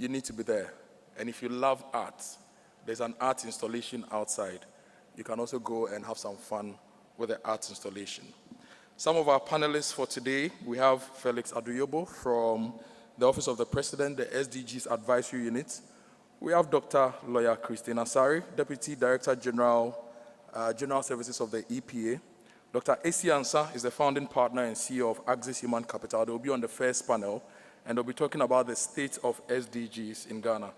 you need to be there. And if you love art, there's an art installation outside. You can also go and have some fun with the art installation. Some of our panelists for today, we have Felix Aduyobo from the Office of the President, the SDGs Advisory Unit. We have Dr. Lawyer Christine Asari, Deputy Director General, General Services of the EPA. Dr. Esi Ansah is the founding partner and CEO of Axis Human Capital. They will be on the first panel, and they'll be talking about the state of SDGs in Ghana.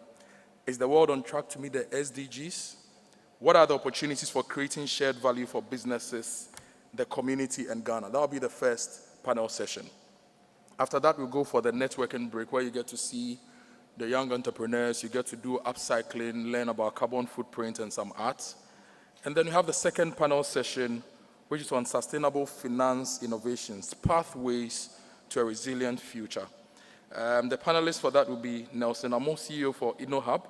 Is the world on track to meet the SDGs? What are the opportunities for creating shared value for businesses, the community, and Ghana? That will be the first panel session. After that, we'll go for the networking break, where you get to see the young entrepreneurs, you get to do upcycling, learn about carbon footprint and some art. And then we have the second panel session, which is on sustainable finance innovations, pathways to a resilient future. The panelists for that will be Nelson Amo, CEO for InnoHub,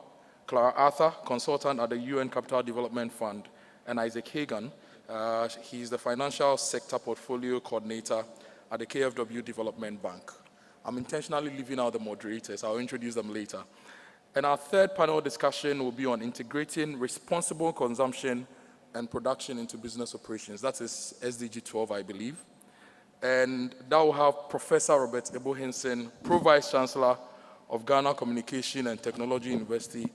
Clara Arthur, consultant at the UN Capital Development Fund, and Isaac Hagan. He's the financial sector portfolio coordinator at the KFW Development Bank. I'm intentionally leaving out the moderators. I'll introduce them later. And our third panel discussion will be on integrating responsible consumption and production into business operations. That is SDG 12, I believe. And that will have Professor Robert Ebo Hinson, Pro-Vice Chancellor of Ghana Communication and Technology University.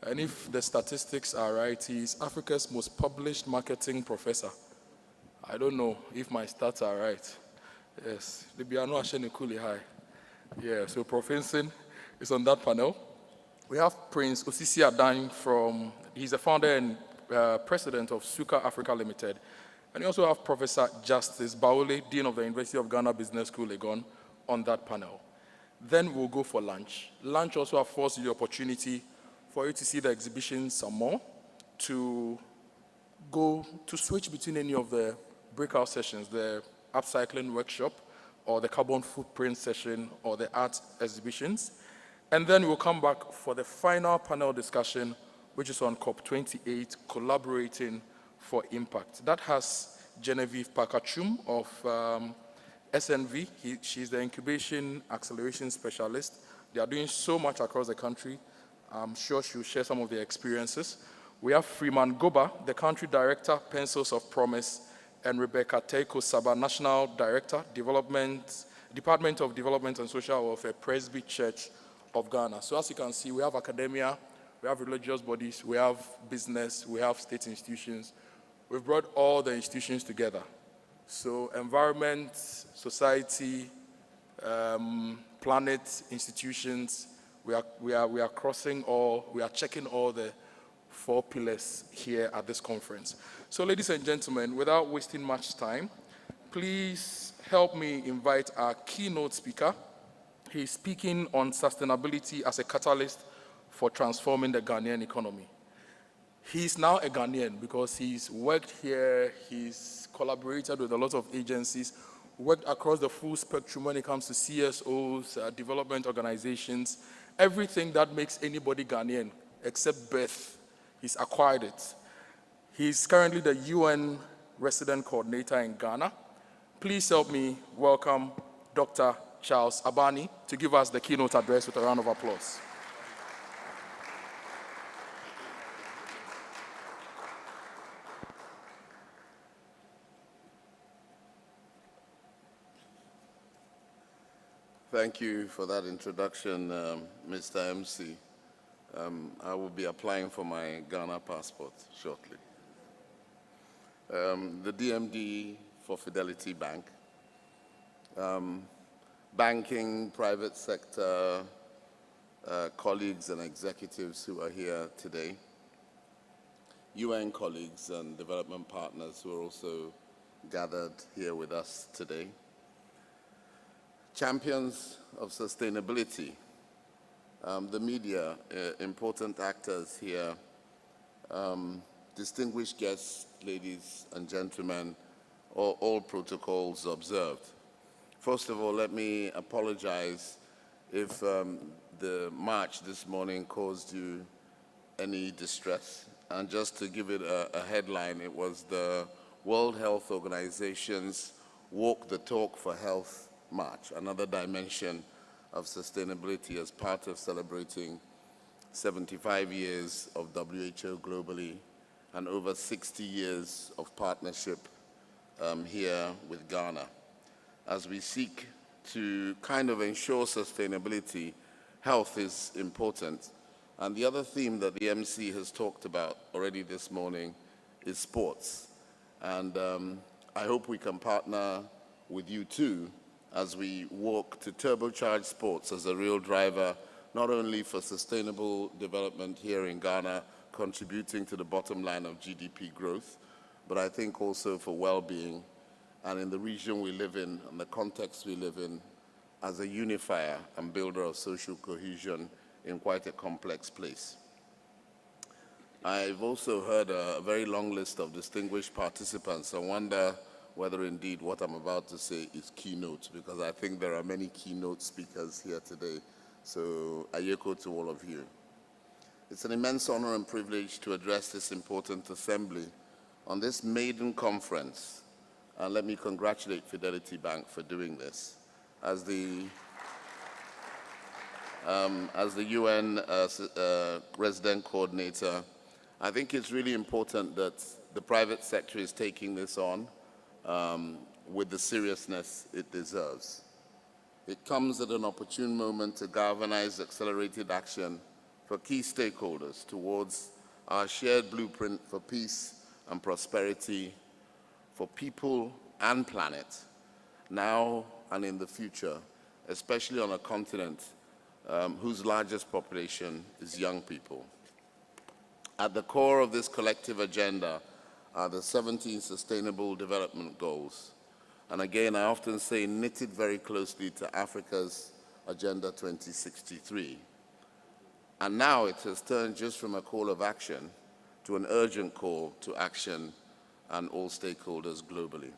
And if the statistics are right, he's Africa's most published marketing professor. I don't know if my stats are right. Yes, the Biano Asheni Kuli High. Yeah, so Prof. Hinson is on that panel. We have Prince Osisi Adan he's the founder and president of Suka Africa Limited. And we also have Professor Justice Baole, Dean of the University of Ghana Business School, Legon, on that panel. Then we'll go for lunch. Lunch also affords you the opportunity for you to see the exhibition some more, to go to switch between any of the breakout sessions, the upcycling workshop, or the carbon footprint session, or the art exhibitions. And then we'll come back for the final panel discussion, which is on COP28, Collaborating for Impact. That has Genevieve Pakachum of SNV. She's the Incubation Acceleration Specialist. They are doing so much across the country. I'm sure she'll share some of their experiences. We have Freeman Goba, the Country Director, Pencils of Promise, and Rebecca Teiko Saba, National Director, Department of Development and Social Welfare, Presby Church of Ghana. So as you can see, we have academia, we have religious bodies, we have business, we have state institutions. We've brought all the institutions together. So environment, society, planet, institutions, we are checking all the 4 pillars here at this conference. So ladies and gentlemen, without wasting much time, please help me invite our keynote speaker. He's speaking on sustainability as a catalyst for transforming the Ghanaian economy. He's now a Ghanaian because he's worked here, he's collaborated with a lot of agencies, worked across the full spectrum when it comes to CSOs, development organizations, everything that makes anybody Ghanaian except birth. He's acquired it. He's currently the UN resident coordinator in Ghana. Please help me welcome Dr. Charles Abani to give us the keynote address with a round of applause. Thank you for that introduction, Mr. MC. I will be applying for my Ghana passport shortly. The DMD for Fidelity Bank, banking, private sector, colleagues and executives who are here today, UN colleagues and development partners who are also gathered here with us today, champions of sustainability, the media, important actors here, distinguished guests, ladies and gentlemen, all protocols observed. First of all, let me apologize if the march this morning caused you any distress. And just to give it a headline, it was the World Health Organization's Walk the Talk for Health March, another dimension of sustainability as part of celebrating 75 years of WHO globally and over 60 years of partnership here with Ghana, as we seek to kind of ensure sustainability, health is important. And the other theme that the MC has talked about already this morning is sports. And I hope we can partner with you too as we work to turbocharge sports as a real driver, not only for sustainable development here in Ghana, contributing to the bottom line of GDP growth, but I think also for well-being, and in the region we live in and the context we live in, as a unifier and builder of social cohesion in quite a complex place. I've also heard a very long list of distinguished participants. I wonder whether indeed what I'm about to say is keynote, because I think there are many keynote speakers here today. So ayeko to all of you. It's an immense honor and privilege to address this important assembly on this maiden conference. And let me congratulate Fidelity Bank for doing this. As the UN resident coordinator, I think it's really important that the private sector is taking this on with the seriousness it deserves. It comes at an opportune moment to galvanize accelerated action for key stakeholders towards our shared blueprint for peace and prosperity for people and planet, now and in the future, especially on a continent whose largest population is young people. At the core of this collective agenda are the 17 Sustainable Development Goals. And again, I often say knitted very closely to Africa's Agenda 2063. And now it has turned just from a call of action to an urgent call to action and all stakeholders globally.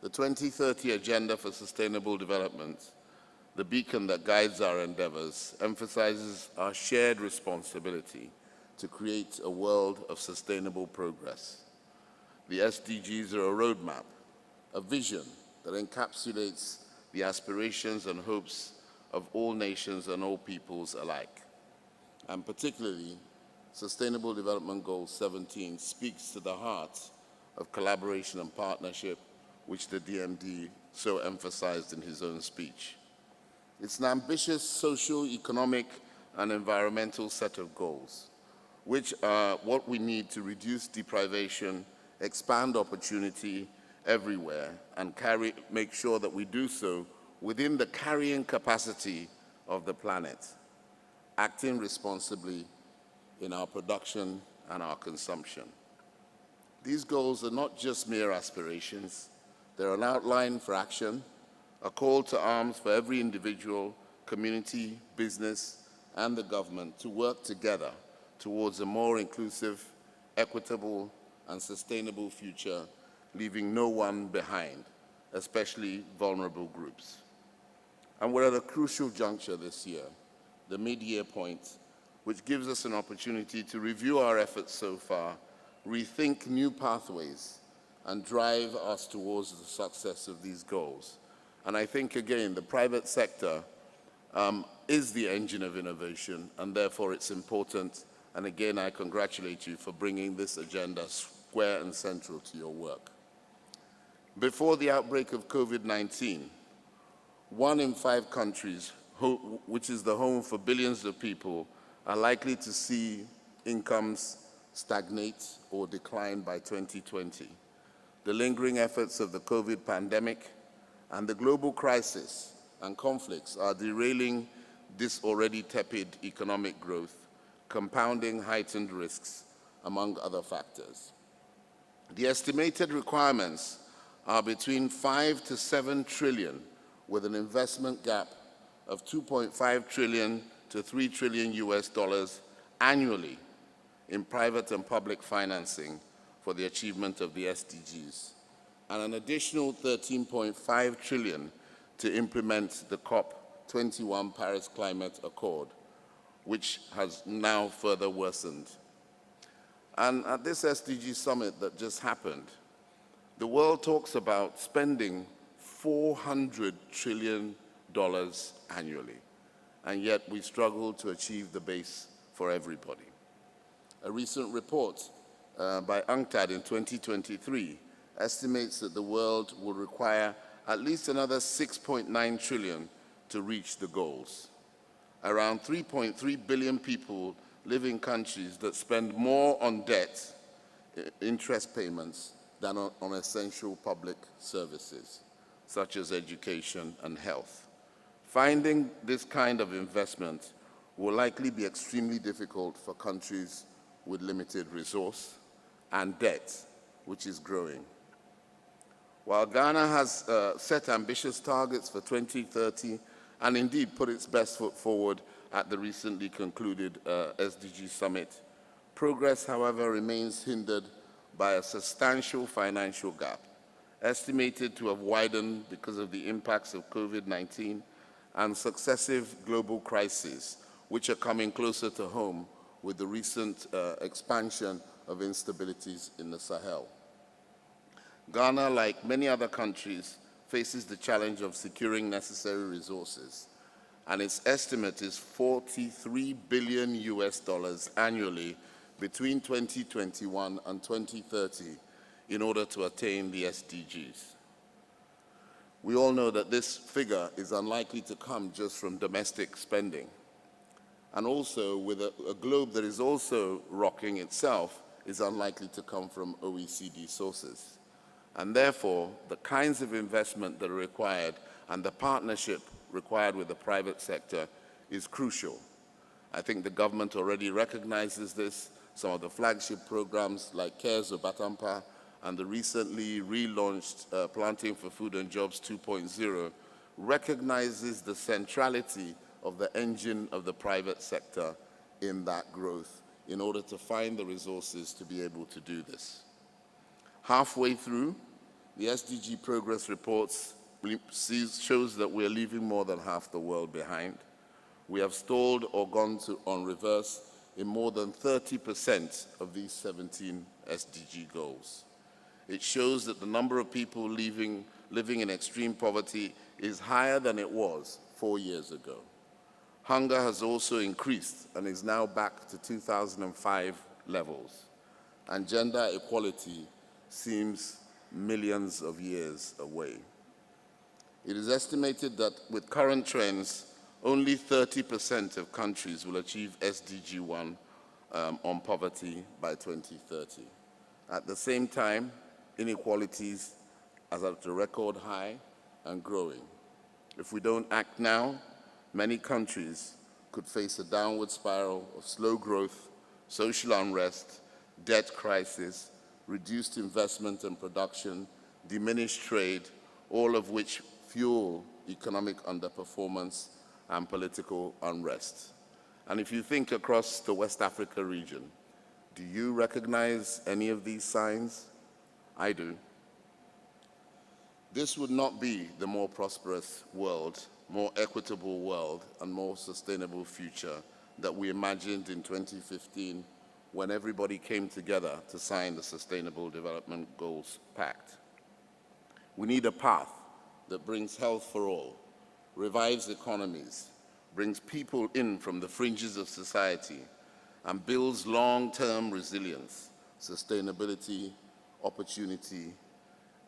The 2030 Agenda for Sustainable Development, the beacon that guides our endeavors, emphasizes our shared responsibility to create a world of sustainable progress. The SDGs are a roadmap, a vision that encapsulates the aspirations and hopes of all nations and all peoples alike. And particularly, Sustainable Development Goal 17 speaks to the heart of collaboration and partnership, which the DMD so emphasized in his own speech. It's an ambitious social, economic, and environmental set of goals, which are what we need to reduce deprivation, expand opportunity everywhere, and make sure that we do so within the carrying capacity of the planet, acting responsibly in our production and our consumption. These goals are not just mere aspirations. They're an outline for action, a call to arms for every individual, community, business, and the government to work together towards a more inclusive, equitable, and sustainable future, leaving no one behind, especially vulnerable groups. And we're at a crucial juncture this year, the mid-year point, which gives us an opportunity to review our efforts so far, rethink new pathways, and drive us towards the success of these goals. And I think, again, the private sector is the engine of innovation, and therefore it's important. And again, I congratulate you for bringing this agenda square and central to your work. Before the outbreak of COVID-19, 1 in 5 countries, which is the home for billions of people, are likely to see incomes stagnate or decline by 2020. The lingering efforts of the COVID pandemic and the global crisis and conflicts are derailing this already tepid economic growth, compounding heightened risks, among other factors. The estimated requirements are between 5 to 7 trillion, with an investment gap of 2.5 trillion to 3 trillion US dollars annually in private and public financing for the achievement of the SDGs, and an additional 13.5 trillion to implement the COP21 Paris Climate Accord, which has now further worsened. And at this SDG summit that just happened, the world talks about spending $400 trillion annually, and yet we struggle to achieve the base for everybody. A recent report by UNCTAD in 2023 estimates that the world will require at least another 6.9 trillion to reach the goals. Around 3.3 billion people live in countries that spend more on debt, interest payments, than on essential public services, such as education and health. Finding this kind of investment will likely be extremely difficult for countries with limited resource and debt, which is growing. While Ghana has set ambitious targets for 2030 and indeed put its best foot forward at the recently concluded SDG summit, progress, however, remains hindered by a substantial financial gap, estimated to have widened because of the impacts of COVID-19 and successive global crises, which are coming closer to home with the recent expansion of instabilities in the Sahel. Ghana, like many other countries, faces the challenge of securing necessary resources, and its estimate is $43 billion annually between 2021 and 2030 in order to attain the SDGs. We all know that this figure is unlikely to come just from domestic spending. And also, with a globe that is also rocking itself, is unlikely to come from OECD sources. And therefore, the kinds of investment that are required and the partnership required with the private sector is crucial. I think the government already recognizes this. Some of the flagship programs like CARES Obatampa and the recently relaunched Planting for Food and Jobs 2.0 recognizes the centrality of the engine of the private sector in that growth in order to find the resources to be able to do this. Halfway through, the SDG progress reports shows that we're leaving more than half the world behind. We have stalled or gone on reverse in more than 30% of these 17 SDG goals. It shows that the number of people living in extreme poverty is higher than it was 4 years ago. Hunger has also increased and is now back to 2005 levels. And gender equality seems millions of years away. It is estimated that with current trends, only 30% of countries will achieve SDG 1 on poverty by 2030. At the same time, inequalities are at a record high and growing. If we don't act now, many countries could face a downward spiral of slow growth, social unrest, debt crisis, reduced investment and production, diminished trade, all of which fuel economic underperformance and political unrest. And if you think across the West Africa region, do you recognize any of these signs? I do. This would not be the more prosperous world, more equitable world, and more sustainable future that we imagined in 2015 when everybody came together to sign the Sustainable Development Goals Pact. We need a path that brings health for all, revives economies, brings people in from the fringes of society, and builds long-term resilience, sustainability, opportunity,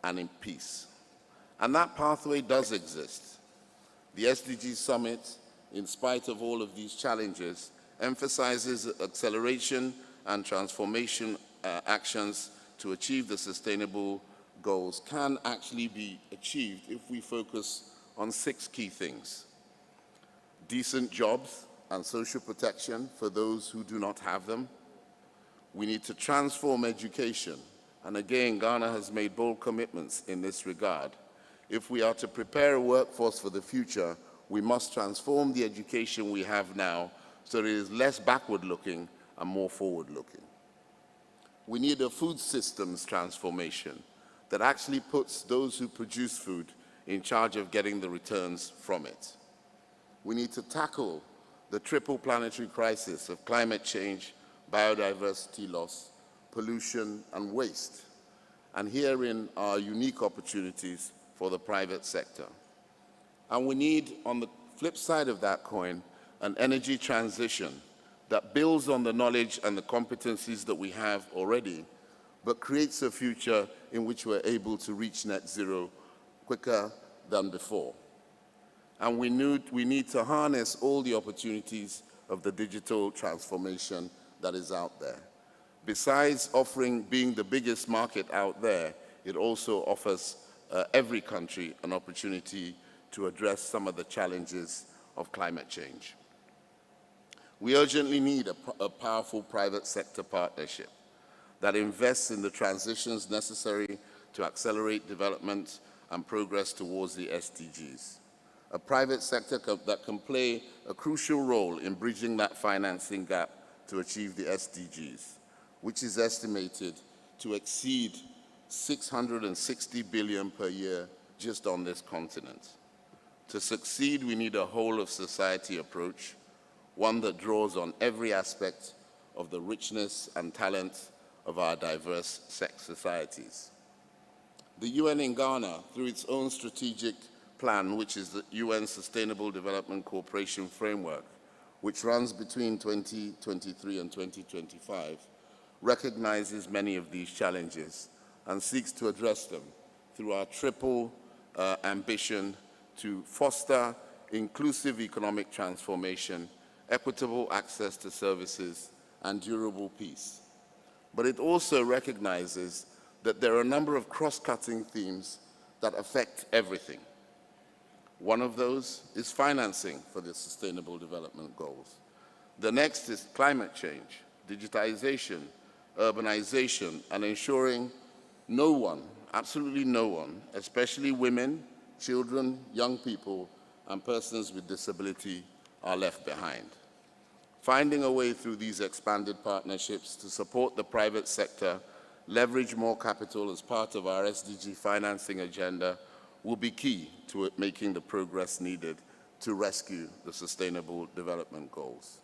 and in peace. And that pathway does exist. The SDG Summit, in spite of all of these challenges, emphasizes acceleration and transformation actions to achieve the sustainable goals can actually be achieved if we focus on 6 key things: decent jobs and social protection for those who do not have them. We need to transform education, and again, Ghana has made bold commitments in this regard. If we are to prepare a workforce for the future, we must transform the education we have now so that it is less backward-looking and more forward-looking. We need a food systems transformation that actually puts those who produce food in charge of getting the returns from it. We need to tackle the triple planetary crisis of climate change, biodiversity loss, pollution, and waste. And herein are unique opportunities for the private sector. And we need, on the flip side of that coin, an energy transition that builds on the knowledge and the competencies that we have already, but creates a future in which we're able to reach net zero quicker than before. And we need to harness all the opportunities of the digital transformation that is out there. Besides being the biggest market out there, it also offers every country an opportunity to address some of the challenges of climate change. We urgently need a powerful private sector partnership that invests in the transitions necessary to accelerate development and progress towards the SDGs. A private sector that can play a crucial role in bridging that financing gap to achieve the SDGs, which is estimated to exceed 660 billion per year just on this continent. To succeed, we need a whole-of-society approach, one that draws on every aspect of the richness and talent of our diverse societies. The UN in Ghana, through its own strategic plan, which is the UN Sustainable Development Cooperation Framework, which runs between 2023 and 2025, recognizes many of these challenges and seeks to address them through our triple ambition to foster inclusive economic transformation, equitable access to services, and durable peace. But it also recognizes that there are a number of cross-cutting themes that affect everything. One of those is financing for the Sustainable Development Goals. The next is climate change, digitization, urbanization, and ensuring no one, absolutely no one, especially women, children, young people, and persons with disability are left behind. Finding a way through these expanded partnerships to support the private sector, leverage more capital as part of our SDG financing agenda will be key to making the progress needed to rescue the Sustainable Development Goals.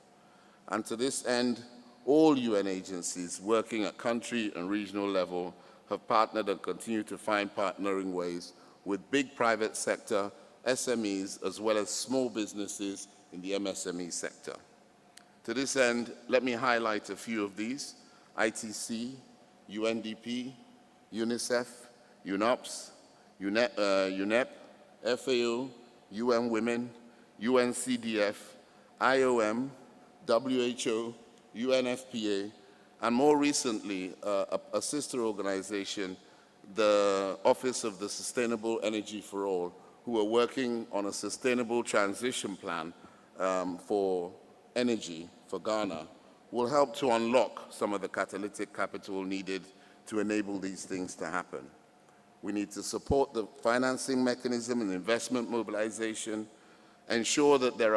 And to this end, all UN agencies working at country and regional level have partnered and continue to find partnering ways with big private sector, SMEs, as well as small businesses in the MSME sector. To this end, let me highlight a few of these: ITC, UNDP, UNICEF, UNOPS, UNEP, FAO, UN Women, UNCDF, IOM, WHO, UNFPA, and more recently, a sister organization, the Office of the Sustainable Energy for All, who are working on a sustainable transition plan for energy for Ghana, will help to unlock some of the catalytic capital needed to enable these things to happen. We need to support the financing mechanism and investment mobilization, ensure that there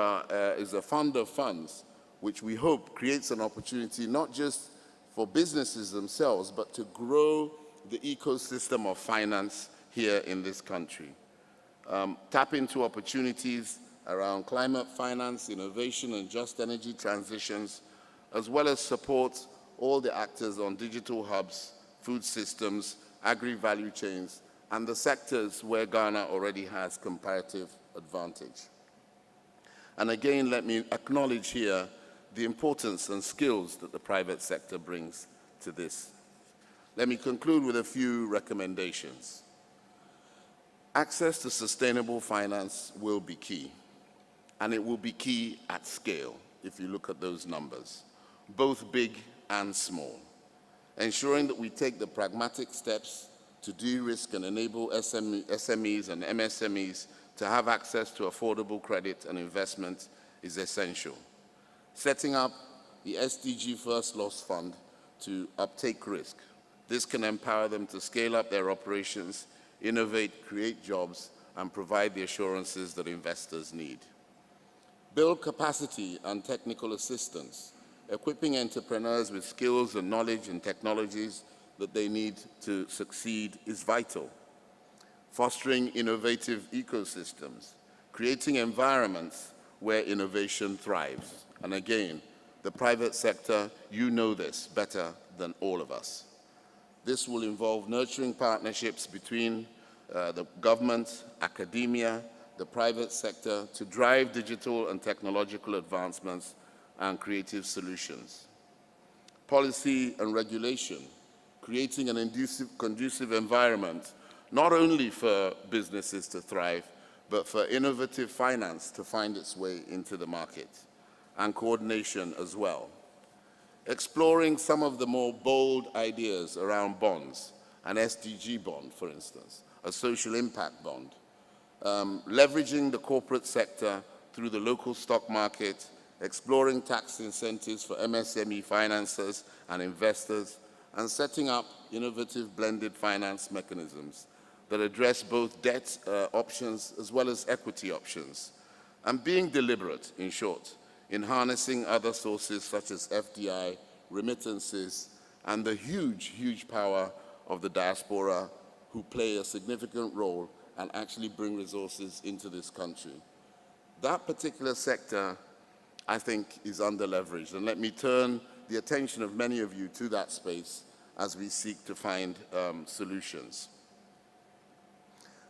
is a fund of funds, which we hope creates an opportunity not just for businesses themselves, but to grow the ecosystem of finance here in this country. Tap into opportunities around climate finance, innovation, and just energy transitions, as well as support all the actors on digital hubs, food systems, agri-value chains, and the sectors where Ghana already has comparative advantage. And again, let me acknowledge here the importance and skills that the private sector brings to this. Let me conclude with a few recommendations. Access to sustainable finance will be key, and it will be key at scale if you look at those numbers, both big and small. Ensuring that we take the pragmatic steps to de-risk and enable SMEs and MSMEs to have access to affordable credit and investment is essential. Setting up the SDG First Loss Fund to uptake risk. This can empower them to scale up their operations, innovate, create jobs, and provide the assurances that investors need. Build capacity and technical assistance. Equipping entrepreneurs with skills and knowledge and technologies that they need to succeed is vital. Fostering innovative ecosystems. Creating environments where innovation thrives. And again, the private sector, you know this better than all of us. This will involve nurturing partnerships between the government, academia, the private sector to drive digital and technological advancements and creative solutions. Policy and regulation, creating an conducive environment, not only for businesses to thrive, but for innovative finance to find its way into the market, and coordination as well. Exploring some of the more bold ideas around bonds, an SDG bond, for instance, a social impact bond, leveraging the corporate sector through the local stock market, exploring tax incentives for MSME financiers and investors, and setting up innovative blended finance mechanisms that address both debt options as well as equity options, and being deliberate, in short, in harnessing other sources such as FDI, remittances, and the huge, huge power of the diaspora who play a significant role and actually bring resources into this country. That particular sector, I think, is under-leveraged, and let me turn the attention of many of you to that space as we seek to find solutions.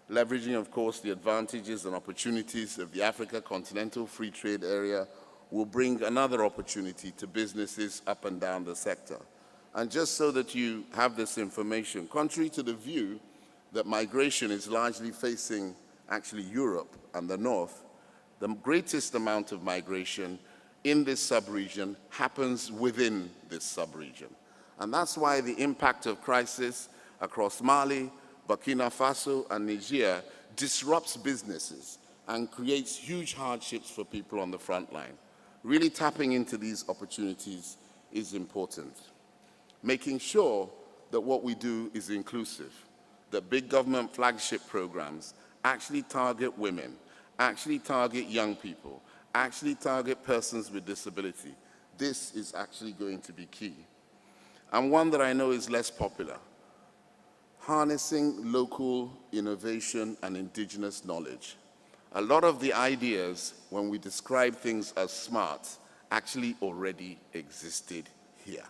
Leveraging, of course, the advantages and opportunities of the Africa Continental Free Trade Area will bring another opportunity to businesses up and down the sector. And just so that you have this information, contrary to the view that migration is largely facing actually Europe and the North, the greatest amount of migration in this sub-region happens within this sub-region. And that's why the impact of crisis across Mali, Burkina Faso, and Niger disrupts businesses and creates huge hardships for people on the front line. Really tapping into these opportunities is important. Making sure that what we do is inclusive, that big government flagship programs actually target women, actually target young people, actually target persons with disability. This is actually going to be key. And one that I know is less popular, harnessing local innovation and indigenous knowledge. A lot of the ideas, when we describe things as smart, actually already existed here.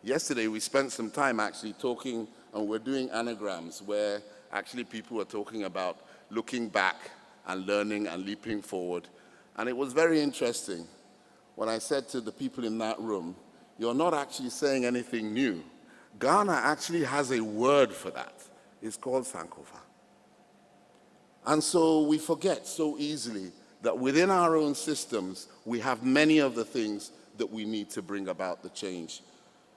Yesterday, we spent some time actually talking, and we're doing anagrams where actually people were talking about looking back and learning and leaping forward. And it was very interesting when I said to the people in that room, you're not actually saying anything new. Ghana actually has a word for that. It's called Sankofa. And so we forget so easily that within our own systems, we have many of the things that we need to bring about the change.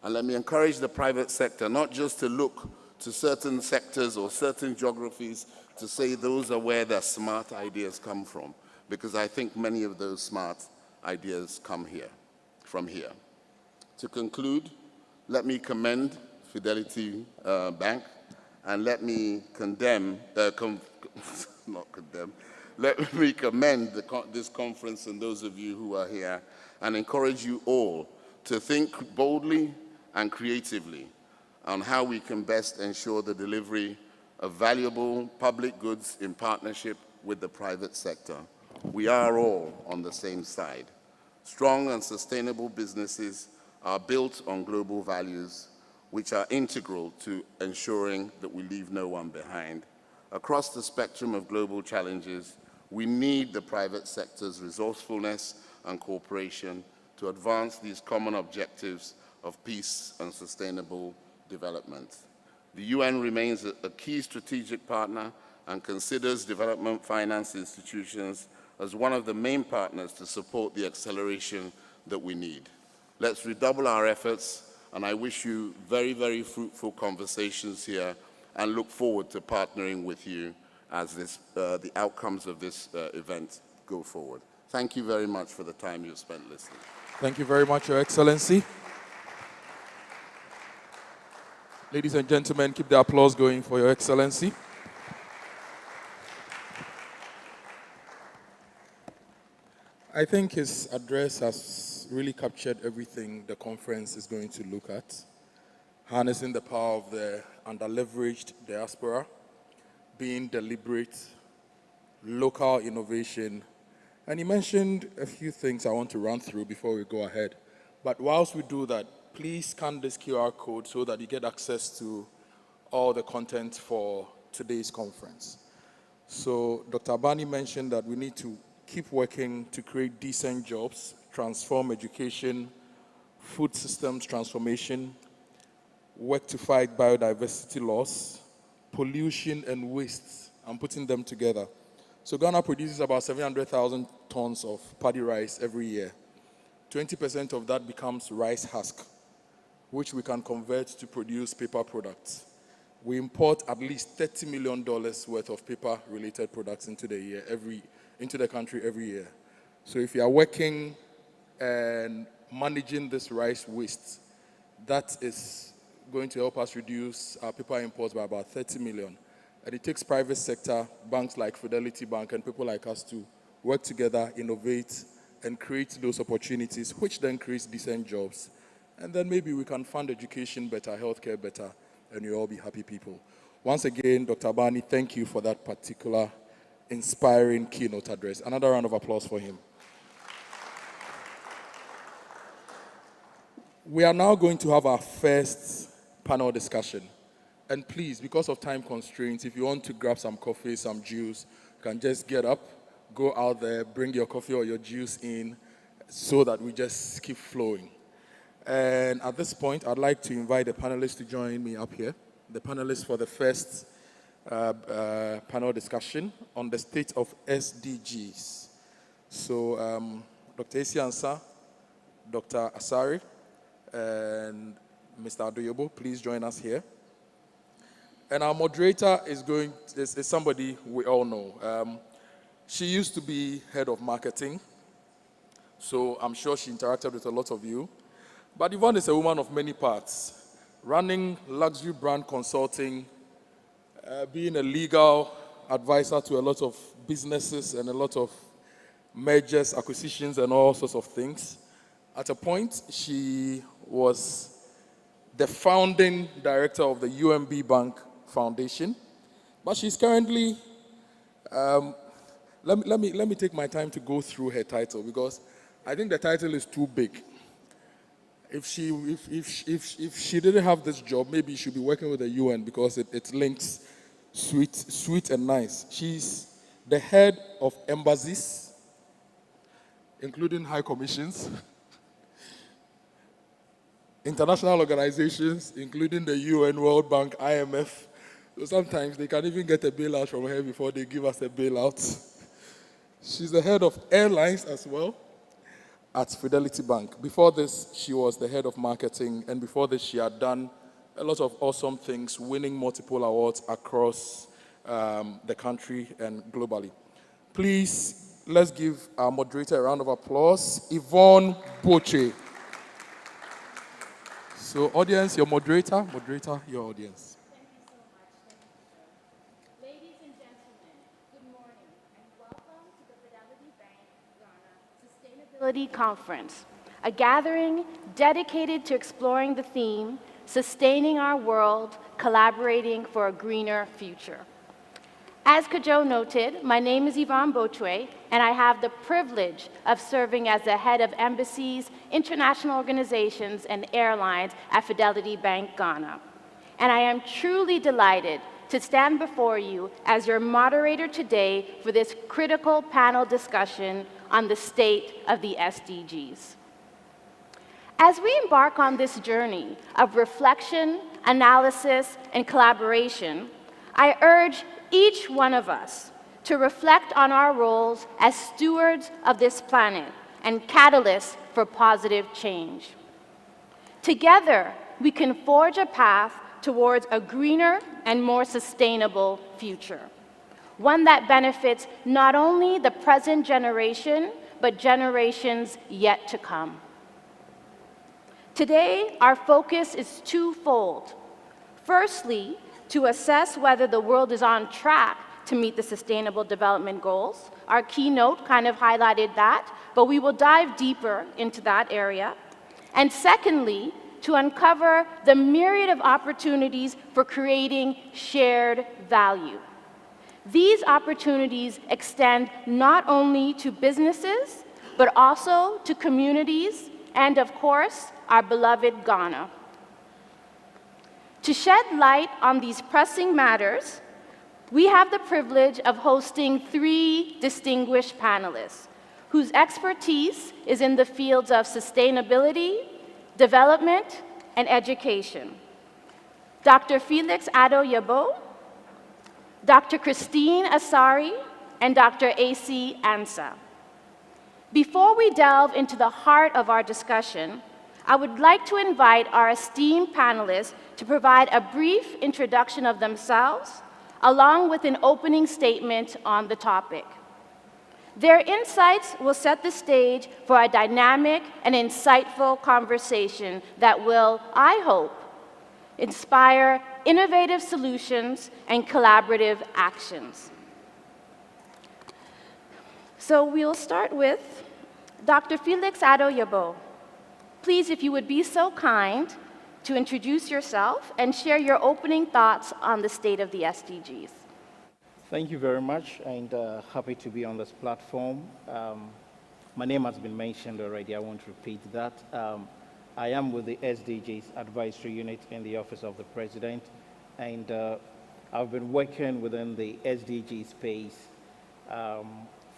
And let me encourage the private sector not just to look to certain sectors or certain geographies to say those are where the smart ideas come from, because I think many of those smart ideas come from here. To conclude, let me commend Fidelity Bank, and let me let me commend this conference and those of you who are here, and encourage you all to think boldly and creatively on how we can best ensure the delivery of valuable public goods in partnership with the private sector. We are all on the same side. Strong and sustainable businesses are built on global values, which are integral to ensuring that we leave no one behind. Across the spectrum of global challenges, we need the private sector's resourcefulness and cooperation to advance these common objectives of peace and sustainable development. The UN remains a key strategic partner and considers development finance institutions as one of the main partners to support the acceleration that we need. Let's redouble our efforts, and I wish you very, very fruitful conversations here and look forward to partnering with you as the outcomes of this event go forward. Thank you very much for the time you've spent listening. Thank you very much, Your Excellency. Ladies and gentlemen, keep the applause going for Your Excellency. I think his address has really captured everything the conference is going to look at. Harnessing the power of the underleveraged diaspora, being deliberate, local innovation. And he mentioned a few things I want to run through before we go ahead. But whilst we do that, please scan this QR code so that you get access to all the content for today's conference. So Dr. Abani mentioned that we need to keep working to create decent jobs, transform education, food systems transformation, work to fight biodiversity loss, pollution and waste, and putting them together. So Ghana produces about 700,000 tons of paddy rice every year. 20% of that becomes rice husk, which we can convert to produce paper products. We import at least $30 million worth of paper-related products into the country every year. So if you are working and managing this rice waste, that is going to help us reduce our paper imports by about 30 million. And it takes private sector, banks like Fidelity Bank and people like us to work together, innovate, and create those opportunities, which then creates decent jobs. And then maybe we can fund education better, healthcare better, and you'll all be happy people. Once again, Dr. Bani, thank you for that particular inspiring keynote address. Another round of applause for him. We are now going to have our first panel discussion. And please, because of time constraints, if you want to grab some coffee, some juice, you can just get up, go out there, bring your coffee or your juice in so that we just keep flowing. And at this point, I'd like to invite the panelists to join me up here. The panelists for the first panel discussion on the state of SDGs. So, Dr. Esiansa, Dr. Asari, and Mr. Adoyobo, please join us here. And our moderator is somebody we all know. She used to be head of marketing, so I'm sure she interacted with a lot of you. But Yvonne is a woman of many parts, running luxury brand consulting, being a legal advisor to a lot of businesses and a lot of mergers, acquisitions, and all sorts of things. At a point, she was the founding director of the UMB Bank Foundation, but she's currently, let me take my time to go through her title, because I think the title is too big. If she didn't have this job, maybe she should be working with the UN, because it links sweet and nice. She's the head of embassies, including high commissions, international organizations, including the UN, World Bank, IMF. So sometimes they can even get a bailout from her before they give us a bailout. She's the head of airlines as well at Fidelity Bank. Before this, she was the head of marketing, and before this, she had done a lot of awesome things, winning multiple awards across the country and globally. Please, let's give our moderator a round of applause, Yvonne Boche. So audience, your moderator, your audience. Thank you so much. Ladies and gentlemen, good morning and welcome to the Fidelity Bank Ghana Sustainability Conference, a gathering dedicated to exploring the theme, sustaining our world, collaborating for a greener future. As Kojo noted, my name is Yvonne Bochwe, and I have the privilege of serving as the head of embassies, international organizations, and airlines at Fidelity Bank Ghana. And I am truly delighted to stand before you as your moderator today for this critical panel discussion on the state of the SDGs. As we embark on this journey of reflection, analysis, and collaboration, I urge each one of us to reflect on our roles as stewards of this planet and catalysts for positive change. Together, we can forge a path towards a greener and more sustainable future, one that benefits not only the present generation, but generations yet to come. Today, our focus is twofold. Firstly, to assess whether the world is on track to meet the Sustainable Development Goals. Our keynote kind of highlighted that, but we will dive deeper into that area. And secondly, to uncover the myriad of opportunities for creating shared value. These opportunities extend not only to businesses, but also to communities and, of course, our beloved Ghana. To shed light on these pressing matters, we have the privilege of hosting three distinguished panelists whose expertise is in the fields of sustainability, development, and education. Dr. Felix Adoyobo, Dr. Christine Asari, and Dr. A.C. Ansah. Before we delve into the heart of our discussion, I would like to invite our esteemed panelists to provide a brief introduction of themselves, along with an opening statement on the topic. Their insights will set the stage for a dynamic and insightful conversation that will, I hope, inspire innovative solutions and collaborative actions. So we'll start with Dr. Felix Addo-Yabo. Please, if you would be so kind to introduce yourself and share your opening thoughts on the state of the SDGs. Thank you very much, and happy to be on this platform. My name has been mentioned already. I won't repeat that. I am with the SDGs Advisory Unit in the Office of the President, and I've been working within the SDG space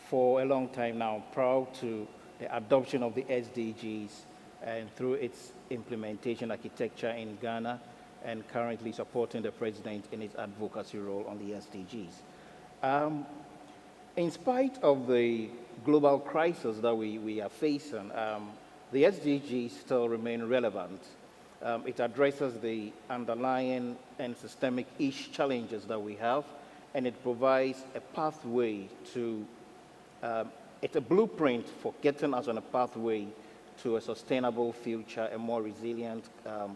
for a long time now, proud to the adoption of the SDGs and through its implementation architecture in Ghana, and currently supporting the President in his advocacy role on the SDGs. In spite of the global crisis that we are facing, the SDGs still remain relevant. It addresses the underlying and systemic challenges that we have, and it provides a pathway to, it's a blueprint for getting us on a pathway to a sustainable future, a more resilient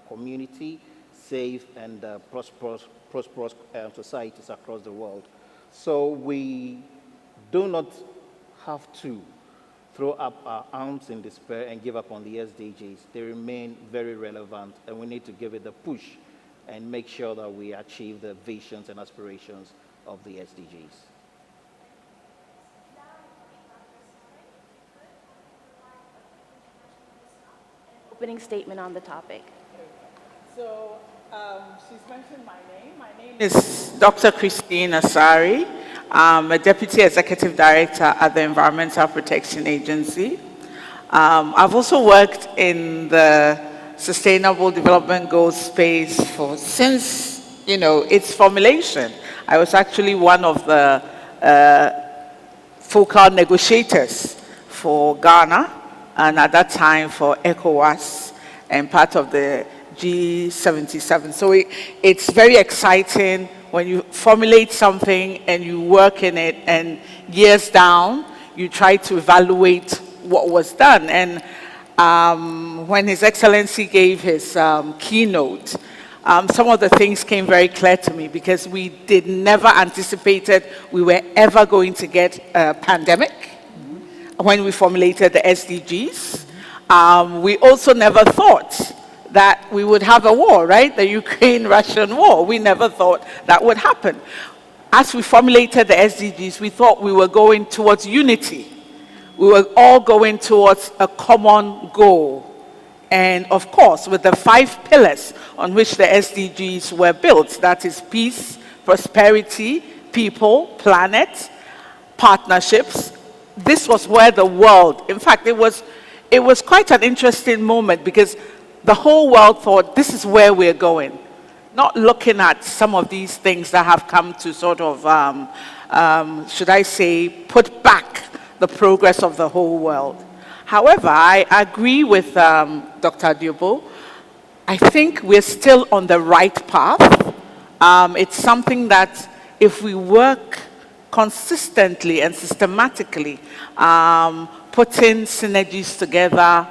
community, safe and prosperous societies across the world. So we do not have to throw up our arms in despair and give up on the SDGs. They remain very relevant, and we need to give it the push and make sure that we achieve the visions and aspirations of the SDGs. Opening statement on the topic. So she's mentioned my name. My name is Dr. Christine Asari. I'm a Deputy Executive Director at the Environmental Protection Agency. I've also worked in the Sustainable Development Goals space since its formulation. I was actually one of the focal negotiators for Ghana, and at that time for ECOWAS, and part of the G77. So it's very exciting when you formulate something and you work in it, and years down, you try to evaluate what was done. And when His Excellency gave his keynote, some of the things came very clear to me, because we never anticipated we were ever going to get a pandemic when we formulated the SDGs. We also never thought that we would have a war, right? The Ukraine-Russian war. We never thought that would happen. As we formulated the SDGs, we thought we were going towards unity. We were all going towards a common goal. And of course, with the 5 pillars on which the SDGs were built, that is peace, prosperity, people, planet, partnerships. This was where the world, in fact, it was quite an interesting moment, because the whole world thought this is where we're going, not looking at some of these things that have come to sort of, should I say, put back the progress of the whole world. However, I agree with Dr. Addo-Yabo. I think we're still on the right path. It's something that if we work consistently and systematically, putting synergies together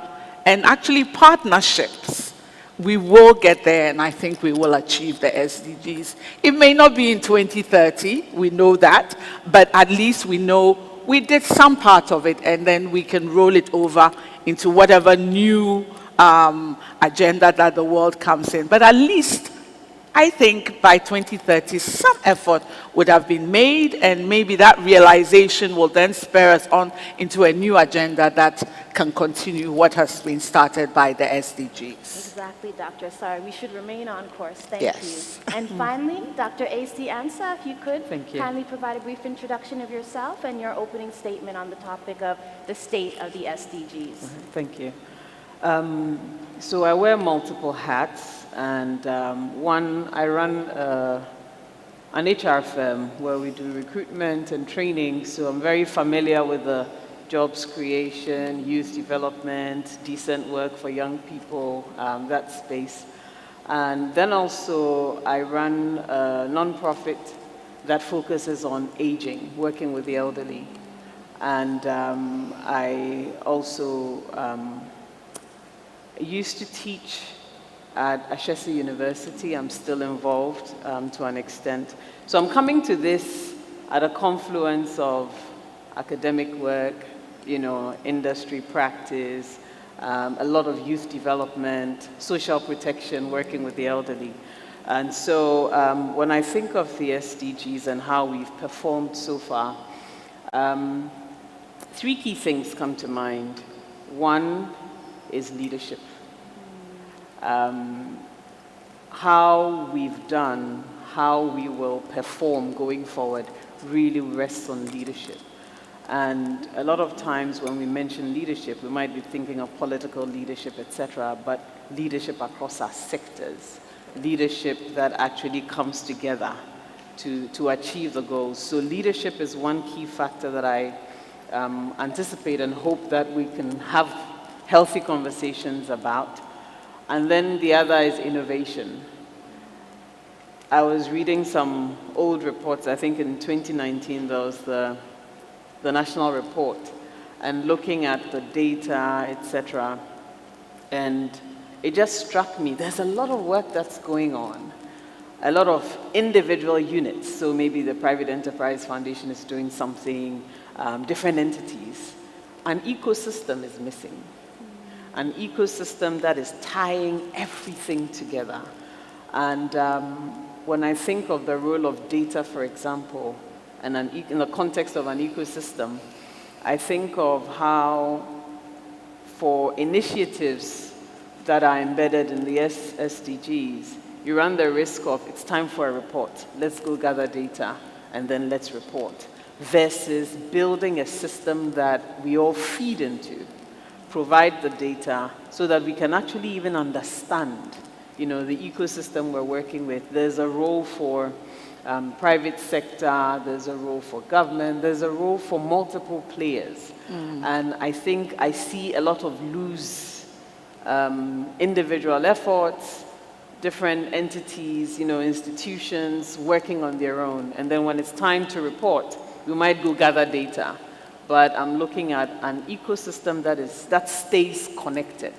and actually partnerships, we will get there, and I think we will achieve the SDGs. It may not be in 2030, we know that, but at least we know we did some part of it, and then we can roll it over into whatever new agenda that the world comes in. But at least I think by 2030, some effort would have been made, and maybe that realization will then spur us on into a new agenda that can continue what has been started by the SDGs. Exactly, Dr. Asari. We should remain on course. Thank Yes. you. And finally, Dr. A.C. Ansah, if you could Thank you. kindly provide a brief introduction of yourself and your opening statement on the topic of the state of the SDGs. Thank you. So I wear multiple hats, and one, I run an HR firm where we do recruitment and training, so I'm very familiar with the jobs creation, youth development, decent work for young people, that space. And then also I run a nonprofit that focuses on aging, working with the elderly. And I also used to teach at Ashesi University. I'm still involved to an extent. So I'm coming to this at a confluence of academic work, industry practice, a lot of youth development, social protection, working with the elderly. And so when I think of the SDGs and how we've performed so far, 3 key things come to mind. One is leadership. How we've done, how we will perform going forward really rests on leadership. And a lot of times when we mention leadership, we might be thinking of political leadership, etc., but leadership across our sectors, leadership that actually comes together to achieve the goals. So leadership is one key factor that I anticipate and hope that we can have healthy conversations about. And then the other is innovation. I was reading some old reports. I think in 2019 there was the national report, and looking at the data, etc. And it just struck me, there's a lot of work that's going on, a lot of individual units. So maybe the Private Enterprise Foundation is doing something, different entities. An ecosystem is missing. An ecosystem that is tying everything together. And when I think of the role of data, for example, and in the context of an ecosystem, I think of how for initiatives that are embedded in the SDGs, you run the risk of, it's time for a report, let's go gather data, and then let's report, versus building a system that we all feed into, provide the data, so that we can actually even understand, the ecosystem we're working with. There's a role for private sector, there's a role for government, there's a role for multiple players. And I think I see a lot of loose individual efforts, different entities, institutions working on their own. And then when it's time to report, we might go gather data. But I'm looking at an ecosystem that stays connected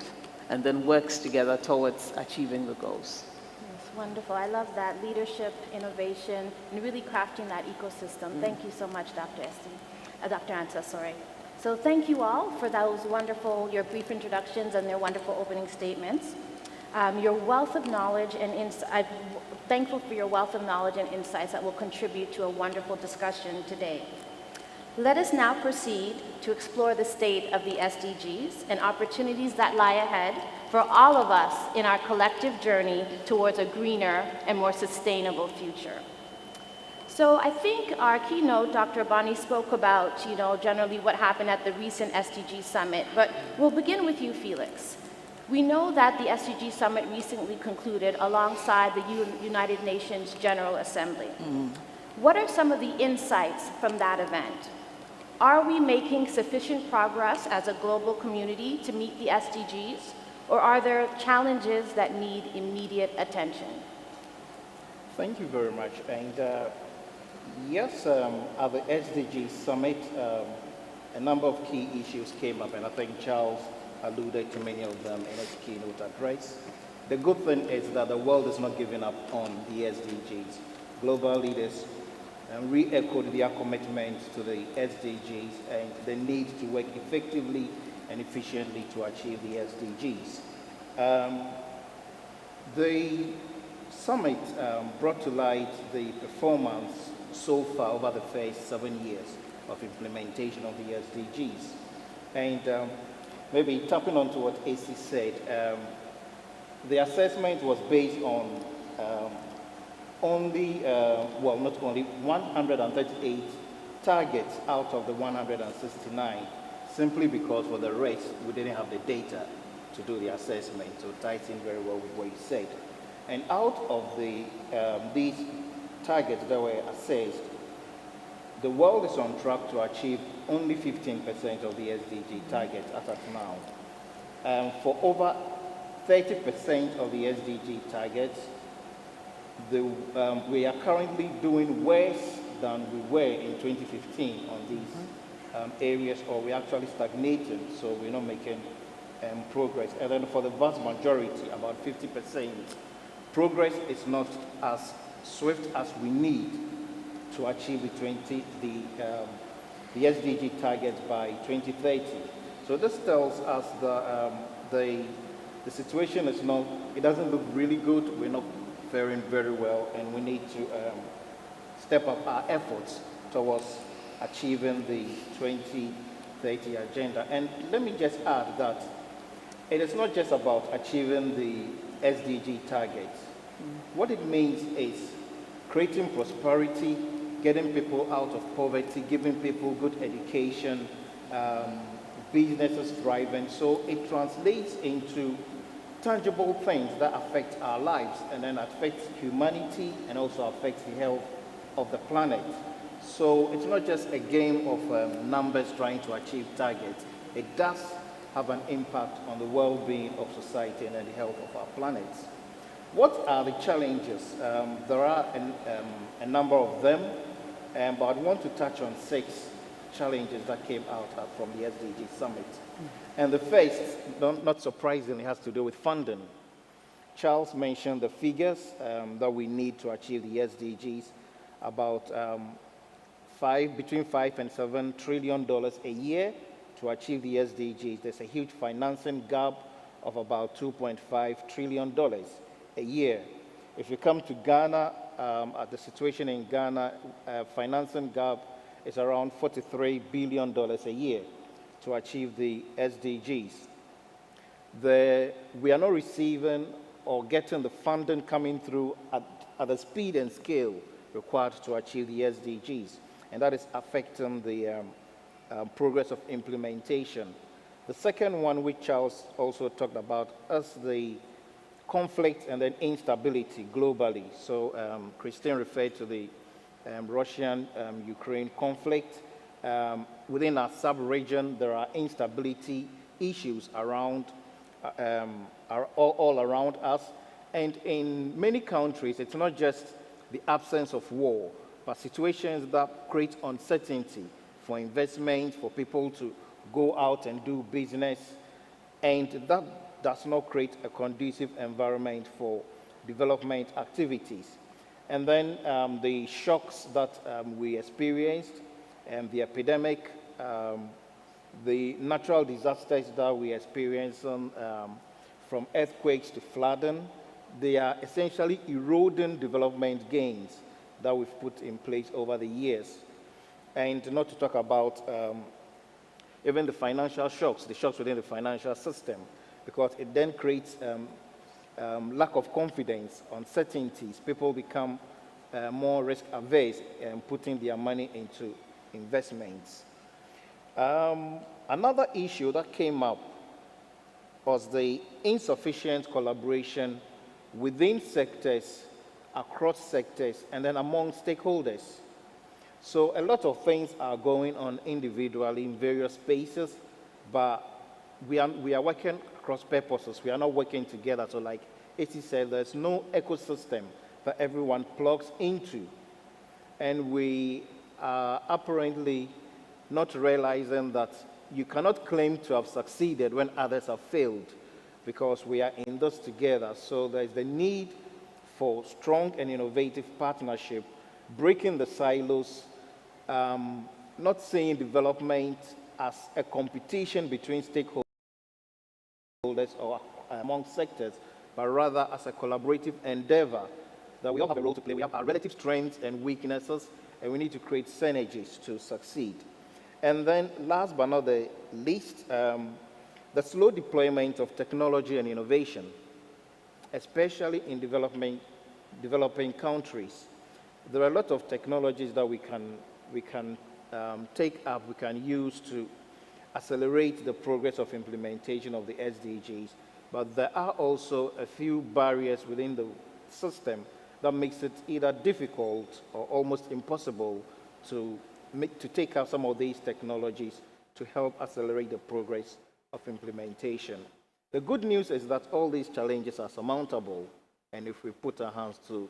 and then works together towards achieving the goals. Wonderful. I love that. Leadership, innovation, and really crafting that ecosystem. Thank you so much, Dr. Ansa, sorry. So thank you all for those wonderful, your brief introductions and their wonderful opening statements. Your wealth of knowledge and I'm thankful for your wealth of knowledge and insights that will contribute to a wonderful discussion today. Let us now proceed to explore the state of the SDGs and opportunities that lie ahead for all of us in our collective journey towards a greener and more sustainable future. So I think our keynote, Dr. Abani spoke about, generally what happened at the recent SDG Summit, but we'll begin with you, Felix. We know that the SDG Summit recently concluded alongside the United Nations General Assembly. What are some of the insights from that event? Are we making sufficient progress as a global community to meet the SDGs, or are there challenges that need immediate attention? Thank you very much. And yes, at the SDG Summit, a number of key issues came up, and I think Charles alluded to many of them in his keynote address. The good thing is that the world is not giving up on the SDGs. Global leaders re-echoed their commitment to the SDGs and the need to work effectively and efficiently to achieve the SDGs. The summit brought to light the performance so far over the first 7 years of implementation of the SDGs. And maybe tapping onto what AC said, the assessment was based on not only 138 targets out of the 169, simply because for the rest, we didn't have the data to do the assessment. So it ties in very well with what you said. And out of these targets that were assessed, the world is on track to achieve only 15% of the SDG targets as of now. For over 30% of the SDG targets, we are currently doing worse than we were in 2015 on these areas, or we're actually stagnating, so we're not making progress. And then for the vast majority, about 50%, progress is not as swift as we need to achieve the SDG targets by 2030. So this tells us that the situation is not, it doesn't look really good. We're not faring very well, and we need to step up our efforts towards achieving the 2030 agenda. And let me just add that it is not just about achieving the SDG targets. What it means is creating prosperity, getting people out of poverty, giving people good education, businesses thriving. So it translates into tangible things that affect our lives and then affect humanity and also affects the health of the planet. So it's not just a game of numbers trying to achieve targets. It does have an impact on the well-being of society and the health of our planet. What are the challenges? There are a number of them, but I want to touch on 6 challenges that came out from the SDG Summit. And the first, not surprisingly, has to do with funding. Charles mentioned the figures that we need to achieve the SDGs, about between $5 and $7 trillion a year to achieve the SDGs. There's a huge financing gap of about $2.5 trillion a year. If you come to Ghana, at the situation in Ghana, financing gap is around $43 billion a year to achieve the SDGs. We are not receiving or getting the funding coming through at the speed and scale required to achieve the SDGs, and that is affecting the progress of implementation. The second one, which Charles also talked about, is the conflict and then instability globally. So Christine referred to the Russian-Ukraine conflict. Within our sub-region, there are instability issues around, all around us. And in many countries, it's not just the absence of war, but situations that create uncertainty for investment, for people to go out and do business. And that does not create a conducive environment for development activities. And then the shocks that we experienced, the epidemic, the natural disasters that we experienced, from earthquakes to flooding, they are essentially eroding development gains that we've put in place over the years. And not to talk about even the financial shocks, the shocks within the financial system, because it then creates lack of confidence, uncertainties. People become more risk averse and putting their money into investments. Another issue that came up was the insufficient collaboration within sectors, across sectors, and then among stakeholders. So a lot of things are going on individually in various spaces, but we are working cross purposes. We are not working together. So like AC said, there's no ecosystem that everyone plugs into. And we are apparently not realizing that you cannot claim to have succeeded when others have failed, because we are in this together. So there's the need for strong and innovative partnership, breaking the silos, not seeing development as a competition between stakeholders or among sectors, but rather as a collaborative endeavor that we all have a role to play. We have our relative strengths and weaknesses, and we need to create synergies to succeed. And then last but not the least, the slow deployment of technology and innovation, especially in developing countries. There are a lot of technologies that we can take up, we can use to accelerate the progress of implementation of the SDGs, but there are also a few barriers within the system that makes it either difficult or almost impossible to take up some of these technologies to help accelerate the progress of implementation. The good news is that all these challenges are surmountable, and if we put our hands to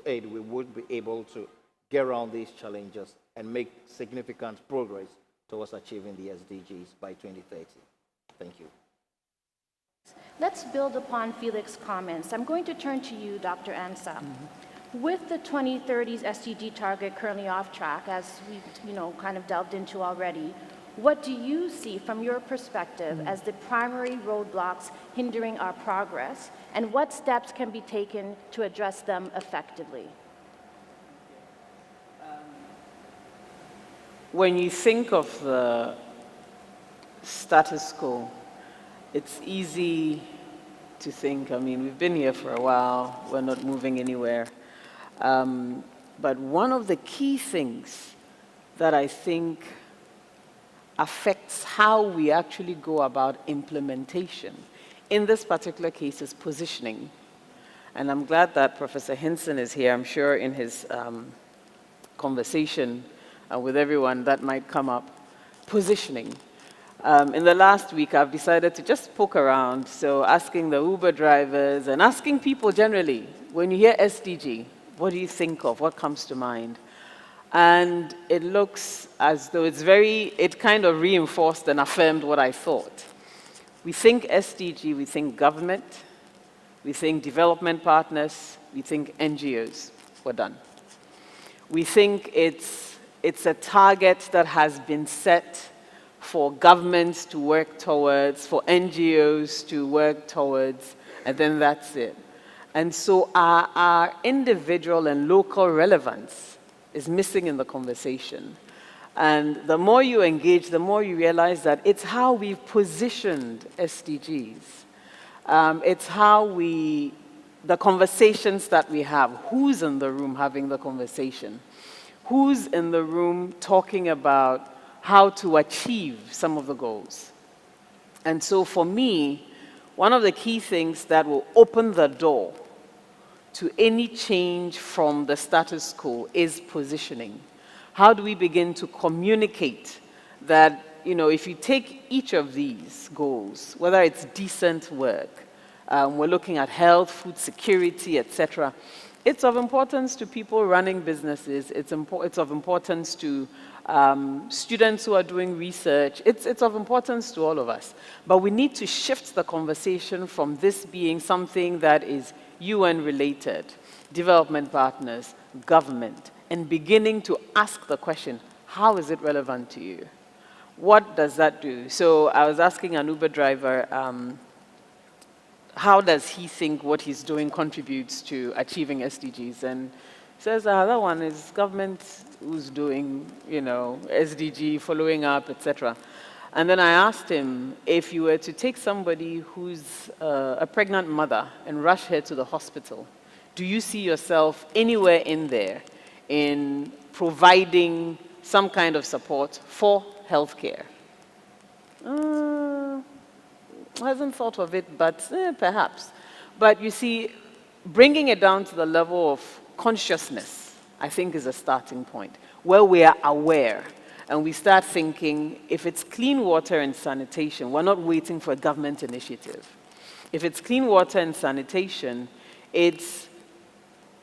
it, we would be able to get around these challenges and make significant progress towards achieving the SDGs by 2030. Thank you. Let's build upon Felix's comments. I'm going to turn to you, Dr. Ansah. With the 2030s SDG target currently off track, as we kind of delved into already, what do you see from your perspective as the primary roadblocks hindering our progress, and what steps can be taken to address them effectively? When you think of the status quo, it's easy to think, I mean, we've been here for a while, we're not moving anywhere. But one of the key things that I think affects how we actually go about implementation, in this particular case, is positioning. And I'm glad that Professor Hinson is here. I'm sure in his conversation with everyone that might come up. Positioning. In the last week, I've decided to just poke around, so asking the Uber drivers and asking people generally, when you hear SDG, what do you think of? What comes to mind? And it looks as though it kind of reinforced and affirmed what I thought. We think SDG, we think government, we think development partners, we think NGOs. We're done. We think it's a target that has been set for governments to work towards, for NGOs to work towards, and then that's it. And so our individual and local relevance is missing in the conversation. And the more you engage, the more you realize that it's how we've positioned SDGs. It's how the conversations that we have, who's in the room having the conversation, who's in the room talking about how to achieve some of the goals. And so for me, one of the key things that will open the door to any change from the status quo is positioning. How do we begin to communicate that, if you take each of these goals, whether it's decent work, we're looking at health, food security, etc., it's of importance to people running businesses. It's of importance to students who are doing research. It's of importance to all of us. But we need to shift the conversation from this being something that is UN-related, development partners, government, and beginning to ask the question, how is it relevant to you? What does that do? So I was asking an Uber driver, how does he think what he's doing contributes to achieving SDGs? And he says, that one is government who's doing, SDG, following up, etc. And then I asked him, if you were to take somebody who's a pregnant mother and rush her to the hospital, do you see yourself anywhere in there in providing some kind of support for healthcare? I hasn't thought of it, but perhaps. But you see, bringing it down to the level of consciousness, I think, is a starting point, where we are aware and we start thinking, if it's clean water and sanitation, we're not waiting for a government initiative. If it's clean water and sanitation, it's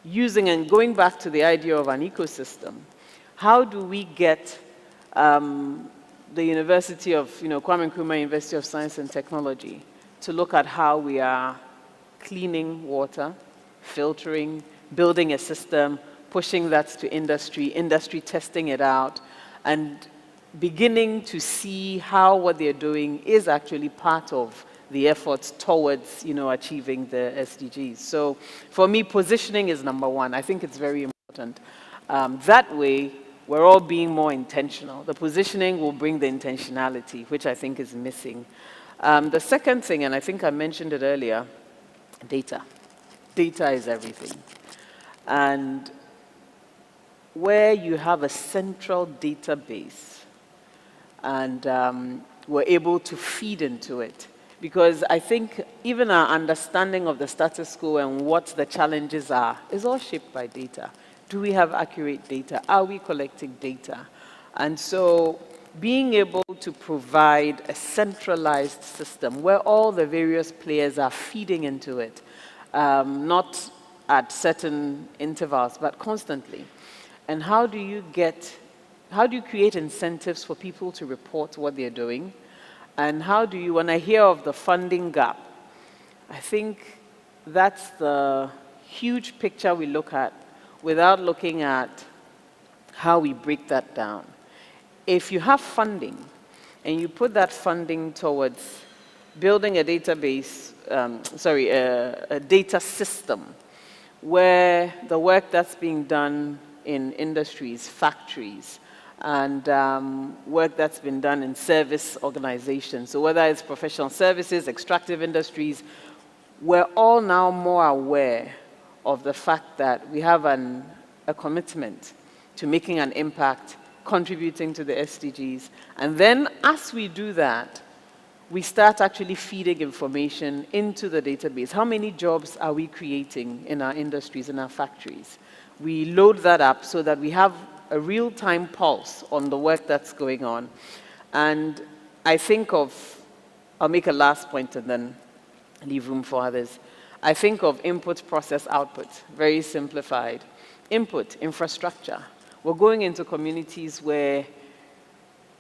using and going back to the idea of an ecosystem. How do we get the University of, Kwame Nkrumah University of Science and Technology to look at how we are cleaning water, filtering, building a system, pushing that to industry testing it out, and beginning to see how what they're doing is actually part of the efforts towards, achieving the SDGs. So for me, positioning is number one. I think it's very important. That way, we're all being more intentional. The positioning will bring the intentionality, which I think is missing. The second thing, and I think I mentioned it earlier, data. Data is everything. And where you have a central database and we're able to feed into it, Because I think even our understanding of the status quo and what the challenges are is all shaped by data. Do we have accurate data? Are we collecting data? And so being able to provide a centralized system where all the various players are feeding into it, not at certain intervals, but constantly. And how do you create incentives for people to report what they're doing? And how do you, when I hear of the funding gap, I think that's the huge picture we look at without looking at how we break that down. If you have funding and you put that funding towards building a database, a data system where the work that's being done in industries, factories, and work that's been done in service organizations. So whether it's professional services, extractive industries, we're all now more aware of the fact that we have a commitment to making an impact, contributing to the SDGs. And then as we do that, we start actually feeding information into the database. How many jobs are we creating in our industries, in our factories? We load that up so that we have a real-time pulse on the work that's going on. And I think I'll make a last point and then leave room for others. I think of input, process, output, very simplified. Input, infrastructure. We're going into communities where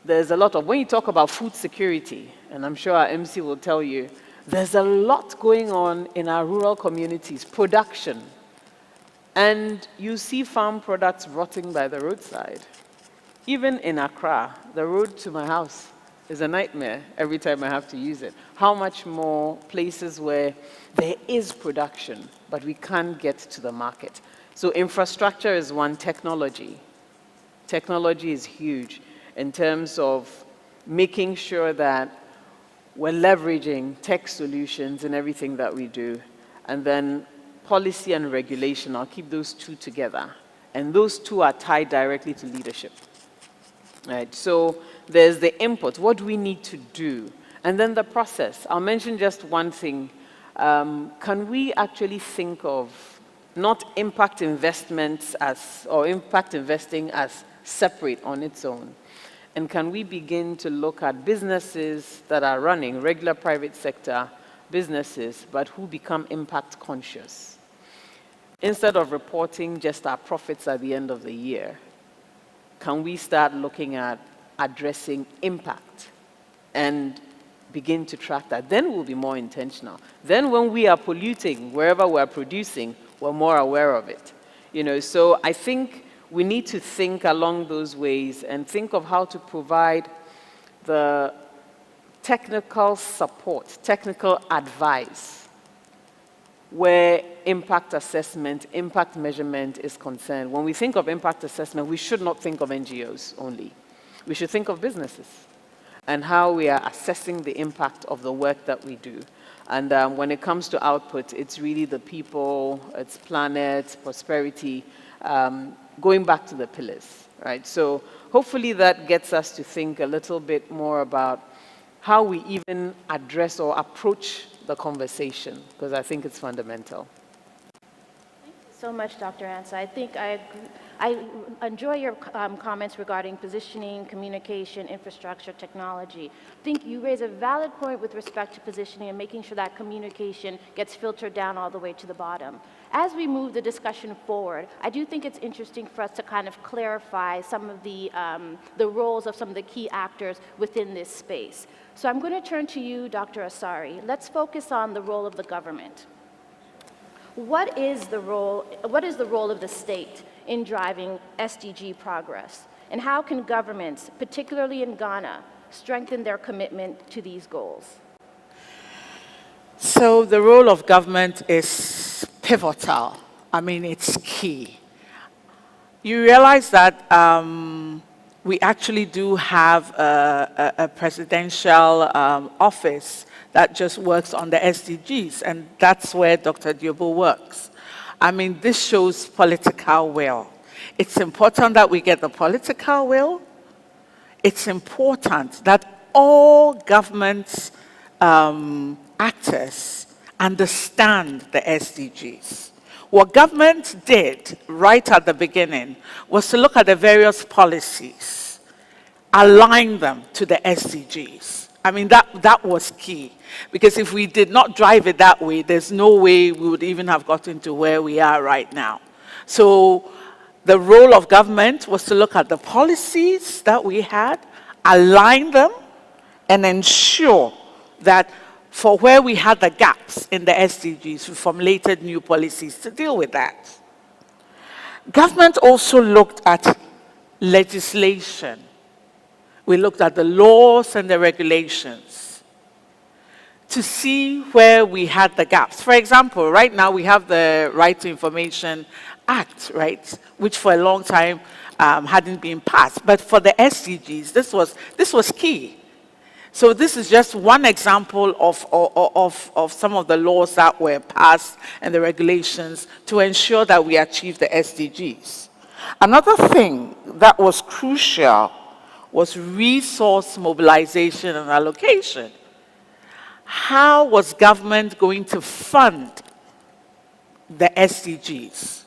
there's a lot of, when you talk about food security, and I'm sure our MC will tell you, there's a lot going on in our rural communities, production. And you see farm products rotting by the roadside. Even in Accra, the road to my house is a nightmare every time I have to use it. How much more places where there is production, but we can't get to the market. So infrastructure is one, technology. Technology is huge in terms of making sure that we're leveraging tech solutions in everything that we do. And then policy and regulation, I'll keep those two together. And those two are tied directly to leadership. Right? So there's the input, what do we need to do? And then the process. I'll mention just one thing. Can we actually think of not impact investments or impact investing as separate on its own? And can we begin to look at businesses that are running, regular private sector businesses, but who become impact conscious? Instead of reporting just our profits at the end of the year, can we start looking at addressing impact and begin to track that? Then we'll be more intentional. Then when we are polluting, wherever we're producing, we're more aware of it. So I think we need to think along those ways and think of how to provide the technical support, technical advice, where impact assessment, impact measurement is concerned. When we think of impact assessment, we should not think of NGOs only. We should think of businesses and how we are assessing the impact of the work that we do. And when it comes to output, it's really the people, it's planet, prosperity, going back to the pillars, right? So hopefully that gets us to think a little bit more about how we even address or approach the conversation, because I think it's fundamental. Thank you so much, Dr. Ansah. I think I enjoy your comments regarding positioning, communication, infrastructure, technology. I think you raise a valid point with respect to positioning and making sure that communication gets filtered down all the way to the bottom. As we move the discussion forward, I do think it's interesting for us to kind of clarify some of the roles of some of the key actors within this space. So I'm going to turn to you, Dr. Asari. Let's focus on the role of the government. What is the role of the state in driving SDG progress? And how can governments, particularly in Ghana, strengthen their commitment to these goals? So the role of government is pivotal. I mean, it's key. You realize that we actually do have a presidential office that just works on the SDGs, and that's where Dr. Diobo works. I mean, this shows political will. It's important that we get the political will. It's important that all governments actors understand the SDGs. What government did right at the beginning was to look at the various policies, align them to the SDGs. I mean, that was key. Because if we did not drive it that way, there's no way we would even have gotten to where we are right now. So the role of government was to look at the policies that we had, align them, and ensure that for where we had the gaps in the SDGs, we formulated new policies to deal with that. Government also looked at legislation. We looked at the laws and the regulations to see where we had the gaps. For example, right now we have the Right to Information Act, right, which for a long time hadn't been passed. But for the SDGs, this was key. So this is just one example of some of the laws that were passed and the regulations to ensure that we achieve the SDGs. Another thing that was crucial was resource mobilization and allocation. How was government going to fund the SDGs?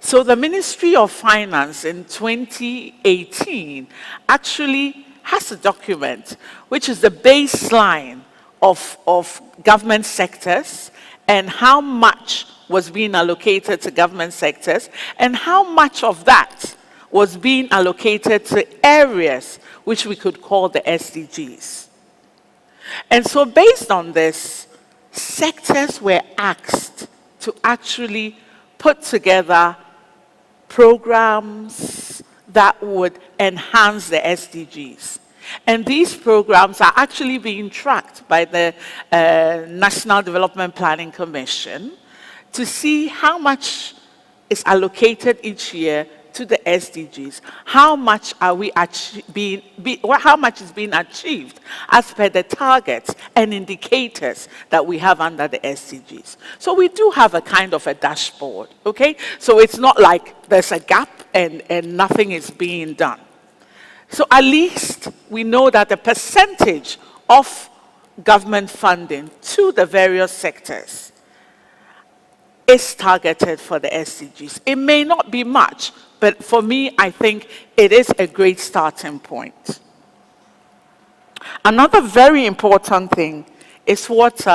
So the Ministry of Finance in 2018 actually has a document which is the baseline of government sectors and how much was being allocated to government sectors and how much of that was being allocated to areas which we could call the SDGs. And so based on this, sectors were asked to actually put together programs that would enhance the SDGs. And these programs are actually being tracked by the National Development Planning Commission to see how much is allocated each year to the SDGs. How much are we how much is being achieved as per the targets and indicators that we have under the SDGs. So we do have a kind of a dashboard, okay? So it's not like there's a gap and nothing is being done. So at least we know that the percentage of government funding to the various sectors is targeted for the SDGs. It may not be much, but for me, I think it is a great starting point. Another very important thing is what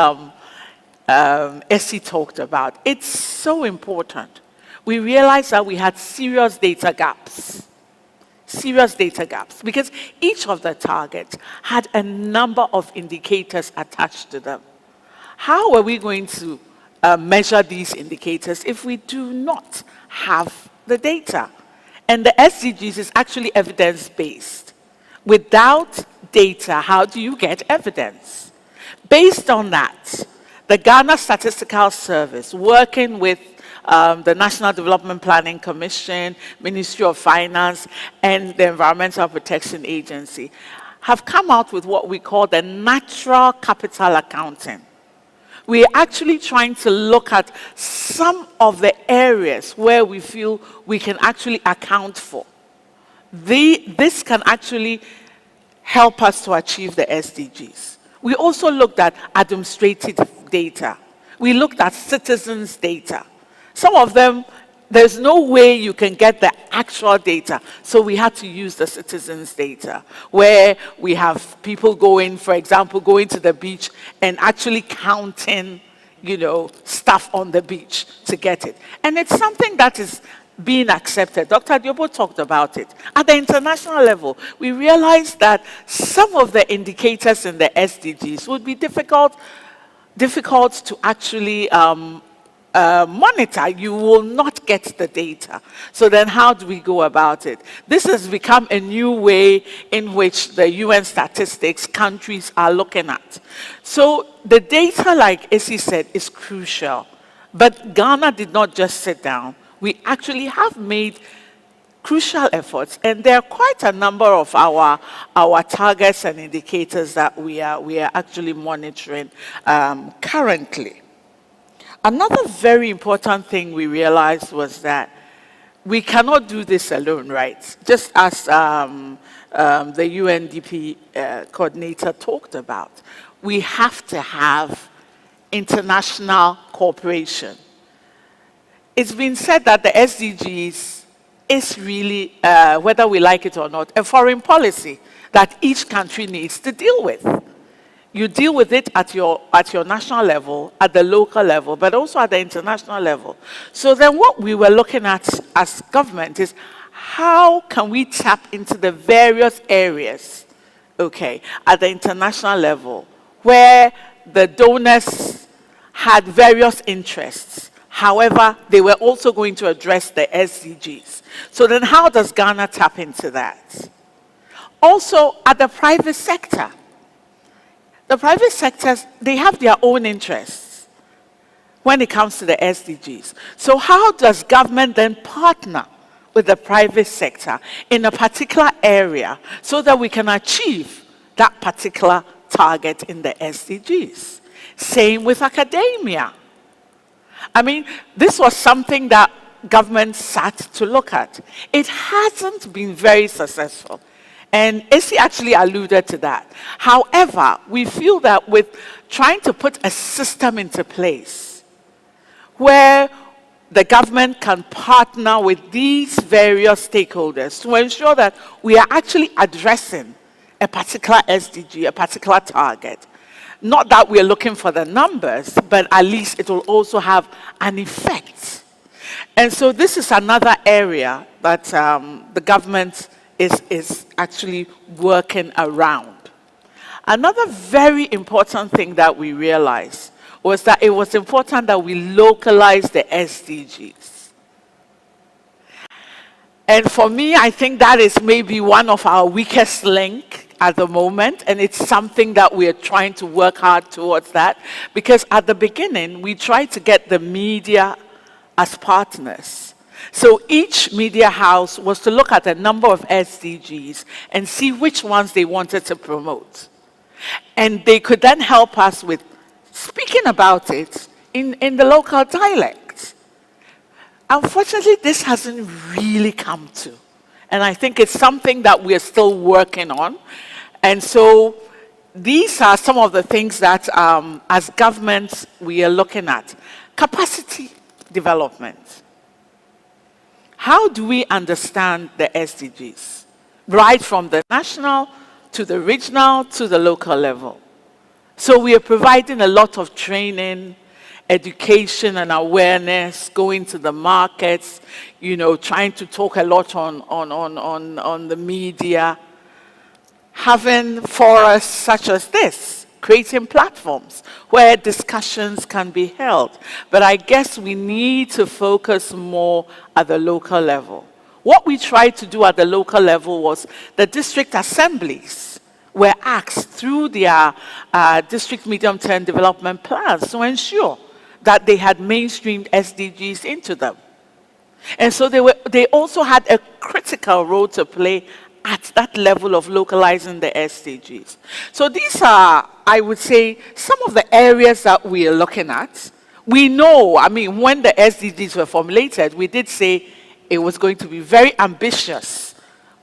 Essie talked about. It's so important. We realized that we had serious data gaps. Serious data gaps, because each of the targets had a number of indicators attached to them. How are we going to measure these indicators if we do not have the data? And the SDGs is actually evidence-based. Without data, how do you get evidence? Based on that, the Ghana Statistical Service, working with the National Development Planning Commission, Ministry of Finance, and the Environmental Protection Agency, have come out with what we call the natural capital accounting. We're actually trying to look at some of the areas where we feel we can actually account for. This can actually help us to achieve the SDGs. We also looked at administrative data. We looked at citizens' data. Some of them, there's no way you can get the actual data. So we had to use the citizens' data, where we have people going, for example, going to the beach and actually counting, stuff on the beach to get it. And it's something that is being accepted. Dr. Diobo talked about it. At the international level, we realized that some of the indicators in the SDGs would be difficult to actually monitor. You will not get the data. So then how do we go about it? This has become a new way in which the UN statistics countries are looking at. So the data, like Essie said, is crucial. But Ghana did not just sit down. We actually have made crucial efforts, and there are quite a number of our targets and indicators that we are actually monitoring currently. Another very important thing we realized was that we cannot do this alone, right? Just as the UNDP coordinator talked about. we have to have international cooperation. It's been said that the SDGs is really, whether we like it or not, a foreign policy that each country needs to deal with. You deal with it at your national level, at the local level, but also at the international level. So then what we were looking at as government is how can we tap into the various areas, okay, at the international level, where the donors had various interests. However, they were also going to address the SDGs. So then how does Ghana tap into that? Also, at the private sector. The private sectors, they have their own interests when it comes to the SDGs. So how does government then partner with the private sector in a particular area so that we can achieve that particular target in the SDGs? Same with academia. I mean, this was something that government sat to look at. It hasn't been very successful. And Esi actually alluded to that. However, we feel that with trying to put a system into place where the government can partner with these various stakeholders to ensure that we are actually addressing a particular SDG, a particular target. Not that we're looking for the numbers, but at least it will also have an effect. And so this is another area that the government is actually working around. Another very important thing that we realized was that it was important that we localize the SDGs. And for me, I think that is maybe one of our weakest link at the moment, and it's something that we are trying to work hard towards that, because at the beginning, we tried to get the media as partners. So each media house was to look at a number of SDGs and see which ones they wanted to promote. And they could then help us with speaking about it in the local dialect. Unfortunately, this hasn't really come to. And I think it's something that we're still working on. And so these are some of the things that, as governments, we are looking at. Capacity development. How do we understand the SDGs? Right from the national to the regional to the local level. So we are providing a lot of training, education and awareness, going to the markets, you know, trying to talk a lot on the media, having forums such as this, creating platforms where discussions can be held. But I guess we need to focus more at the local level. What we tried to do at the local level was the district assemblies were asked through their district medium-term development plans to ensure that they had mainstreamed SDGs into them. And so they also had a critical role to play at that level of localizing the SDGs. So these are, I would say, some of the areas that we are looking at. We know, I mean, when the SDGs were formulated, we did say it was going to be very ambitious.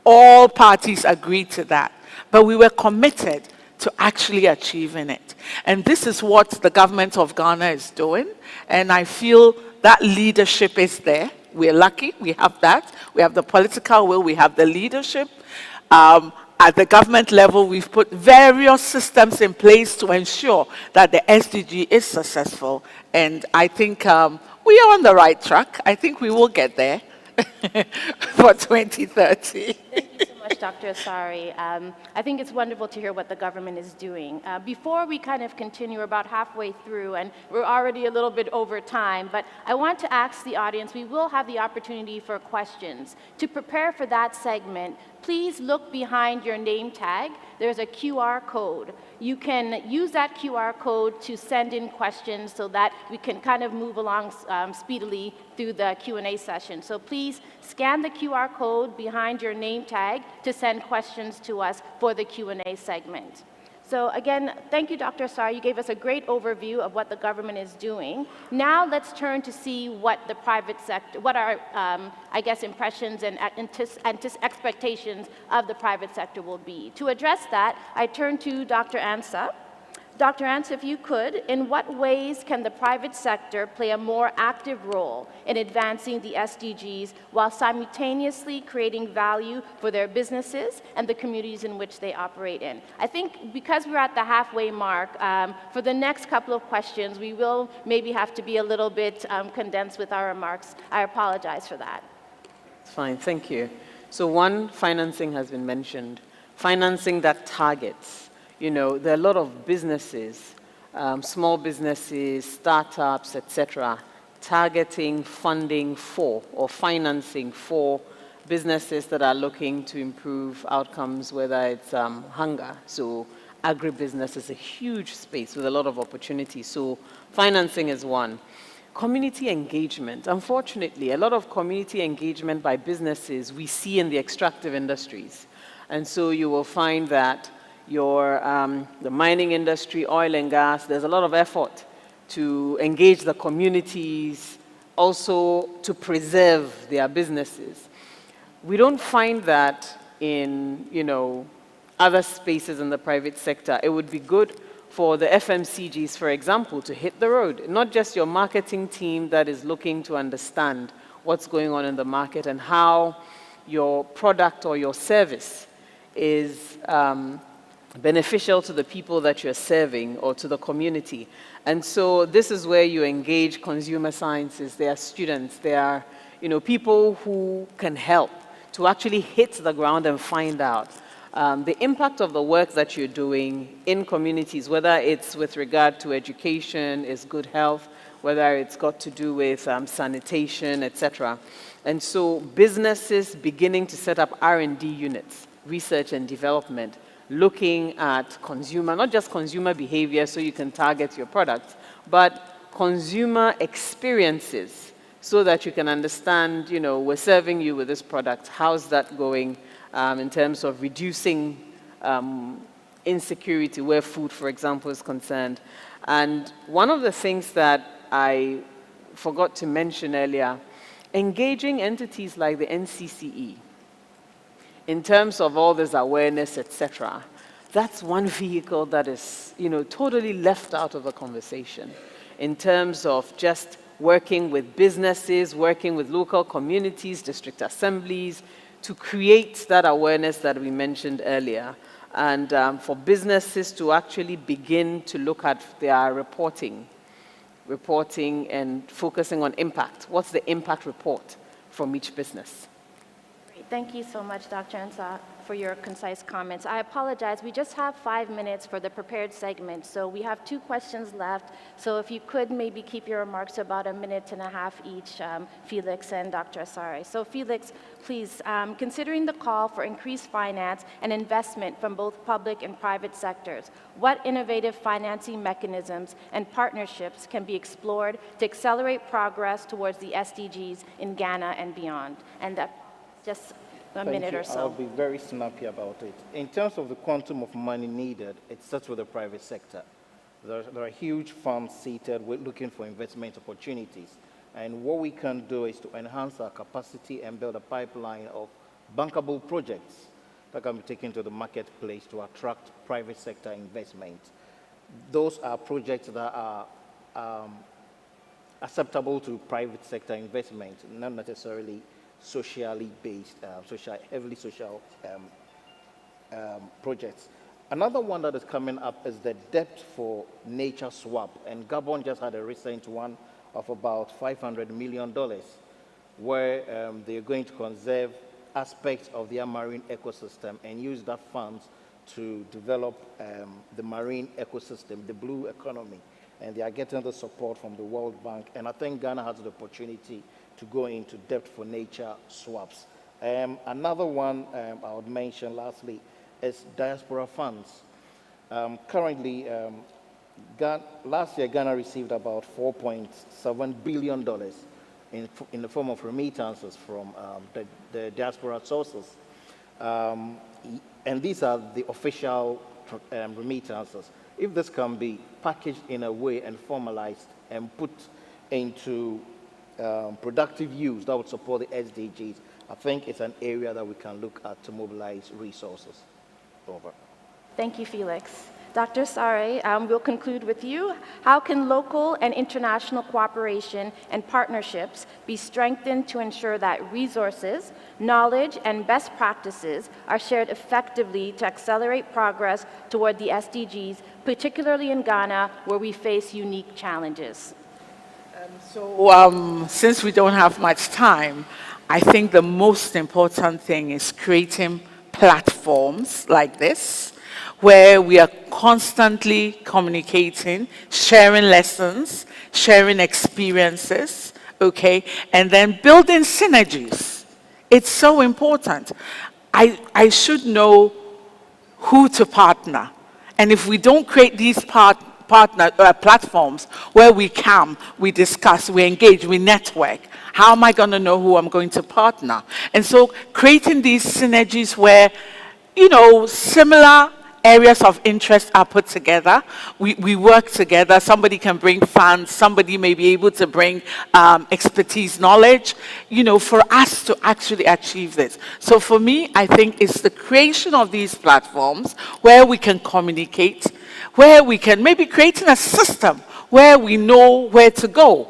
All parties agreed to that. But we were committed to actually achieving it. And this is what the government of Ghana is doing. And I feel that leadership is there. We're lucky, we have that. We have the political will, we have the leadership. At the government level, we've put various systems in place to ensure that the SDG is successful. And I think we are on the right track. I think we will get there for 2030. Thank you so much, Dr. Asari. I think it's wonderful to hear what the government is doing. Before we kind of continue, we're about halfway through, and we're already a little bit over time, but I want to ask the audience, we will have the opportunity for questions. To prepare for that segment, please look behind your name tag. There's a QR code. You can use that QR code to send in questions so that we can kind of move along speedily through the Q&A session. So please scan the QR code behind your name tag to send questions to us for the Q&A segment. So again, thank you, Dr. Asari. You gave us a great overview of what the government is doing. Now let's turn to see what the private sector, what our, I guess, impressions and expectations of the private sector will be. To address that, I turn to Dr. Ansah. Dr. Ansah, if you could, in what ways can the private sector play a more active role in advancing the SDGs while simultaneously creating value for their businesses and the communities in which they operate in? I think because we're at the halfway mark, for the next couple of questions, we will maybe have to be a little bit condensed with our remarks. I apologize for that. It's fine, thank you. So one, financing has been mentioned. Financing that targets. You know, there are a lot of businesses, small businesses, startups, etc., targeting funding for or financing for businesses that are looking to improve outcomes, whether it's hunger. So agribusiness is a huge space with a lot of opportunity. So financing is one. Community engagement. Unfortunately, a lot of community engagement by businesses we see in the extractive industries. And so you will find that the mining industry, oil and gas, there's a lot of effort to engage the communities, also to preserve their businesses. We don't find that in, other spaces in the private sector. It would be good for the FMCGs, for example, to hit the road. Not just your marketing team that is looking to understand what's going on in the market and how your product or your service is beneficial to the people that you're serving or to the community. And so this is where you engage consumer sciences. There are students, there are people who can help to actually hit the ground and find out the impact of the work that you're doing in communities, whether it's with regard to education, is good health, whether it's got to do with sanitation, etc. And so businesses beginning to set up R&D units, research and development, looking at consumer, not just consumer behavior so you can target your products, but consumer experiences so that you can understand, we're serving you with this product, how's that going in terms of reducing insecurity where food, for example, is concerned. And one of the things that I forgot to mention earlier, engaging entities like the NCCE, in terms of all this awareness, etc., that's one vehicle that is, totally left out of the conversation in terms of just working with businesses, working with local communities, district assemblies, to create that awareness that we mentioned earlier, and for businesses to actually begin to look at their reporting and focusing on impact. What's the impact report from each business? Thank you so much, Dr. Ansah, for your concise comments. I apologize. We just have 5 minutes for the prepared segment, so we have 2 questions left. So if you could maybe keep your remarks to about 1.5 minutes each, Felix and Dr. Asare. So Felix, please, considering the call for increased finance and investment from both public and private sectors, what innovative financing mechanisms and partnerships can be explored to accelerate progress towards the SDGs in Ghana and beyond? And just a minute or so. I'll be very snappy about it. In terms of the quantum of money needed, it starts with the private sector. There are huge funds seated looking for investment opportunities. And what we can do is to enhance our capacity and build a pipeline of bankable projects that can be taken to the marketplace to attract private sector investment. Those are projects that are acceptable to private sector investment, not necessarily socially based, heavily social projects. Another one that is coming up is the debt for nature swap, and Gabon just had a recent one of about $500 million, where they're going to conserve aspects of their marine ecosystem and use that funds to develop the marine ecosystem, the blue economy, and they are getting the support from the World Bank, and I think Ghana has the opportunity to go into debt for nature swaps. Another one I would mention lastly is diaspora funds. Currently, last year Ghana received about $4.7 billion in the form of remittances from the diaspora sources. And these are the official remittances. If this can be packaged in a way and formalized and put into productive use that would support the SDGs, I think it's an area that we can look at to mobilize resources. Over. Thank you, Felix. Dr. Sare, we'll conclude with you. How can local and international cooperation and partnerships be strengthened to ensure that resources, knowledge, and best practices are shared effectively to accelerate progress toward the SDGs, particularly in Ghana, where we face unique challenges? Since we don't have much time, I think the most important thing is creating platforms like this, where we are constantly communicating, sharing lessons, sharing experiences, okay, and then building synergies. It's so important. I should know who to partner. And if we don't create these platforms where we come, we discuss, we engage, we network, how am I going to know who I'm going to partner? And so creating these synergies where, similar areas of interest are put together. We work together. Somebody can bring funds. Somebody may be able to bring expertise, knowledge, for us to actually achieve this. So for me, I think it's the creation of these platforms where we can communicate, where we can maybe creating a system where we know where to go.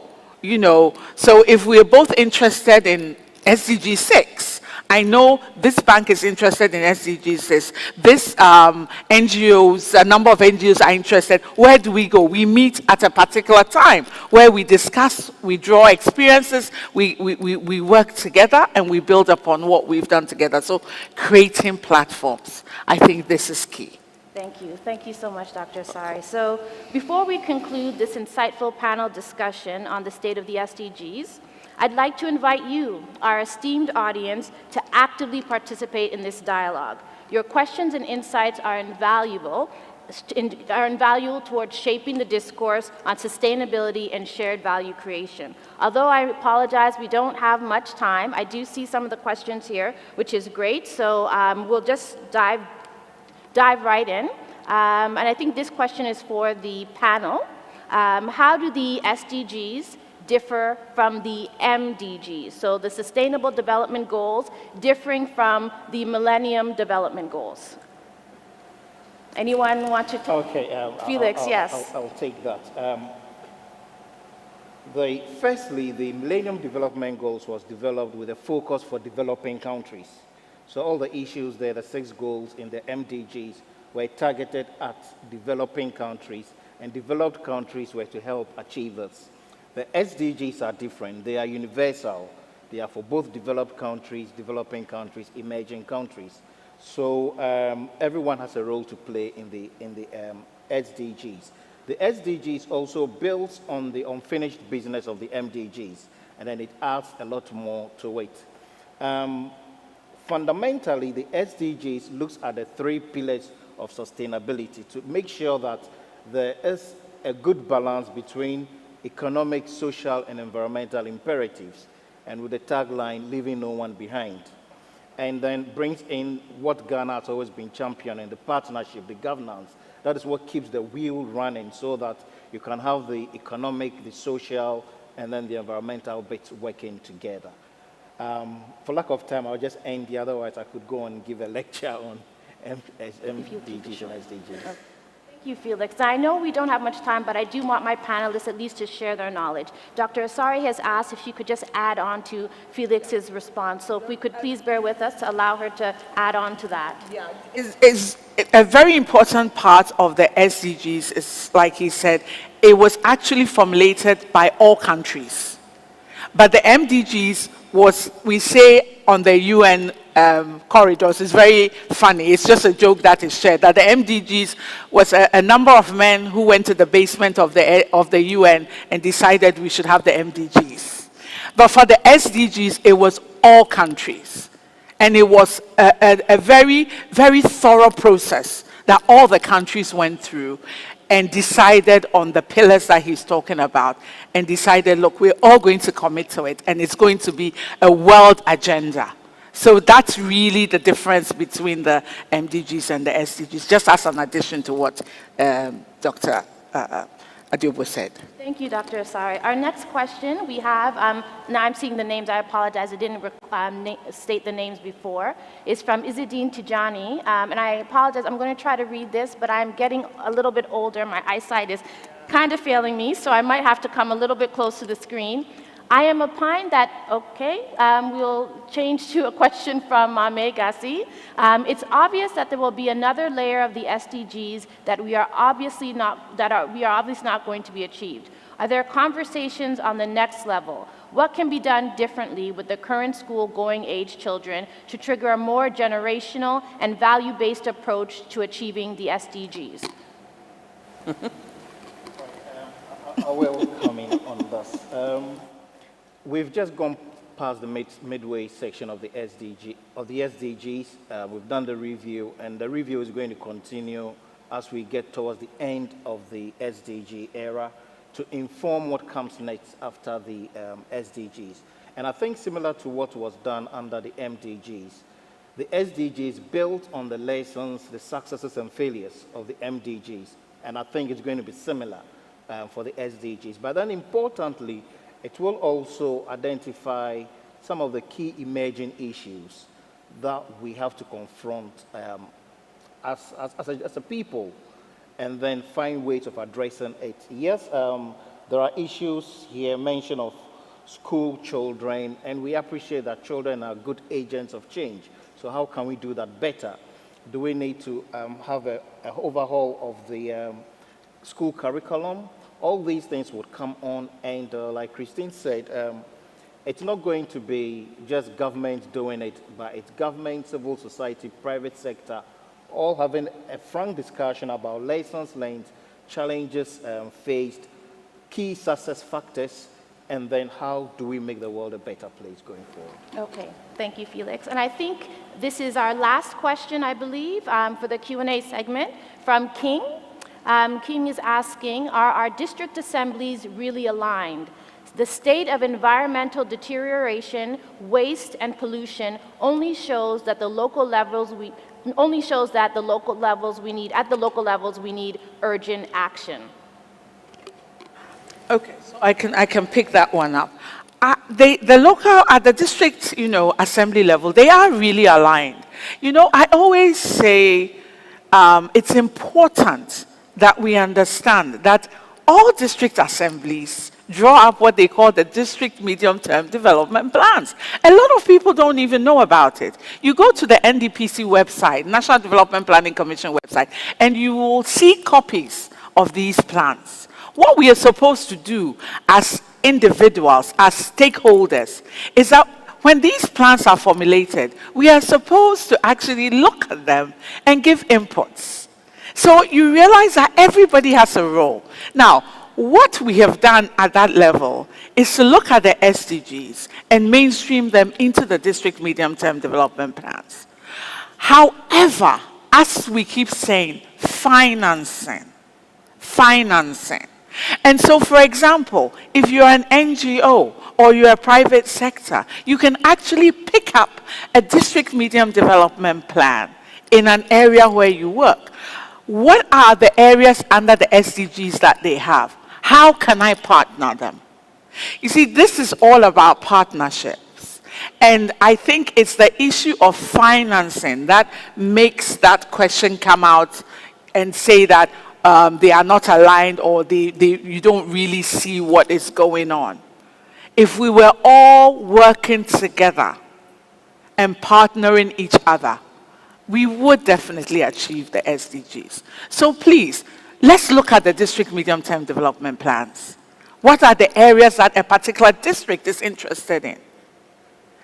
So if we're both interested in SDG 6, I know this bank is interested in SDG 6. This NGOs, a number of NGOs are interested. Where do we go? We meet at a particular time where we discuss, we draw experiences, we work together, and we build upon what we've done together. So creating platforms, I think this is key. Thank you. Thank you so much, Dr. Sari. So before we conclude this insightful panel discussion on the state of the SDGs, I'd like to invite you, our esteemed audience, to actively participate in this dialogue. Your questions and insights are invaluable towards shaping the discourse on sustainability and shared value creation. Although I apologize, we don't have much time. I do see some of the questions here, which is great. So we'll just dive right in. And I think this question is for the panel. How do the SDGs differ from the MDGs? So the Sustainable Development Goals differing from the Millennium Development Goals. Anyone want to talk? Okay. Felix, yes. I'll take that. Firstly, the Millennium Development Goals was developed with a focus for developing countries. So all the issues there, the 6 goals in the MDGs, were targeted at developing countries, and developed countries were to help achieve this. The SDGs are different. They are universal. They are for both developed countries, developing countries, emerging countries. So everyone has a role to play in the SDGs. The SDGs also builds on the unfinished business of the MDGs, and then it adds a lot more to it. Fundamentally, the SDGs looks at the 3 pillars of sustainability to make sure that there is a good balance between economic, social, and environmental imperatives, and with the tagline, leaving no one behind. And then brings in what Ghana has always been championing, the partnership, the governance. That is what keeps the wheel running, so that you can have the economic, the social, and then the environmental bits working together. For lack of time, I'll just end here. Otherwise, I could go and give a lecture on MDGs and SDGs. Thank you, Felix. I know we don't have much time, but I do want my panelists at least to share their knowledge. Dr. Asari has asked if you could just add on to Felix's response. So if we could please bear with us to allow her to add on to that. Yeah, it's a very important part of the SDGs is, like he said, it was actually formulated by all countries. But the MDGs was, we say on the UN corridors, it's very funny, it's just a joke that is shared, that the MDGs was a number of men who went to the basement of the UN and decided we should have the MDGs. But for the SDGs, it was all countries. And it was a very, very thorough process that all the countries went through and decided on the pillars that he's talking about, and decided, look, we're all going to commit to it, and it's going to be a world agenda. So that's really the difference between the MDGs and the SDGs, just as an addition to what Dr. Adiobo said. Thank you, Dr. Asari. Our next question we have, now I'm seeing the names, I apologize, I didn't state the names before, is from Izzedine Tijani, and I apologize, I'm going to try to read this, but I'm getting a little bit older, my eyesight is kind of failing me, so I might have to come a little bit close to the screen. I am opined that, okay, we'll change to a question from Mame Gassi. It's obvious that there will be another layer of the SDGs that we are obviously not going to be achieved. Are there conversations on the next level? What can be done differently with the current school-going age children to trigger a more generational and value-based approach to achieving the SDGs? I will come in on this. We've just gone past the midway section of the SDGs. We've done the review, and the review is going to continue as we get towards the end of the SDG era to inform what comes next after the SDGs. And I think similar to what was done under the MDGs, the SDGs built on the lessons, the successes and failures of the MDGs, and I think it's going to be similar for the SDGs. But then importantly, it will also identify some of the key emerging issues that we have to confront as a people, and then find ways of addressing it. Yes, there are issues here, mention of school children, and we appreciate that children are good agents of change. So how can we do that better? Do we need to have an overhaul of the school curriculum? All these things would come on, and like Christine said, it's not going to be just government doing it, but it's government, civil society, private sector, all having a frank discussion about lessons learned, challenges faced, key success factors, and then how do we make the world a better place going forward. Okay, thank you, Felix. And I think this is our last question, I believe, for the Q&A segment from King. King is asking, are our district assemblies really aligned? The state of environmental deterioration, waste, and pollution only shows that the local levels we need urgent action. Okay, so I can pick that one up. The local, at the district, assembly level, they are really aligned. I always say it's important that we understand that all district assemblies draw up what they call the district medium-term development plans. A lot of people don't even know about it. You go to the NDPC website, National Development Planning Commission website, and you will see copies of these plans. What we are supposed to do as individuals, as stakeholders, is that when these plans are formulated, we are supposed to actually look at them and give inputs. So you realize that everybody has a role. Now, what we have done at that level is to look at the SDGs and mainstream them into the district medium-term development plans. However, as we keep saying, financing. And so, for example, if you're an NGO or you're a private sector, you can actually pick up a district medium development plan in an area where you work. What are the areas under the SDGs that they have? How can I partner them? You see, this is all about partnerships. And I think it's the issue of financing that makes that question come out and say that they are not aligned, or you don't really see what is going on. If we were all working together and partnering each other, we would definitely achieve the SDGs. So please, let's look at the district medium-term development plans. What are the areas that a particular district is interested in?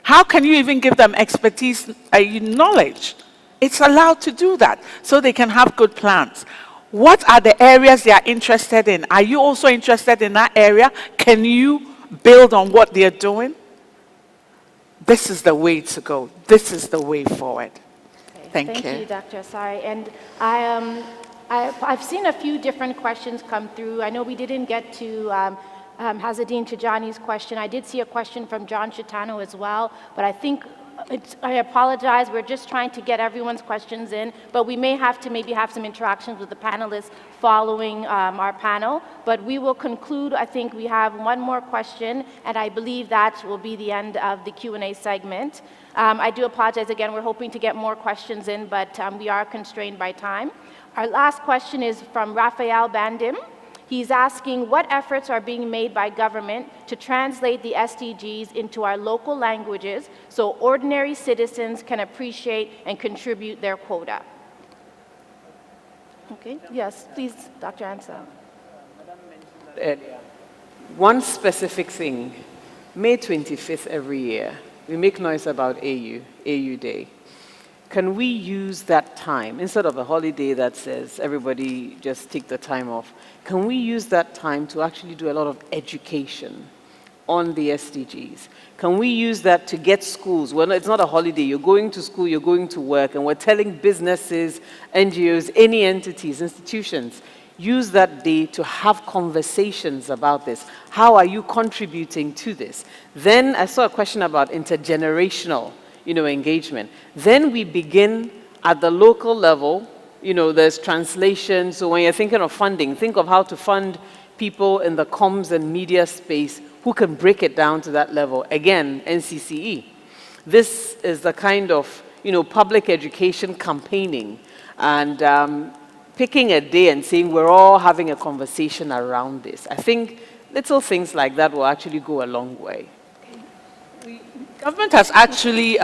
How can you even give them expertise, knowledge? It's allowed to do that so they can have good plans. What are the areas they are interested in? Are you also interested in that area? Can you build on what they're doing? This is the way to go. This is the way forward. Thank you, Dr. Asari. And I've seen a few different questions come through. I know we didn't get to Izzedine Tijani's question. I did see a question from John Chitano as well, but I think I apologize, we're just trying to get everyone's questions in, but we may have to maybe have some interactions with the panelists following our panel. But we will conclude, I think we have one more question, and I believe that will be the end of the Q&A segment. I do apologize again, we're hoping to get more questions in, but we are constrained by time. Our last question is from Raphael Bandim. He's asking what efforts are being made by government to translate the SDGs into our local languages so ordinary citizens can appreciate and contribute their quota. Okay, yes, please, Dr. Ansah. One specific thing, May 25th every year, we make noise about AU Day. Can we use that time, instead of a holiday that says everybody just take the time off, can we use that time to actually do a lot of education on the SDGs? Can we use that to get schools? Well, it's not a holiday. You're going to school, you're going to work, and we're telling businesses, NGOs, any entities, institutions, use that day to have conversations about this. How are you contributing to this? Then I saw a question about intergenerational engagement. Then we begin at the local level. There's translation. So when you're thinking of funding, think of how to fund people in the comms and media space who can break it down to that level. Again, NCCE. This is the kind of, public education campaigning and picking a day and saying we're all having a conversation around this. I think little things like that will actually go a long way. Government has actually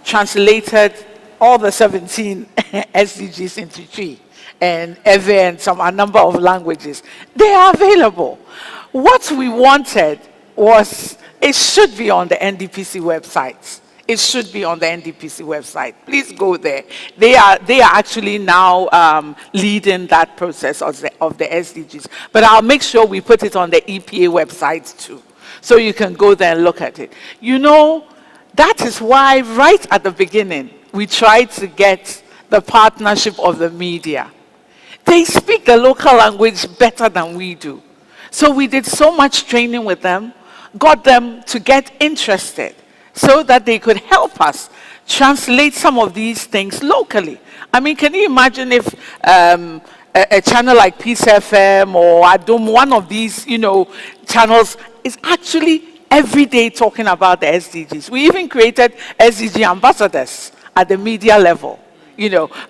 translated all the 17 SDGs into 3 and a number of languages. They are available. What we wanted was, it should be on the NDPC website. It should be on the NDPC website. Please go there. They are actually now leading that process of the SDGs. But I'll make sure we put it on the EPA website too, so you can go there and look at it. That is why right at the beginning, we tried to get the partnership of the media. They speak the local language better than we do. So we did so much training with them, got them to get interested so that they could help us translate some of these things locally. I mean, can you imagine if a channel like Peace FM or Adom, one of these, channels is actually every day talking about the SDGs. We even created SDG ambassadors at the media level,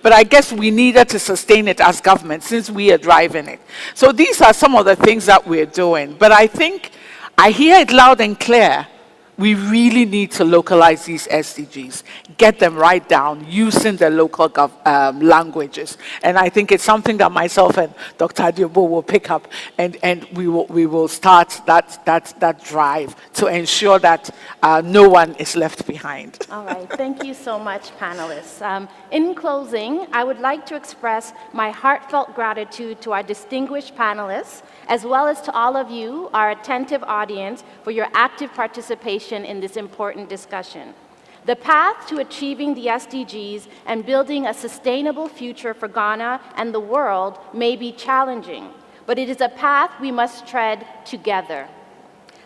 but I guess we needed to sustain it as government since we are driving it. So these are some of the things that we're doing. But I think I hear it loud and clear. We really need to localize these SDGs, get them right down using the local languages. And I think it's something that myself and Dr. Adiobo will pick up, and we will start that drive to ensure that no one is left behind. All right, thank you so much, panelists. In closing, I would like to express my heartfelt gratitude to our distinguished panelists, as well as to all of you, our attentive audience, for your active participation in this important discussion. The path to achieving the SDGs and building a sustainable future for Ghana and the world may be challenging, but it is a path we must tread together.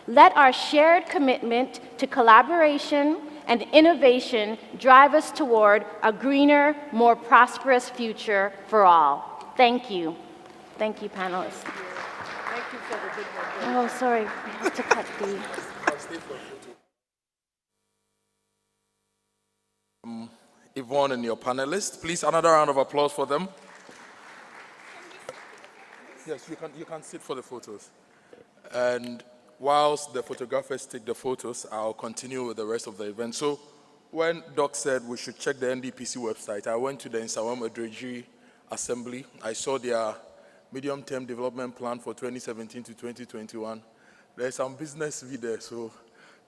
Let our shared commitment to collaboration and innovation drive us toward a greener, more prosperous future for all. Thank you. Thank you, panelists. Thank you for the good work. Oh, sorry, we have to cut the... Yvonne and your panelists. Please, another round of applause for them. Yes, you can sit for the photos. And whilst the photographers take the photos, I'll continue with the rest of the event. So when Doc said we should check the NDPC website, I went to the Nsawam Adreji Assembly. I saw their medium-term development plan for 2017 to 2021. There's some business there, so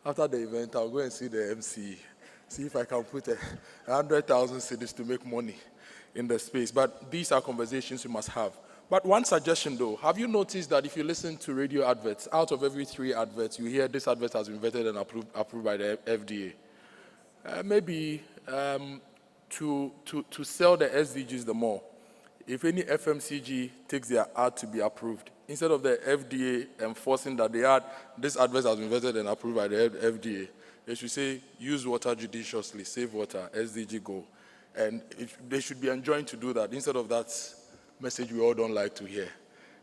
after the event, I'll go and see the MC, see if I can put 100,000 cedis to make money in the space. But these are conversations we must have. But one suggestion though, have you noticed that if you listen to radio adverts, out of every 3 adverts, you hear this advert has been vetted and approved by the FDA? Maybe to sell the SDGs the more, if any FMCG takes their ad to be approved, instead of the FDA enforcing that this advert has been vetted and approved by the FDA, They should say, use water judiciously, save water, SDG goal. And they should be enjoying to do that instead of that message we all don't like to hear.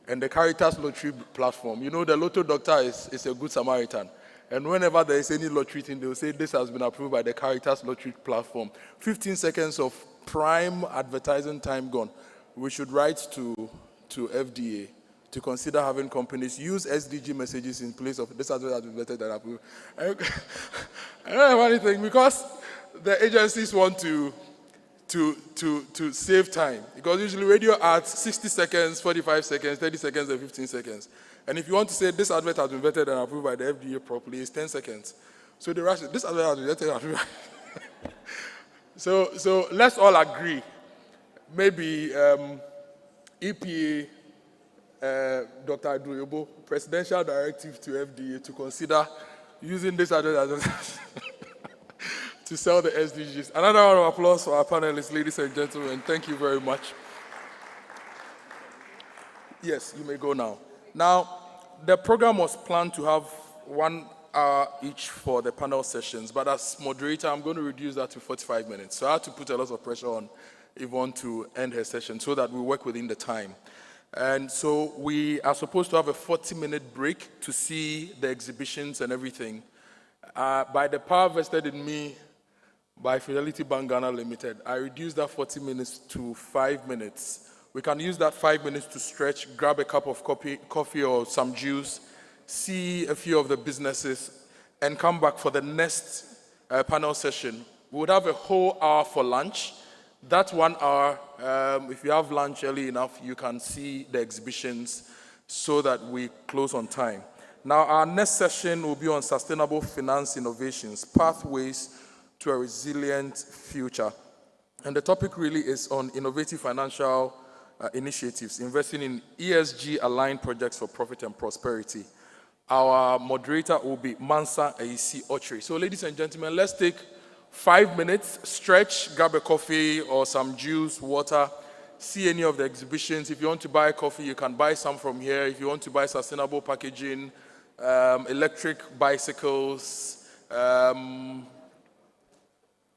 And the Caritas lottery platform, you know, the Lotto doctor is a good Samaritan. And whenever there is any lottery thing, they'll say this has been approved by the Caritas lottery platform. 15 seconds of prime advertising time gone. We should write to FDA to consider having companies use SDG messages in place of this advert has been vetted and approved. I don't have anything because the agencies want to save time. Because usually radio ads 60 seconds, 45 seconds, 30 seconds, and 15 seconds. And if you want to say this advert has been vetted and approved by the FDA properly, it's 10 seconds. So they rush it. This advert has been vetted and approved. So let's all agree. Maybe EPA, Dr. Aduyobo, presidential directive to FDA to consider using this advert as to sell the SDGs. Another round of applause for our panelists, ladies and gentlemen. Thank you very much. Yes, you may go now. Now, the program was planned to have 1 hour each for the panel sessions, but as moderator, I'm going to reduce that to 45 minutes. So I had to put a lot of pressure on Yvonne to end her session so that we work within the time. And so we are supposed to have a 40-minute break to see the exhibitions and everything. By the power vested in me by Fidelity Bank Ghana Limited, I reduced that 40 minutes to 5 minutes. We can use that 5 minutes to stretch, grab a cup of coffee or some juice, see a few of the businesses, and come back for the next panel session. We would have a whole hour for lunch. That 1 hour, if you have lunch early enough, you can see the exhibitions so that we close on time. Now, our next session will be on sustainable finance innovations, pathways to a resilient future. And the topic really is on innovative financial initiatives, investing in ESG-aligned projects for profit and prosperity. Our moderator will be Mansa Aisi Ochre. So, ladies and gentlemen, let's take 5 minutes, stretch, grab a coffee or some juice, water, see any of the exhibitions. If you want to buy coffee, you can buy some from here. If you want to buy sustainable packaging, electric bicycles,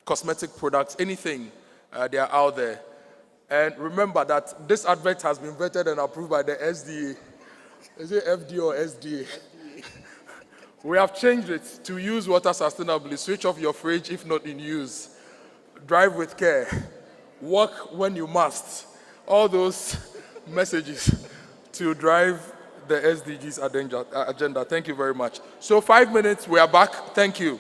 cosmetic products, anything, they are out there. And remember that this advert has been vetted and approved by the SDA. Is it FDA or SDA? We have changed it to use water sustainably. Switch off your fridge if not in use. Drive with care. Walk when you must. All those messages to drive the SDGs agenda. Thank you very much. So 5 minutes, we are back. Thank you.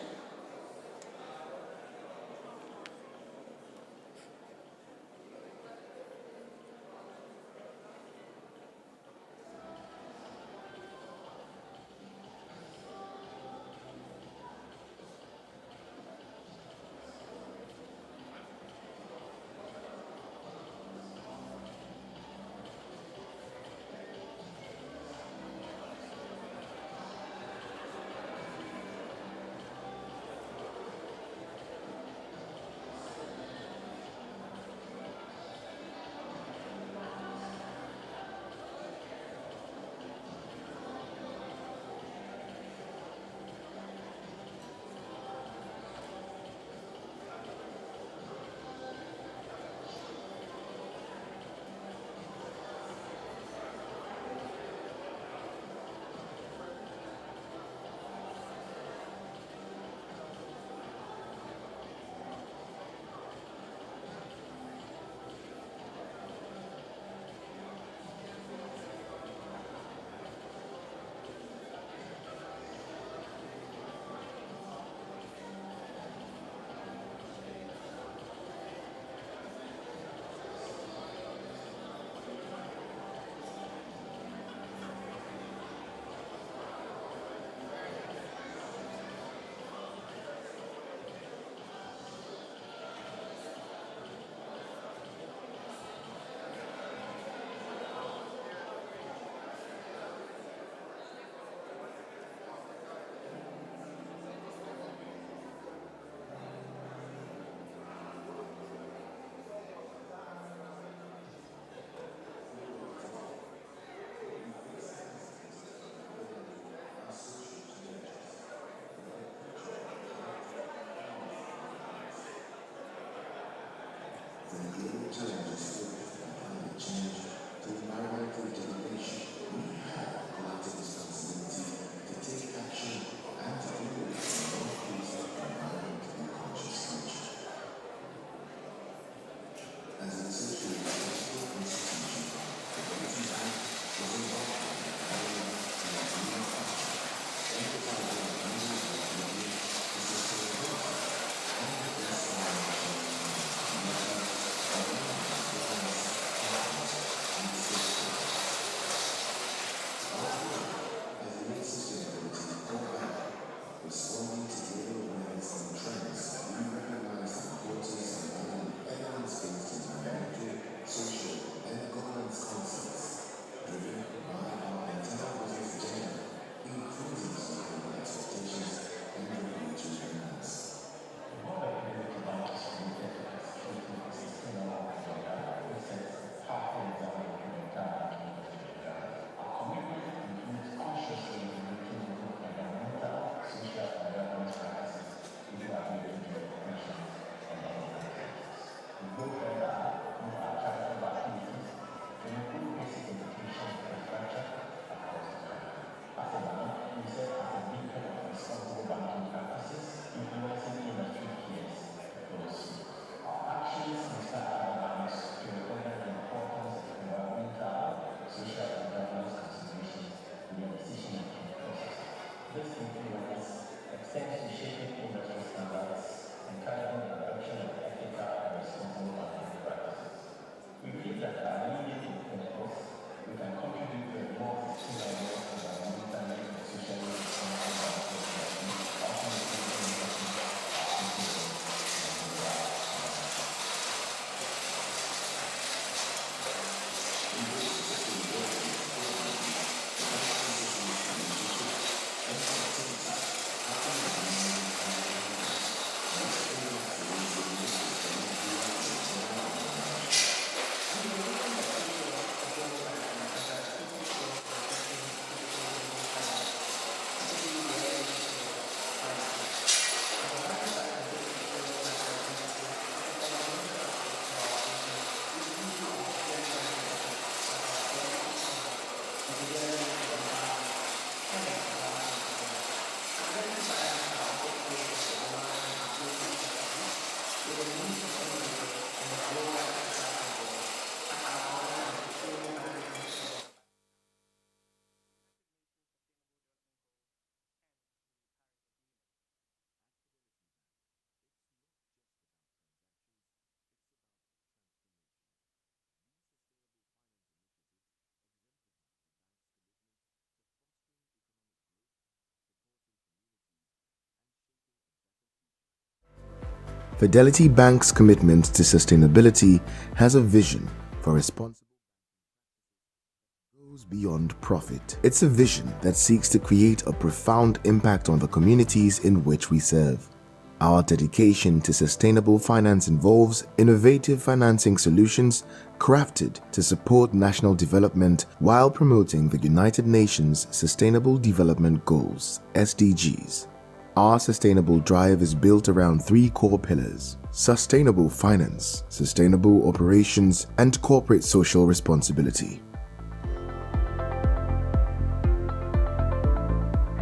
Fidelity Bank's commitment to sustainability has a vision for responsible goes beyond profit. It's a vision that seeks to create a profound impact on the communities in which we serve. Our dedication to sustainable finance involves innovative financing solutions crafted to support national development while promoting the United Nations Sustainable Development Goals, SDGs. Our sustainable drive is built around three core pillars: sustainable finance, sustainable operations, and corporate social responsibility.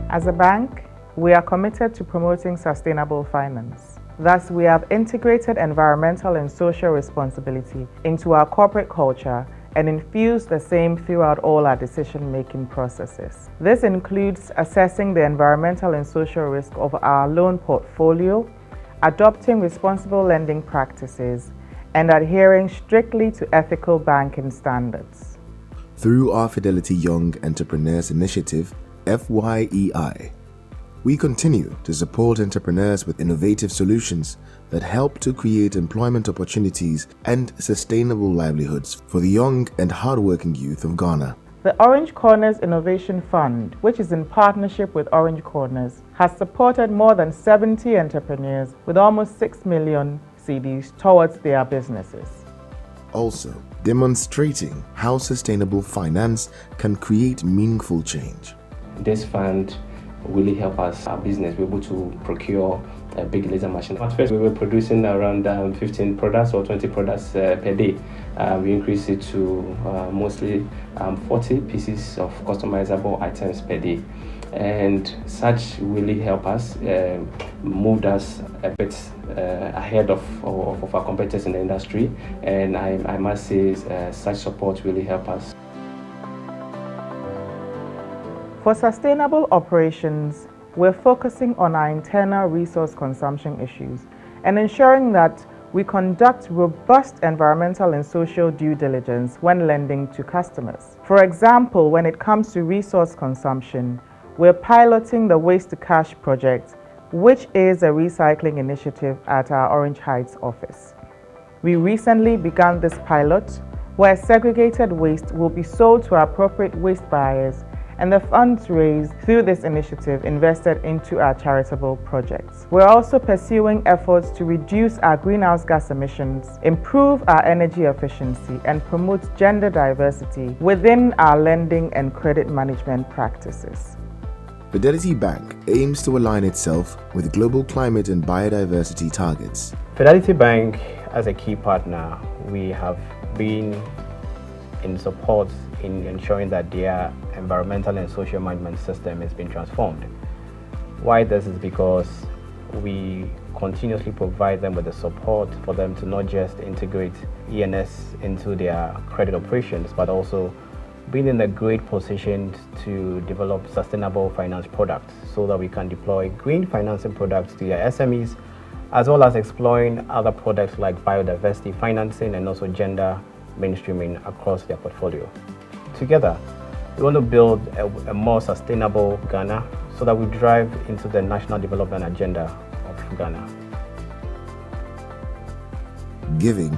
As a bank, we are committed to promoting sustainable finance. Thus, we have integrated environmental and social responsibility into our corporate culture and infused the same throughout all our decision-making processes. This includes assessing the environmental and social risk of our loan portfolio, adopting responsible lending practices, and adhering strictly to ethical banking standards. Through our Fidelity Young Entrepreneurs Initiative, FYEI, we continue to support entrepreneurs with innovative solutions that help to create employment opportunities and sustainable livelihoods for the young and hardworking youth of Ghana. The Orange Corners Innovation Fund, which is in partnership with Orange Corners, has supported more than 70 entrepreneurs with almost 6 million cedis towards their businesses. Also, demonstrating how sustainable finance can create meaningful change. This fund really help us, our business, be able to procure a big laser machine. At first, we were producing around 15 products or 20 products per day. We increased it to mostly 40 pieces of customizable items per day. And such really help us, moved us a bit ahead of our competitors in the industry. And I must say such support really help us. For sustainable operations, we're focusing on our internal resource consumption issues and ensuring that we conduct robust environmental and social due diligence when lending to customers. For example, when it comes to resource consumption, we're piloting the Waste to Cash project, which is a recycling initiative at our Orange Heights office. We recently began this pilot where segregated waste will be sold to appropriate waste buyers, and the funds raised through this initiative invested into our charitable projects. We're also pursuing efforts to reduce our greenhouse gas emissions, improve our energy efficiency, and promote gender diversity within our lending and credit management practices. Fidelity Bank aims to align itself with global climate and biodiversity targets. Fidelity Bank, as a key partner, we have been in support in ensuring that their environmental and social management system has been transformed. Why this is because we continuously provide them with the support for them to not just integrate ENS into their credit operations, but also being in a great position to develop sustainable finance products so that we can deploy green financing products to their SMEs, as well as exploring other products like biodiversity financing and also gender mainstreaming across their portfolio. Together, we want to build a more sustainable Ghana so that we drive into the national development agenda of Ghana. Giving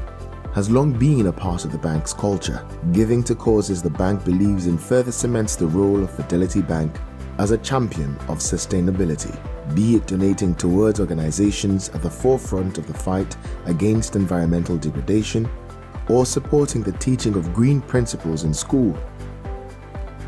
has long been a part of the bank's culture. Giving to causes the bank believes in further cements the role of Fidelity Bank as a champion of sustainability, be it donating towards organizations at the forefront of the fight against environmental degradation, or supporting the teaching of green principles in school.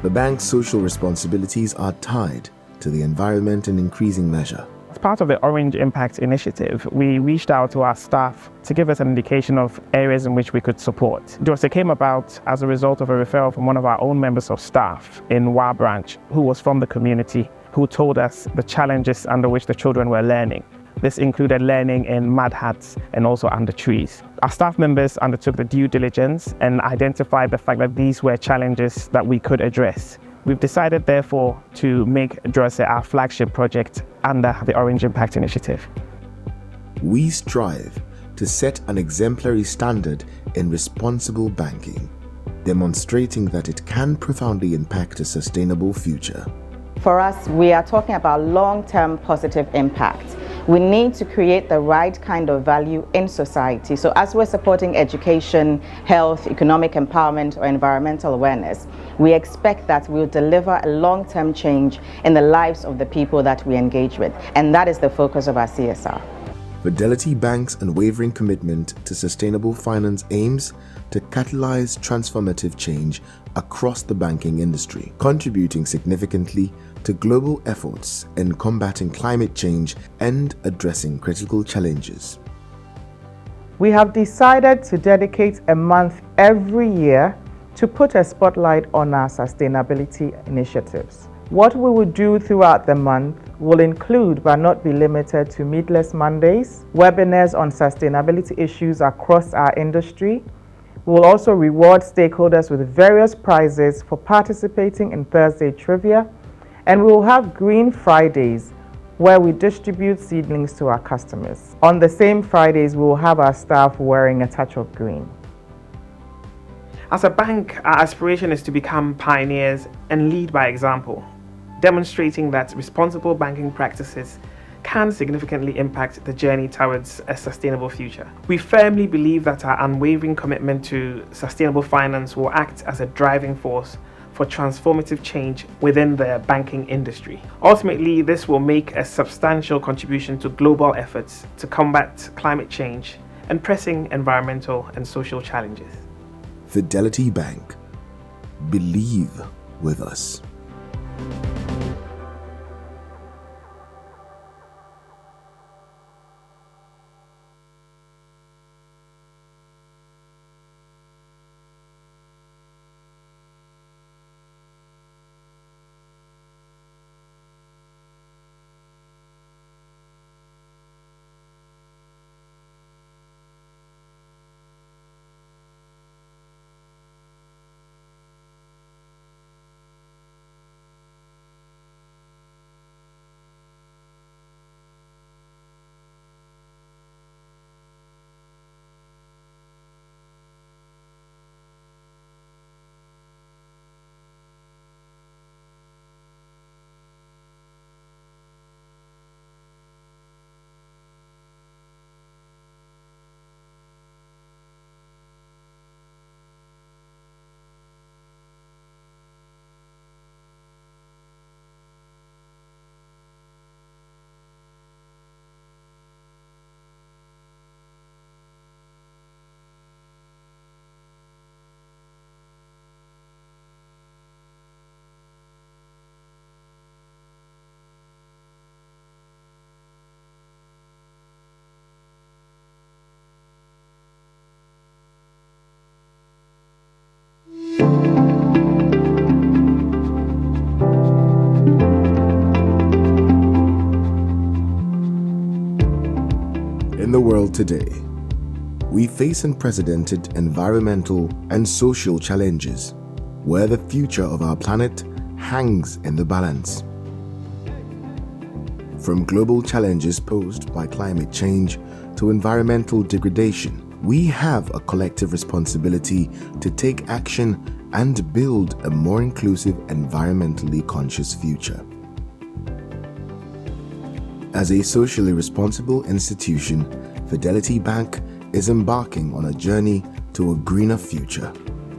The bank's social responsibilities are tied to the environment in increasing measure. As part of the Orange Impact Initiative, we reached out to our staff to give us an indication of areas in which we could support. It came about as a result of a referral from one of our own members of staff in Wa Branch, who was from the community, who told us the challenges under which the children were learning. This included learning in mud huts and also under trees. Our staff members undertook the due diligence and identified the fact that these were challenges that we could address. We've decided, therefore, to make Drose our flagship project under the Orange Impact Initiative. We strive to set an exemplary standard in responsible banking, demonstrating that it can profoundly impact a sustainable future. For us, we are talking about long-term positive impact. We need to create the right kind of value in society. So as we're supporting education, health, economic empowerment, or environmental awareness, we expect that we'll deliver a long-term change in the lives of the people that we engage with. And that is the focus of our CSR. Fidelity Bank's unwavering commitment to sustainable finance aims to catalyze transformative change across the banking industry, contributing significantly to global efforts in combating climate change and addressing critical challenges. We have decided to dedicate a month every year to put a spotlight on our sustainability initiatives. What we will do throughout the month will include, but not be limited to, Meatless Mondays, webinars on sustainability issues across our industry. We will also reward stakeholders with various prizes for participating in Thursday Trivia, and we will have Green Fridays, where we distribute seedlings to our customers. On the same Fridays, we will have our staff wearing a touch of green. As a bank, our aspiration is to become pioneers and lead by example, demonstrating that responsible banking practices can significantly impact the journey towards a sustainable future. We firmly believe that our unwavering commitment to sustainable finance will act as a driving force for transformative change within the banking industry. Ultimately, this will make a substantial contribution to global efforts to combat climate change and pressing environmental and social challenges. Fidelity Bank. Believe with us. the world today, we face unprecedented environmental and social challenges where the future of our planet hangs in the balance. From global challenges posed by climate change to environmental degradation, we have a collective responsibility to take action and build a more inclusive, environmentally conscious future. As a socially responsible institution, Fidelity Bank is embarking on a journey to a greener future,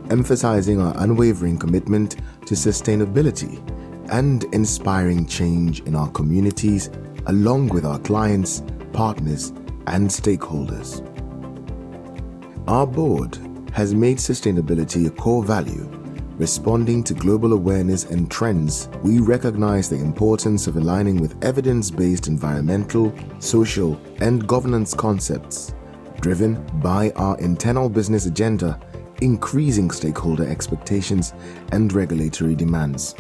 emphasizing our unwavering commitment to sustainability and inspiring change in our communities, along with our clients, partners, and stakeholders. Our board has made sustainability a core value. Responding to global awareness and trends, we recognize the importance of aligning with evidence-based environmental, social, and governance concepts, driven by our internal business agenda, increasing stakeholder expectations, and regulatory demands.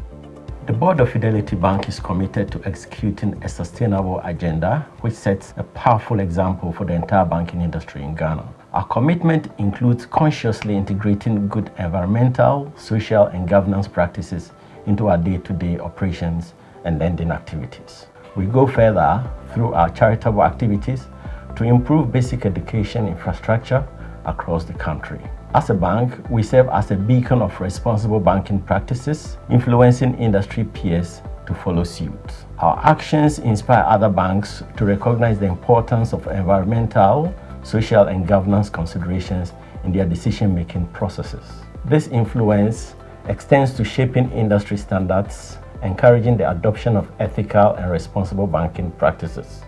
The board of Fidelity Bank is committed to executing a sustainable agenda which sets a powerful example for the entire banking industry in Ghana. Our commitment includes consciously integrating good environmental, social, and governance practices into our day-to-day operations and lending activities. We go further through our charitable activities to improve basic education infrastructure across the country. As a bank, we serve as a beacon of responsible banking practices, influencing industry peers to follow suit. Our actions inspire other banks to recognize the importance of environmental, social, and governance considerations in their decision-making processes. This influence extends to shaping industry standards, encouraging the adoption of ethical and responsible banking practices.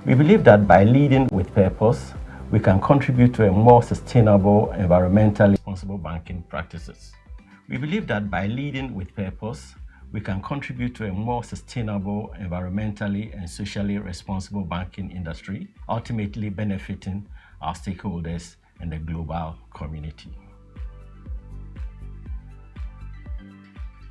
We believe that by leading with purpose, we can contribute to a more sustainable, environmentally responsible banking practices. We believe that by leading with purpose, we can contribute to a more sustainable, environmentally and socially responsible banking industry, ultimately benefiting our stakeholders and the global community.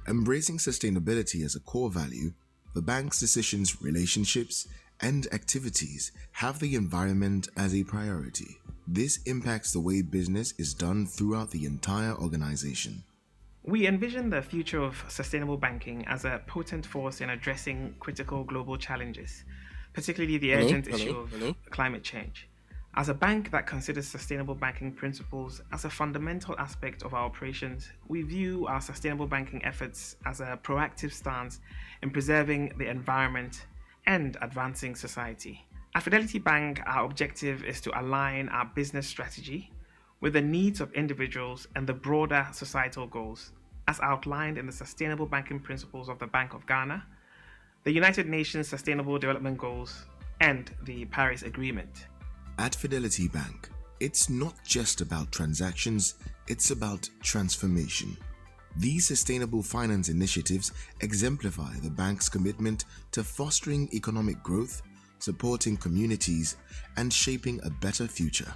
Embracing sustainability as a core value, the bank's decisions, relationships, and activities have the environment as a priority. This impacts the way business is done throughout the entire organization. We envision the future of sustainable banking as a potent force in addressing critical global challenges, particularly the urgent issue of climate change. As a bank that considers sustainable banking principles as a fundamental aspect of our operations, we view our sustainable banking efforts as a proactive stance in preserving the environment and advancing society. At Fidelity Bank, our objective is to align our business strategy with the needs of individuals and the broader societal goals, as outlined in the Sustainable Banking Principles of the Bank of Ghana, the United Nations Sustainable Development Goals, and the Paris Agreement. At Fidelity Bank, it's not just about transactions, it's about transformation. These sustainable finance initiatives exemplify the bank's commitment to fostering economic growth, supporting communities, and shaping a better future.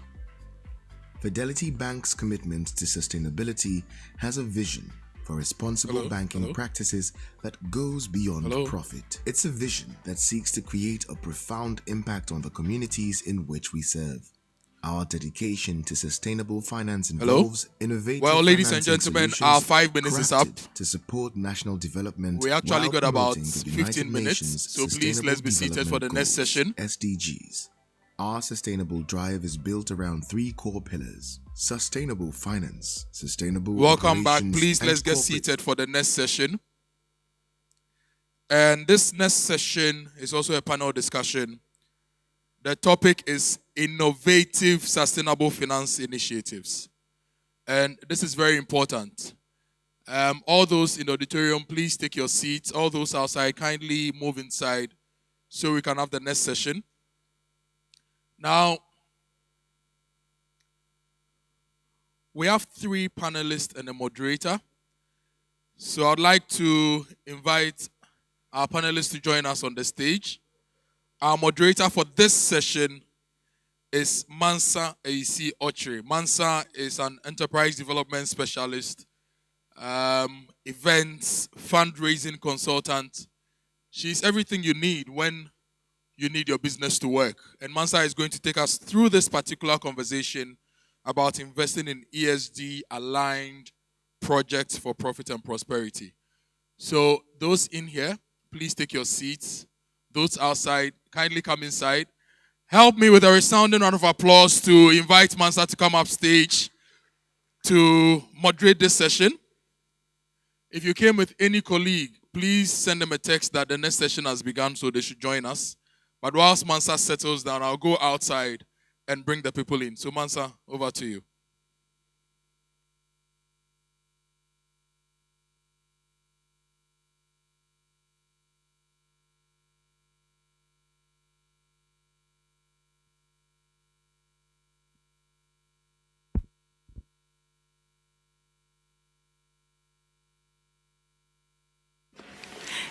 Fidelity Bank's commitment to sustainability has a vision for responsible banking practices that goes beyond profit. It's a vision that seeks to create a profound impact on the communities in which we serve. Our dedication to sustainable finance involves innovative ladies and gentlemen, our 5 minutes is up to support national development. We actually got about 15 minutes, Nations so please let's be seated for the next session. SDGs. Our sustainable drive is built around 3 core pillars: sustainable finance, sustainable Welcome back. operations, Please and let's get corporate. seated for the next session. And this next session is also a panel discussion. The topic is innovative sustainable finance initiatives. And this is very important. All those in the auditorium, please take your seats. All those outside, kindly move inside so we can have the next session. Now, we have 3 panelists and a moderator. So I'd like to invite our panelists to join us on the stage. Our moderator for this session is Mansa A.C. Ochre. Mansa is an enterprise development specialist, events, fundraising consultant. She's everything you need when you need your business to work. And Mansa is going to take us through this particular conversation about investing in ESG aligned projects for profit and prosperity. So those in here, please take your seats. Those outside, kindly come inside. Help me with a resounding round of applause to invite Mansa to come up stage to moderate this session. If you came with any colleague, please send them a text that the next session has begun so they should join us. But whilst Mansa settles down, I'll go outside and bring the people in. So Mansa, over to you.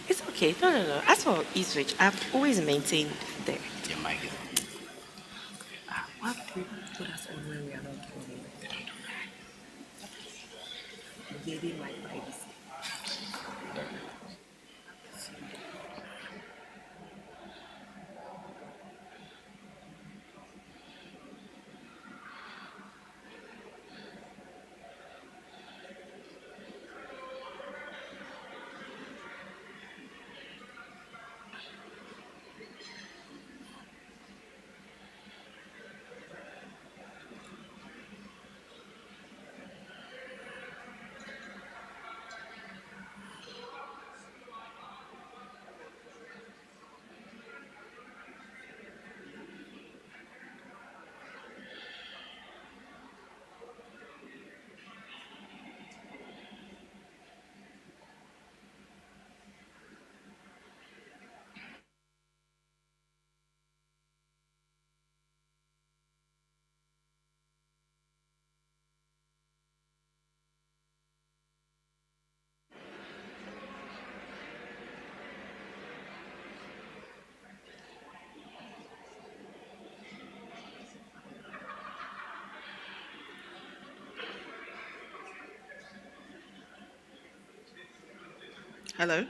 It's okay. No, no, no. As for Eastridge, I've always maintained there. Your mic is on. Why do you put us on when we are not calling? Invading my privacy. Hello?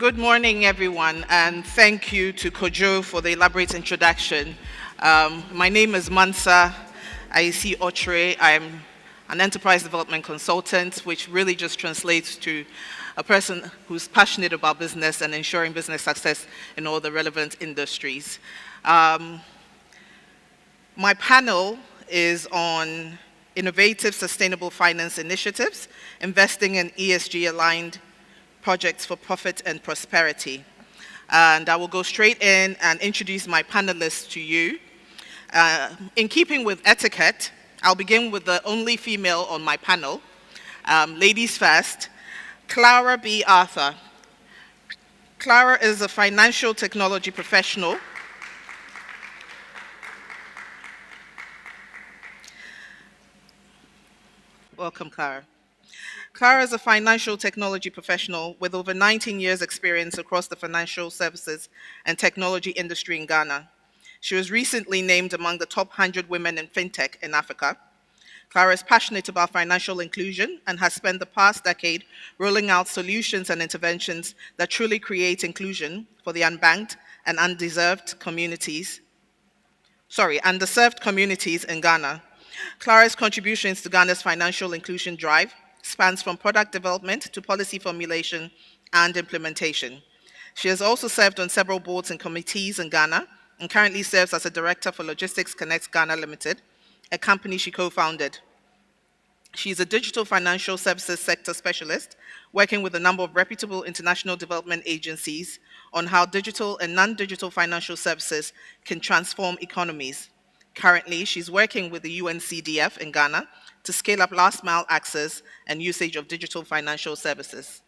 Good morning, everyone, and thank you to Kojo for the elaborate introduction. My name is Mansa Aisi Ochre. I'm an enterprise development consultant, which really just translates to a person who's passionate about business and ensuring business success in all the relevant industries. My panel is on innovative sustainable finance initiatives, investing in ESG-aligned projects for profit and prosperity. And I will go straight in and introduce my panelists to you. In keeping with etiquette, I'll begin with the only female on my panel. Ladies first, Clara B. Arthur. Clara is a financial technology professional. Welcome, Clara. Clara is a financial technology professional with over 19 years experience across the financial services and technology industry in Ghana. She was recently named among the top 100 women in fintech in Africa. Clara is passionate about financial inclusion and has spent the past decade rolling out solutions and interventions that truly create inclusion for the unbanked and underserved communities in Ghana. Clara's contributions to Ghana's financial inclusion drive spans from product development to policy formulation and implementation. She has also served on several boards and committees in Ghana and currently serves as a director for Logistics Connect Ghana Limited, a company she co-founded. She is a digital financial services sector specialist, working with a number of reputable international development agencies on how digital and non-digital financial services can transform economies. Currently, she's working with the UNCDF in Ghana to scale up last mile access and usage of digital financial services.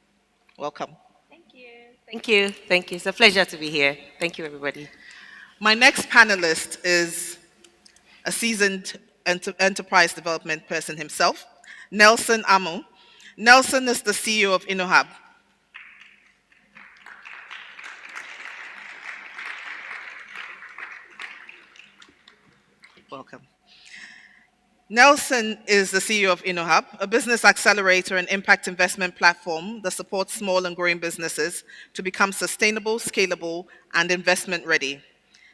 Welcome. Thank you. Thank you. It's a pleasure to be here. Thank you, everybody. My next panelist is a seasoned enterprise development person himself, Nelson Amu. Nelson is the CEO of InnoHub. Welcome. Nelson is the CEO of InnoHub, a business accelerator and impact investment platform that supports small and growing businesses to become sustainable, scalable, and investment ready.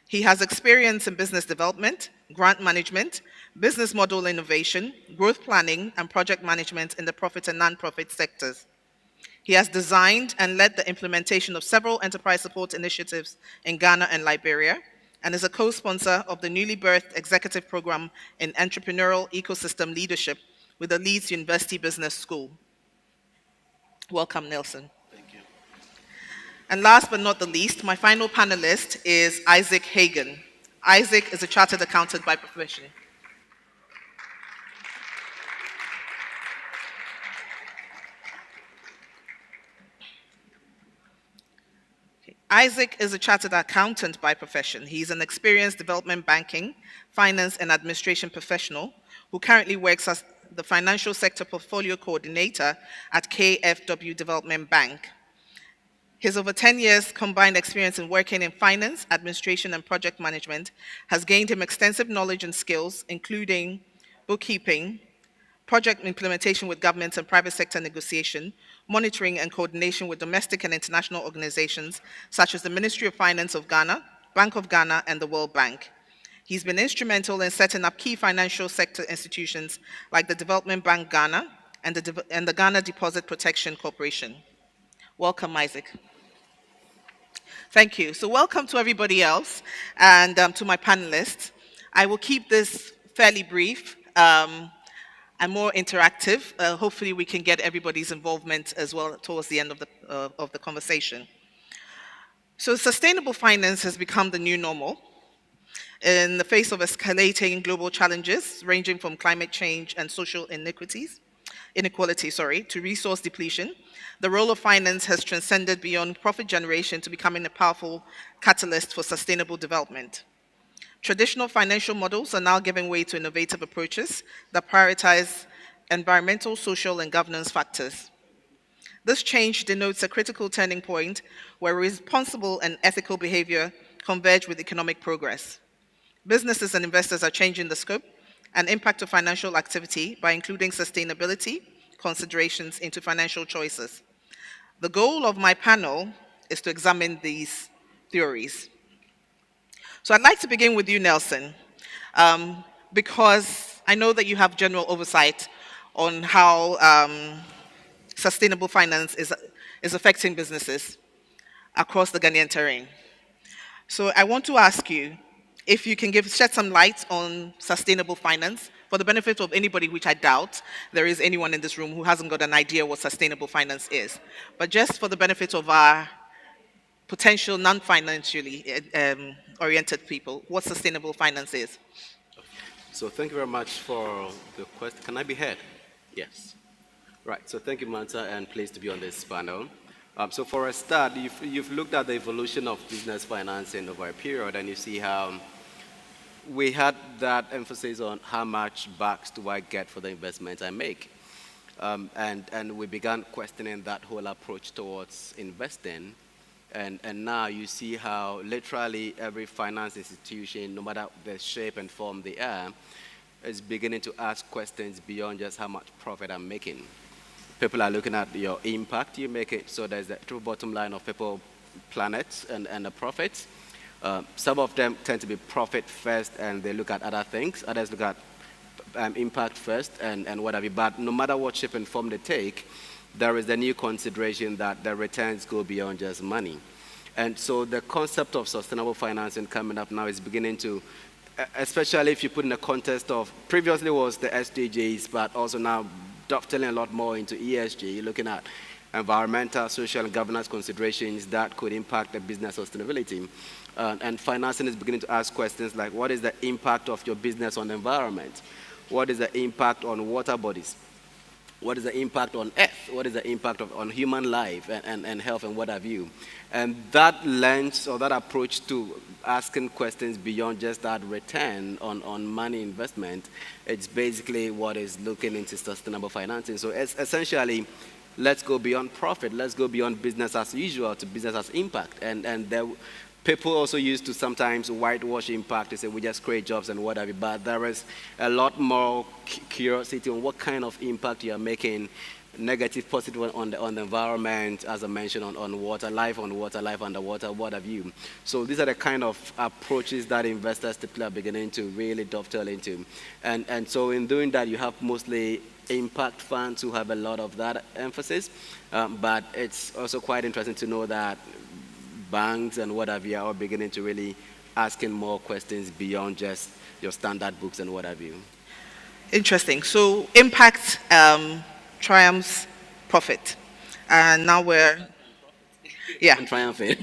He has experience in business development, grant management, business model innovation, growth planning, and project management in the profit and non-profit sectors. He has designed and led the implementation of several enterprise support initiatives in Ghana and Liberia, and is a co-sponsor of the newly birthed executive program in entrepreneurial ecosystem leadership with the Leeds University Business School. Welcome, Nelson. Thank you. And last but not the least, my final panelist is Isaac Hagen. Isaac is a chartered accountant by profession. Isaac is a chartered accountant by profession. He's an experienced development banking, finance, and administration professional who currently works as the financial sector portfolio coordinator at KFW Development Bank. His over 10 years combined experience in working in finance, administration, and project management has gained him extensive knowledge and skills, including bookkeeping, project implementation with government and private sector negotiation, monitoring and coordination with domestic and international organizations such as the Ministry of Finance of Ghana, Bank of Ghana, and the World Bank. He's been instrumental in setting up key financial sector institutions like the Development Bank Ghana and the Ghana Deposit Protection Corporation. Welcome, Isaac. Thank you. So welcome to everybody else and to my panelists. I will keep this fairly brief and more interactive. Hopefully we can get everybody's involvement as well towards the end of the conversation. So sustainable finance has become the new normal in the face of escalating global challenges ranging from climate change and social inequality, to resource depletion. The role of finance has transcended beyond profit generation to becoming a powerful catalyst for sustainable development. Traditional financial models are now giving way to innovative approaches that prioritize environmental, social, and governance factors. This change denotes a critical turning point where responsible and ethical behavior converge with economic progress. Businesses and investors are changing the scope and impact of financial activity by including sustainability considerations into financial choices. The goal of my panel is to examine these theories. So I'd like to begin with you, Nelson, because I know that you have general oversight on how sustainable finance is affecting businesses across the Ghanaian terrain. So I want to ask you if you can shed some light on sustainable finance for the benefit of anybody, which I doubt there is anyone in this room who hasn't got an idea what sustainable finance is. But just for the benefit of our potential non-financially oriented people, what sustainable finance is. So thank you very much for the question. Can I be heard? Yes. Right, so thank you, Manta, and pleased to be on this panel. So for a start, you've looked at the evolution of business financing over a period, and you see how we had that emphasis on how much backs do I get for the investment I make. And we began questioning that whole approach towards investing. And now you see how literally every finance institution, no matter the shape and form they are, is beginning to ask questions beyond just how much profit I'm making. People are looking at your impact you make it, so there's the true bottom line of people, planet, and the profits. Some of them tend to be profit first, and they look at other things. Others look at impact first, and whatever. But no matter what shape and form they take, there is a new consideration that the returns go beyond just money. And so the concept of sustainable financing coming up now is beginning to, especially if you put in the context of, previously was the SDGs, but also now dovetailing a lot more into ESG, looking at environmental, social, and governance considerations that could impact the business sustainability. And financing is beginning to ask questions like, what is the impact of your business on the environment? What is the impact on water bodies? What is the impact on earth? What is the impact on human life and health and what have you? And that lens or that approach to asking questions beyond just that return on money investment, it's basically what is looking into sustainable financing. So it's essentially, let's go beyond profit. Let's go beyond business as usual to business as impact. And there, people also used to sometimes whitewash impact. They say we just create jobs and whatever, but there is a lot more curiosity on what kind of impact you are making, negative, positive on the environment, as I mentioned, on water life, underwater, what have you. So these are the kind of approaches that investors typically are beginning to really dovetail into. And so in doing that, you have mostly impact funds who have a lot of that emphasis, but it's also quite interesting to know that banks and what have you are beginning to really asking more questions beyond just your standard books and what have you. Interesting. So impact triumphs profit. And now we're, yeah. Triumphing.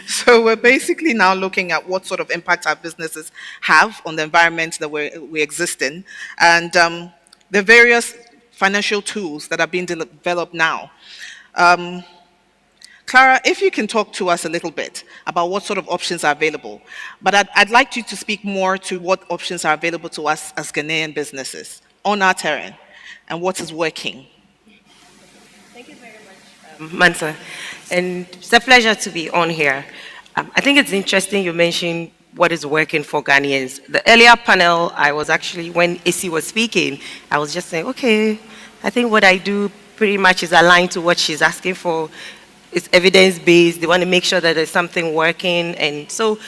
So we're basically now looking at what sort of impact our businesses have on the environment that we exist in, and the various financial tools that are being developed now. Clara, if you can talk to us a little bit about what sort of options are available, but I'd like you to speak more to what options are available to us as Ghanaian businesses on our terrain and what is working. Thank you very much, Mansa. And it's a pleasure to be on here. I think it's interesting you mentioned what is working for Ghanaians. The earlier panel, I was actually, when Issy was speaking, I was just saying, okay, I think what I do pretty much is aligned to what she's asking for. It's evidence-based. They want to make sure that there's something working. And so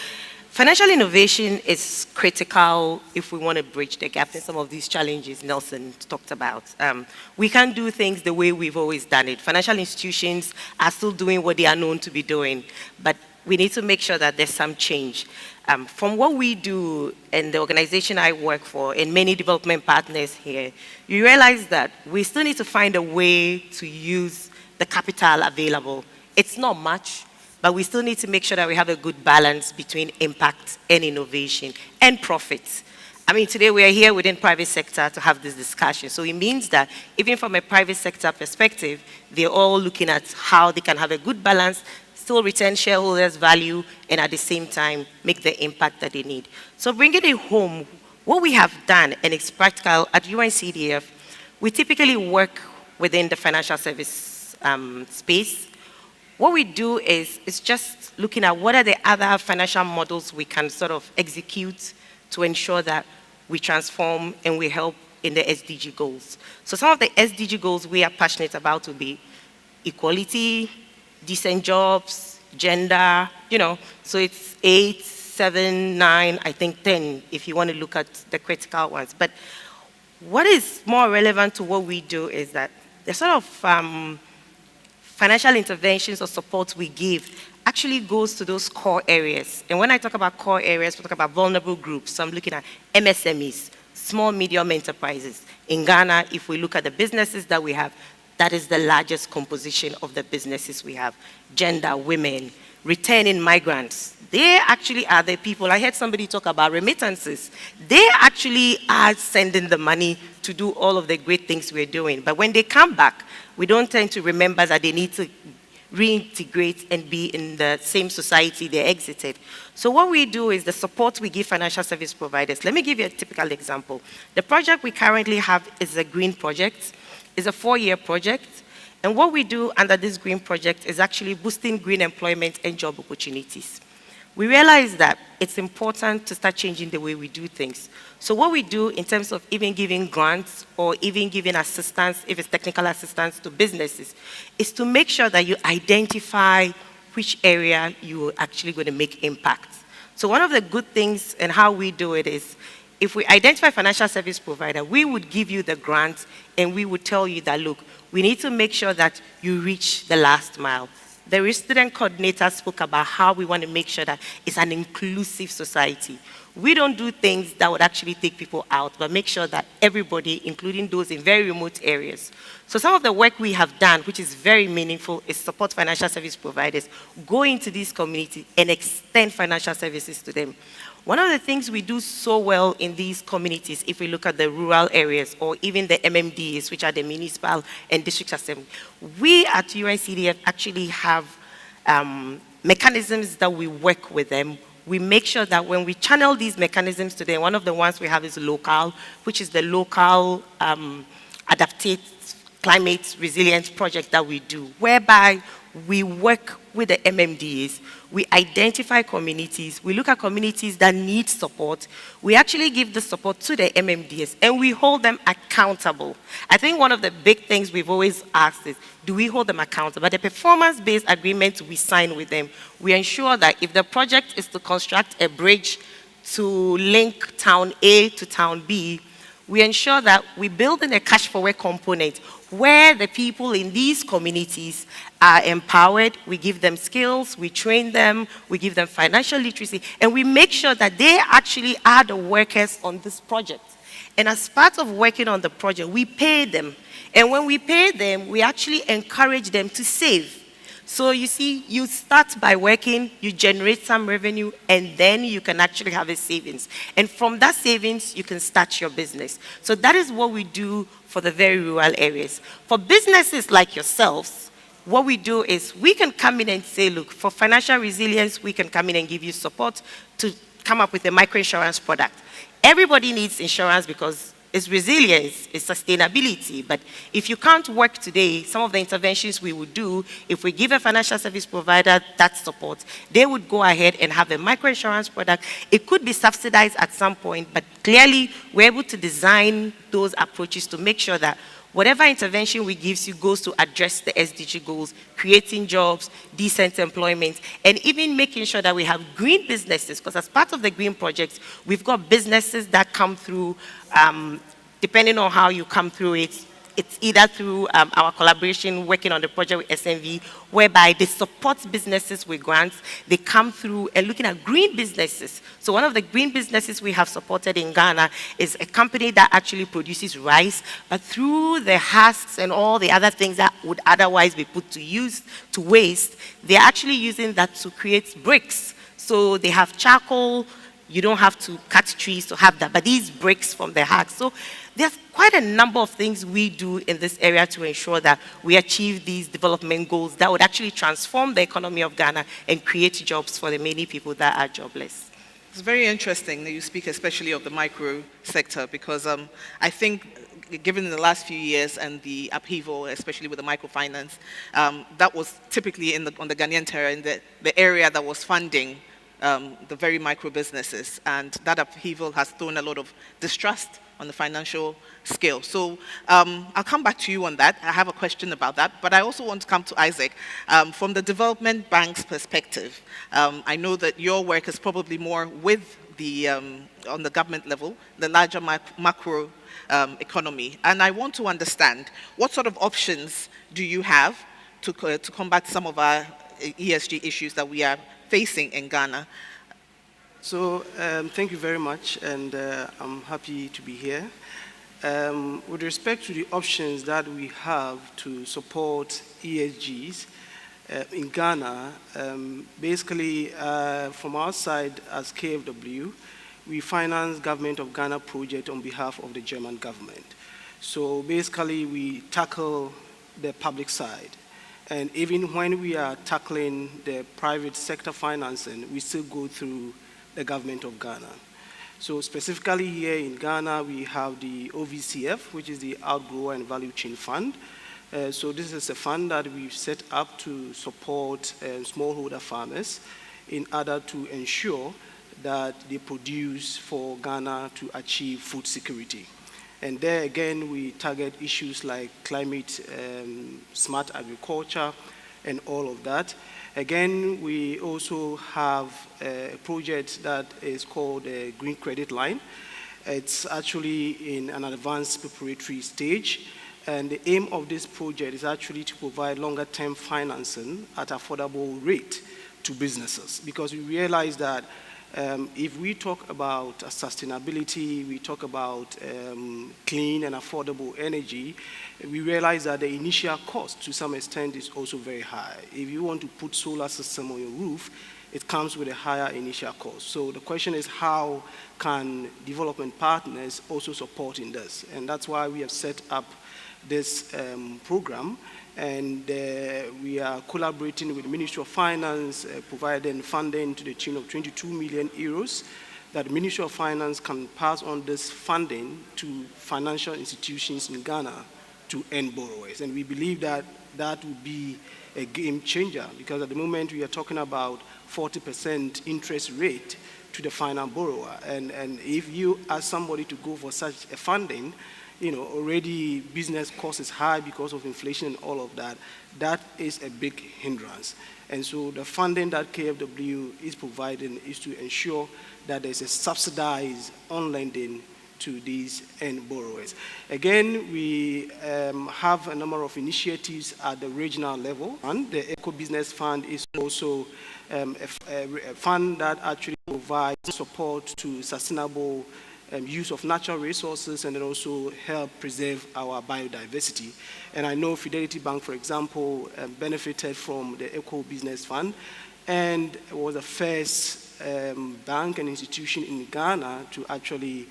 financial innovation is critical if we want to bridge the gap in some of these challenges Nelson talked about. We can't do things the way we've always done it. Financial institutions are still doing what they are known to be doing, but we need to make sure that there's some change. From what we do in the organization I work for and many development partners here, you realize that we still need to find a way to use the capital available. It's not much, but we still need to make sure that we have a good balance between impact and innovation and profits. I mean, today we are here within private sector to have this discussion. So it means that even from a private sector perspective, they're all looking at how they can have a good balance, still return shareholders value, and at the same time, make the impact that they need. So bringing it home, what we have done, and it's practical at UNCDF, we typically work within the financial service space. What we do is just looking at what are the other financial models we can sort of execute to ensure that we transform and we help in the SDG goals. So some of the SDG goals we are passionate about will be equality, decent jobs, gender, so it's 8, 7, 9, I think 10, if you want to look at the critical ones. But what is more relevant to what we do is that the sort of financial interventions or support we give actually goes to those core areas. And when I talk about core areas, we talk about vulnerable groups. So I'm looking at MSMEs, small, medium enterprises. In Ghana, if we look at the businesses that we have, that is the largest composition of the businesses we have. Gender, women, returning migrants. They actually are the people. I heard somebody talk about remittances. They actually are sending the money to do all of the great things we're doing. But when they come back, we don't tend to remember that they need to reintegrate and be in the same society they exited. So what we do is the support we give financial service providers. Let me give you a typical example. The project we currently have is a green project. It's a 4-year project. And what we do under this green project is actually boosting green employment and job opportunities. We realize that it's important to start changing the way we do things. So what we do in terms of even giving grants or even giving assistance, if it's technical assistance to businesses, is to make sure that you identify which area you're actually going to make impact. So one of the good things and how we do it is, if we identify financial service provider, we would give you the grant and we would tell you that, look, we need to make sure that you reach the last mile. The student coordinator spoke about how we want to make sure that it's an inclusive society. We don't do things that would actually take people out, but make sure that everybody, including those in very remote areas. So some of the work we have done, which is very meaningful, is support financial service providers, go into these communities and extend financial services to them. One of the things we do so well in these communities, if we look at the rural areas or even the MMDs, which are the municipal and district assembly, we at UNCDF actually have mechanisms that we work with them. We make sure that when we channel these mechanisms to them, one of the ones we have is local, which is the local adapted climate resilience project that we do, whereby we work with the MMDs, we identify communities, we look at communities that need support, we actually give the support to the MMDs, and we hold them accountable. I think one of the big things we've always asked is, do we hold them accountable? But the performance-based agreement we sign with them, we ensure that if the project is to construct a bridge to link town A to town B, we ensure that we build in a cash forward component where the people in these communities are empowered, we give them skills, we train them, we give them financial literacy, and we make sure that they actually are the workers on this project. And as part of working on the project, we pay them. And when we pay them, we actually encourage them to save. So you see, you start by working, you generate some revenue, and then you can actually have a savings. And from that savings, you can start your business. So that is what we do for the very rural areas. For businesses like yourselves, what we do is we can come in and say, look, for financial resilience, we can come in and give you support to come up with a microinsurance product. Everybody needs insurance because it's resilience, it's sustainability. But if you can't work today, some of the interventions we would do, if we give a financial service provider that support, they would go ahead and have a microinsurance product. It could be subsidized at some point, but clearly we're able to design those approaches to make sure that whatever intervention we give you goes to address the SDG goals, creating jobs, decent employment, and even making sure that we have green businesses, because as part of the green projects, we've got businesses that come through, depending on how you come through it, it's either through our collaboration working on the project with SMV, whereby they support businesses with grants. They come through and looking at green businesses. So one of the green businesses we have supported in Ghana is a company that actually produces rice, but through the husks and all the other things that would otherwise be put to use, to waste, they're actually using that to create bricks. So they have charcoal. You don't have to cut trees to have that, but these bricks from the husks. So there's quite a number of things we do in this area to ensure that we achieve these development goals that would actually transform the economy of Ghana and create jobs for the many people that are jobless. It's very interesting that you speak especially of the micro sector, because I think given the last few years and the upheaval, especially with the microfinance, that was typically on the Ghanaian terrain, the area that was funding the very micro businesses, and that upheaval has thrown a lot of distrust on the financial scale. So I'll come back to you on that. I have a question about that, but I also want to come to Isaac. From the development bank's perspective, I know that your work is probably more with the, on the government level, the larger macro economy. And I want to understand, what sort of options do you have to combat some of our ESG issues that we are facing in Ghana? So thank you very much, and I'm happy to be here. With respect to the options that we have to support ESGs in Ghana, basically from our side as KFW, we finance Government of Ghana project on behalf of the German government. So basically we tackle the public side. And even when we are tackling the private sector financing, we still go through the government of Ghana. So specifically here in Ghana, we have the OVCF, which is the Outgrower and Value Chain Fund. So this is a fund that we've set up to support smallholder farmers in order to ensure that they produce for Ghana to achieve food security. And there again, we target issues like climate, smart agriculture, and all of that. Again, we also have a project that is called the Green Credit Line. It's actually in an advanced preparatory stage. And the aim of this project is actually to provide longer-term financing at affordable rate to businesses, because we realize that if we talk about sustainability, we talk about clean and affordable energy, we realize that the initial cost to some extent is also very high. If you want to put solar system on your roof, it comes with a higher initial cost. So the question is, how can development partners also support in this? And that's why we have set up this program, and we are collaborating with the Ministry of Finance, providing funding to the tune of 22 million euros, that the Ministry of Finance can pass on this funding to financial institutions in Ghana to end borrowers. And we believe that that will be a game changer, because at the moment we are talking about 40% interest rate to the final borrower. And if you ask somebody to go for such a funding, you know, already business cost is high because of inflation and all of that. That is a big hindrance. And so the funding that KFW is providing is to ensure that there's a subsidized on-lending to these end borrowers. Again, we have a number of initiatives at the regional level, and the Eco Business Fund is also a fund that actually provides support to sustainable use of natural resources, and then also help preserve our biodiversity. And I know Fidelity Bank, for example, benefited from the Eco Business Fund, and was the first bank and institution in Ghana to actually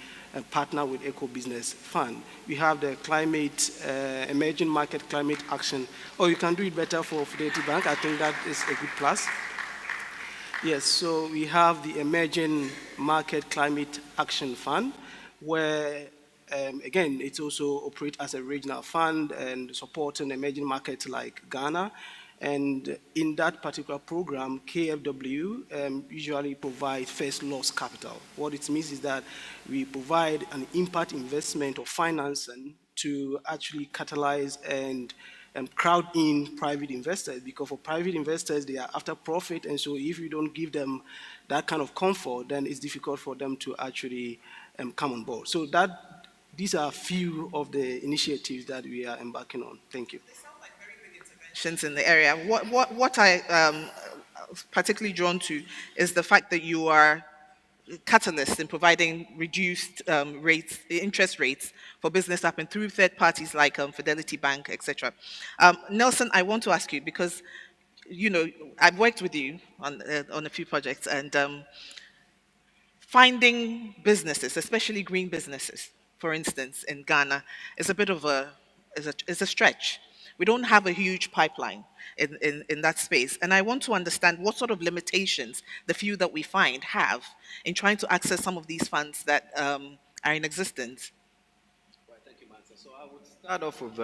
partner with Eco Business Fund. We have the climate, emerging market climate action. Oh, you can do it better for Fidelity Bank. I think that is a good plus. Yes, so we have the Emerging Market Climate Action Fund, where, again, it also operates as a regional fund and supporting emerging markets like Ghana. And in that particular program, KFW usually provides first loss capital. What it means is that we provide an impact investment or financing to actually catalyze and crowd in private investors, because for private investors, they are after profit, and so if you don't give them that kind of comfort, then it's difficult for them to actually come on board. So these are a few of the initiatives that we are embarking on. Thank you. They sound like very big interventions in the area. What I particularly drawn to is the fact that you are catalyst in providing reduced interest rates for business happen through third parties like Fidelity Bank, etc. Nelson, I want to ask you, because you know I've worked with you on a few projects, and finding businesses, especially green businesses, for instance, in Ghana, is a bit of a stretch. We don't have a huge pipeline in that space. And I want to understand what sort of limitations the few that we find have in trying to access some of these funds that are in existence. Right, thank you, Mansa. So I would start off with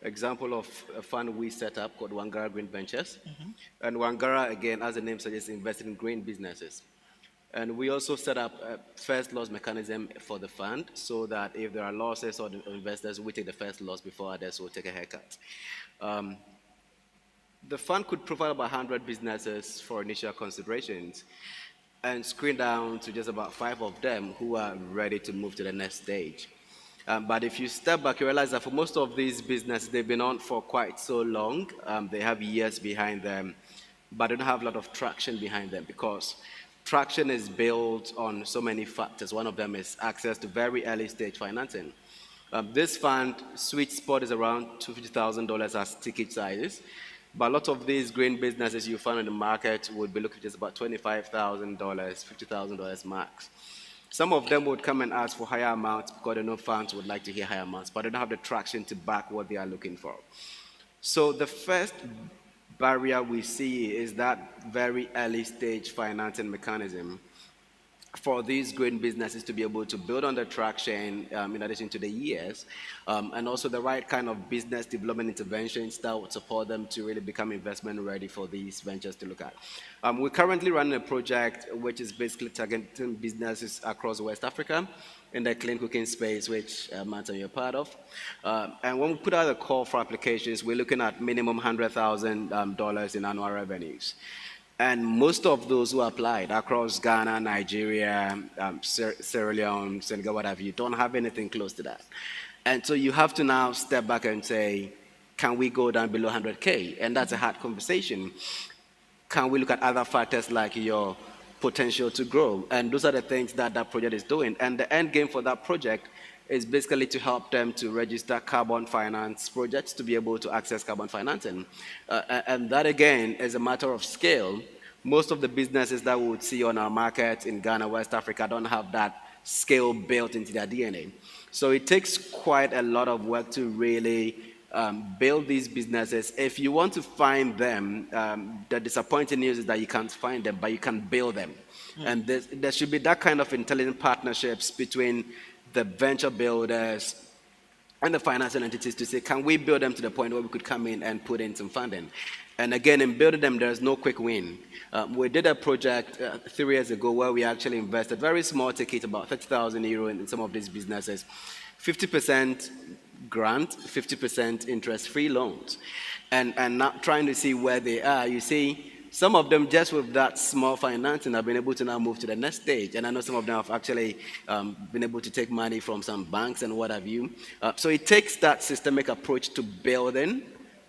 Example of a fund we set up called Wangara Green Ventures. And Wangara, again, as the name suggests, invested in green businesses. And we also set up a first loss mechanism for the fund so that if there are losses or the investors, we take the first loss before others will take a haircut. The fund could provide about 100 businesses for initial considerations and screen down to just about 5 of them who are ready to move to the next stage. But if you step back, you realize that for most of these businesses, they've been on for quite so long. They have years behind them, but they don't have a lot of traction behind them because traction is built on so many factors. One of them is access to very early stage financing. This fund, sweet spot is around $250,000 as ticket sizes. But a lot of these green businesses you find in the market would be looking at just about $25,000, $50,000 max. Some of them would come and ask for higher amounts because they know funds would like to hear higher amounts, but they don't have the traction to back what they are looking for. So the first barrier we see is that very early stage financing mechanism for these green businesses to be able to build on the traction in addition to the years, and also the right kind of business development interventions that would support them to really become investment ready for these ventures to look at. We're currently running a project which is basically targeting businesses across West Africa in the clean cooking space, which Martin, you're part of. And when we put out a call for applications, we're looking at minimum $100,000 in annual revenues. And most of those who applied across Ghana, Nigeria, Sierra Leone, Senegal, what have you, don't have anything close to that. And so you have to now step back and say, can we go down below 100K? And that's a hard conversation. Can we look at other factors like your potential to grow? And those are the things that that project is doing. And the end game for that project is basically to help them to register carbon finance projects to be able to access carbon financing. And that, again, is a matter of scale. Most of the businesses that we would see on our market in Ghana, West Africa, don't have that scale built into their DNA. So it takes quite a lot of work to really build these businesses. If you want to find them, the disappointing news is that you can't find them, but you can build them. And there should be that kind of intelligent partnerships between the venture builders and the financial entities to say, can we build them to the point where we could come in and put in some funding? And again, in building them, there's no quick win. We did a project 3 years ago where we actually invested very small ticket, about 30,000 euro in some of these businesses, 50% grant, 50% interest-free loans. And now trying to see where they are, you see, some of them, just with that small financing, have been able to now move to the next stage. And I know some of them have actually been able to take money from some banks and what have you. So it takes that systemic approach to building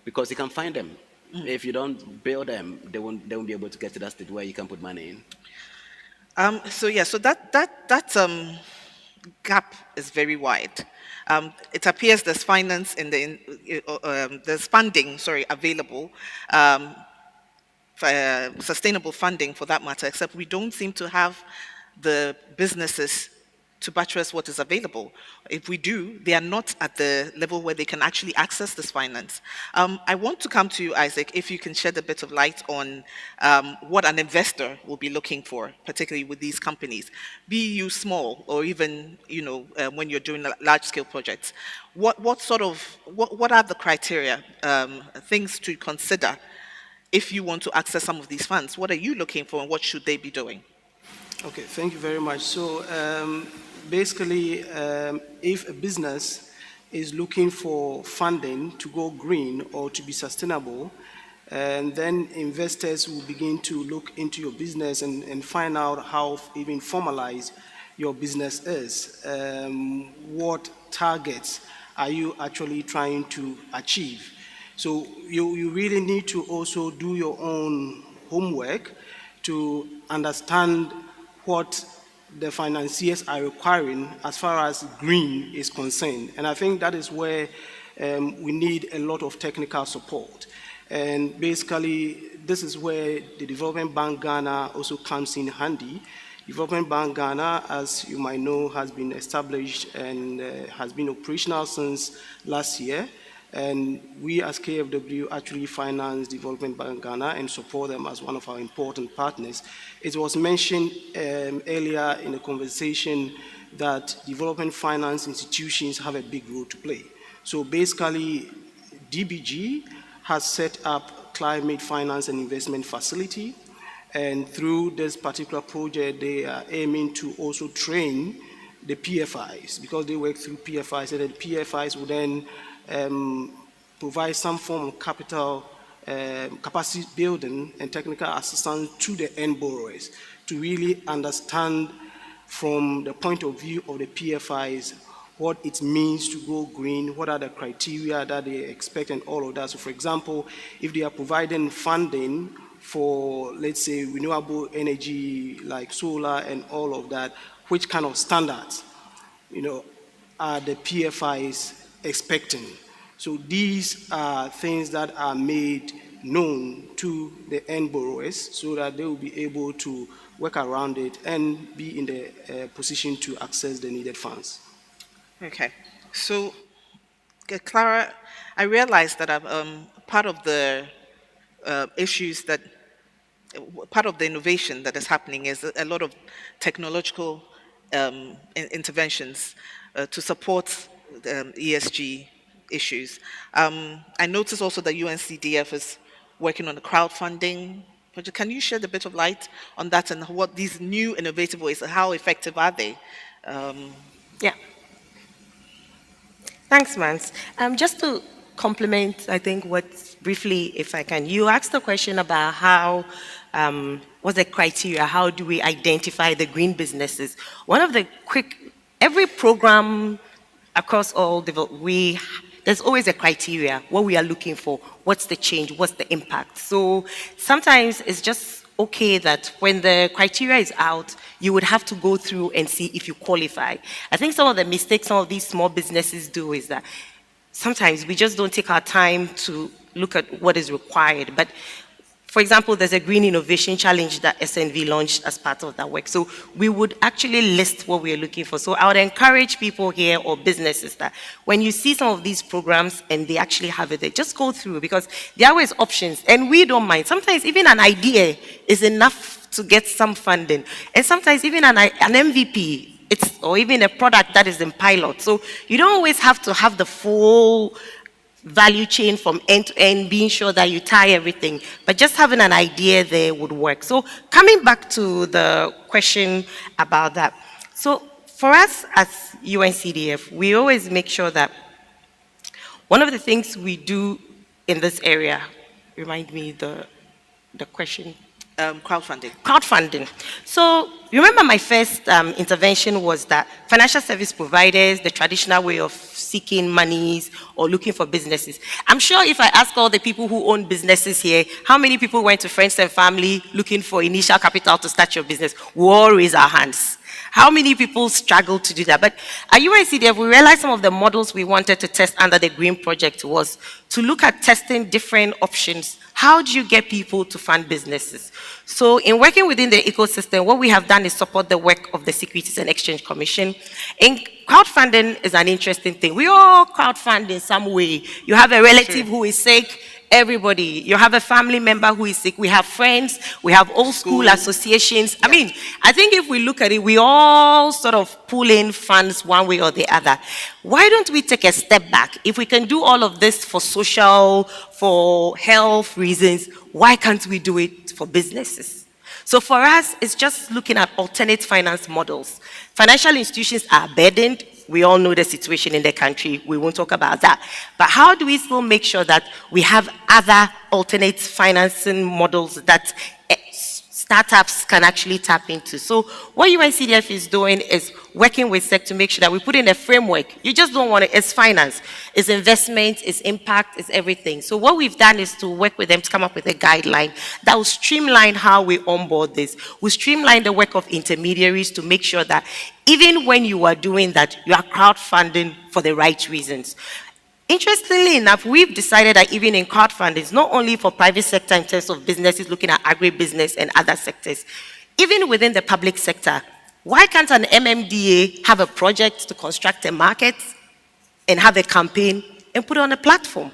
because you can find them. If you don't build them, they won't be able to get to that stage where you can put money in. So that gap is very wide. It appears there's finance in there's funding, available. Sustainable funding for that matter, except we don't seem to have the businesses to buttress what is available. If we do, they are not at the level where they can actually access this finance. I want to come to you, Isaac, if you can shed a bit of light on what an investor will be looking for, particularly with these companies, be you small or even when you're doing large-scale projects. What are the criteria, things to consider if you want to access some of these funds? What are you looking for and what should they be doing? Okay, thank you very much. So basically, if a business is looking for funding to go green or to be sustainable, and then investors will begin to look into your business and find out how even formalized your business is. What targets are you actually trying to achieve? So you really need to also do your own homework to understand what the financiers are requiring as far as green is concerned. And I think that is where we need a lot of technical support. And basically, this is where the Development Bank Ghana also comes in handy. Development Bank Ghana, as you might know, has been established and has been operational since last year. And we as KFW actually finance Development Bank Ghana and support them as one of our important partners. It was mentioned earlier in the conversation that development finance institutions have a big role to play. So basically, DBG has set up Climate Finance and Investment Facility, and through this particular project, they are aiming to also train the PFIs, because they work through PFIs, and then PFIs will then provide some form of capital capacity building and technical assistance to the end borrowers to really understand from the point of view of the PFIs what it means to go green, what are the criteria that they expect, and all of that. So for example, if they are providing funding for, let's say, renewable energy like solar and all of that, which kind of standards, are the PFIs expecting? So these are things that are made known to the end borrowers so that they will be able to work around it and be in the position to access the needed funds. Okay, so Clara, I realized that part of the issues that, part of the innovation that is happening is a lot of technological interventions to support ESG issues. I noticed also that UNCDF is working on the crowdfunding project. Can you shed a bit of light on that and what these new innovative ways, how effective are they? Yeah. Thanks, Mans. Just to complement, I think, what briefly, if I can, you asked a question about how, what's the criteria, how do we identify the green businesses? One of the every program across all, there's always a criteria, what we are looking for, what's the change, what's the impact. So sometimes it's just okay that when the criteria is out, you would have to go through and see if you qualify. I think some of the mistakes some of these small businesses do is that sometimes we just don't take our time to look at what is required. But for example, there's a Green Innovation Challenge that SNV launched as part of that work. So we would actually list what we are looking for. So I would encourage people here or businesses that when you see some of these programs and they actually have it there, just go through, because there are always options and we don't mind. Sometimes even an idea is enough to get some funding. And sometimes even an MVP, or even a product that is in pilot. So you don't always have to have the full value chain from end to end, being sure that you tie everything, but just having an idea there would work. So coming back to the question about that. So for us as UNCDF, we always make sure that one of the things we do in this area, remind me the question. Crowdfunding. Crowdfunding. So remember my first intervention was that financial service providers, the traditional way of seeking monies or looking for businesses. I'm sure if I ask all the people who own businesses here, how many people went to friends and family looking for initial capital to start your business? We all raise our hands. How many people struggle to do that? But at UNCDF, we realized some of the models we wanted to test under the Green Project was to look at testing different options. How do you get people to fund businesses? So in working within the ecosystem, what we have done is support the work of the Securities and Exchange Commission. And crowdfunding is an interesting thing. We all crowdfund in some way. You have a relative who is sick, everybody. You have a family member who is sick. We have friends. We have old school associations. I mean, I think if we look at it, we all sort of pull in funds one way or the other. Why don't we take a step back? If we can do all of this for social, for health reasons, why can't we do it for businesses? So for us, it's just looking at alternate finance models. Financial institutions are burdened. We all know the situation in the country. We won't talk about that. But how do we still make sure that we have other alternate financing models that startups can actually tap into? So what UNCDF is doing is working with SEC to make sure that we put in a framework. You just don't want it. It's finance, it's investment, it's impact, it's everything. So what we've done is to work with them to come up with a guideline that will streamline how we onboard this. We streamline the work of intermediaries to make sure that even when you are doing that, you are crowdfunding for the right reasons. Interestingly enough, we've decided that even in crowdfunding, it's not only for private sector in terms of businesses looking at agribusiness and other sectors, even within the public sector, why can't an MMDA have a project to construct a market and have a campaign and put it on a platform?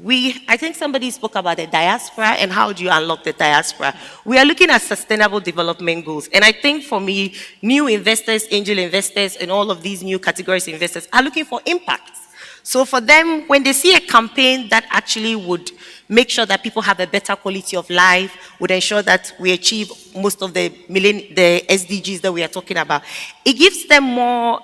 I think somebody spoke about the diaspora and how do you unlock the diaspora. We are looking at sustainable development goals. And I think for me, new investors, angel investors, and all of these new categories of investors are looking for impact. So for them, when they see a campaign that actually would make sure that people have a better quality of life, would ensure that we achieve most of the SDGs that we are talking about, it gives them more,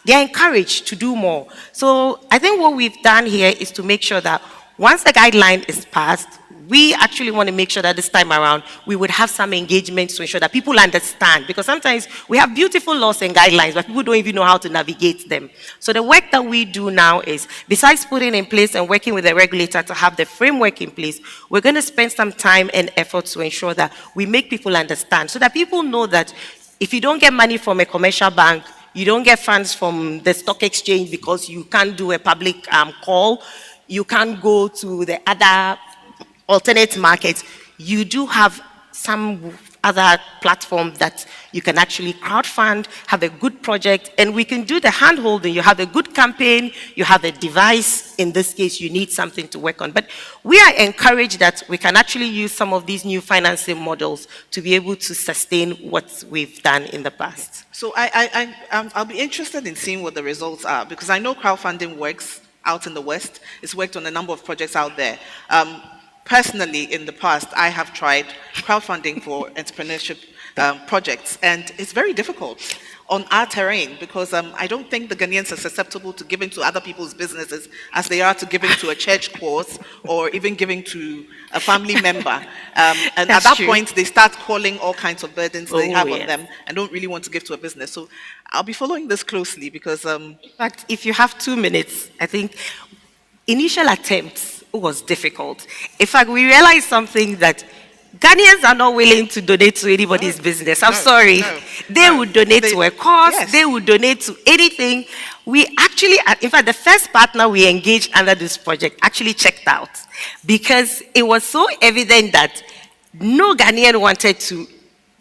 they're encouraged to do more. So I think what we've done here is to make sure that once the guideline is passed, we actually want to make sure that this time around, we would have some engagement to ensure that people understand. Because sometimes we have beautiful laws and guidelines, but people don't even know how to navigate them. So the work that we do now is, besides putting in place and working with the regulator to have the framework in place, we're going to spend some time and effort to ensure that we make people understand, so that people know that if you don't get money from a commercial bank, you don't get funds from the stock exchange because you can't do a public call, you can't go to the other alternate markets, you do have some other platform that you can actually crowdfund, have a good project, and we can do the hand-holding. You have a good campaign, you have a device, in this case you need something to work on. But we are encouraged that we can actually use some of these new financing models to be able to sustain what we've done in the past. So I'll be interested in seeing what the results are, because I know crowdfunding works out in the West. It's worked on a number of projects out there. Personally, in the past, I have tried crowdfunding for entrepreneurship projects, and it's very difficult on our terrain, because I don't think the Ghanaians are susceptible to giving to other people's businesses as they are to giving to a church cause or even giving to a family member. And at that point, they start calling all kinds of burdens they have on them and don't really want to give to a business. So I'll be following this closely, because... in fact, if you have 2 minutes, I think initial attempts was difficult. In fact, we realized something, that Ghanaians are not willing to donate to anybody's business. I'm sorry. They would donate to a cause, they would donate to anything. We actually, in fact, the first partner we engaged under this project actually checked out, because it was so evident that no Ghanaian wanted to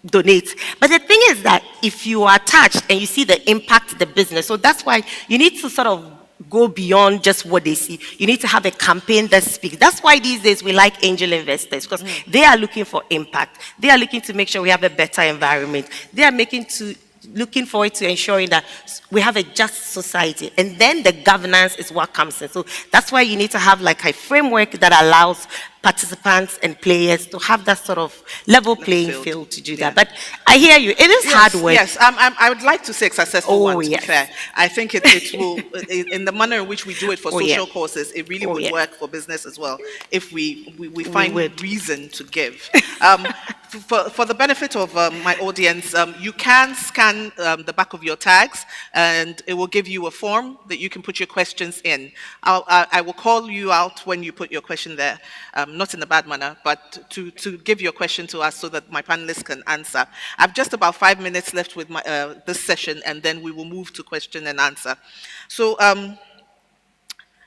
donate. But the thing is that if you are attached and you see the impact of the business, so that's why you need to sort of go beyond just what they see. You need to have a campaign that speaks. That's why these days we like angel investors, because they are looking for impact. They are looking to make sure we have a better environment. They are looking forward to ensuring that we have a just society. And then the governance is what comes in. So that's why you need to have like a framework that allows participants and players to have that sort of level playing field to do that. But I hear you. It is hard work. Yes, I would like to say a successful one, to be fair. I think it will, in the manner in which we do it for social causes, it really would work for business as well, if we find reason to give. For the benefit of my audience, you can scan the back of your tags, and it will give you a form that you can put your questions in. I will call you out when you put your question there, not in a bad manner, but to give your question to us so that my panelists can answer. I've just about 5 minutes left with this session, and then we will move to question and answer. So,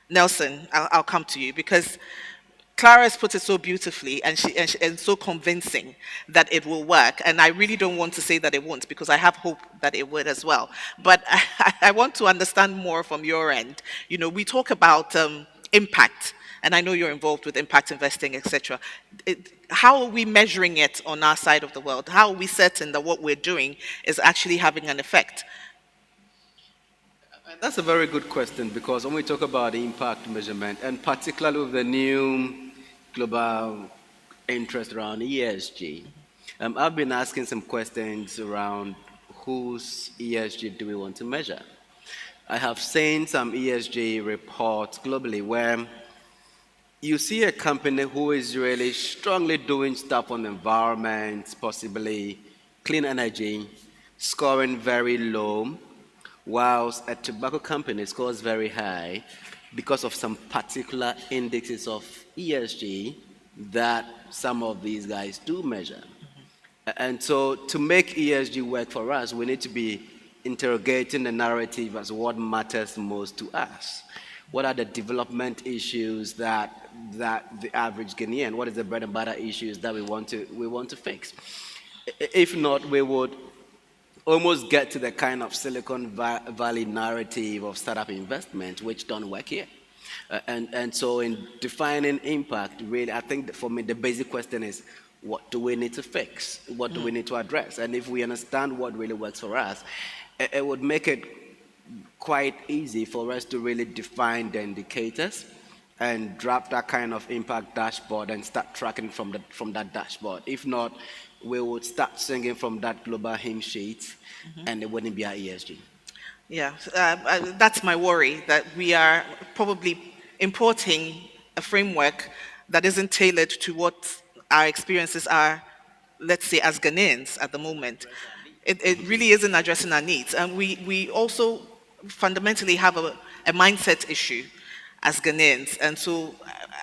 Nelson, I'll come to you, because Clara has put it so beautifully and so convincing that it will work. And I really don't want to say that it won't, because I have hope that it would as well. But I want to understand more from your end. You know, we talk about impact, and I know you're involved with impact investing, etc. How are we measuring it on our side of the world? How are we certain that what we're doing is actually having an effect? That's a very good question, because when we talk about impact measurement, and particularly with the new global interest around ESG, I've been asking some questions around whose ESG do we want to measure. I have seen some ESG reports globally where you see a company who is really strongly doing stuff on the environment, possibly clean energy, scoring very low, whilst a tobacco company scores very high because of some particular indexes of ESG that some of these guys do measure. And so to make ESG work for us, we need to be interrogating the narrative as what matters most to us. What are the development issues that the average Ghanaian, what is the bread and butter issues that we want to fix? If not, we would almost get to the kind of Silicon Valley narrative of startup investment, which don't work here. And so in defining impact, really, I think that for me, the basic question is, what do we need to fix? What do we need to address? And if we understand what really works for us, it would make it quite easy for us to really define the indicators and drop that kind of impact dashboard and start tracking from that dashboard. If not, we would start singing from that global hymn sheet, and it wouldn't be our ESG. Yeah, that's my worry, that we are probably importing a framework that isn't tailored to what our experiences are, let's say, as Ghanaians at the moment. It really isn't addressing our needs. And we also fundamentally have a mindset issue as Ghanaians. And so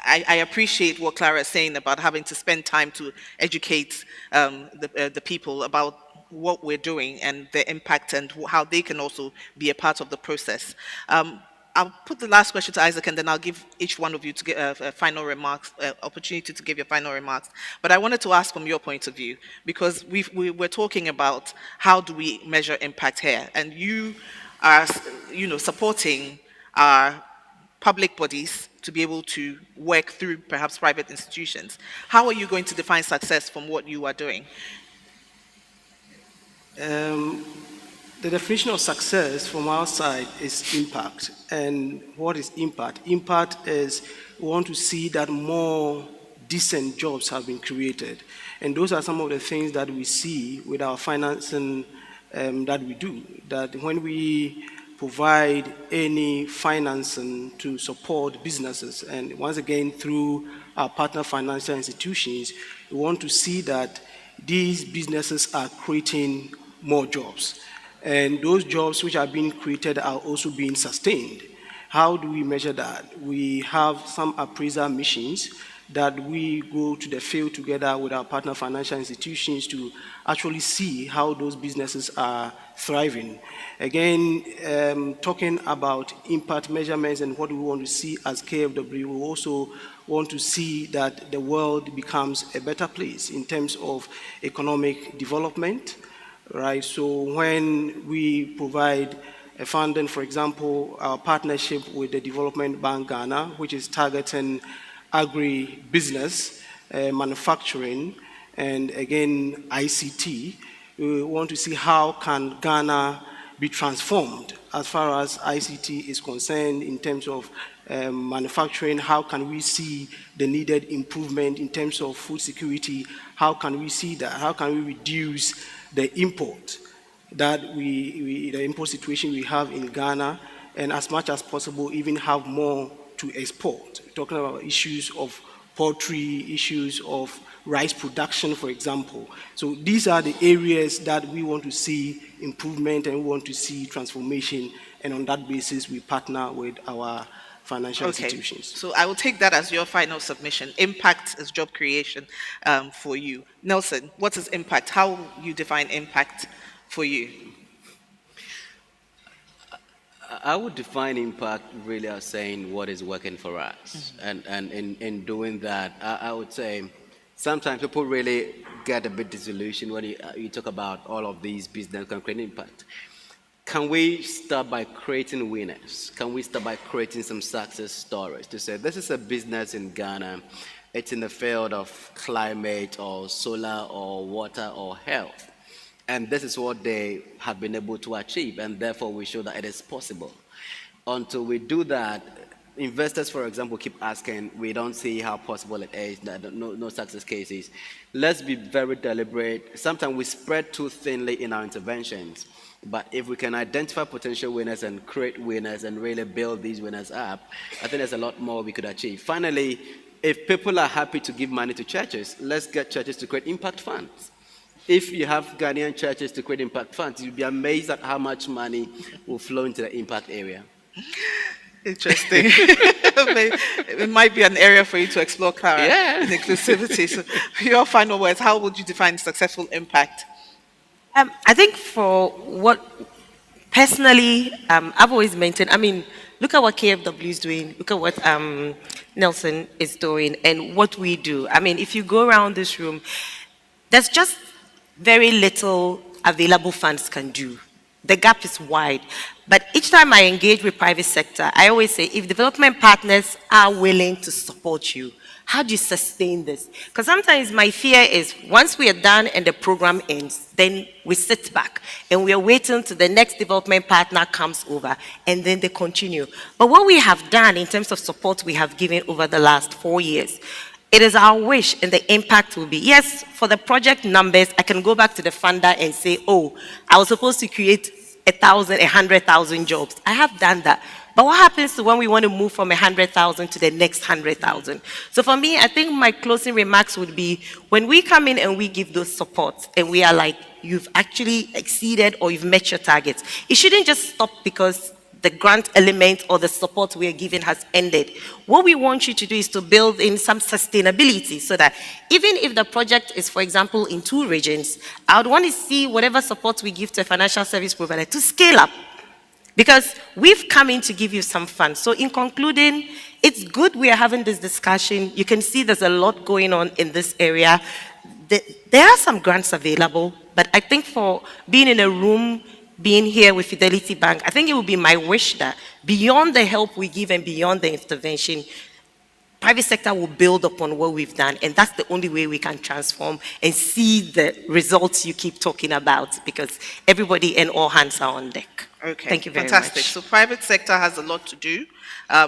I appreciate what Clara is saying about having to spend time to educate the people about what we're doing and the impact and how they can also be a part of the process. I'll put the last question to Isaac, and then I'll give each one of you to get a final remarks, opportunity to give your final remarks. But I wanted to ask from your point of view, because we're talking about how do we measure impact here, and you are, supporting our public bodies to be able to work through perhaps private institutions. How are you going to define success from what you are doing? The definition of success from our side is impact. And what is impact? Impact is we want to see that more decent jobs have been created. And those are some of the things that we see with our financing that we do. That when we provide any financing to support businesses, and once again through our partner financial institutions, we want to see that these businesses are creating more jobs. And those jobs which are being created are also being sustained. How do we measure that? We have some appraisal missions that we go to the field together with our partner financial institutions to actually see how those businesses are thriving. Again, talking about impact measurements and what we want to see as KFW, we also want to see that the world becomes a better place in terms of economic development, right? So when we provide a funding, for example, our partnership with the Development Bank Ghana, which is targeting agri-business, manufacturing, and again, ICT, we want to see how can Ghana be transformed as far as ICT is concerned in terms of manufacturing. How can we see the needed improvement in terms of food security? How can we see that? How can we reduce the import that the import situation we have in Ghana, and as much as possible even have more to export? We're talking about issues of poultry, issues of rice production, for example. So these are the areas that we want to see improvement and we want to see transformation, and on that basis we partner with our financial institutions. So I will take that as your final submission. Impact is job creation for you. Nelson, what is impact? How you define impact for you? I would define impact really as saying what is working for us. And in doing that, I would say sometimes people really get a bit disillusioned when you talk about all of these business can create impact. Can we start by creating winners? Can we start by creating some success stories to say this is a business in Ghana, it's in the field of climate or solar or water or health. And this is what they have been able to achieve, and therefore we show that it is possible. Until we do that, investors, for example, keep asking, we don't see how possible it is, no success cases. Let's be very deliberate. Sometimes we spread too thinly in our interventions, but if we can identify potential winners and create winners and really build these winners up, I think there's a lot more we could achieve. Finally, if people are happy to give money to churches, let's get churches to create impact funds. If you have Ghanaian churches to create impact funds, you'll be amazed at how much money will flow into the impact area. Interesting. It might be an area for you to explore, Clara, in inclusivity. So your final words, how would you define successful impact? I think for what, personally, I've always maintained, look at what KFW is doing, look at what Nelson is doing, and what we do. If you go around this room, there's just very little available funds can do. The gap is wide. But each time I engage with private sector, I always say, if development partners are willing to support you, How do you sustain this? Because sometimes my fear is once we are done and the program ends, then we sit back and we are waiting till the next development partner comes over and then they continue. But what we have done in terms of support we have given over the last 4 years, it is our wish and the impact will be, yes, for the project numbers, I can go back to the funder and say, oh, I was supposed to create 1,000, 100,000 jobs. I have done that. But what happens to when we want to move from 100,000 to the next 100,000? So for me, I think my closing remarks would be, when we come in and we give those supports and we are like, you've actually exceeded or you've met your targets, it shouldn't just stop because the grant element or the support we are giving has ended. What we want you to do is to build in some sustainability so that even if the project is, for example, in 2 regions, I would want to see whatever support we give to a financial service provider to scale up. Because we've come in to give you some fun. So in concluding, it's good we are having this discussion. You can see there's a lot going on in this area. There are some grants available, but I think for being in a room, being here with Fidelity Bank, I think it would be my wish that beyond the help we give and beyond the intervention, private sector will build upon what we've done, and that's the only way we can transform and see the results you keep talking about, because everybody and all hands are on deck. Okay, Thank you very fantastic. much. So private sector has a lot to do.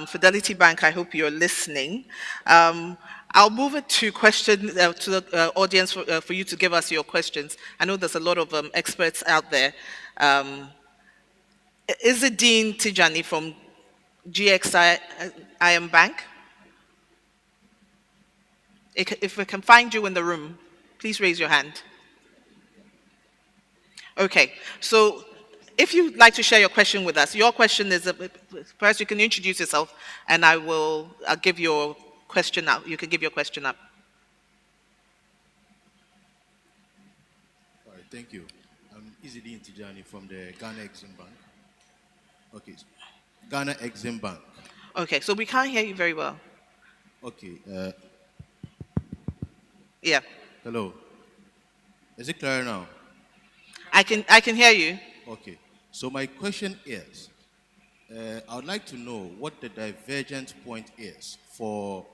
Fidelity Bank, I hope you're listening. I'll move it to question to the audience for you to give us your questions. I know there's a lot of experts out there. Is it Dean Tijani from GXIM Bank? If we can find you in the room, please raise your hand. Okay, so if you'd like to share your question with us, your question is, perhaps you can introduce yourself and I'll give your question out. You can give your question up. All right, thank you. I'm Izidine Tijani from the Ghana Exim Bank. Okay, Ghana Exim Bank. Okay, so we can't hear you very well. Okay. Yeah. Hello. Is it clear now? I can hear you. Okay. So my question is, I would like to know what the divergent point is for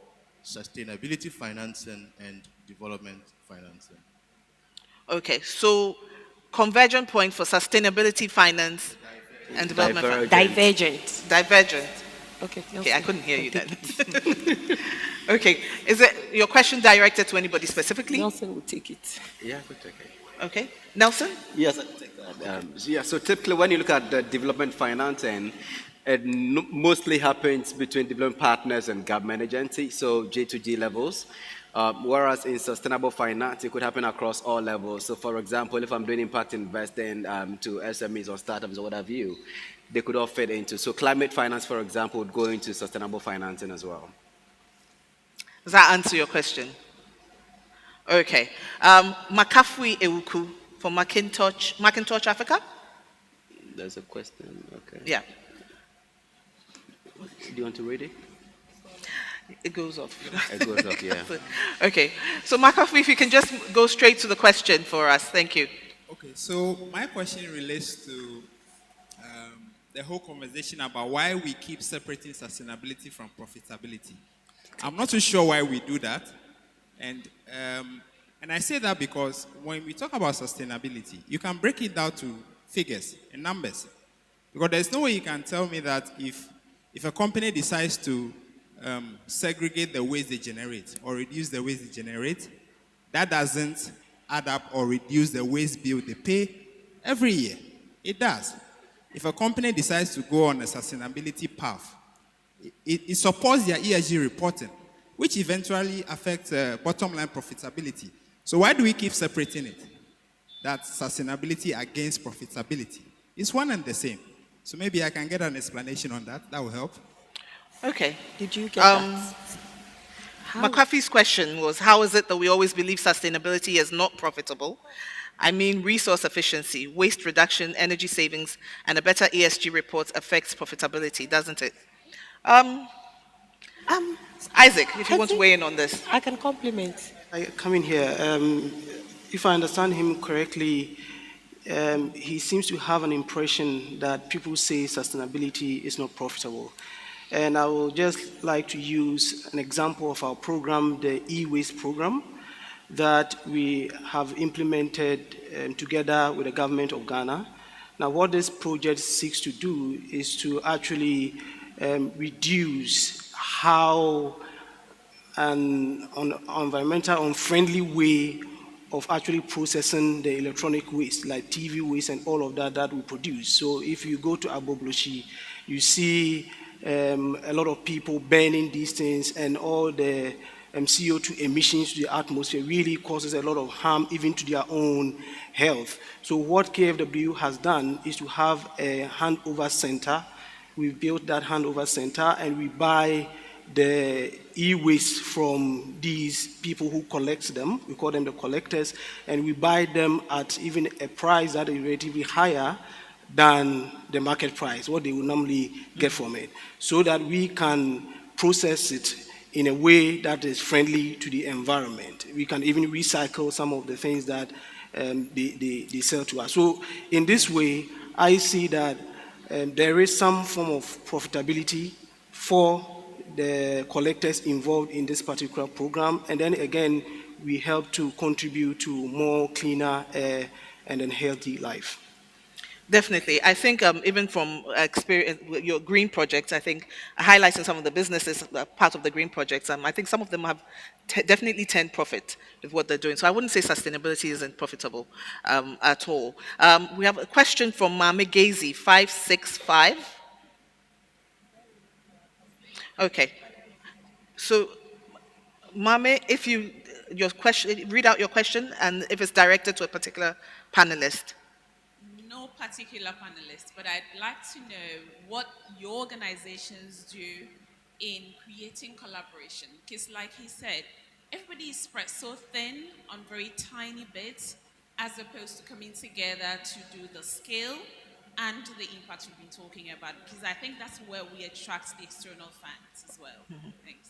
sustainability financing and development financing. Okay, so convergent point for sustainability finance and development. Divergent. Divergent. Okay. Okay, I couldn't hear you then. Okay, is it your question directed to anybody specifically? Nelson will take it. Yeah, I could take it. Okay, Nelson? Yes, I can take that. So typically when you look at the development financing, it mostly happens between development partners and government agencies, so G2G levels. Whereas in sustainable finance, it could happen across all levels. So for example, if I'm doing impact investing to SMEs or startups or what have you, they could all fit into. So climate finance, for example, would go into sustainable financing as well. Does that answer your question? Okay. Makafui Ewuku from Macintosh Africa? There's a question, okay. Yeah. Do you want to read it? It goes off. It goes off, yeah. Okay. So Makafui, if you can just go straight to the question for us. Thank you. Okay, so my question relates to the whole conversation about why we keep separating sustainability from profitability. I'm not too sure why we do that. And I say that because when we talk about sustainability, you can break it down to figures and numbers. Because there's no way you can tell me that if a company decides to segregate the waste they generate or reduce the waste they generate, that doesn't add up or reduce the waste bill they pay every year. It does. If a company decides to go on a sustainability path, it supports their ESG reporting, which eventually affects bottom line profitability. So why do we keep separating it? That's sustainability against profitability. It's one and the same. So maybe I can get an explanation on that. That will help. Okay. Did you get that? McCarthy's question was, how is it that we always believe sustainability is not profitable? I mean, resource efficiency, waste reduction, energy savings, and a better ESG report affects profitability, doesn't it? Isaac, if you want to weigh in on this. I can compliment. I come in here. If I understand him correctly, he seems to have an impression that people say sustainability is not profitable. And I will just like to use an example of our program, the e-waste program, that we have implemented together with the government of Ghana. Now, what this project seeks to do is to actually reduce how an environmental unfriendly way of actually processing the electronic waste, like TV waste and all of that that we produce. So if you go to Abobloshi, you see a lot of people burning these things, and all the CO2 emissions to the atmosphere really causes a lot of harm even to their own health. So what KFW has done is to have a handover center. We've built that handover center, and we buy the e-waste from these people who collect them. We call them the collectors, and we buy them at even a price that is relatively higher than the market price, what they would normally get from it, so that we can process it in a way that is friendly to the environment. We can even recycle some of the things that they sell to us. So in this way, I see that there is some form of profitability for the collectors involved in this particular program, and then again, we help to contribute to more cleaner air and then healthy life. Definitely. I think even from experience, your green projects, I think highlighting some of the businesses part of the green projects, I think some of them have definitely turned profit with what they're doing. So I wouldn't say sustainability isn't profitable at all. We have a question from Mame Gazi, 565. Okay. So, Mame, if you read out your question, and if it's directed to a particular panelist. No particular panelist, but I'd like to know what your organizations do in creating collaboration. Because like he said, everybody is spread so thin on very tiny bits, as opposed to coming together to do the scale and the impact we've been talking about. Because I think that's where we attract the external fans as well. Thanks.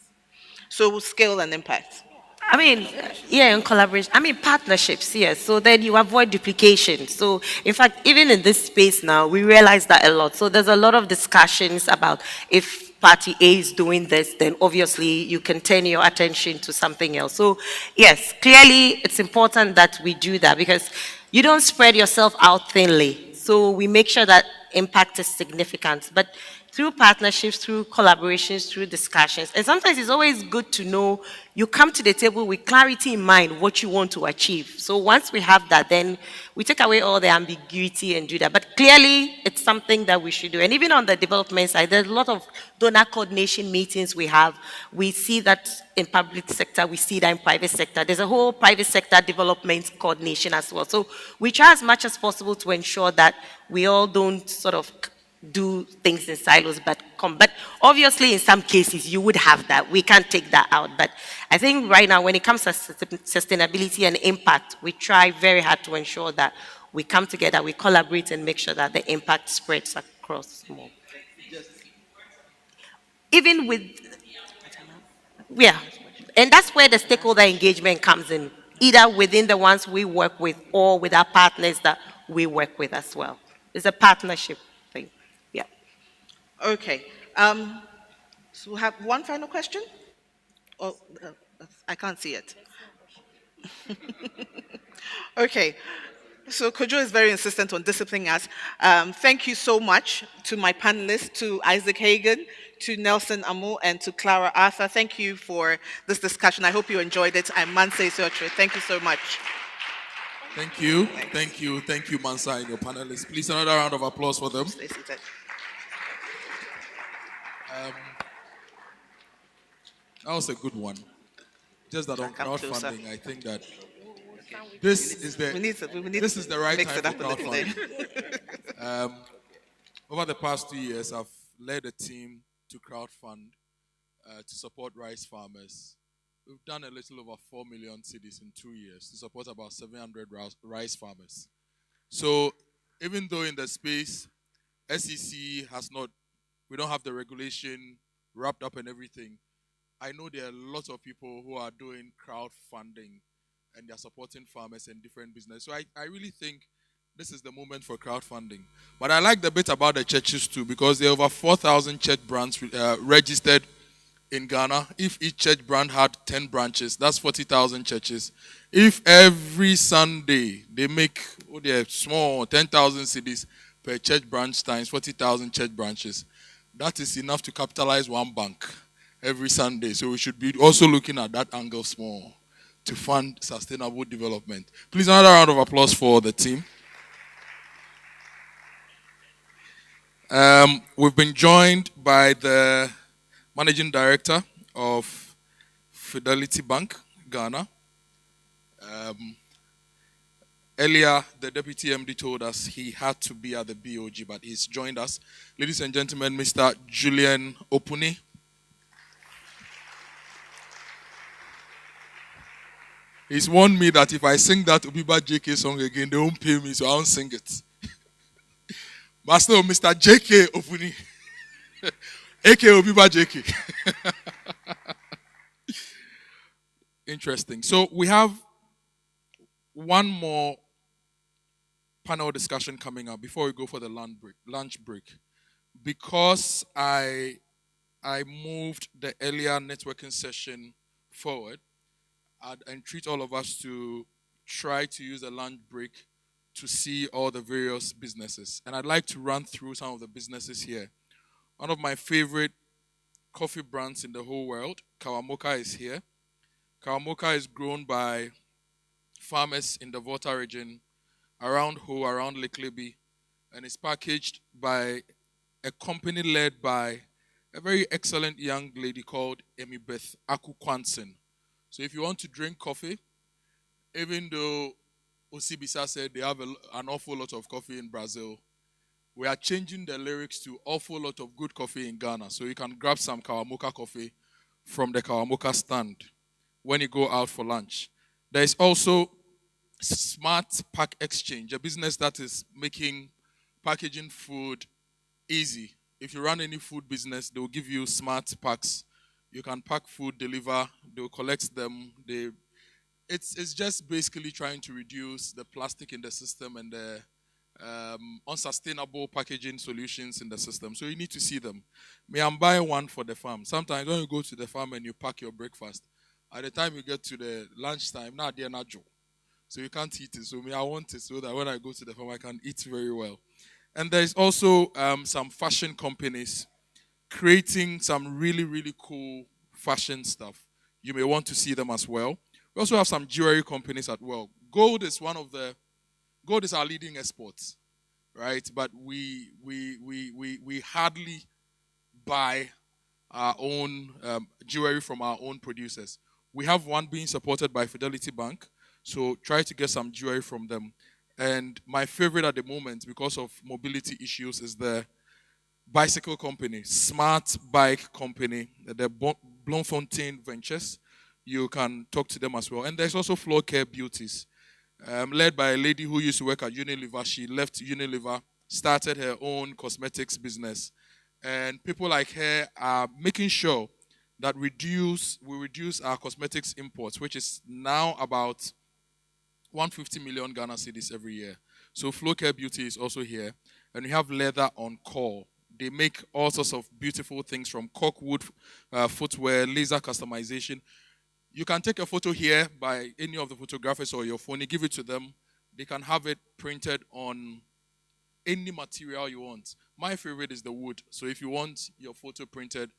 So scale and impact. I mean, yeah, in collaboration. I mean, partnerships, yes. So then you avoid duplication. So, in fact, even in this space now, we realize that a lot. So there's a lot of discussions about if party A is doing this, then obviously you can turn your attention to something else. So, yes, clearly it's important that we do that because you don't spread yourself out thinly. So we make sure that impact is significant. But through partnerships, through collaborations, through discussions. And sometimes it's always good to know you come to the table with clarity in mind what you want to achieve. So once we have that, then we take away all the ambiguity and do that. But clearly, it's something that we should do. And even on the development side, there's a lot of donor coordination meetings we have. We see that in public sector, we see that in private sector. There's a whole private sector development coordination as well. So we try as much as possible to ensure that we all don't sort of do things in silos, but obviously in some cases you would have that. We can't take that out. But I think right now when it comes to sustainability and impact, we try very hard to ensure that we come together, we collaborate and make sure that the impact spreads across more. Even with, yeah, and that's where the stakeholder engagement comes in, either within the ones we work with or with our partners that we work with as well. It's a partnership thing. Yeah. Okay. So we have one final question? Oh, I can't see it. Okay. So Kojo is very insistent on disciplining us. Thank you so much to my panelists, to Isaac Hagan, to Nelson Amu, and to Clara Arthur. Thank you for this discussion. I hope you enjoyed it. I'm Manse Sotre. Thank you so much. Thank you. Thank you. Thank you, Mansa, and your panelists. Please, another round of applause for them. Stay seated. That was a good one. Just that on crowdfunding, I think that this is the right time for crowdfunding. Over the past 2 years, I've led a team to crowdfund to support rice farmers. We've done a little over 4 million cedis in 2 years to support about 700 rice farmers. So even though in the space, SEC we don't have the regulation wrapped up and everything, I know there are lots of people who are doing crowdfunding and they're supporting farmers and different businesses. So I really think this is the moment for crowdfunding. But I like the bit about the churches too, because there are over 4,000 church brands registered in Ghana. If each church brand had 10 branches, that's 40,000 churches. If every Sunday they make small 10,000 cedis per church branch times 40,000 church branches, that is enough to capitalize one bank every Sunday. So we should be also looking at that angle small to fund sustainable development. Please, another round of applause for the team. We've been joined by the Managing Director of Fidelity Bank, Ghana. Earlier, the Deputy MD told us he had to be at the BOG, but he's joined us. Ladies and gentlemen, Mr. Julian Opuni. He's warned me that if I sing that Obiba JK song again, they won't pay me, so I won't sing it. But still, Mr. JK Opuni, aka Obiba JK. Interesting. So we have one more panel discussion coming up before we go for the lunch break. Because I moved the earlier networking session forward, I'd entreat all of us to try to use the lunch break to see all the various businesses. And I'd like to run through some of the businesses here. One of my favorite coffee brands in the whole world, Kawamoka, is here. Kawamoka is grown by farmers in the Volta region, around Ho, around Lake Libby, and is packaged by a company led by a very excellent young lady called Amy Beth Aku Kwanson. So if you want to drink coffee, even though Osibisa said they have an awful lot of coffee in Brazil, we are changing the lyrics to awful lot of good coffee in Ghana. So you can grab some Kawamoka coffee from the Kawamoka stand when you go out for lunch. There is also Smart Pack Exchange, a business that is making packaging food easy. If you run any food business, they will give you smart packs. You can pack food, deliver, they'll collect them. It's just basically trying to reduce the plastic in the system and the unsustainable packaging solutions in the system. So you need to see them. I'm buying one for the farm. Sometimes when you go to the farm and you pack your breakfast, at the time you get to the lunchtime, now they're not Joe. So you can't eat it. So I want it so that when I go to the farm, I can eat very well. And there's also some fashion companies creating some really, really cool fashion stuff. You may want to see them as well. We also have some jewelry companies as well. Gold is our leading export, right? But we hardly buy our own jewelry from our own producers. We have one being supported by Fidelity Bank, so try to get some jewelry from them. And my favorite at the moment, because of mobility issues, is the bicycle company, Smart Bike Company, the Bloemfontein Ventures. You can talk to them as well. And there's also Floor Care Beauties, led by a lady who used to work at Unilever. She left Unilever, started her own cosmetics business. And people like her are making sure that we reduce our cosmetics imports, which is now about 150 million Ghana cedis every year. So Flow Care Beauty is also here. And we have Leather on Call. They make all sorts of beautiful things from corkwood footwear, laser customization. You can take a photo here by any of the photographers or your phone. You give it to them. They can have it printed on any material you want. My favorite is the wood. So if you want your photo printed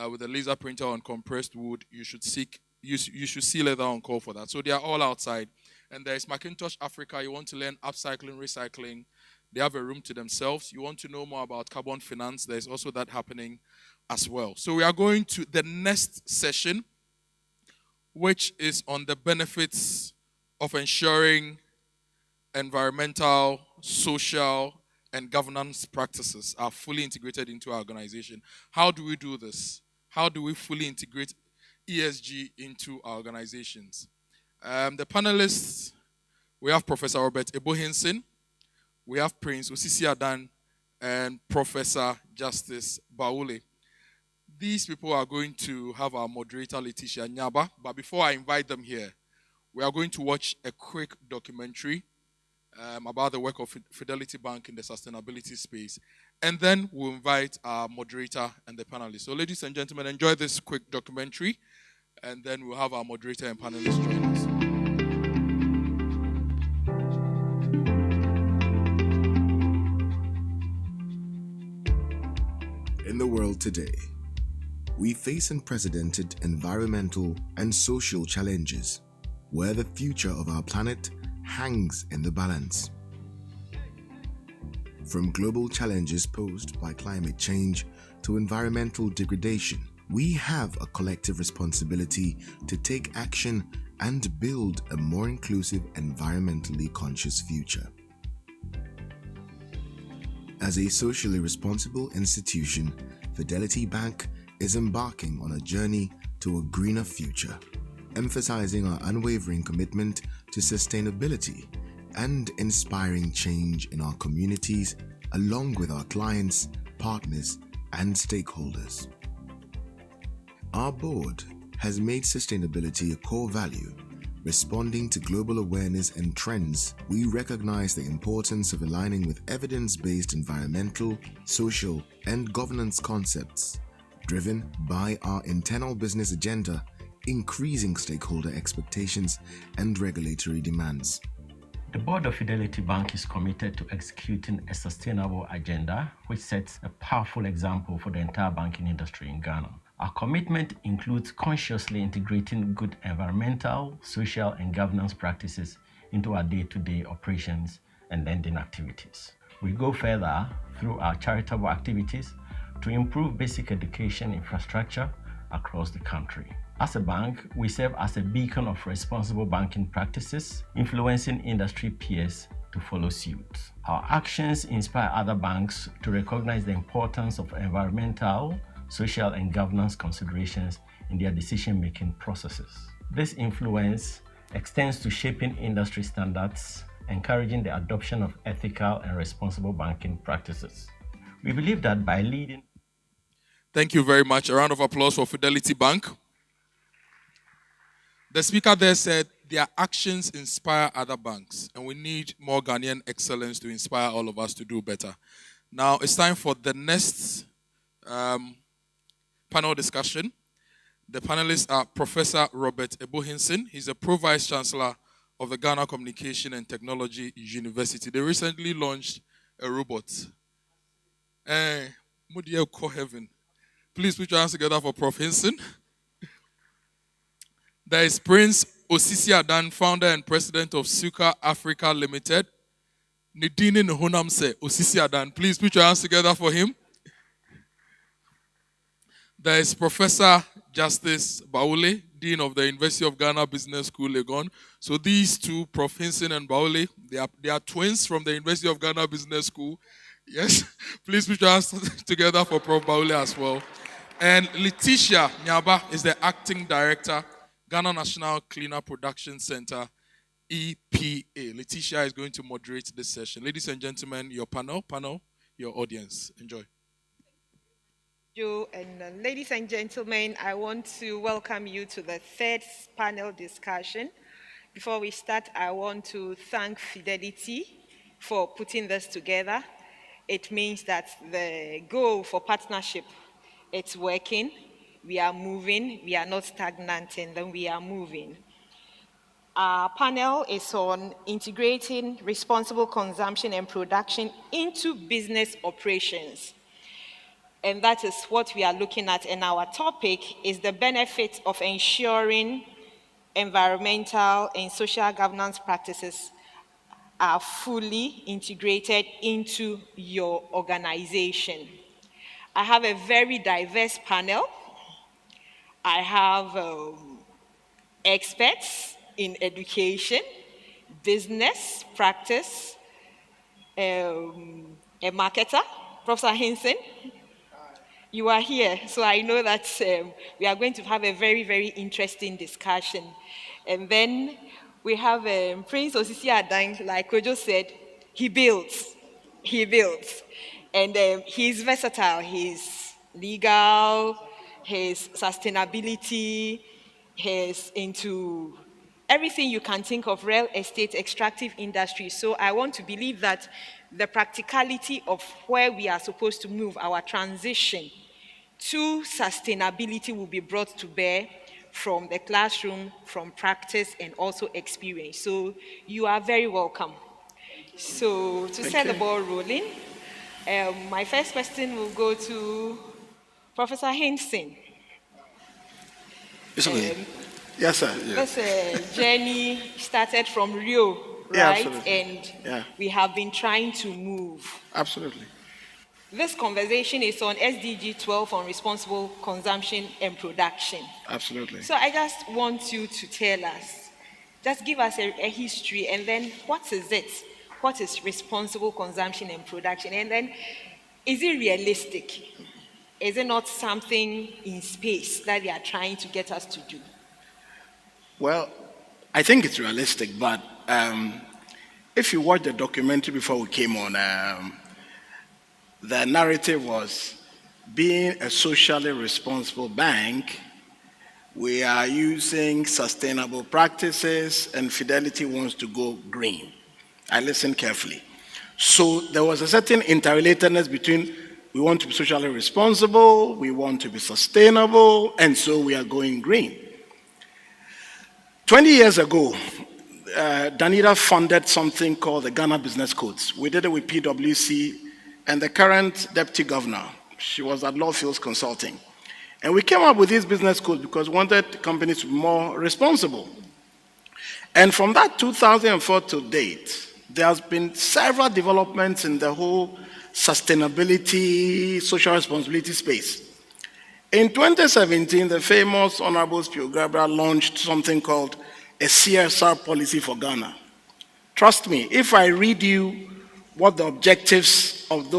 with a laser printer on compressed wood, you should see Leather on Call for that. So they are all outside. And there's Macintosh Africa. You want to learn upcycling, recycling. They have a room to themselves. You want to know more about carbon finance. There's also that happening as well. So we are going to the next session, which is on the benefits of ensuring environmental, social, and governance practices are fully integrated into our organization. How do we do this? How do we fully integrate ESG into our organizations? The panelists, we have Professor Robert Ebohinson, we have Prince Osisi Adan, and Professor Justice Baule. These people are going to have our moderator, Letitia Nyaba. But before I invite them here, we are going to watch a quick documentary about the work of Fidelity Bank in the sustainability space. And then we'll invite our moderator and the panelists. So ladies and gentlemen, enjoy this quick documentary, and then we'll have our moderator and panelists join us. In the world today, we face unprecedented environmental and social challenges where the future of our planet hangs in the balance. From global challenges posed by climate change to environmental degradation, we have a collective responsibility to take action and build a more inclusive, environmentally conscious future. As a socially responsible institution, Fidelity Bank is embarking on a journey to a greener future, emphasizing our unwavering commitment to sustainability and inspiring change in our communities along with our clients, partners, and stakeholders. Our board has made sustainability a core value. Responding to global awareness and trends, we recognize the importance of aligning with evidence-based environmental, social, and governance concepts, driven by our internal business agenda, increasing stakeholder expectations, and regulatory demands. The board of Fidelity Bank is committed to executing a sustainable agenda which sets a powerful example for the entire banking industry in Ghana. Our commitment includes consciously integrating good environmental, social, and governance practices into our day-to-day operations and lending activities. We go further through our charitable activities to improve basic education infrastructure across the country. As a bank, we serve as a beacon of responsible banking practices, influencing industry peers to follow suit. Our actions inspire other banks to recognize the importance of environmental, social, and governance considerations in their decision-making processes. This influence extends to shaping industry standards, encouraging the adoption of ethical and responsible banking practices. We believe that by leading... Thank you very much. A round of applause for Fidelity Bank. The speaker there said their actions inspire other banks, and we need more Ghanaian excellence to inspire all of us to do better. Now it's time for the next panel discussion. The panelists are Professor Robert Ebohinson. He's a Pro-Vice Chancellor of the Ghana Communication and Technology University. They recently launched a robot. Heaven. Please put your hands together for Prof. Hinson. There is Prince Osisi Adan, founder and president of Suka Africa Limited. Nidini Nhonamse Osisi Adan. Please put your hands together for him. There is Professor Justice Baule, Dean of the University of Ghana Business School, Legon. So these two, Prof. Hinson and Baule, they are twins from the University of Ghana Business School. Yes, please put your hands together for Prof. Baule as well. And Letitia Nyaba is the acting director, Ghana National Cleaner Production Center, EPA. Letitia is going to moderate this session. Ladies and gentlemen, your panel, your audience. Enjoy. And ladies and gentlemen, I want to welcome you to the third panel discussion. Before we start, I want to thank Fidelity for putting this together. It means that the goal for partnership, it's working. We are moving. We are not stagnating, then we are moving. Our panel is on integrating responsible consumption and production into business operations. And that is what we are looking at. And our topic is the benefit of ensuring environmental and social governance practices are fully integrated into your organization. I have a very diverse panel. I have experts in education, business, practice, a marketer, Professor Hinson. You are here, so I know that we are going to have a very, very interesting discussion. And then we have Prince Osisi Adan, like Kojo said, he builds. And he's versatile. He's legal, he's sustainability, he's into everything you can think of, real estate, extractive industry. So I want to believe that the practicality of where we are supposed to move, our transition to sustainability, will be brought to bear from the classroom, from practice, and also experience. So you are very welcome. So to set the ball rolling, my first question will go to Professor Hinson. It's okay. Yes, sir. This journey started from Rio, Yeah, right? absolutely. And Yeah. we have been trying to move. Absolutely. This conversation is on SDG 12 on responsible consumption and production. Absolutely. So I just want you to tell us, just give us a history, and then what is it? What is responsible consumption and production? And then, is it realistic? Is it not something in space that they are trying to get us to do? Well, I think it's realistic, but if you watch the documentary before we came on, the narrative was being a socially responsible bank, we are using sustainable practices, and Fidelity wants to go green. I listened carefully. So there was a certain interrelatedness between we want to be socially responsible, we want to be sustainable, and so we are going green. 20 years ago, Danita funded something called the Ghana Business Codes. We did it with PwC and the current deputy governor. She was at Lawfields Consulting. And we came up with these business codes because we wanted companies to be more responsible. And from that 2004 to date, there has been several developments in the whole sustainability, social responsibility space. In 2017, the famous Honorable Spio Grabra launched something called a CSR policy for Ghana. Trust me, if I read you what the objectives of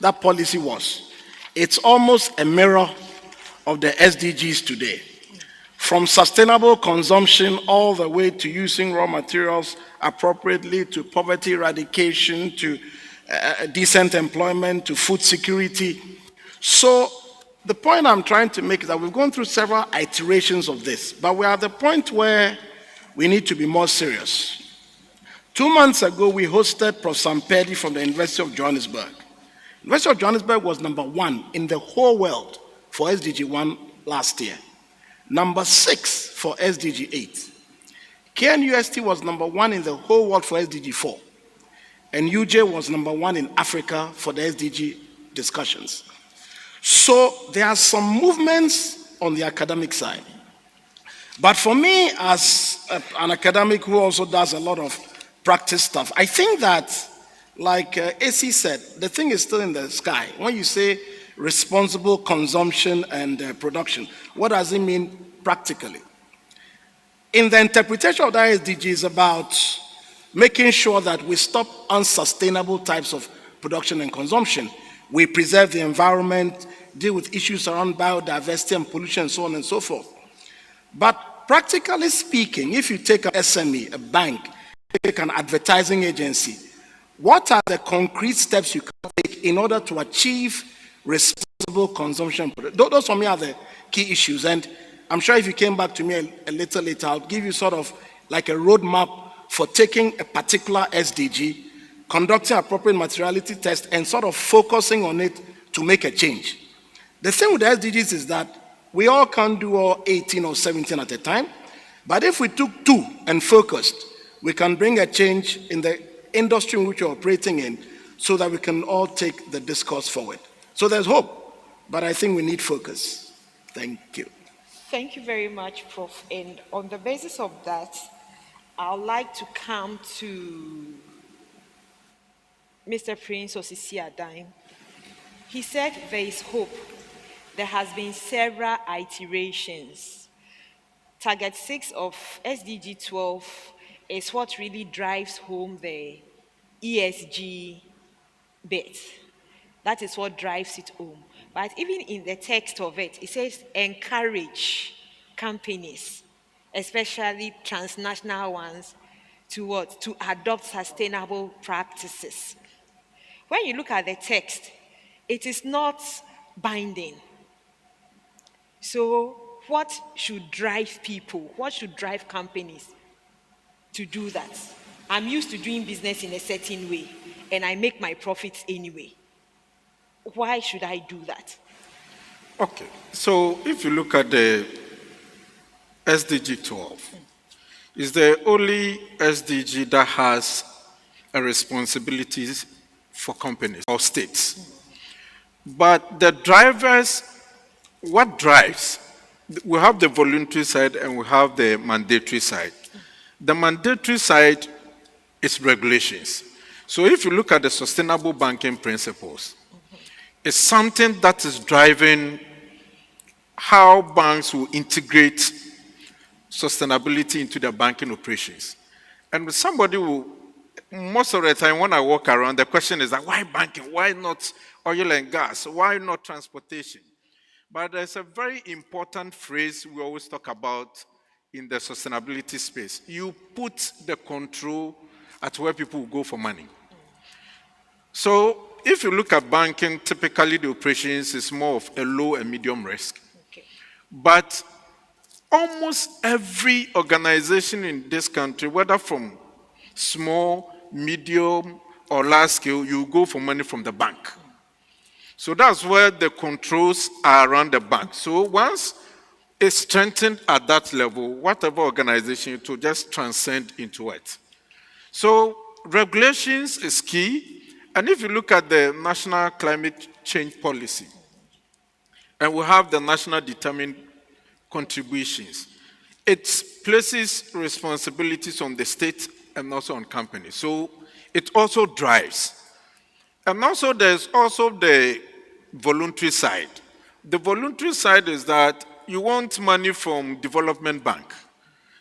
that policy was, it's almost a mirror of the SDGs today. From sustainable consumption all the way to using raw materials appropriately, to poverty eradication, to decent employment, to food security. So the point I'm trying to make is that we've gone through several iterations of this, but we're at the point where we need to be more serious. 2 months ago, we hosted Prof. Sampedi from the University of Johannesburg. University of Johannesburg was #1 in the whole world for SDG 1 last year. #6 for SDG 8. KNUST was #1 in the whole world for SDG 4. And UJ was #1 in Africa for the SDG discussions. So there are some movements on the academic side. But for me, as an academic who also does a lot of practice stuff, I think that, like AC said, the thing is still in the sky. When you say responsible consumption and production, what does it mean practically? In the interpretation of the SDG is about making sure that we stop unsustainable types of production and consumption. We preserve the environment, deal with issues around biodiversity and pollution, and so on and so forth. But practically speaking, if you take an SME, a bank, take an advertising agency, what are the concrete steps you can take in order to achieve responsible consumption? Those for me are the key issues. And I'm sure if you came back to me a little later, I'll give you sort of like a roadmap for taking a particular SDG, conducting appropriate materiality test, and sort of focusing on it to make a change. The thing with the SDGs is that we all can't do all 18 or 17 at a time, but if we took 2 and focused, we can bring a change in the industry in which we're operating in so that we can all take the discourse forward. So there's hope, but I think we need focus. Thank you. Thank you very much, Prof. And on the basis of that, I'd like to come to Mr. Prince Osisi Adan. He said there is hope. There has been several iterations. Target 6 of SDG 12 is what really drives home the ESG bit. That is what drives it home. But even in the text of it, it says encourage companies, especially transnational ones, to what? To adopt sustainable practices. When you look at the text, it is not binding. So what should drive people? What should drive companies to do that. I'm used to doing business in a certain way, and I make my profits anyway. Why should I do that? Okay, so if you look at the SDG 12, it's the only SDG that has a responsibility for companies or states. But the drivers, what drives? We have the voluntary side and we have the mandatory side. The mandatory side is regulations. So if you look at the sustainable banking principles, it's something that is driving how banks will integrate sustainability into their banking operations. And somebody will, most of the time when I walk around, the question is that why banking? Why not oil and gas? Why not transportation? But there's a very important phrase we always talk about in the sustainability space. You put the control at where people will go for money. So if you look at banking, typically the operations is more of a low and medium risk. Okay. But almost every organization in this country, whether from small, medium, or large scale, you go for money from the bank. So that's where the controls are around the bank. So once it's strengthened at that level, whatever organization, it will just transcend into it. So regulations is key. And if you look at the National Climate Change Policy, and we have the National Determined Contributions, it places responsibilities on the state and also on companies. So it also drives. And also there's also the voluntary side. The voluntary side is that you want money from Development Bank.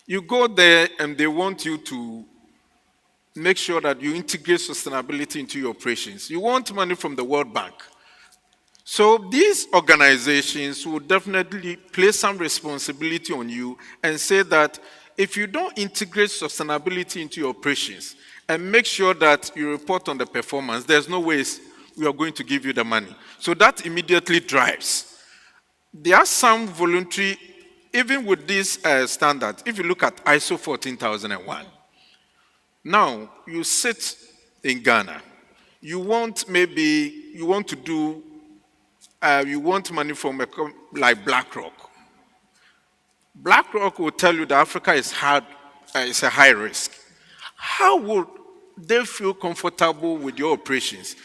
You go there and they want you to make sure that you integrate sustainability into your operations. You want money from the World Bank. So these organizations will definitely place some responsibility on you and say that if you don't integrate sustainability into your operations and make sure that you report on the performance, there's no ways we are going to give you the money. So that immediately drives. There are some voluntary, even with this standard, if you look at ISO 14001, now you sit in Ghana, you want to do you want money from like BlackRock. BlackRock will tell you that Africa is it's a high risk. How would they feel comfortable with your operations?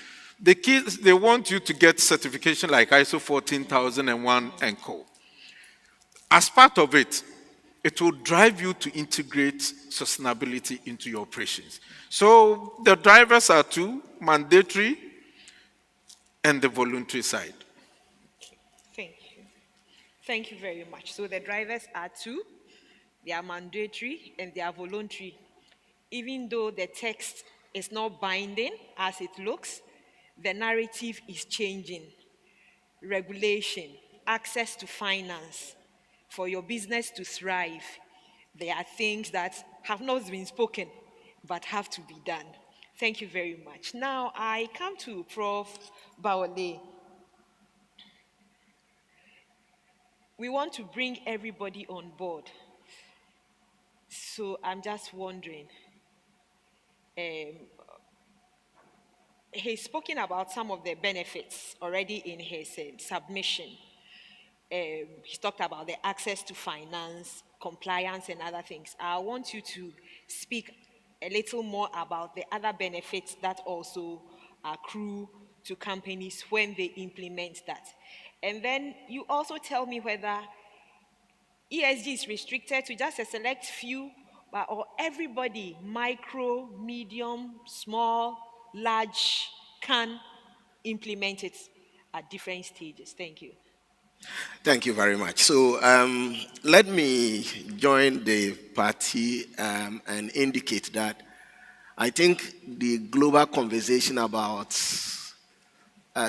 They want you to get certification like ISO 14001 and co. As part of it, it will drive you to integrate sustainability into your operations. So the drivers are two, mandatory and the voluntary side. Thank you. Thank you very much. So the drivers are two, they are mandatory and they are voluntary. Even though the text is not binding as it looks, the narrative is changing. Regulation, access to finance, for your business to thrive, there are things that have not been spoken but have to be done. Thank you very much. Now I come to Prof. Bawale. We want to bring everybody on board. So I'm just wondering, he's spoken about some of the benefits already in his submission. He's talked about the access to finance, compliance, and other things. I want you to speak a little more about the other benefits that also accrue to companies when they implement that. And then you also tell me whether ESG is restricted to just a select few, or everybody, micro, medium, small, large, can implement it at different stages. Thank you. Thank you very much. So let me join the party and indicate that I think the global conversation about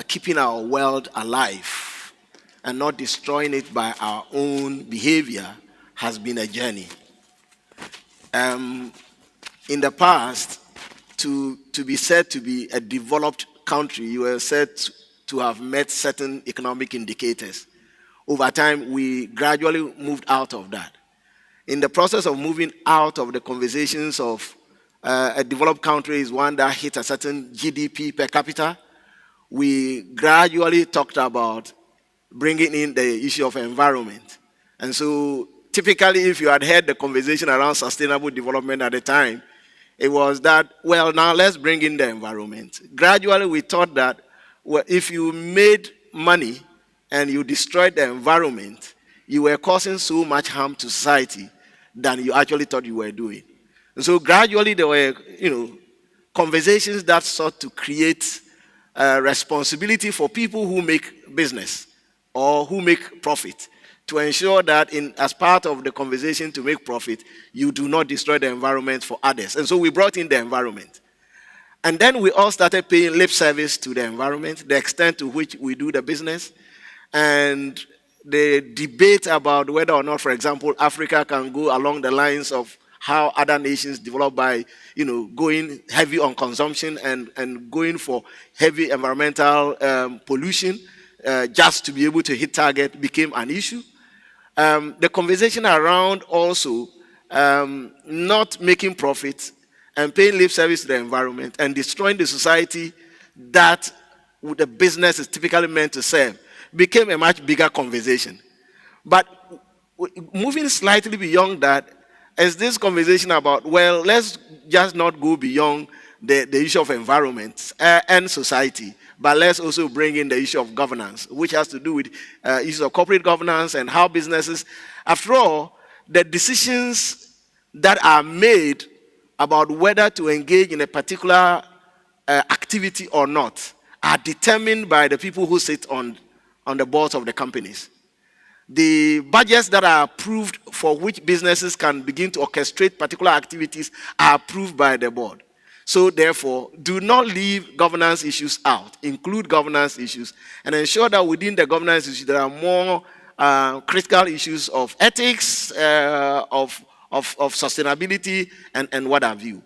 keeping our world alive and not destroying it by our own behavior has been a journey. In the past, to be said to be a developed country, you were said to have met certain economic indicators. Over time, we gradually moved out of that. in the process of moving out of the conversations of a developed country is one that hit a certain GDP per capita, we gradually talked about bringing in the issue of environment. And so typically, if you had heard the conversation around sustainable development at the time, it was that, well, now let's bring in the environment. Gradually, we thought that, well, if you made money and you destroyed the environment, you were causing so much harm to society than you actually thought you were doing. And so gradually, there were, conversations that sought to create responsibility for people who make business or who make profit, to ensure that as part of the conversation to make profit, you do not destroy the environment for others. And so we brought in the environment. And then we all started paying lip service to the environment, the extent to which we do the business, and the debate about whether or not, for example, Africa can go along the lines of how other nations develop by, going heavy on consumption and going for heavy environmental pollution just to be able to hit target became an issue. The conversation around also not making profits and paying lip service to the environment and destroying the society that the business is typically meant to serve became a much bigger conversation. But moving slightly beyond that is this conversation about, well, let's just not go beyond the issue of environment and society, but let's also bring in the issue of governance, which has to do with issues of corporate governance and how businesses, after all, the decisions that are made about whether to engage in a particular activity or not are determined by the people who sit on the boards of the companies. The budgets that are approved for which businesses can begin to orchestrate particular activities are approved by the board. So therefore, do not leave governance issues out. Include governance issues and ensure that within the governance issues there are more critical issues of ethics, of sustainability, and what have you.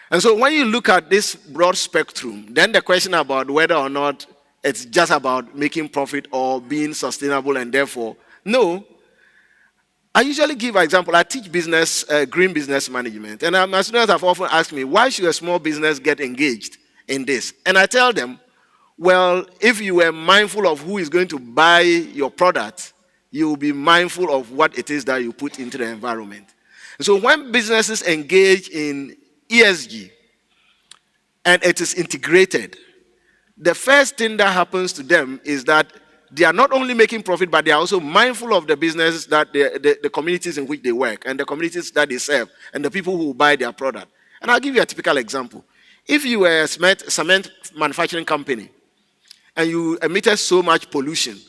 And so when you look at this broad spectrum, then the question about whether or not it's just about making profit or being sustainable, and therefore, no. I usually give an example. I teach business, green business management. And my students have often asked me, why should a small business get engaged in this? And I tell them, well, if you were mindful of who is going to buy your product, you will be mindful of what it is that you put into the environment. So when businesses engage in ESG and it is integrated, the first thing that happens to them is that they are not only making profit, but they are also mindful of the businesses that the communities in which they work and the communities that they serve and the people who buy their product. And I'll give you a typical example. If you were a cement manufacturing company and you emitted so much pollution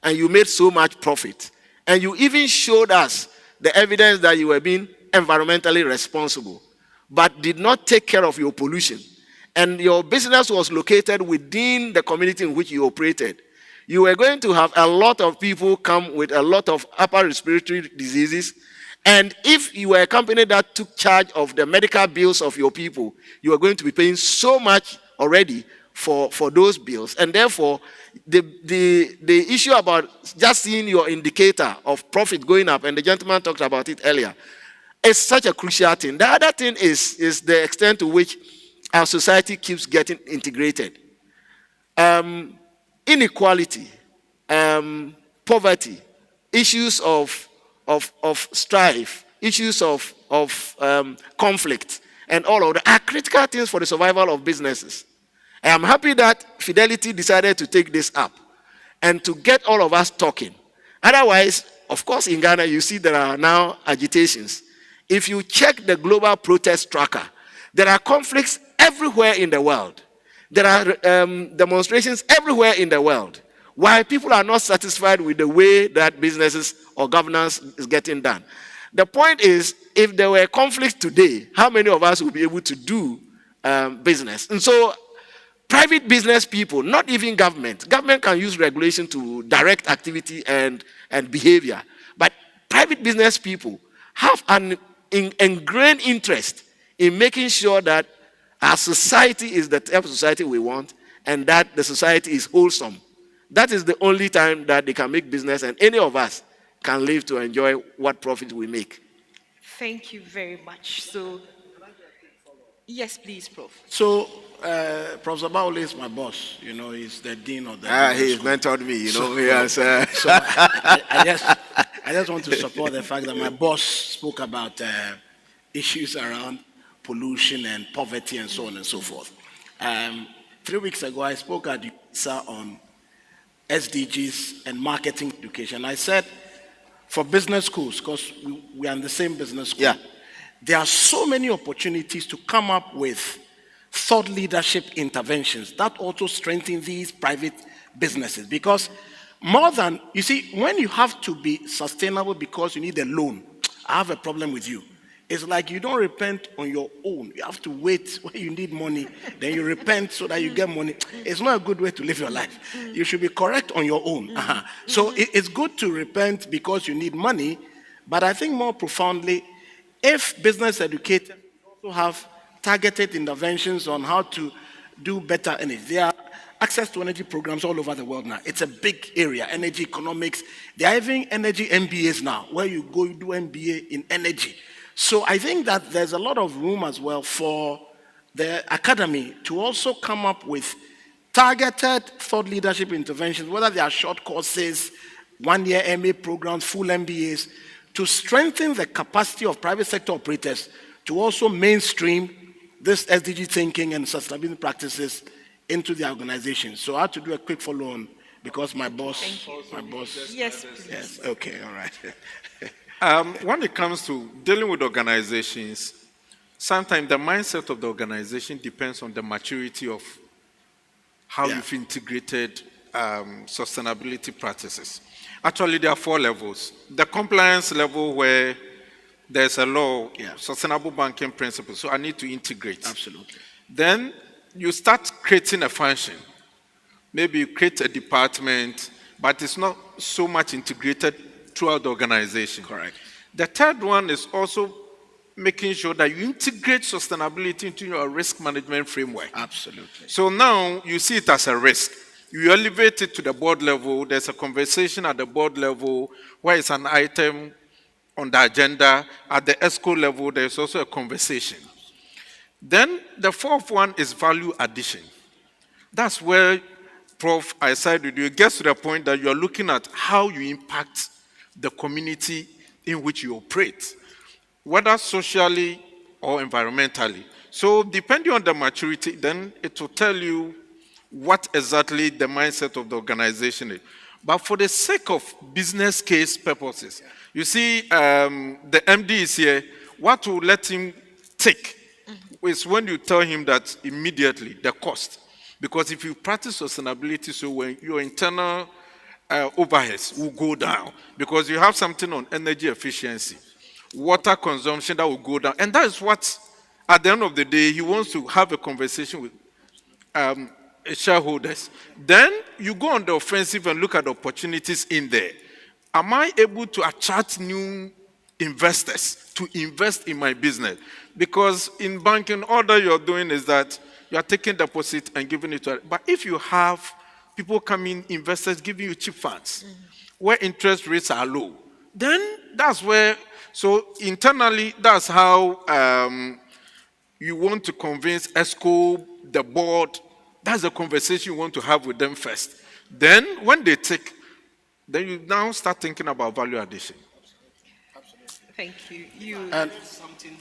and you made so much profit and you even showed us the evidence that you were being environmentally responsible but did not take care of your pollution, and your business was located within the community in which you operated, you were going to have a lot of people come with a lot of upper respiratory diseases. And if you were a company that took charge of the medical bills of your people, you are going to be paying so much already for those bills. And therefore, the issue about just seeing your indicator of profit going up, and the gentleman talked about it earlier, is such a crucial thing. The other thing is the extent to which our society keeps getting integrated. Inequality, poverty, issues of strife, issues of conflict, and all of that are critical things for the survival of businesses. I am happy that Fidelity decided to take this up and to get all of us talking. Otherwise, of course, in Ghana, you see there are now agitations. If you check the global protest tracker, there are conflicts everywhere in the world. There are demonstrations everywhere in the world. Why people are not satisfied with the way that businesses or governance is getting done. The point is, if there were conflicts today, how many of us will be able to do business? And so, private business people, not even government. Government can use regulation to direct activity and behavior. But private business people have an ingrained interest in making sure that our society is the type of society we want and that the society is wholesome. That is the only time that they can make business, and any of us can live to enjoy what profit we make. Thank you very much. So, yes, please, Prof. So, Prof. Zabaule is my boss. You know, he's the dean of the. He's mentored me. You know, yes. So I just want to support the fact that my boss spoke about issues around pollution and poverty and so on and so forth. 3 weeks ago, I spoke at UNISA on SDGs and marketing education. I said, for business schools, because we are in the same business school, there are so many opportunities to come up with thought leadership interventions that also strengthen these private businesses. Because more than, you see, when you have to be sustainable because you need a loan, I have a problem with you. It's like you don't repent on your own. You have to wait when you need money, then you repent so that you get money. It's not a good way to live your life. You should be correct on your own. So it's good to repent because you need money, but I think more profoundly, if business educators also have targeted interventions on how to do better energy. There are access to energy programs all over the world now. It's a big area, energy economics. There are even energy MBAs now, where you go, you do MBA in energy. So I think that there's a lot of room as well for the academy to also come up with targeted thought leadership interventions, whether they are short courses, 1-year MA programs, full MBAs, to strengthen the capacity of private sector operators to also mainstream this SDG thinking and sustainability practices into the organization. So I have to do a quick follow-on because my boss. Yes, please. Yes, okay, all right. When it comes to dealing with organizations, sometimes the mindset of the organization depends on the maturity of how you've integrated sustainability practices. Actually, there are 4 levels. The compliance level, where there's a law, sustainable banking principles, so I need to integrate. Absolutely. Then you start creating a function. Maybe you create a department, but it's not so much integrated throughout the organization. Correct. The third one is also making sure that you integrate sustainability into your risk management framework. Absolutely. So now you see it as a risk. You elevate it to the board level. There's a conversation at the board level where it's an item on the agenda. At the ESCO level, there's also a conversation. Then the 4th one is value addition. That's where, Prof, I side with you. It gets to the point that you're looking at how you impact the community in which you operate, whether socially or environmentally. So depending on the maturity, then it will tell you what exactly the mindset of the organization is. But for the sake of business case purposes, you see, the MD is here. What will let him take is when you tell him that immediately the cost. Because if you practice sustainability, so when your internal overheads will go down, because you have something on energy efficiency, water consumption that will go down. And that is what, at the end of the day, he wants to have a conversation with shareholders. Then you go on the offensive and look at the opportunities in there. Am I able to attract new investors to invest in my business? Because in banking, all that you're doing is that you are taking deposit and giving it to others. But if you have people coming, investors giving you cheap funds, where interest rates are low, then that's where, so internally, that's how you want to convince ESCO, the board. That's the conversation you want to have with them first. Then when they take, then you now start thinking about value addition. Thank you. And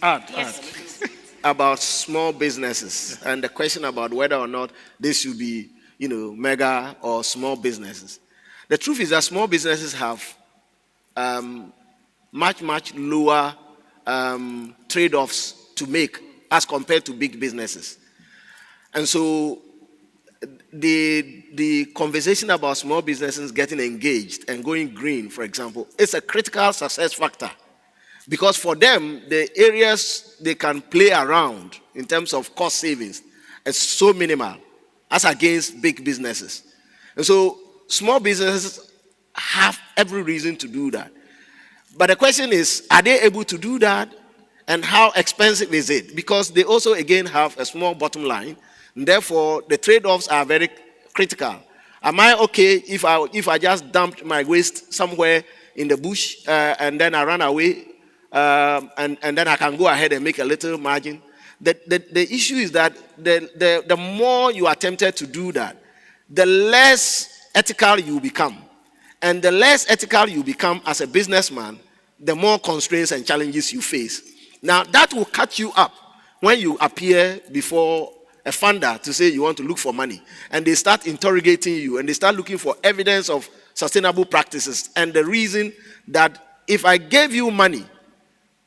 Yes, please. About small businesses and the question about whether or not they should be, mega or small businesses. The truth is that small businesses have much lower trade-offs to make as compared to big businesses. And so the conversation about small businesses getting engaged and going green, for example, is a critical success factor. Because for them, the areas they can play around in terms of cost savings is so minimal as against big businesses. And so small businesses have every reason to do that. But the question is, are they able to do that? And how expensive is it? Because they also, again, have a small bottom line. And therefore, the trade-offs are very critical. Am I okay if I just dumped my waste somewhere in the bush and then I run away and then I can go ahead and make a little margin. The issue is that the more you are tempted to do that, the less ethical you become. And the less ethical you become as a businessman, the more constraints and challenges you face. Now, that will catch you up when you appear before a funder to say you want to look for money. And they start interrogating you and they start looking for evidence of sustainable practices. And the reason that if I gave you money,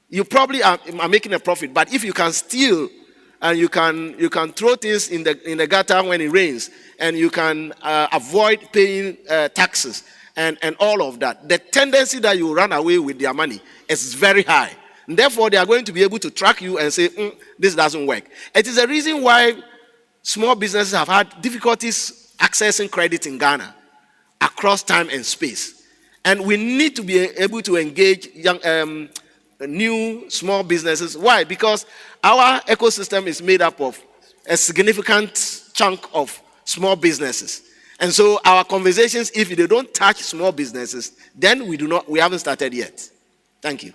you probably are making a profit. But if you can steal and you can throw things in the gutter when it rains, and you can avoid paying taxes and all of that, the tendency that you run away with their money is very high. And therefore, they are going to be able to track you and say, this doesn't work. It is the reason why small businesses have had difficulties accessing credit in Ghana across time and space. And we need to be able to engage new small businesses. Why? Because our ecosystem is made up of a significant chunk of small businesses. And so our conversations, if they don't touch small businesses, then we haven't started yet. Thank you.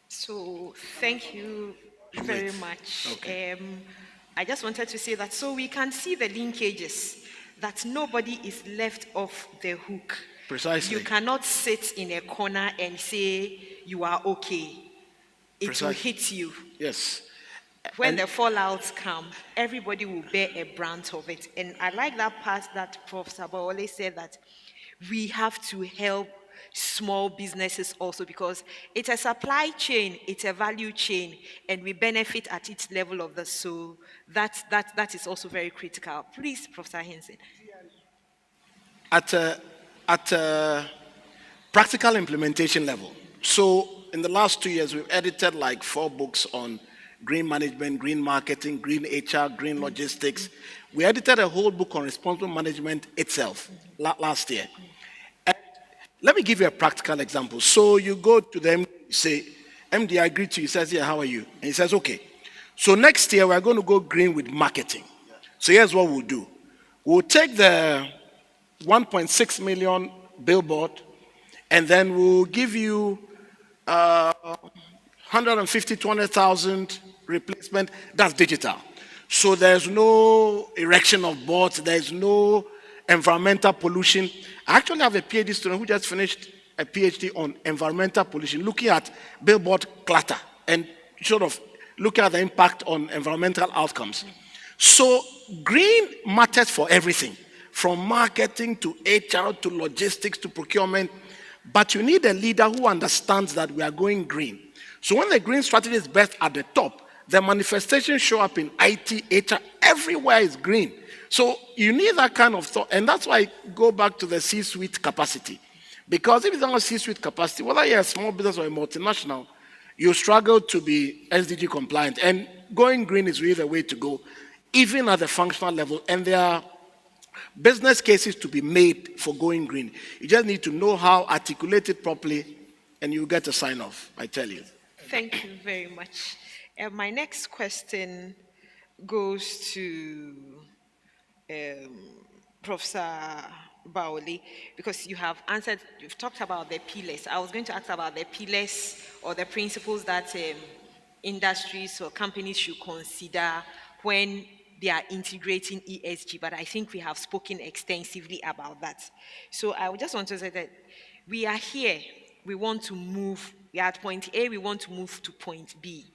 So thank you very much. Okay. I just wanted to say that so we can see the linkages, that nobody is left off the hook. Precisely. You cannot sit in a corner and say you are okay. It will hit you. Yes. When the fallouts come, everybody will bear a brunt of it. And I like that part that Prof. Sabawale said, that we have to help small businesses also, because it's a supply chain, it's a value chain, and we benefit at each level of this. So that is also very critical. Please, Professor Henson. At a practical implementation level. So in the last 2 years, we've edited like 4 books on green management, green marketing, green HR, green logistics. We edited a whole book on responsible management itself last year. And let me give you a practical example. So you go to them, you say, MD, I greet you. He says, yeah, how are you? And he says, okay. So next year, we're going to go green with marketing. So here's what we'll do. We'll take the 1.6 million billboard, and then we'll give you 150, 200,000 replacement. That's digital. So there's no erection of boards, there's no environmental pollution. I actually have a PhD student who just finished a PhD on environmental pollution, looking at billboard clutter and sort of looking at the impact on environmental outcomes. So green matters for everything, from marketing to HR to logistics to procurement. But you need a leader who understands that we are going green. So when the green strategy is best at the top, the manifestations show up in IT, HR, everywhere is green. So you need that kind of thought. And that's why I go back to the C-suite capacity. Because if you don't have C-suite capacity, whether you're a small business or a multinational, you struggle to be SDG compliant. And going green is really the way to go, even at the functional level. And there are business cases to be made for going green. You just need to know how, articulate it properly, and you get a sign off, I tell you. Thank you very much. My next question goes to Professor Baoli, because you've talked about the pillars. I was going to ask about the pillars or the principles that industries or companies should consider when they are integrating ESG, but I think we have spoken extensively about that. So I just want to say that we are here, we want to move, we are at point A, we want to move to point B.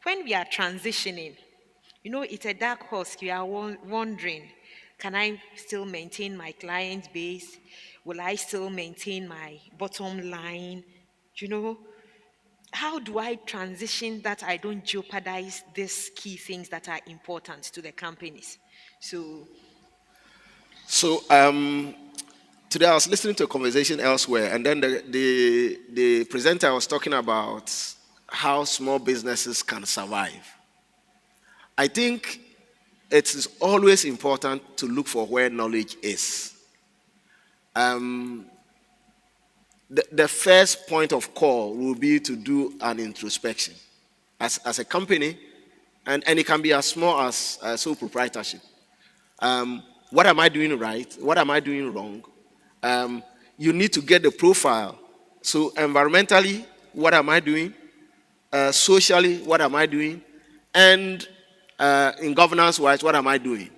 When we are transitioning, it's a dark horse. We are wondering, can I still maintain my client base? Will I still maintain my bottom line? How do I transition that I don't jeopardize these key things that are important to the companies? So today I was listening to a conversation elsewhere, and then the presenter was talking about how small businesses can survive. I think it is always important to look for where knowledge is. The first point of call will be to do an introspection as a company, and it can be as small as sole proprietorship. What am I doing right? What am I doing wrong? you need to get the profile. So environmentally, what am I doing? Socially, what am I doing? And in governance-wise, what am I doing?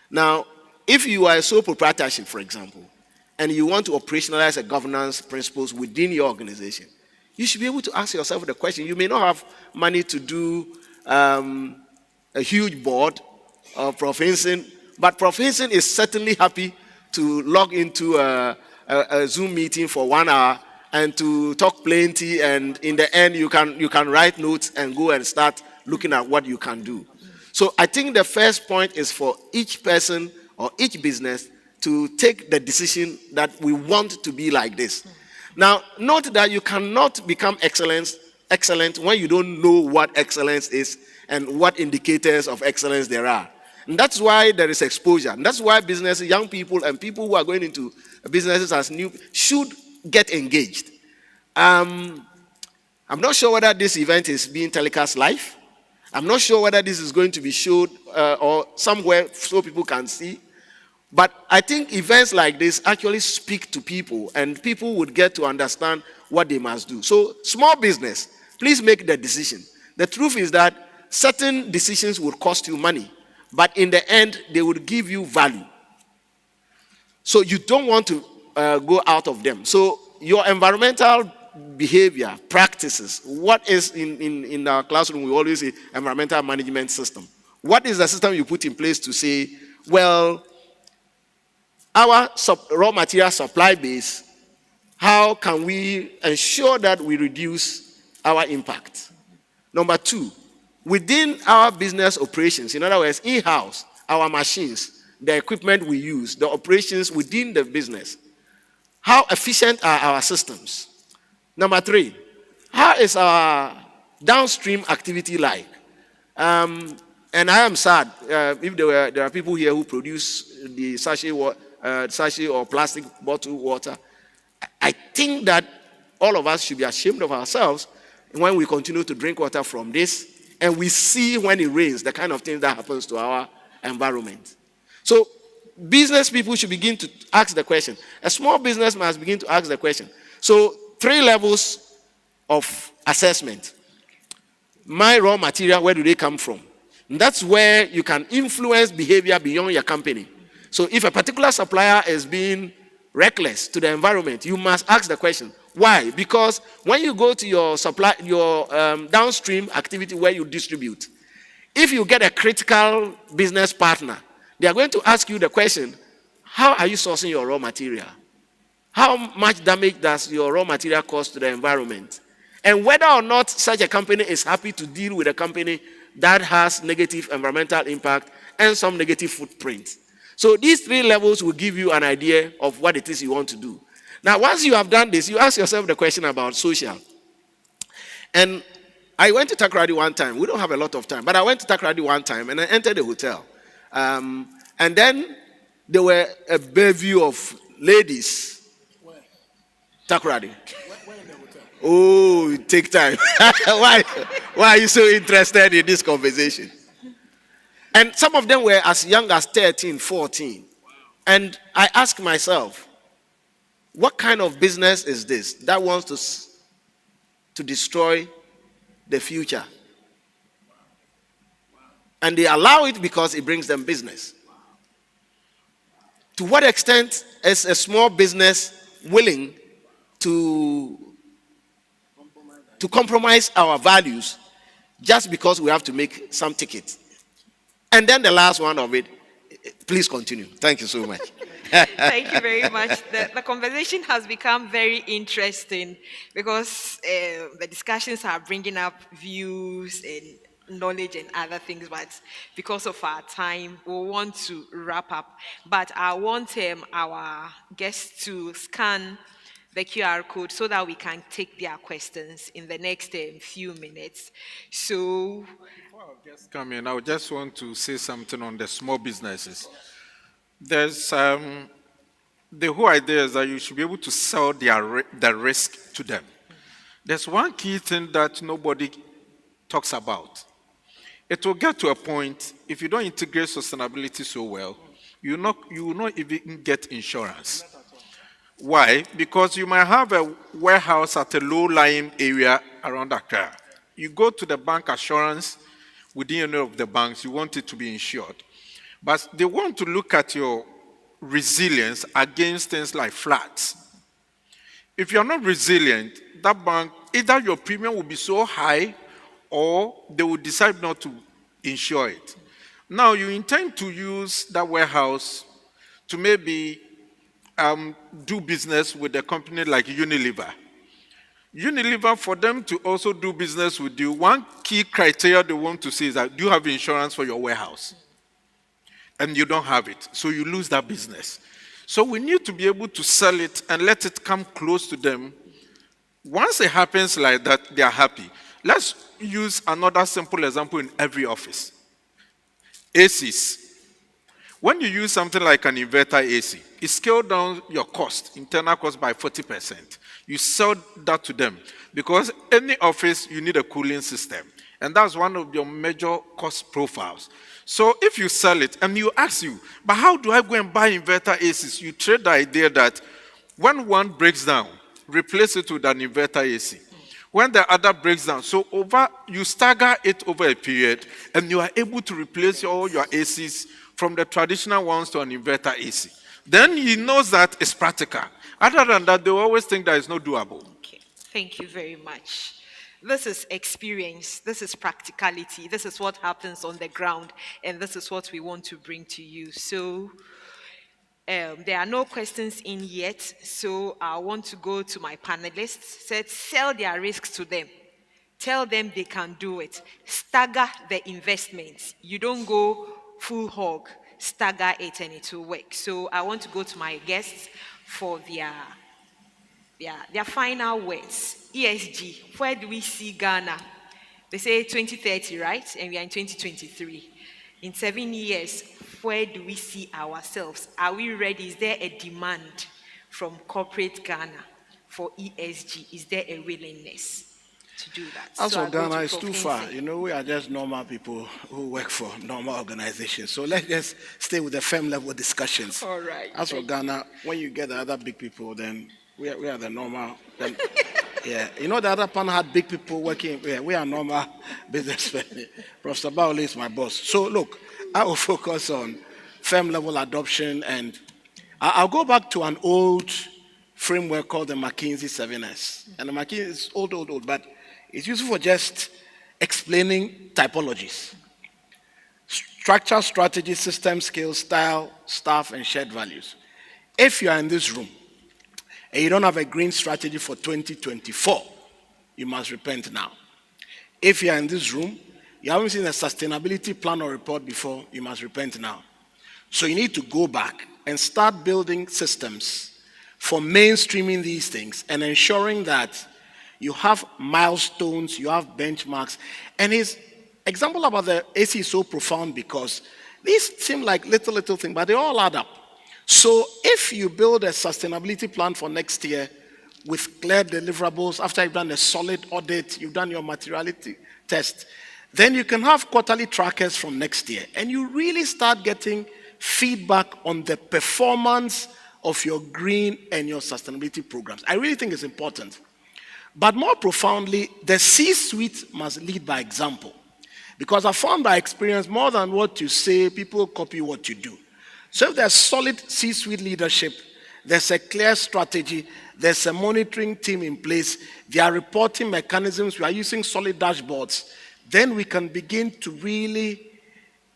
Now, if you are a sole proprietorship, for example, and you want to operationalize a governance principles within your organization, you should be able to ask yourself the question. You may not have money to do a huge board of Prof. Hinson, but Prof. Hinson is certainly happy to log into a Zoom meeting for 1 hour and to talk plenty, and in the end you can write notes and go and start looking at what you can do. So I think the first point is for each person or each business to take the decision that we want to be like this. Now, note that you cannot become excellent when you don't know what excellence is and what indicators of excellence there are. And that's why there is exposure. And that's why business, young people and people who are going into businesses as new should get engaged. I'm not sure whether this event is being telecast live. I'm not sure whether this is going to be showed or somewhere so people can see. But I think events like this actually speak to people, and people would get to understand what they must do. So, small business, please make the decision. The truth is that certain decisions will cost you money, but in the end, they would give you value. So, you don't want to go out of them. So, your environmental behavior, practices, what is in our classroom, we always say environmental management system. What is the system you put in place to say, well, our raw material supply base, how can we ensure that we reduce our impact? Number two, within our business operations, in other words, in-house, our machines, the equipment we use, the operations within the business, how efficient are our systems? Number three, how is our downstream activity like? And I am sad if there are people here who produce the sachet or plastic bottled water. I think that all of us should be ashamed of ourselves when we continue to drink water from this, and we see when it rains the kind of things that happens to our environment. So business people should begin to ask the question. A small business must begin to ask the question. So 3 levels of assessment. My raw material, where do they come from? And that's where you can influence behavior beyond your company. So if a particular supplier is being reckless to the environment, you must ask the question, why? Because when you go to your downstream activity where you distribute, if you get a critical business partner, they are going to ask you the question, how are you sourcing your raw material? How much damage does your raw material cause to the environment? And whether or not such a company is happy to deal with a company that has negative environmental impact and some negative footprint. So these 3 levels will give you an idea of what it is you want to do. Now, once you have done this, you ask yourself the question about social. And I went to Takoradi one time. We don't have a lot of time, but I went to Takoradi one time and I entered the hotel. And then there were a bevy of ladies. Where? Takoradi. Where in the hotel? Oh, take time. Why are you so interested in this conversation? And some of them were as young as 13, 14. And I asked myself, what kind of business is this that wants to destroy the future? And they allow it because it brings them business. To what extent is a small business willing to compromise our values just because we have to make some tickets? And then the last one of it, please continue. Thank you so much. Thank you very much. The conversation has become very interesting because the discussions are bringing up views and knowledge and other things, but because of our time, we want to wrap up. But I want our guests to scan the QR code so that we can take their questions in the next few minutes. So, before I just come in, I just want to say something on the small businesses. There's the whole idea is that you should be able to sell the risk to them. There's one key thing that nobody talks about. It will get to a point, if you don't integrate sustainability so well, you will not even get insurance. Why? Because you might have a warehouse at a low-lying area around Accra. You go to the bank assurance within any of the banks, you want it to be insured. But they want to look at your resilience against things like floods. If you're not resilient, that bank, either your premium will be so high or they will decide not to insure it. Now, you intend to use that warehouse to maybe do business with a company like Unilever. Unilever, for them to also do business with you, one key criteria they want to see is that do you have insurance for your warehouse? And you don't have it, so you lose that business. So we need to be able to sell it and let it come close to them. Once it happens like that, they are happy. Let's use another simple example in every office. ACs. When you use something like an inverter AC, it scales down your cost, internal cost, by 40%. You sell that to them because any office, you need a cooling system. And that's one of your major cost profiles. So if you sell it and you ask you, but how do I go and buy inverter ACs? You trade the idea that when one breaks down, replace it with an inverter AC. When the other breaks down, so you stagger it over a period and you are able to replace all your ACs from the traditional ones to an inverter AC. Then he knows that it's practical. Other than that, they always think that it's not doable. Okay, thank you very much. This is experience, this is practicality, this is what happens on the ground, and this is what we want to bring to you. So there are no questions in yet, so I want to go to my panelists. Said, sell their risks to them. Tell them they can do it. Stagger the investments. You don't go full hog, stagger it and it will work. So I want to go to my guests for their final words. ESG, where do we see Ghana? They say 2030, right? And we are in 2023. In 7 years, where do we see ourselves? Are we ready? Is there a demand from corporate Ghana for ESG? Is there a willingness to do that? As So for Ghana, it's Prof. too Hensing. far. You know, we are just normal people who work for normal organizations. So let's just stay with the firm level discussions. All right. As for Ghana, when you get the other big people, then we are the normal. Then, yeah, you know, the other panel had big people working. Yeah, we are normal businessmen. Professor Baole is my boss. So look, I will focus on firm level adoption, and I'll go back to an old framework called the McKinsey 7S. And the McKinsey is old, but it's useful for just explaining typologies. Structure, strategy, system, skills, style, staff, and shared values. If you are in this room and you don't have a green strategy for 2024, you must repent now. If you are in this room, you haven't seen a sustainability plan or report before, you must repent now. So you need to go back and start building systems for mainstreaming these things and ensuring that you have milestones, you have benchmarks. And his example about the AC is so profound because these seem like little things, but they all add up. So if you build a sustainability plan for next year with clear deliverables, after you've done a solid audit, you've done your materiality test, then you can have quarterly trackers from next year. And you really start getting feedback on the performance of your green and your sustainability programs. I really think it's important. But more profoundly, the C-suite must lead by example. Because I found by experience, more than what you say, people copy what you do. So if there's solid C-suite leadership, there's a clear strategy, there's a monitoring team in place, there are reporting mechanisms, we are using solid dashboards, then we can begin to really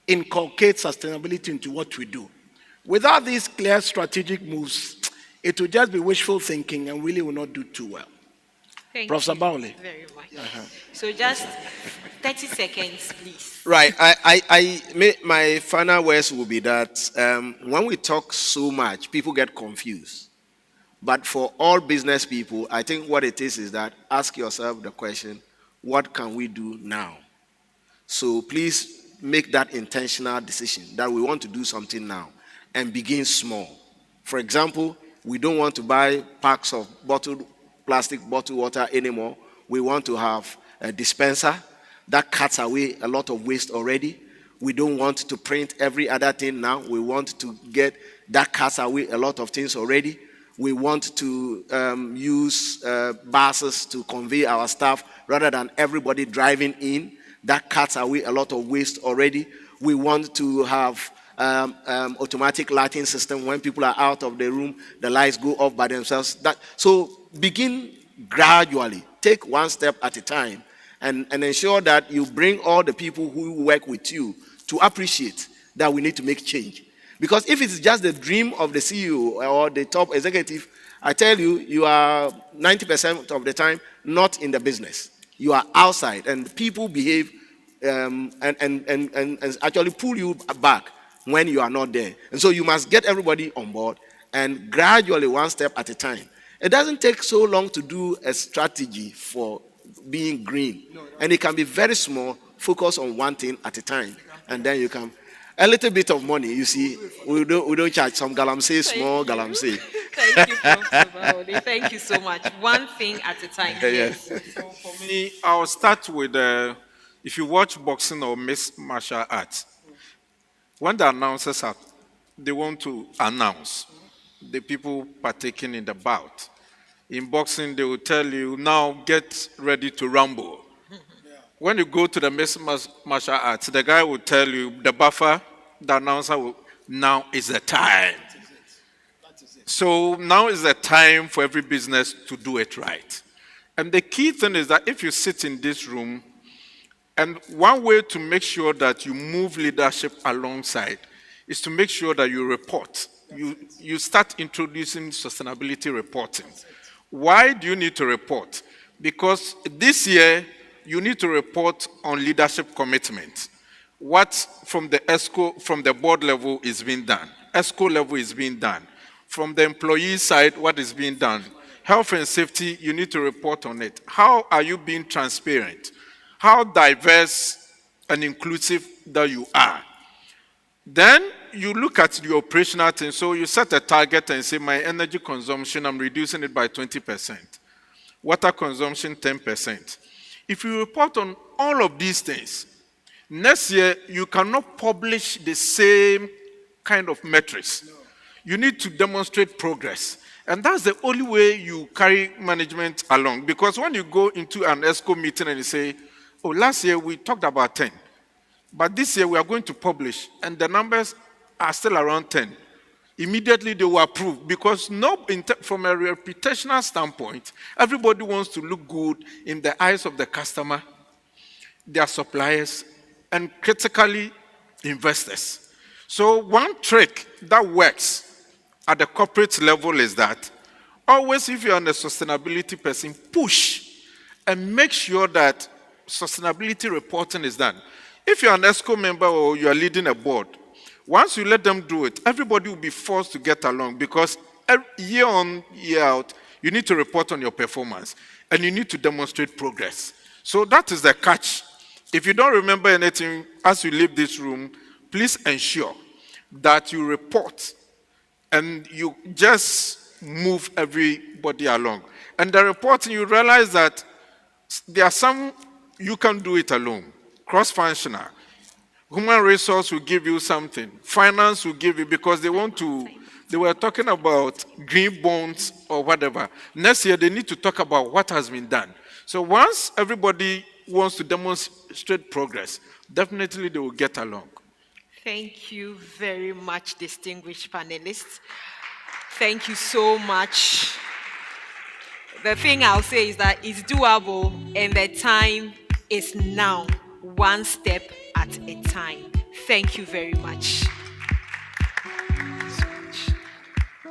inculcate sustainability into what we do. Without these clear strategic moves, it will just be wishful thinking and really will not do too well. Thank Professor you Baole. very much. So just 30 seconds, please. Right. My final words will be that when we talk so much, people get confused. But for all business people, I think what it is that ask yourself the question, what can we do now? So please make that intentional decision that we want to do something now and begin small. For example, we don't want to buy packs of plastic bottled water anymore. We want to have a dispenser that cuts away a lot of waste already. We don't want to print every other thing now. We want to get that cuts away a lot of things already. We want to use buses to convey our staff rather than everybody driving in. That cuts away a lot of waste already. We want to have automatic lighting system. When people are out of the room, the lights go off by themselves. So begin gradually. Take one step at a time and ensure that you bring all the people who work with you to appreciate that we need to make change. Because if it's just the dream of the CEO or the top executive, I tell you, you are 90% of the time not in the business. You are outside, and people behave and actually pull you back when you are not there. And so you must get everybody on board and gradually, one step at a time. It doesn't take so long to do a strategy for being green. And it can be very small, focus on one thing at a time. And then you can, a little bit of money, you see, we don't charge some galamsey, small galamsey. Thank you, Professor Mahoney. Thank you so much. One thing at a time. Yes. So for me, I'll start with, if you watch boxing or mixed martial arts, when the announcers are, they want to announce the people partaking in the bout. In boxing, they will tell you, now get ready to rumble. When you go to the mixed martial arts, the guy will tell you, the buffer, the announcer will, now is the time. So now is the time for every business to do it right. And the key thing is that if you sit in this room, and one way to make sure that you move leadership alongside is to make sure that you report. You start introducing sustainability reporting. Why do you need to report? Because this year, you need to report on leadership commitment. What from the ESCO, from the board level is being done. ESCO level is being done. From the employee side, what is being done? Health and safety, you need to report on it. How are you being transparent? How diverse and inclusive that you are. Then you look at the operational thing. So you set a target and say, my energy consumption, I'm reducing it by 20%. Water consumption, 10%. If you report on all of these things, next year you cannot publish the same kind of metrics. You need to demonstrate progress. And that's the only way you carry management along. Because when you go into an ESCO meeting and you say, oh, last year we talked about 10, but this year we are going to publish, and the numbers are still around 10. Immediately they will approve, because from a reputational standpoint, everybody wants to look good in the eyes of the customer, their suppliers, and critically, investors. So one trick that works at the corporate level is that always, if you're a sustainability person, push and make sure that sustainability reporting is done. If you're an ESCO member or you're leading a board, once you let them do it, everybody will be forced to get along, because year on, year out, you need to report on your performance and you need to demonstrate progress. So that is the catch. If you don't remember anything as you leave this room, please ensure that you report and you just move everybody along. And the reporting, you realize that there are some you can do it alone, cross-functional. Human resource will give you something. Finance will give you, because they were talking about green bonds or whatever. Next year, they need to talk about what has been done. So once everybody wants to demonstrate progress, definitely they will get along. Thank you very much, distinguished panelists. Thank you so much. The thing I'll say is that it's doable, and the time is now, one step at a time. Thank you very much.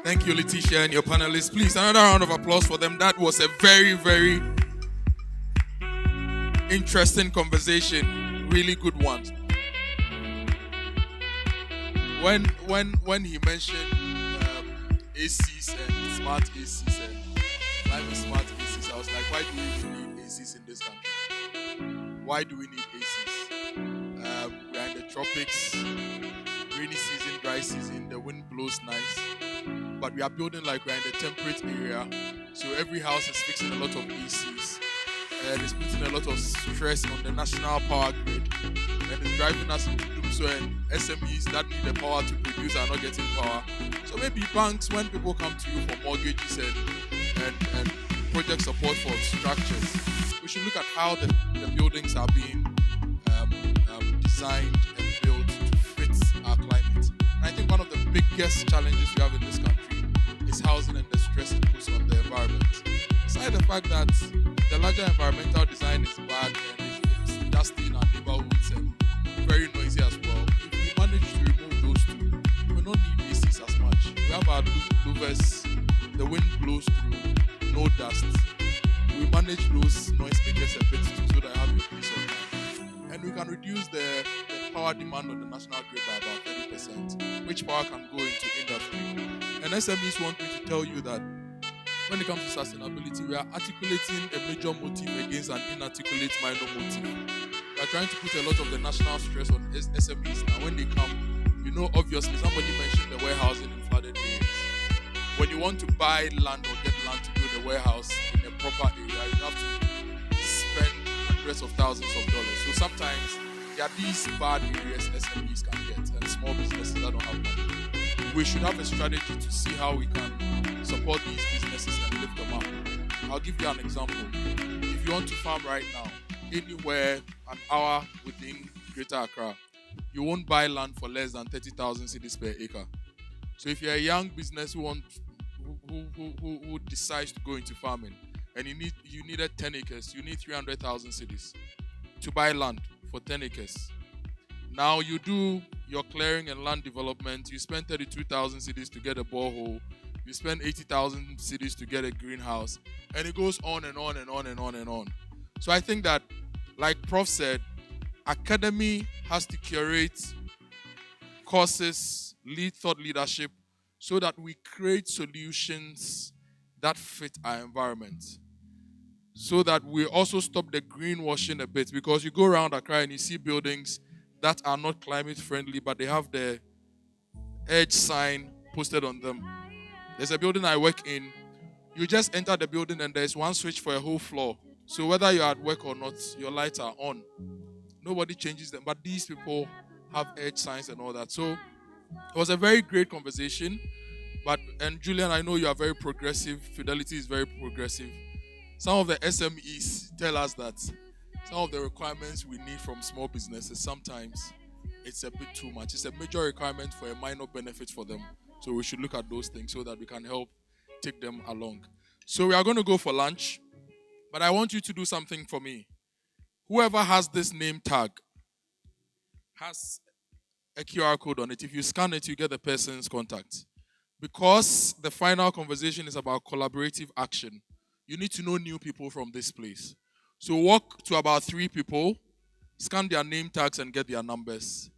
Thank you, Letitia, and your panelists. Please, another round of applause for them. That was a very, very interesting conversation. Really good one. When he mentioned ACs and smart ACs and life with smart ACs, I was like, why do we need ACs in this country? Why do we need ACs? We're in the tropics, rainy season, dry season, the wind blows nice. But we are building like we're in the temperate area. So every house is fixing a lot of ACs. And it's putting a lot of stress on the national power grid. And it's driving us into doom. So SMEs that need the power to produce are not getting power. So maybe banks, when people come to you for mortgages and project support for structures, we should look at how the buildings are being designed and built to fit our climate. And I think one of the biggest challenges we have in this country is housing and the stress it puts on the environment. Aside the fact that the larger environmental design is bad and it's dusty in our neighborhoods and very noisy as well, if we manage to remove those two, we don't need ACs as much. We have our louvers, the wind blows through, no dust. We manage those noise makers a bit too, so that I have a peace of mind. And we can reduce the power demand on the national grid by about 30%, which power can go into industry. And SMEs want me to tell you that when it comes to sustainability, we are articulating a major motive against an inarticulate minor motive. We are trying to put a lot of the national stress on SMEs. Now, when they come, you know, obviously, somebody mentioned the warehousing in flooded areas. When you want to buy land or get land to build a warehouse in a proper area, you have to spend hundreds of thousands of dollars. So sometimes there are these bad areas SMEs can get and small businesses that don't have money. We should have a strategy to see how we can support these businesses and lift them up. I'll give you an example. If you want to farm right now, anywhere an hour within Greater Accra, you won't buy land for less than 30,000 cedis per acre. So if you're a young business who decides to go into farming and you needed 10 acres, you need 300,000 cedis to buy land for 10 acres. Now you do your clearing and land development, you spend 32,000 cedis to get a borehole, you spend 80,000 cedis to get a greenhouse, and it goes on and on and on and on and on. So I think that, like Prof said, academy has to curate courses, lead thought leadership, so that we create solutions that fit our environment. So that we also stop the greenwashing a bit, because you go around Accra and you see buildings that are not climate friendly, but they have the edge sign posted on them. There's a building I work in. You just enter the building and there's one switch for a whole floor. So whether you're at work or not, your lights are on. Nobody changes them, but these people have edge signs and all that. So it was a very great conversation. And Julian, I know you are very progressive. Fidelity is very progressive. Some of the SMEs tell us that some of the requirements we need from small businesses, sometimes it's a bit too much. It's a major requirement for a minor benefit for them. So we should look at those things so that we can help take them along. So we are going to go for lunch, but I want you to do something for me. Whoever has this name tag has a QR code on it. If you scan it, you get the person's contact. Because the final conversation is about collaborative action, you need to know new people from this place. So walk to about 3 people, scan their name tags and get their numbers.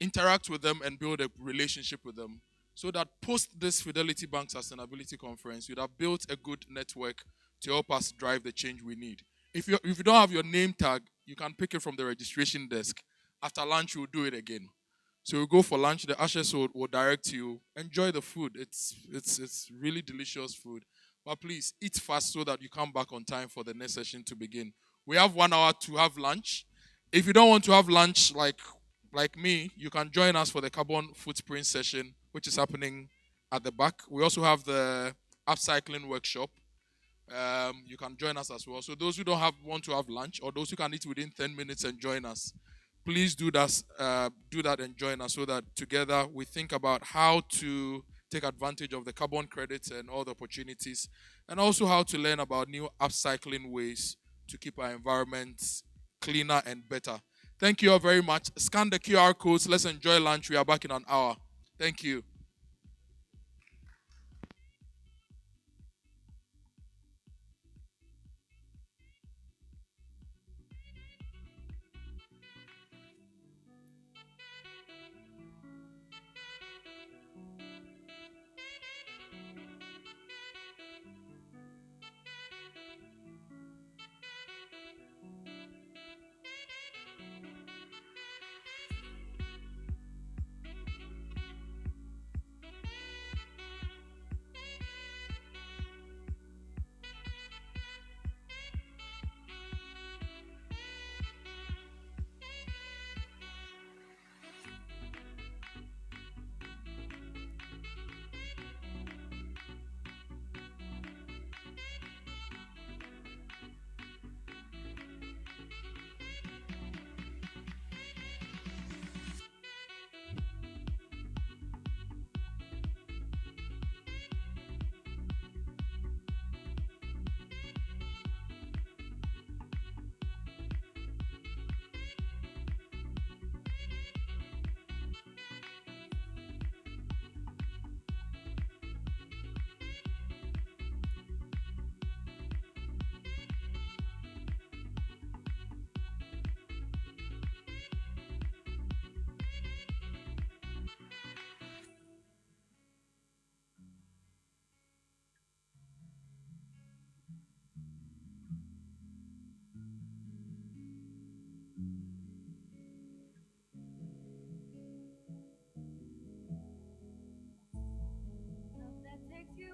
Interact with them and build a relationship with them, so that post this Fidelity Bank Sustainability Conference, you'd have built a good network to help us drive the change we need. If you don't have your name tag, you can pick it from the registration desk. After lunch, we'll do it again. So we'll go for lunch. The ushers will direct you. Enjoy the food. It's really delicious food. But please, eat fast so that you come back on time for the next session to begin. We have 1 hour to have lunch. If you don't want to have lunch like me, you can join us for the carbon footprint session, which is happening at the back. We also have the upcycling workshop. You can join us as well. So those who don't want to have lunch, or those who can eat within 10 minutes and join us, please do that and join us, so that together we think about how to take advantage of the carbon credits and all the opportunities, and also how to learn about new upcycling ways to keep our environment cleaner and better. Thank you all very much. Scan the QR codes. Let's enjoy lunch. We are back in an hour. Thank you.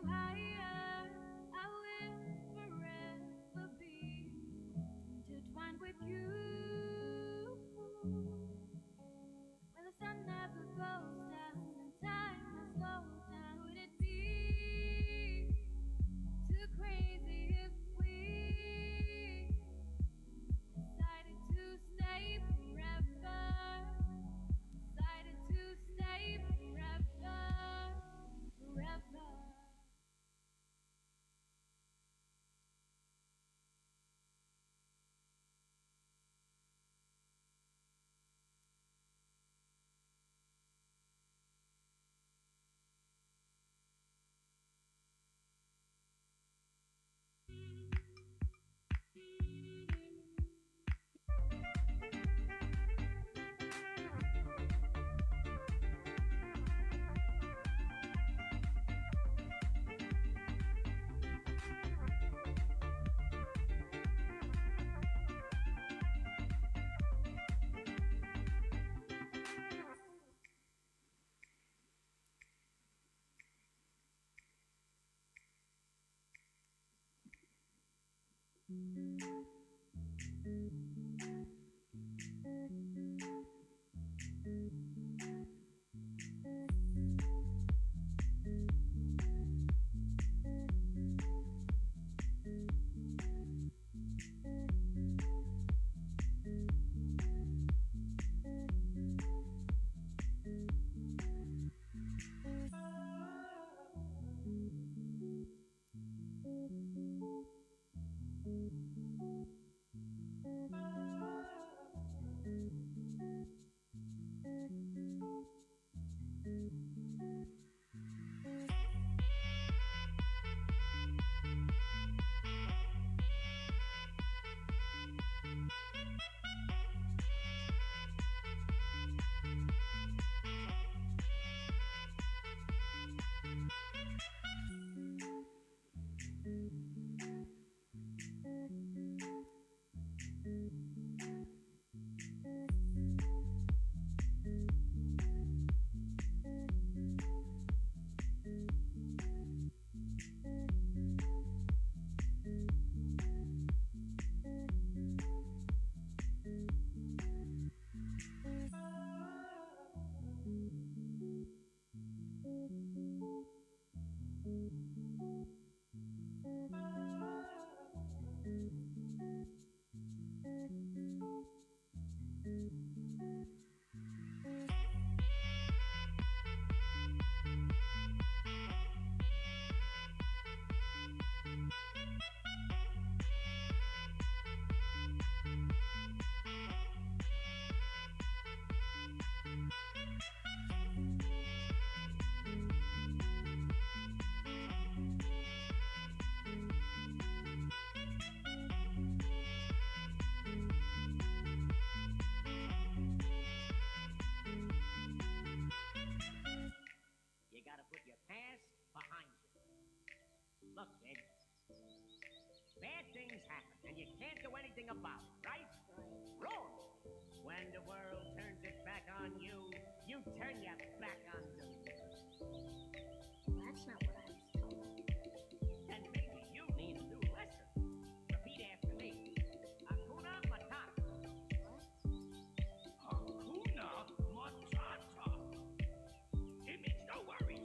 higher. I will forever be intertwined with you. Where the sun never goes down and time has slowed down. Would it be too crazy if we decided to stay forever? Decided to stay forever, forever. You gotta put your past behind you. Look, kid, bad things happen, and you can't do anything about it, right? Wrong. When the world turns its back on you, you turn your back on them. That's not what I was told. Then maybe you need a new lesson. Repeat after me. Hakuna Matata. What? Hakuna Matata. It means no worries.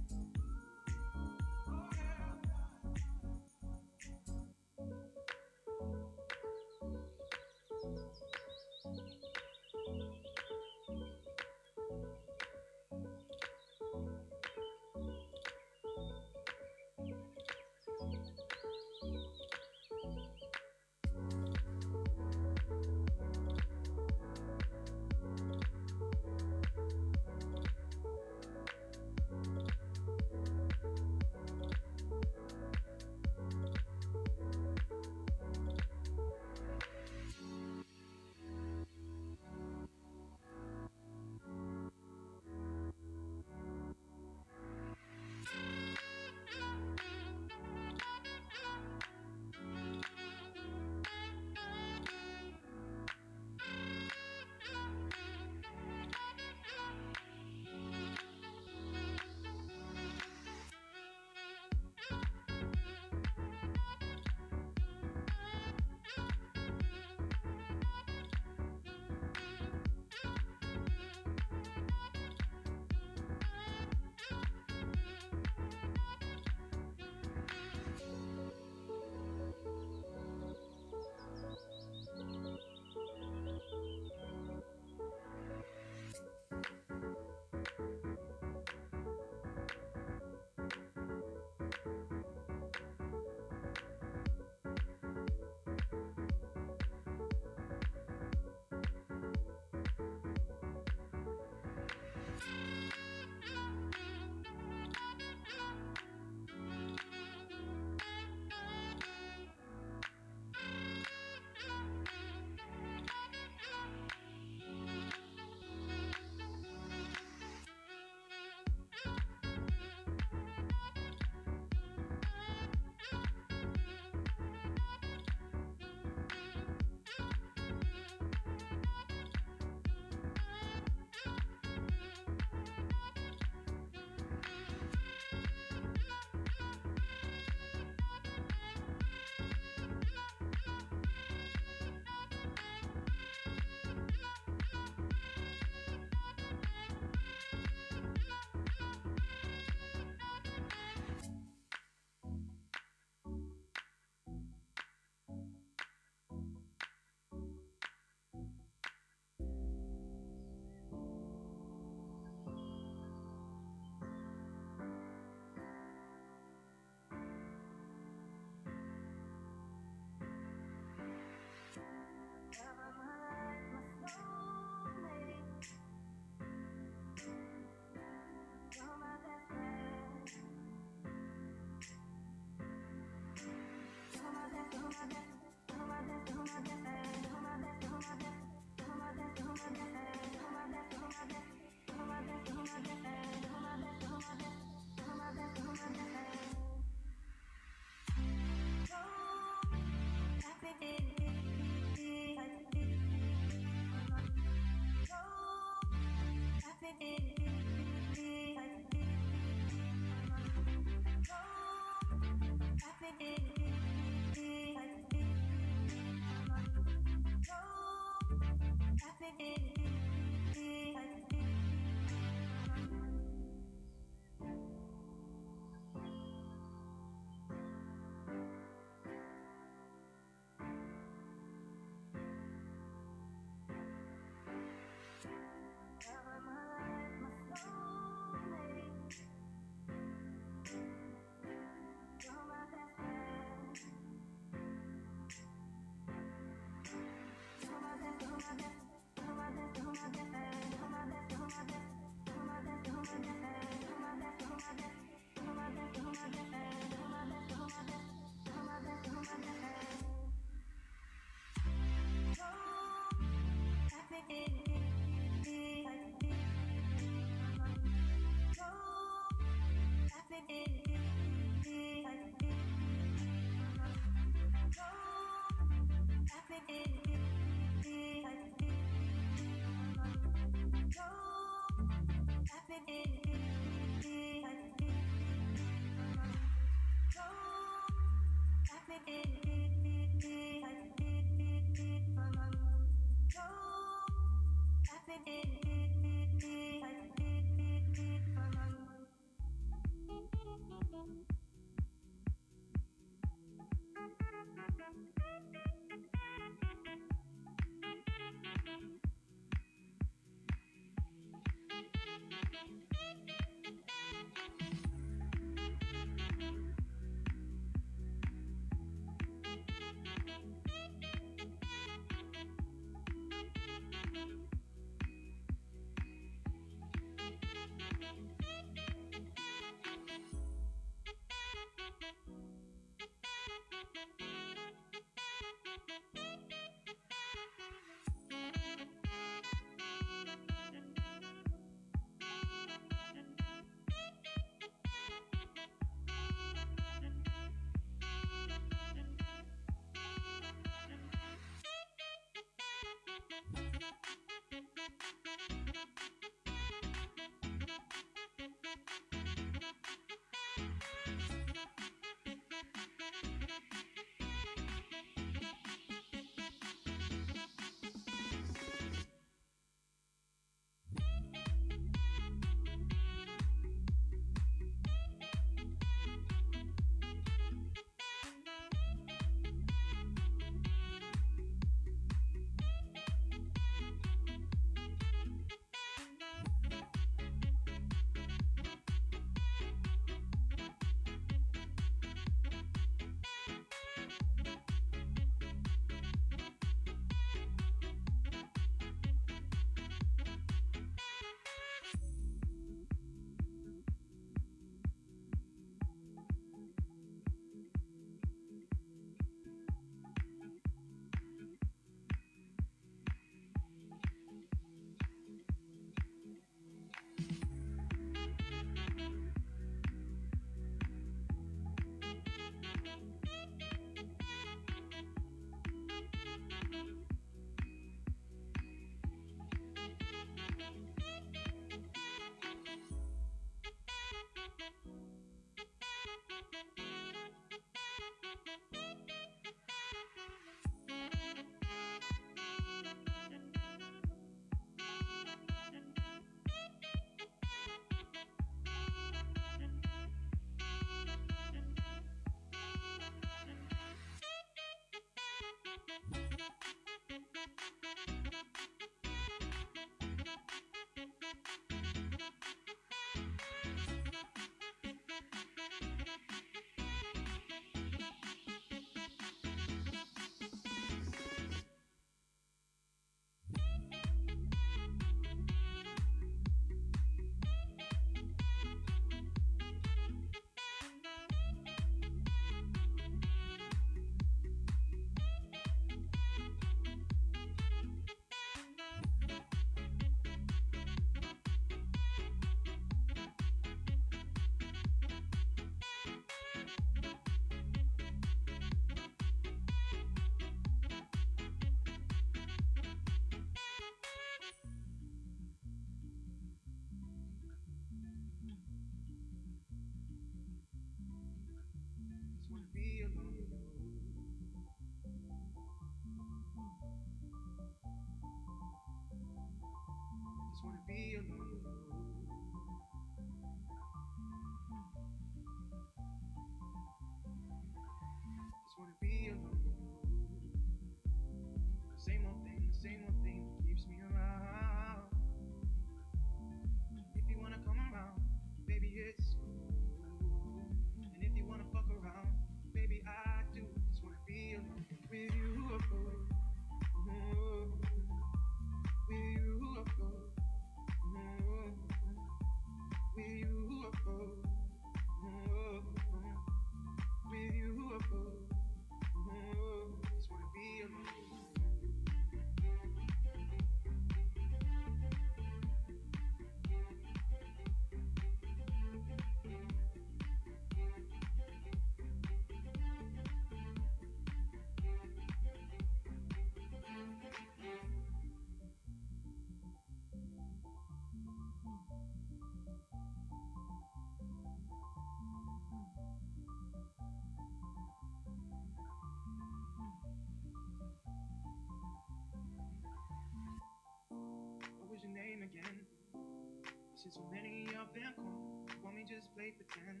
Since so many of them come, want me just play pretend.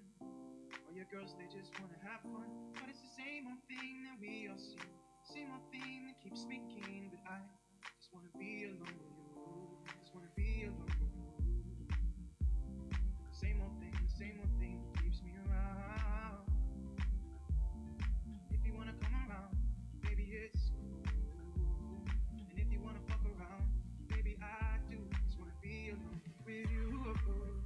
All your girls, they just wanna have fun. But it's the same old thing that we all see. Same old thing that keeps me keen. But I just wanna be alone with you. Just wanna be alone with you. Same old thing that keeps me around. If you wanna come around, baby, it's cool. And if you wanna fuck around, baby, I do. Just wanna be alone with you. With you. With you.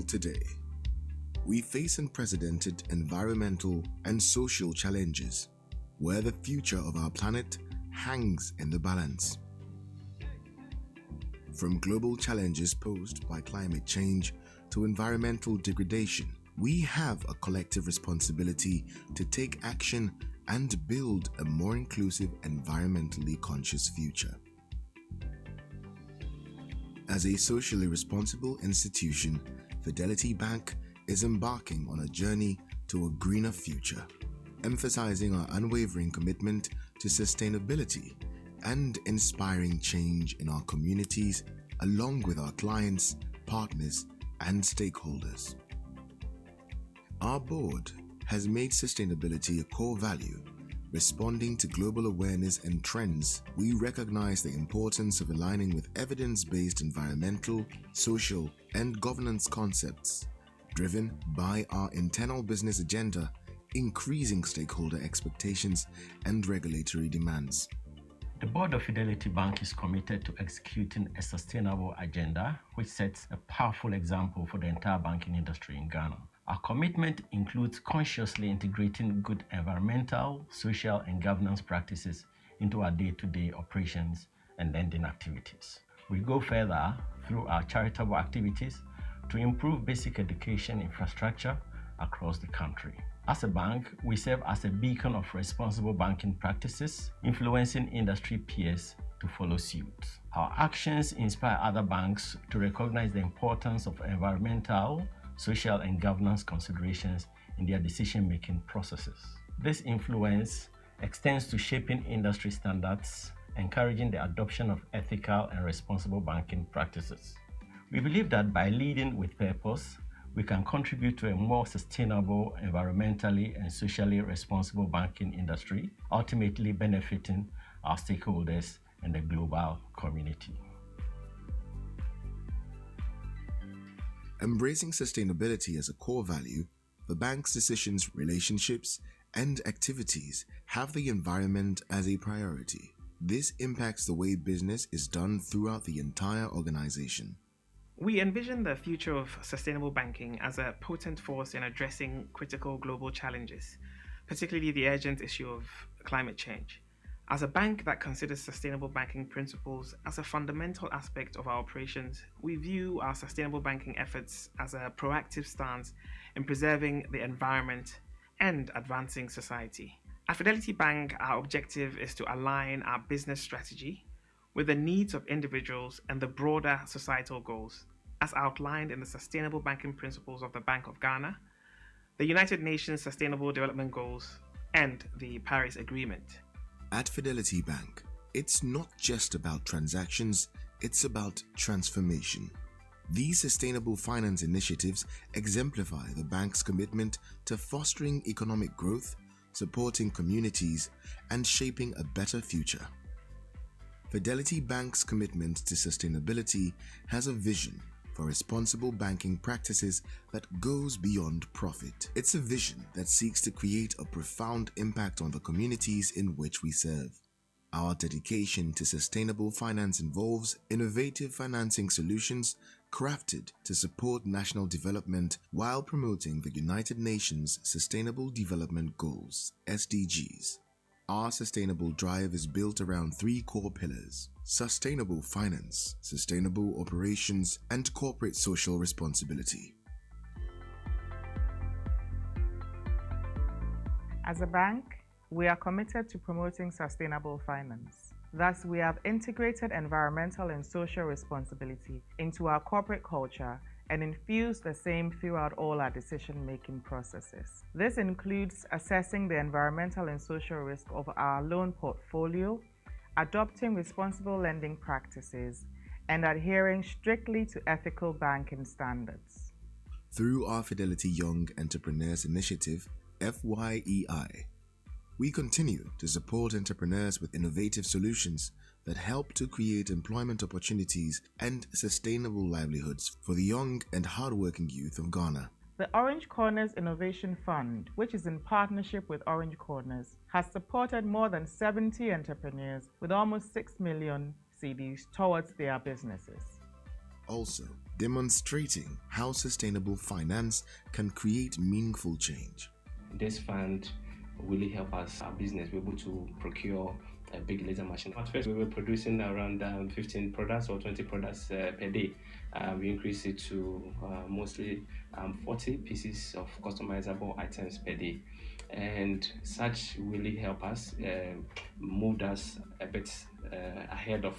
world today, we face unprecedented environmental and social challenges where the future of our planet hangs in the balance. From global challenges posed by climate change to environmental degradation, we have a collective responsibility to take action and build a more inclusive, environmentally conscious future. As a socially responsible institution, Fidelity Bank is embarking on a journey to a greener future, emphasizing our unwavering commitment to sustainability and inspiring change in our communities along with our clients, partners, and stakeholders. Our board has made sustainability a core value. Responding to global awareness and trends, we recognize the importance of aligning with evidence-based environmental, social, and governance concepts, driven by our internal business agenda, increasing stakeholder expectations, and regulatory demands. The board of Fidelity Bank is committed to executing a sustainable agenda which sets a powerful example for the entire banking industry in Ghana. Our commitment includes consciously integrating good environmental, social, and governance practices into our day-to-day operations and lending activities. We go further through our charitable activities to improve basic education infrastructure across the country. As a bank, we serve as a beacon of responsible banking practices, influencing industry peers to follow suit. Our actions inspire other banks to recognize the importance of environmental, social, and governance considerations in their decision-making processes. This influence extends to shaping industry standards, encouraging the adoption of ethical and responsible banking practices. We believe that by leading with purpose, we can contribute to a more sustainable, environmentally and socially responsible banking industry, ultimately benefiting our stakeholders and the global community. Embracing sustainability as a core value, the bank's decisions, relationships, and activities have the environment as a priority. This impacts the way business is done throughout the entire organization. We envision the future of sustainable banking as a potent force in addressing critical global challenges, particularly the urgent issue of climate change. As a bank that considers sustainable banking principles as a fundamental aspect of our operations, we view our sustainable banking efforts as a proactive stance in preserving the environment and advancing society. At Fidelity Bank, our objective is to align our business strategy with the needs of individuals and the broader societal goals, as outlined in the Sustainable Banking Principles of the Bank of Ghana, the United Nations Sustainable Development Goals, and the Paris Agreement. At Fidelity Bank, it's not just about transactions, it's about transformation. These sustainable finance initiatives exemplify the bank's commitment to fostering economic growth, supporting communities, and shaping a better future. Fidelity Bank's commitment to sustainability has a vision for responsible banking practices that goes beyond profit. It's a vision that seeks to create a profound impact on the communities in which we serve. Our dedication to sustainable finance involves innovative financing solutions crafted to support national development while promoting the United Nations Sustainable Development Goals, SDGs. Our sustainable drive is built around three core pillars: sustainable finance, sustainable operations, and corporate social responsibility. As a bank, we are committed to promoting sustainable finance. Thus, we have integrated environmental and social responsibility into our corporate culture and infused the same throughout all our decision-making processes. This includes assessing the environmental and social risk of our loan portfolio, adopting responsible lending practices, and adhering strictly to ethical banking standards. Through our Fidelity Young Entrepreneurs Initiative, FYEI, we continue to support entrepreneurs with innovative solutions that help to create employment opportunities and sustainable livelihoods for the young and hardworking youth of Ghana. The Orange Corners Innovation Fund, which is in partnership with Orange Corners, has supported more than 70 entrepreneurs with almost 6 million cedis towards their businesses. Also, demonstrating how sustainable finance can create meaningful change. This fund really help us, our business, be able to procure a big laser machine. At first, we were producing around 15 products or 20 products per day. We increased it to mostly 40 pieces of customizable items per day. And such really help us, moved us a bit ahead of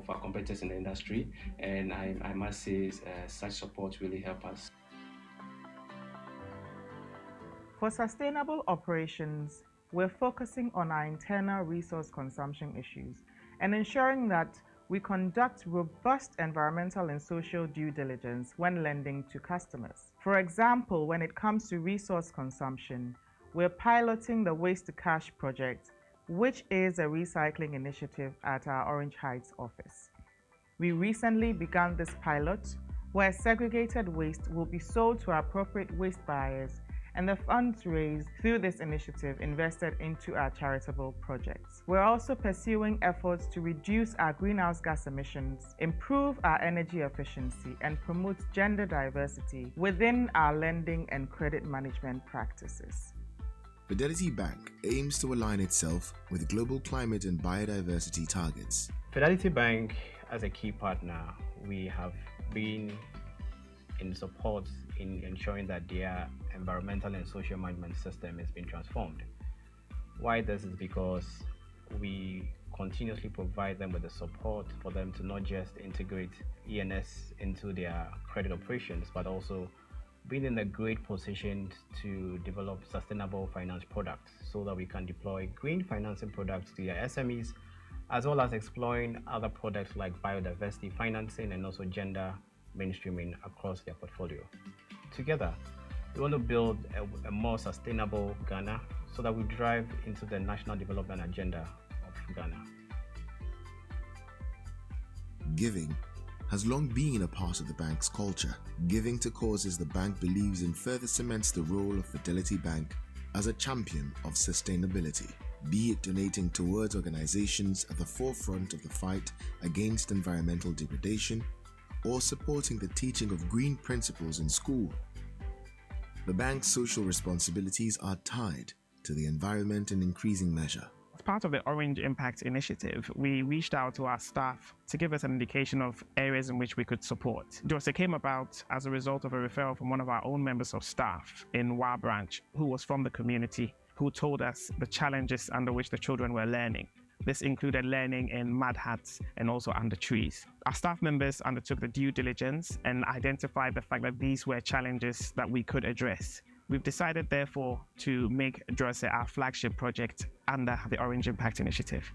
our competitors in the industry. And I must say such support really help us. For sustainable operations, we're focusing on our internal resource consumption issues and ensuring that we conduct robust environmental and social due diligence when lending to customers. For example, when it comes to resource consumption, we're piloting the Waste to Cash project, which is a recycling initiative at our Orange Heights office. We recently began this pilot where segregated waste will be sold to appropriate waste buyers, and the funds raised through this initiative invested into our charitable projects. We're also pursuing efforts to reduce our greenhouse gas emissions, improve our energy efficiency, and promote gender diversity within our lending and credit management practices. Fidelity Bank aims to align itself with global climate and biodiversity targets. Fidelity Bank, as a key partner, we have been in support in ensuring that their environmental and social management system has been transformed. Why this is because we continuously provide them with the support for them to not just integrate ENS into their credit operations, but also being in a great position to develop sustainable finance products so that we can deploy green financing products to their SMEs, as well as exploring other products like biodiversity financing and also gender mainstreaming across their portfolio. Together, we want to build a more sustainable Ghana so that we drive into the national development agenda of Ghana. Giving has long been a part of the bank's culture. Giving to causes the bank believes in further cements the role of Fidelity Bank as a champion of sustainability, be it donating towards organizations at the forefront of the fight against environmental degradation, or supporting the teaching of green principles in school. The bank's social responsibilities are tied to the environment in increasing measure. As part of the Orange Impact Initiative, we reached out to our staff to give us an indication of areas in which we could support. It came about as a result of a referral from one of our own members of staff in Wa Branch, who was from the community, who told us the challenges under which the children were learning. This included learning in mud huts and also under trees. Our staff members undertook the due diligence and identified the fact that these were challenges that we could address. We've decided, therefore, to make Drose our flagship project under the Orange Impact Initiative.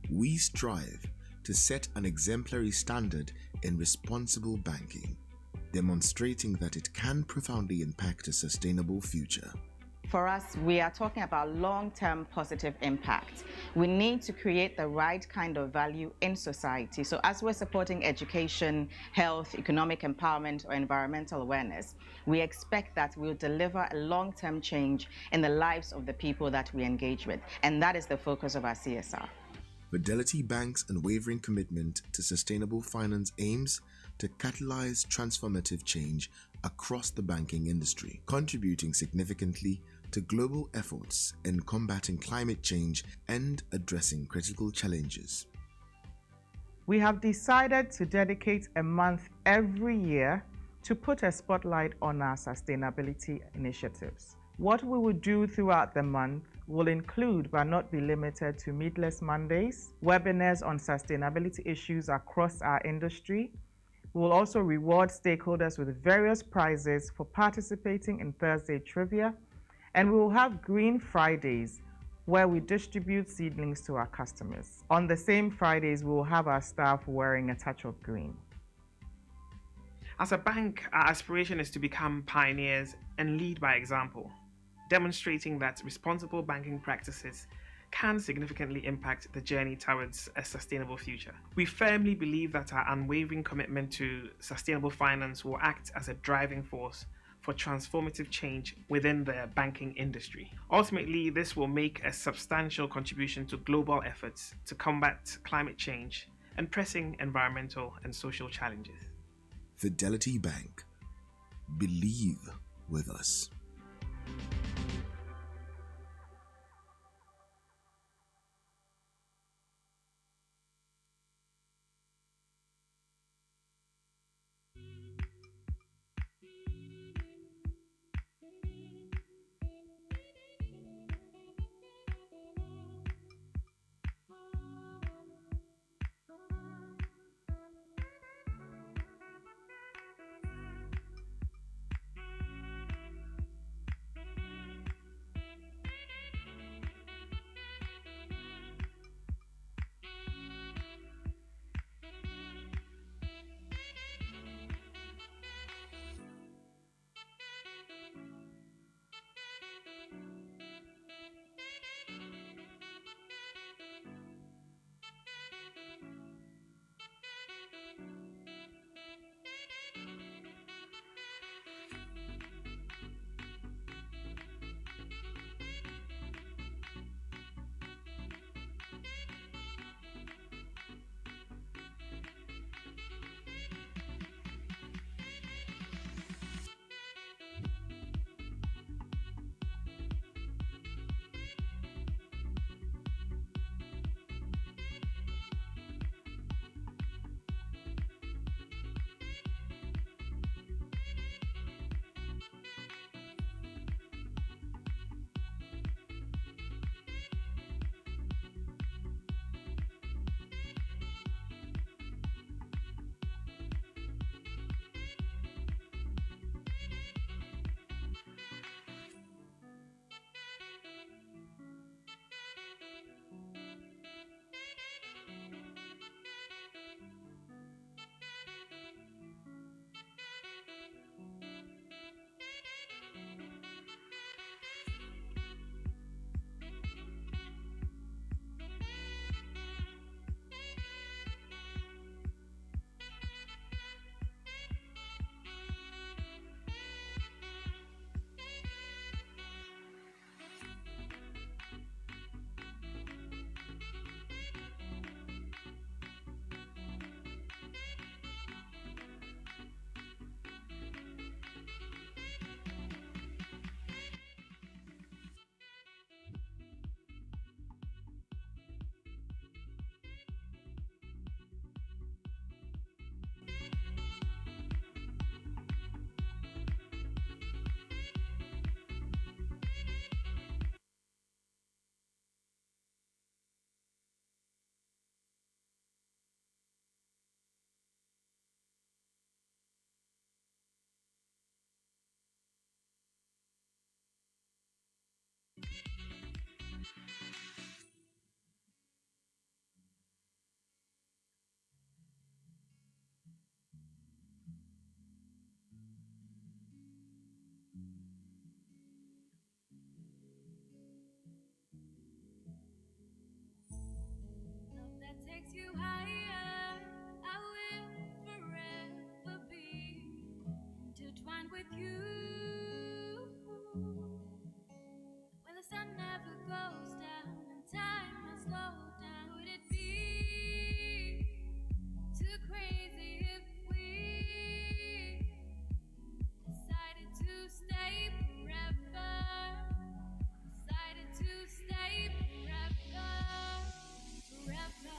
We strive to set an exemplary standard in responsible banking, demonstrating that it can profoundly impact a sustainable future. For us, we are talking about long-term positive impact. We need to create the right kind of value in society. So as we're supporting education, health, economic empowerment, or environmental awareness, we expect that we'll deliver a long-term change in the lives of the people that we engage with. And that is the focus of our CSR. Fidelity Bank's unwavering commitment to sustainable finance aims to catalyze transformative change across the banking industry, contributing significantly to global efforts in combating climate change and addressing critical challenges. We have decided to dedicate a month every year to put a spotlight on our sustainability initiatives. What we will do throughout the month will include, but not be limited to, Meatless Mondays, webinars on sustainability issues across our industry. We will also reward stakeholders with various prizes for participating in Thursday Trivia, and we will have Green Fridays, where we distribute seedlings to our customers. On the same Fridays, we will have our staff wearing a touch of green. As a bank, our aspiration is to become pioneers and lead by example, demonstrating that responsible banking practices can significantly impact the journey towards a sustainable future. We firmly believe that our unwavering commitment to sustainable finance will act as a driving force for transformative change within the banking industry. Ultimately, this will make a substantial contribution to global efforts to combat climate change and pressing environmental and social challenges. Fidelity Bank. Believe with us. That takes you higher. I will forever be intertwined with you. When the sun never goes down and time has slowed down, would it be too crazy if we decided to stay forever? Decided to stay forever. Forever.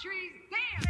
trees dance.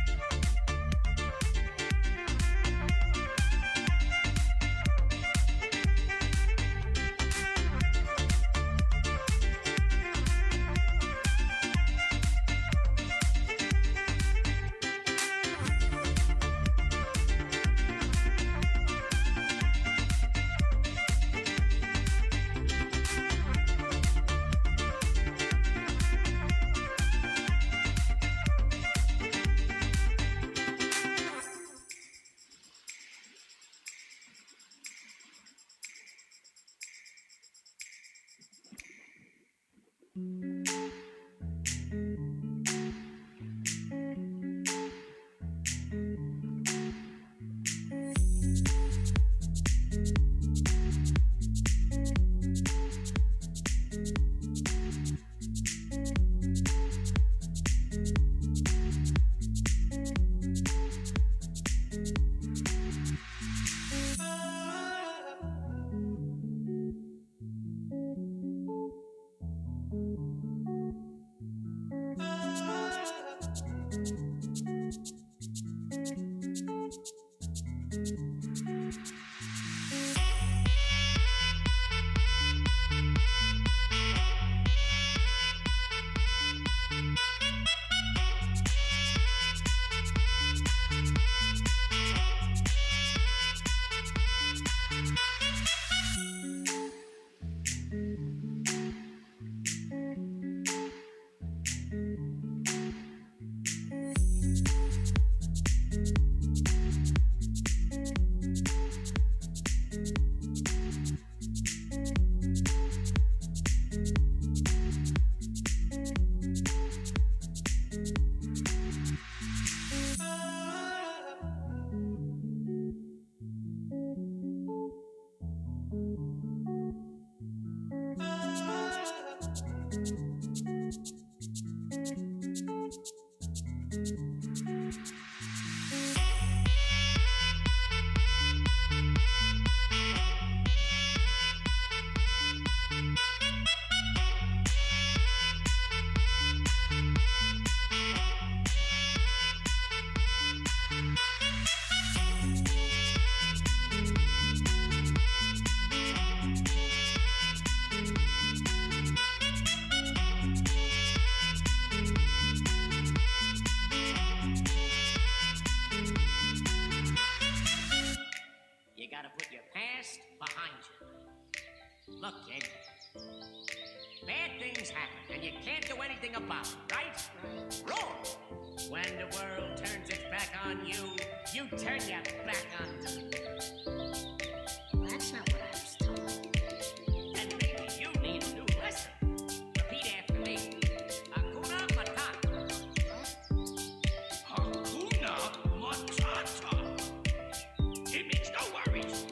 You gotta put your past behind you. Look, kid. Bad things happen, and you can't do anything about it, right? Wrong! When the world turns its back on you, you turn your back on them. That's not what I was told. And maybe you need a new lesson. Repeat after me. Hakuna Matata. Hakuna Matata. It means no worries.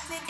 Just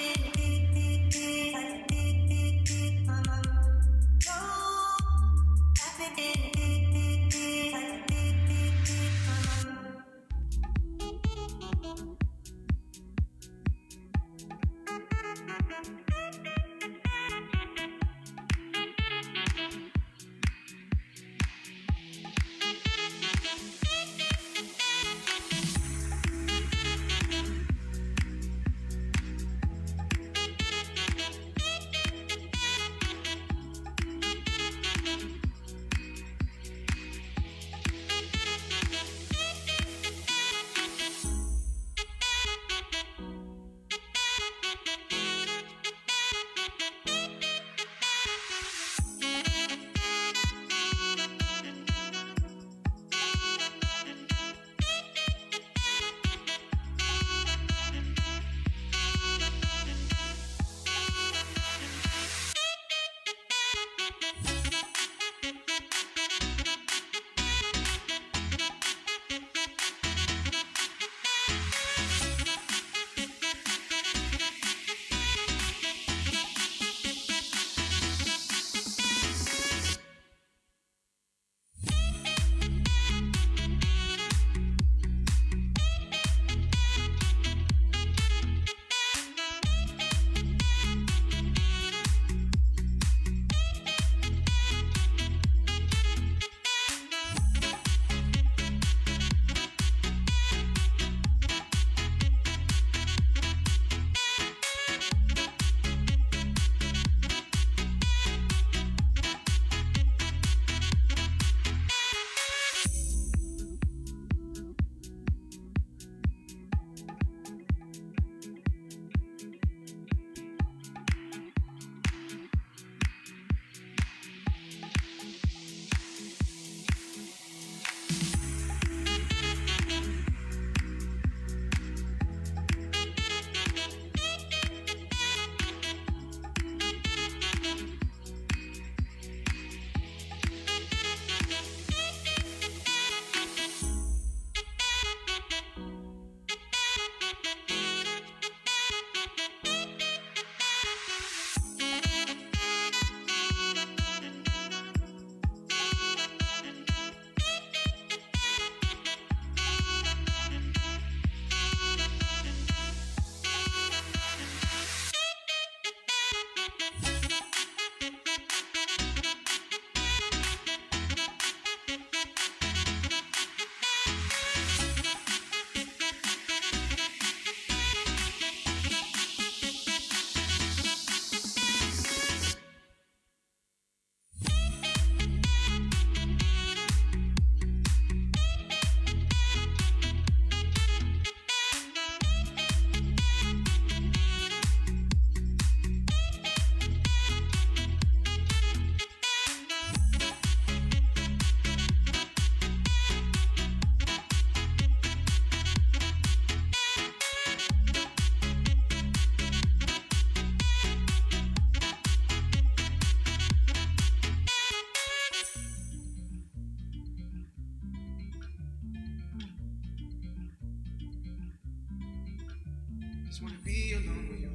wanna be alone with you.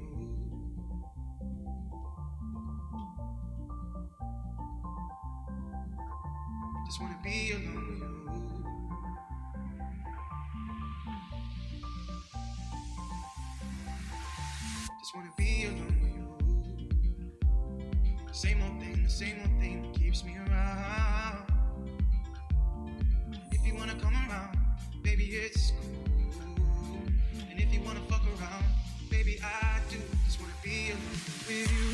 Just wanna be alone with you. Just wanna be alone with you. Same old thing that keeps me around. If you wanna come around, baby, it's cool. And if you wanna fuck around, baby, I do. Just wanna be alone with you.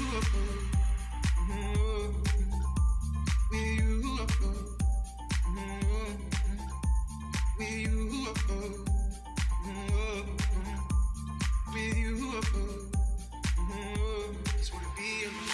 With you. With you. With you. Just wanna be alone.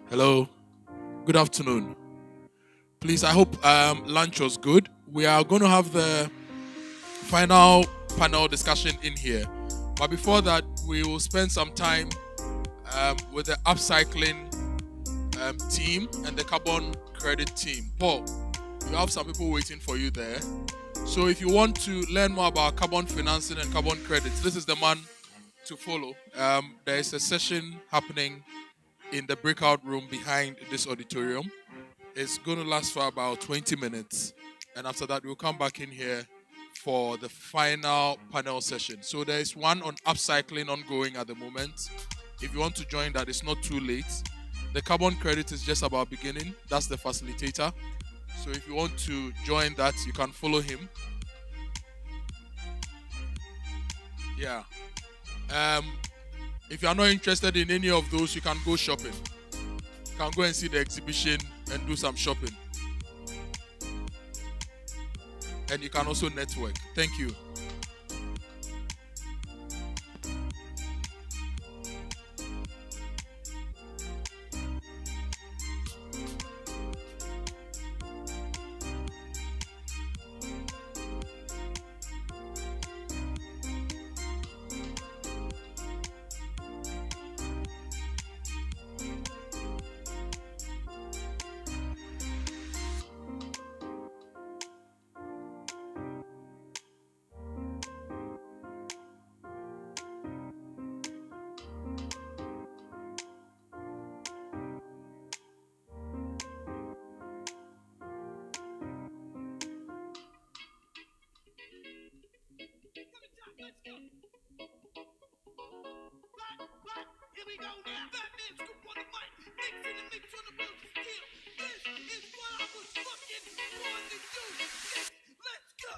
Hello. Good afternoon. Please, I hope lunch was good. We are going to have the final panel discussion in here. But before that, we will spend some time with the upcycling team and the carbon credit team. Paul, you have some people waiting for you there. So if you want to learn more about carbon financing and carbon credits, this is the man to follow. There is a session happening in the breakout room behind this auditorium. It's going to last for about 20 minutes. And after that, we'll come back in here for the final panel session. So there is one on upcycling ongoing at the moment. If you want to join that, it's not too late. The carbon credit is just about beginning. That's the facilitator. So if you want to join that, you can follow him. Yeah. If you are not interested in any of those, you can go shopping. You can go and see the exhibition and do some shopping. And you can also network. Thank you. Here we go now. Batman scoop on the mic. Mix in the mix on the road to steel. This is what I was fucking born to do. Yes, let's go.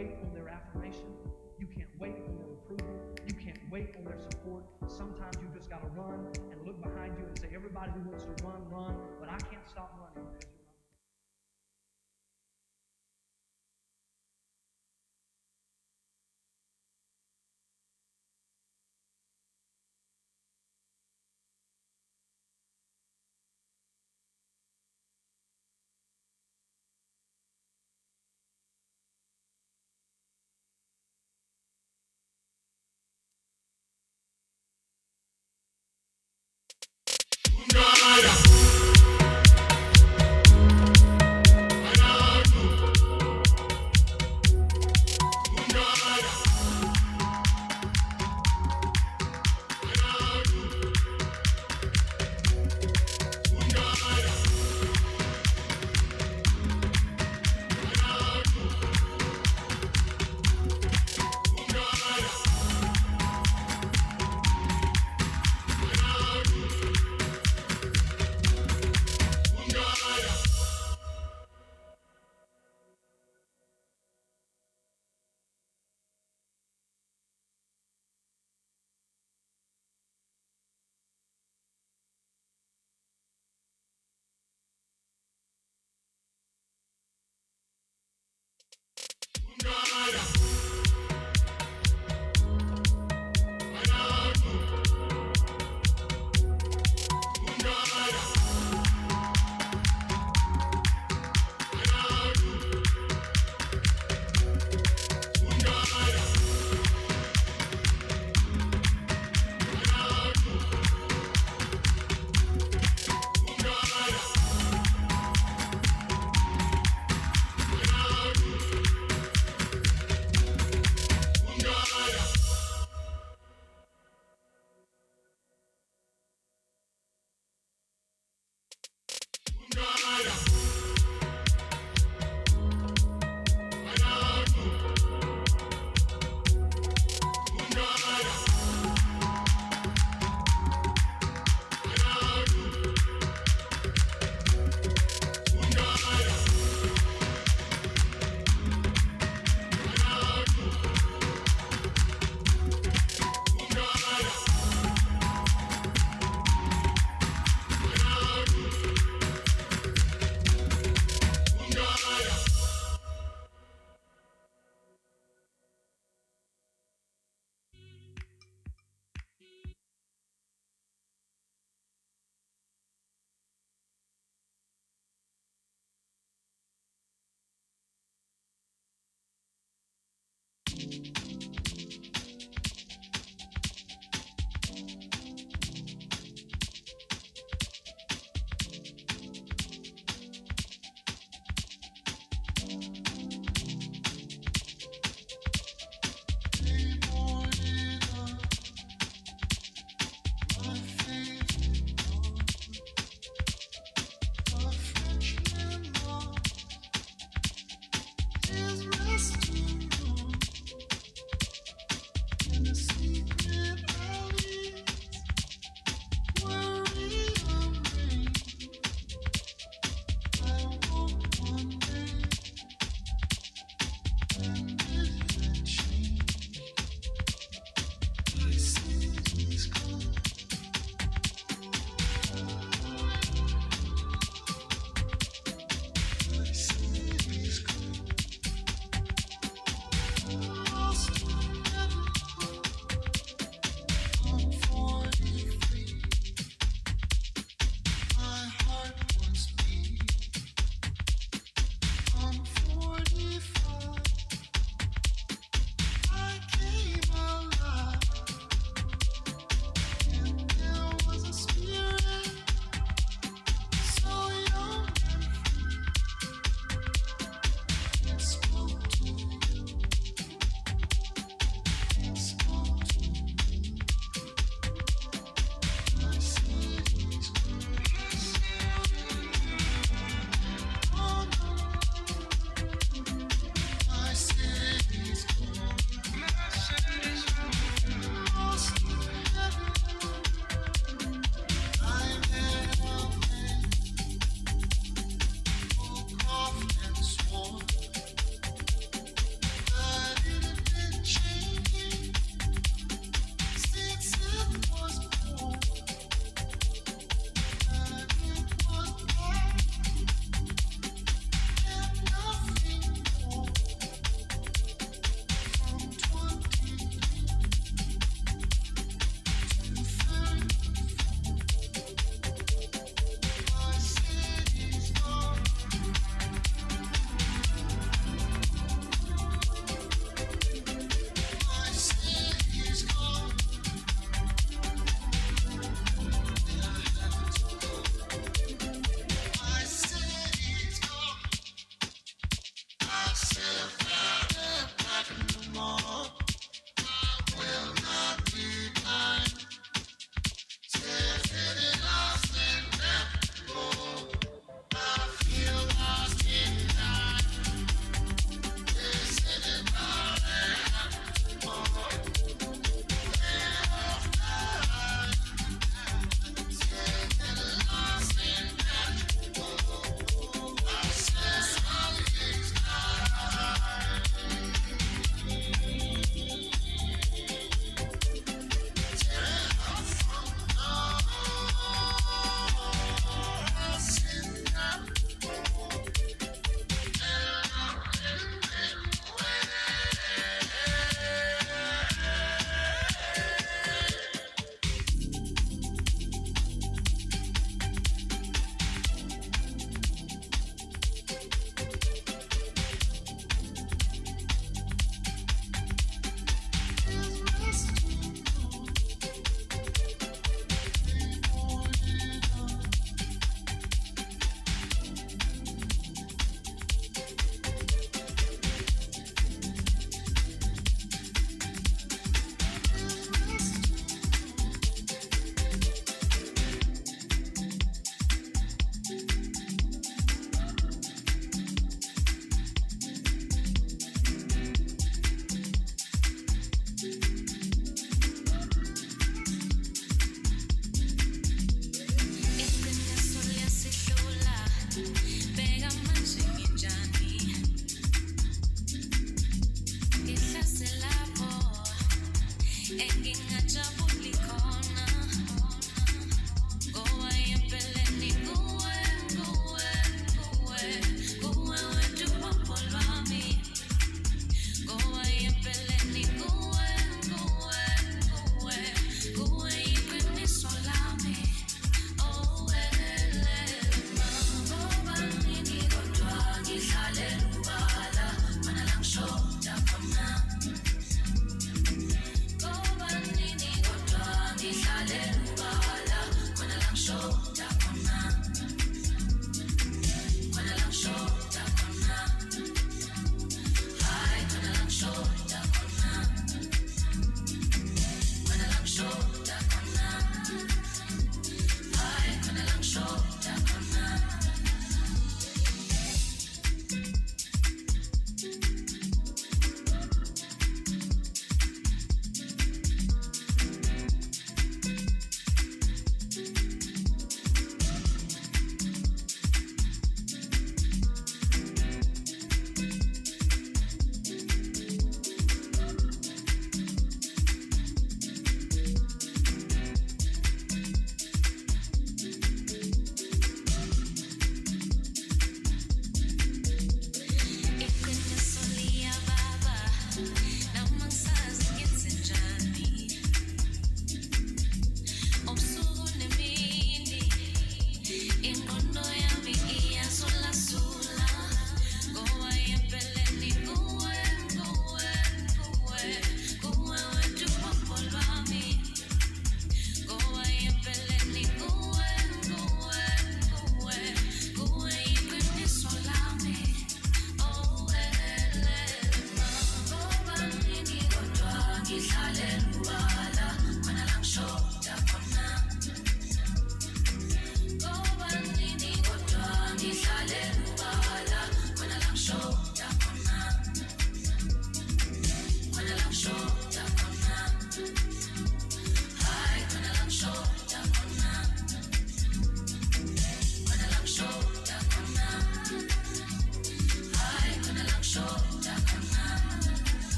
wait on their affirmation. You can't wait on their approval. You can't wait on their support. Sometimes you just got to run and look behind you and say, everybody who wants to run, run, but I can't stop running.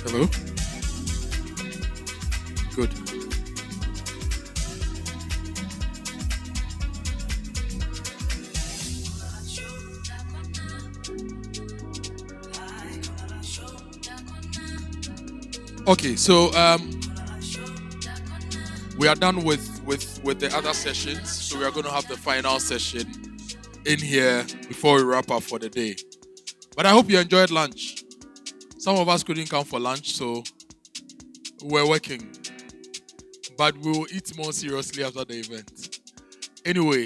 Hello? Good. Okay, so we are done with the other sessions. So we are going to have the final session in here before we wrap up for the day. But I hope you enjoyed lunch. Some of us couldn't come for lunch, so we're working. But we will eat more seriously after the event. Anyway,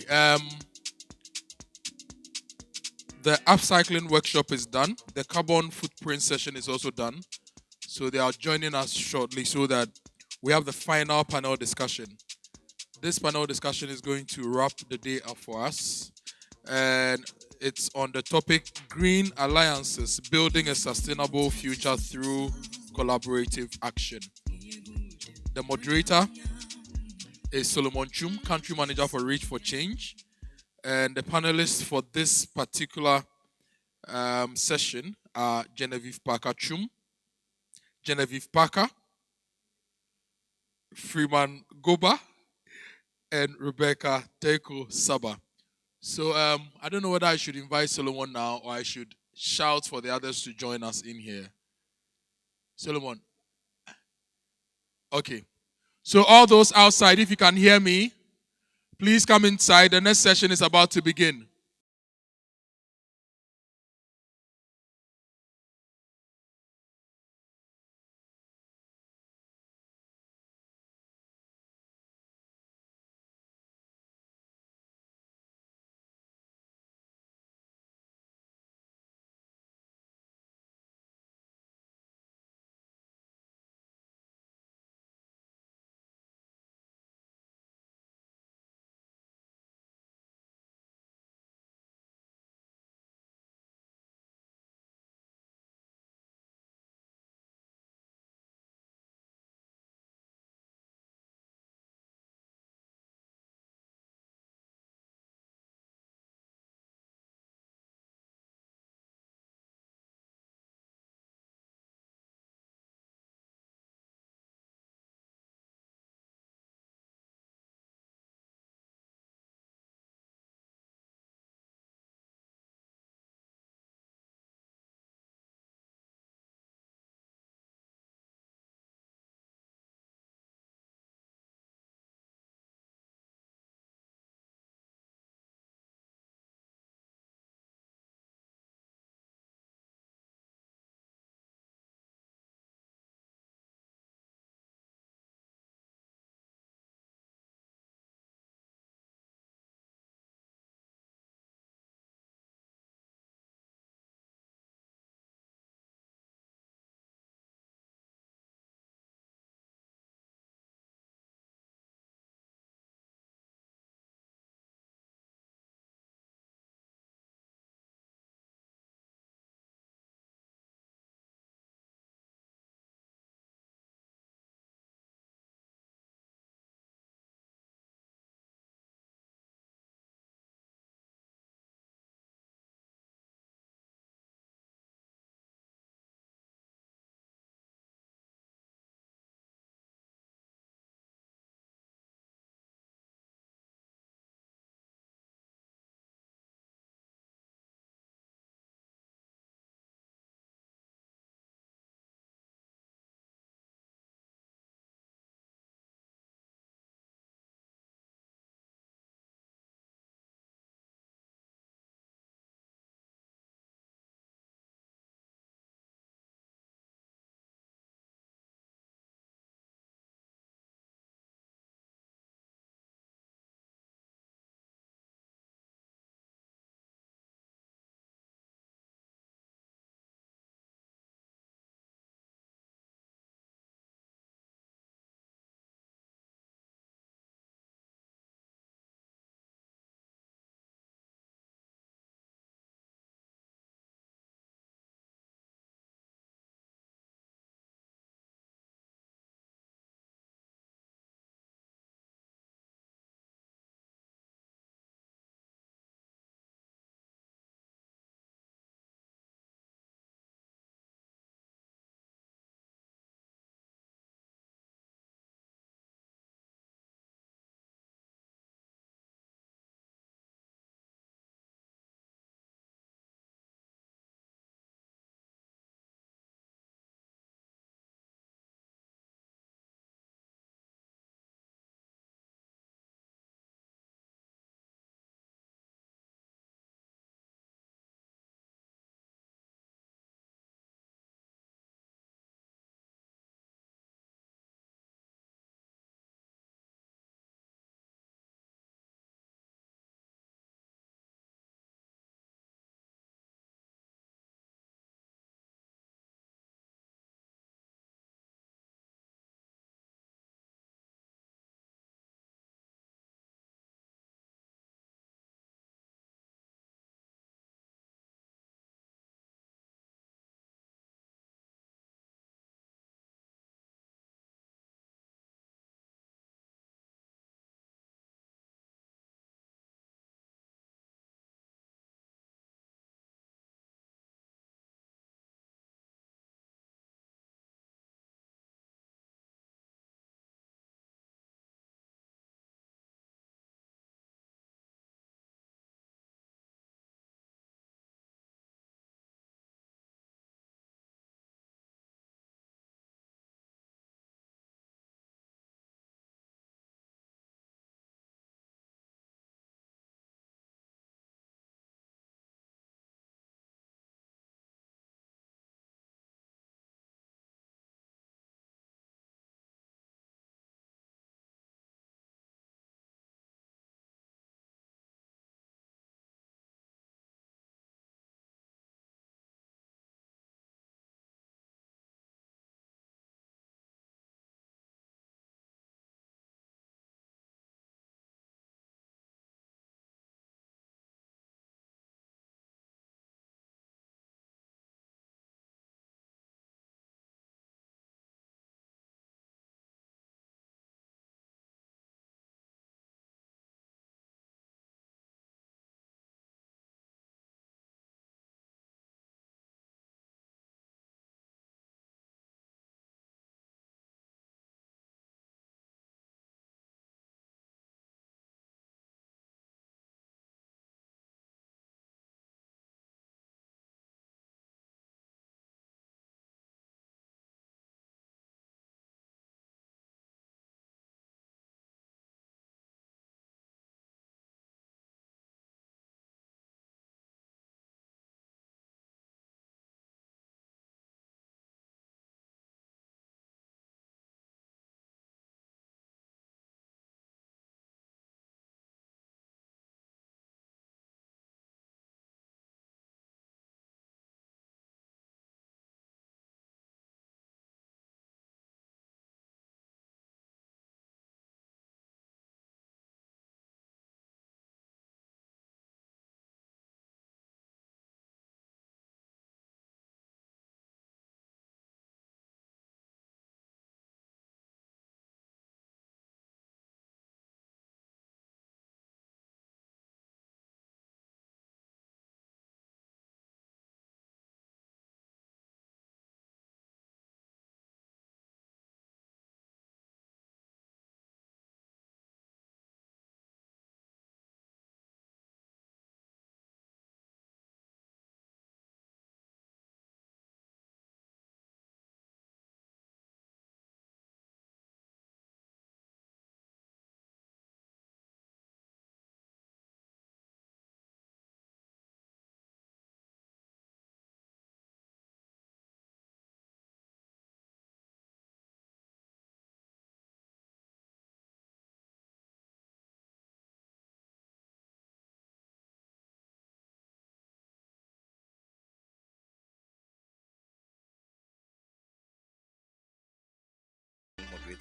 the upcycling workshop is done. The carbon footprint session is also done. So they are joining us shortly so that we have the final panel discussion. This panel discussion is going to wrap the day up for us. And it's on the topic Green Alliances, Building a Sustainable Future Through Collaborative Action. The moderator is Solomon Chum, Country Manager for Reach for Change. And the panelists for this particular session are Genevieve Parker Chum, Genevieve Parker, Freeman Goba, and Rebecca Teko Saba. So I don't know whether I should invite Solomon now or I should shout for the others to join us in here. Solomon. Okay. So all those outside, if you can hear me, please come inside. The next session is about to begin.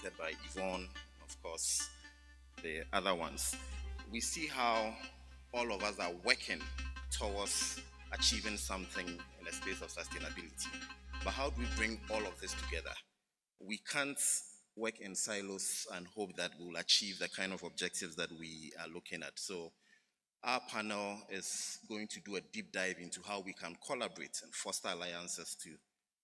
spearheaded by Yvonne, of course, the other ones. We see how all of us are working towards achieving something in a space of sustainability. But how do we bring all of this together? We can't work in silos and hope that we'll achieve the kind of objectives that we are looking at. So our panel is going to do a deep dive into how we can collaborate and foster alliances to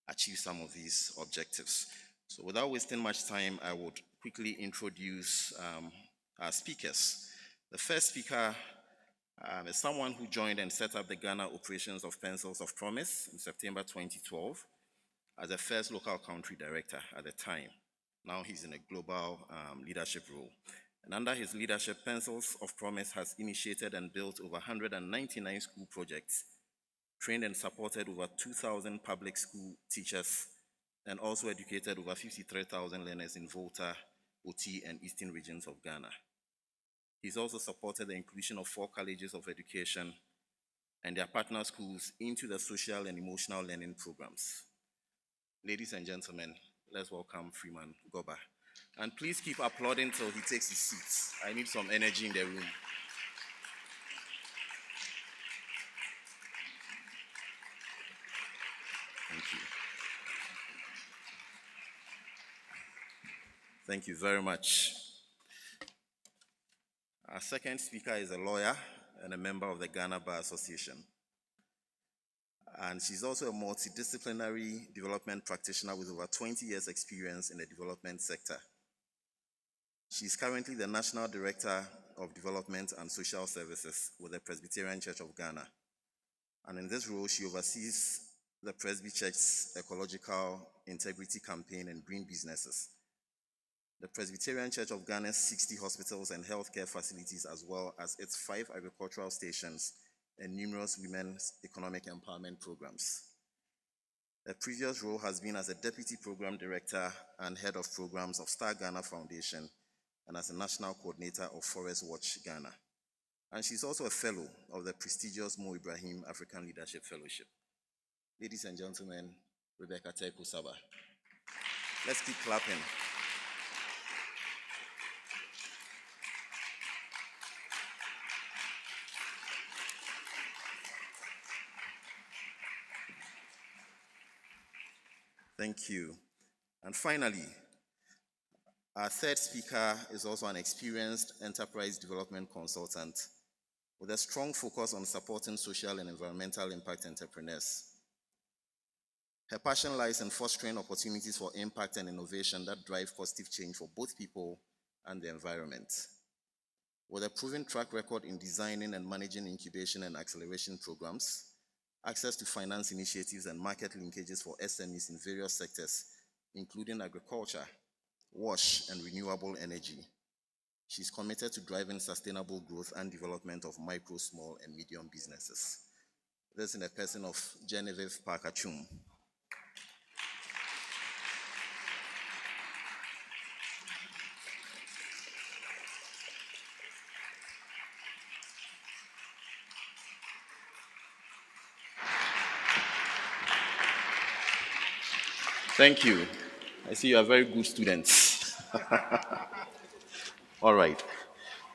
achieve some of these objectives. So without wasting much time, I would quickly introduce our speakers. The first speaker is someone who joined and set up the Ghana operations of Pencils of Promise in September 2012 as the first local country director at the time. Now he's in a global leadership role. And under his leadership, Pencils of Promise has initiated and built over 199 school projects, trained and supported over 2,000 public school teachers, and also educated over 53,000 learners in Volta, Oti, and eastern regions of Ghana. He's also supported the inclusion of 4 colleges of education and their partner schools into the social and emotional learning programs. Ladies and gentlemen, let's welcome Freeman Goba. And please keep applauding till he takes his seat. I need some energy in the room. Thank you. Thank you very much. Our second speaker is a lawyer and a member of the Ghana Bar Association. And she's also a multidisciplinary development practitioner with over 20 years experience in the development sector. She's currently the National Director of Development and Social Services with the Presbyterian Church of Ghana. And in this role, she oversees the Presby Church's ecological integrity campaign and green businesses, the Presbyterian Church of Ghana's 60 hospitals and healthcare facilities, as well as its 5 agricultural stations and numerous women's economic empowerment programs. Her previous role has been as a Deputy Program Director and Head of Programs of Star Ghana Foundation and as a National Coordinator of Forest Watch Ghana. And she's also a Fellow of the prestigious Mo Ibrahim African Leadership Fellowship. Ladies and gentlemen, Rebecca Teku Saba. Let's keep clapping. Thank you. And finally, our third speaker is also an experienced enterprise development consultant with a strong focus on supporting social and environmental impact entrepreneurs. Her passion lies in fostering opportunities for impact and innovation that drive positive change for both people and the environment. With a proven track record in designing and managing incubation and acceleration programs, access to finance initiatives and market linkages for SMEs in various sectors, including agriculture, wash, and renewable energy. She's committed to driving sustainable growth and development of micro, small, and medium businesses. This in the person of Genevieve Parker-Chum. Thank you. I see you are very good students. All right.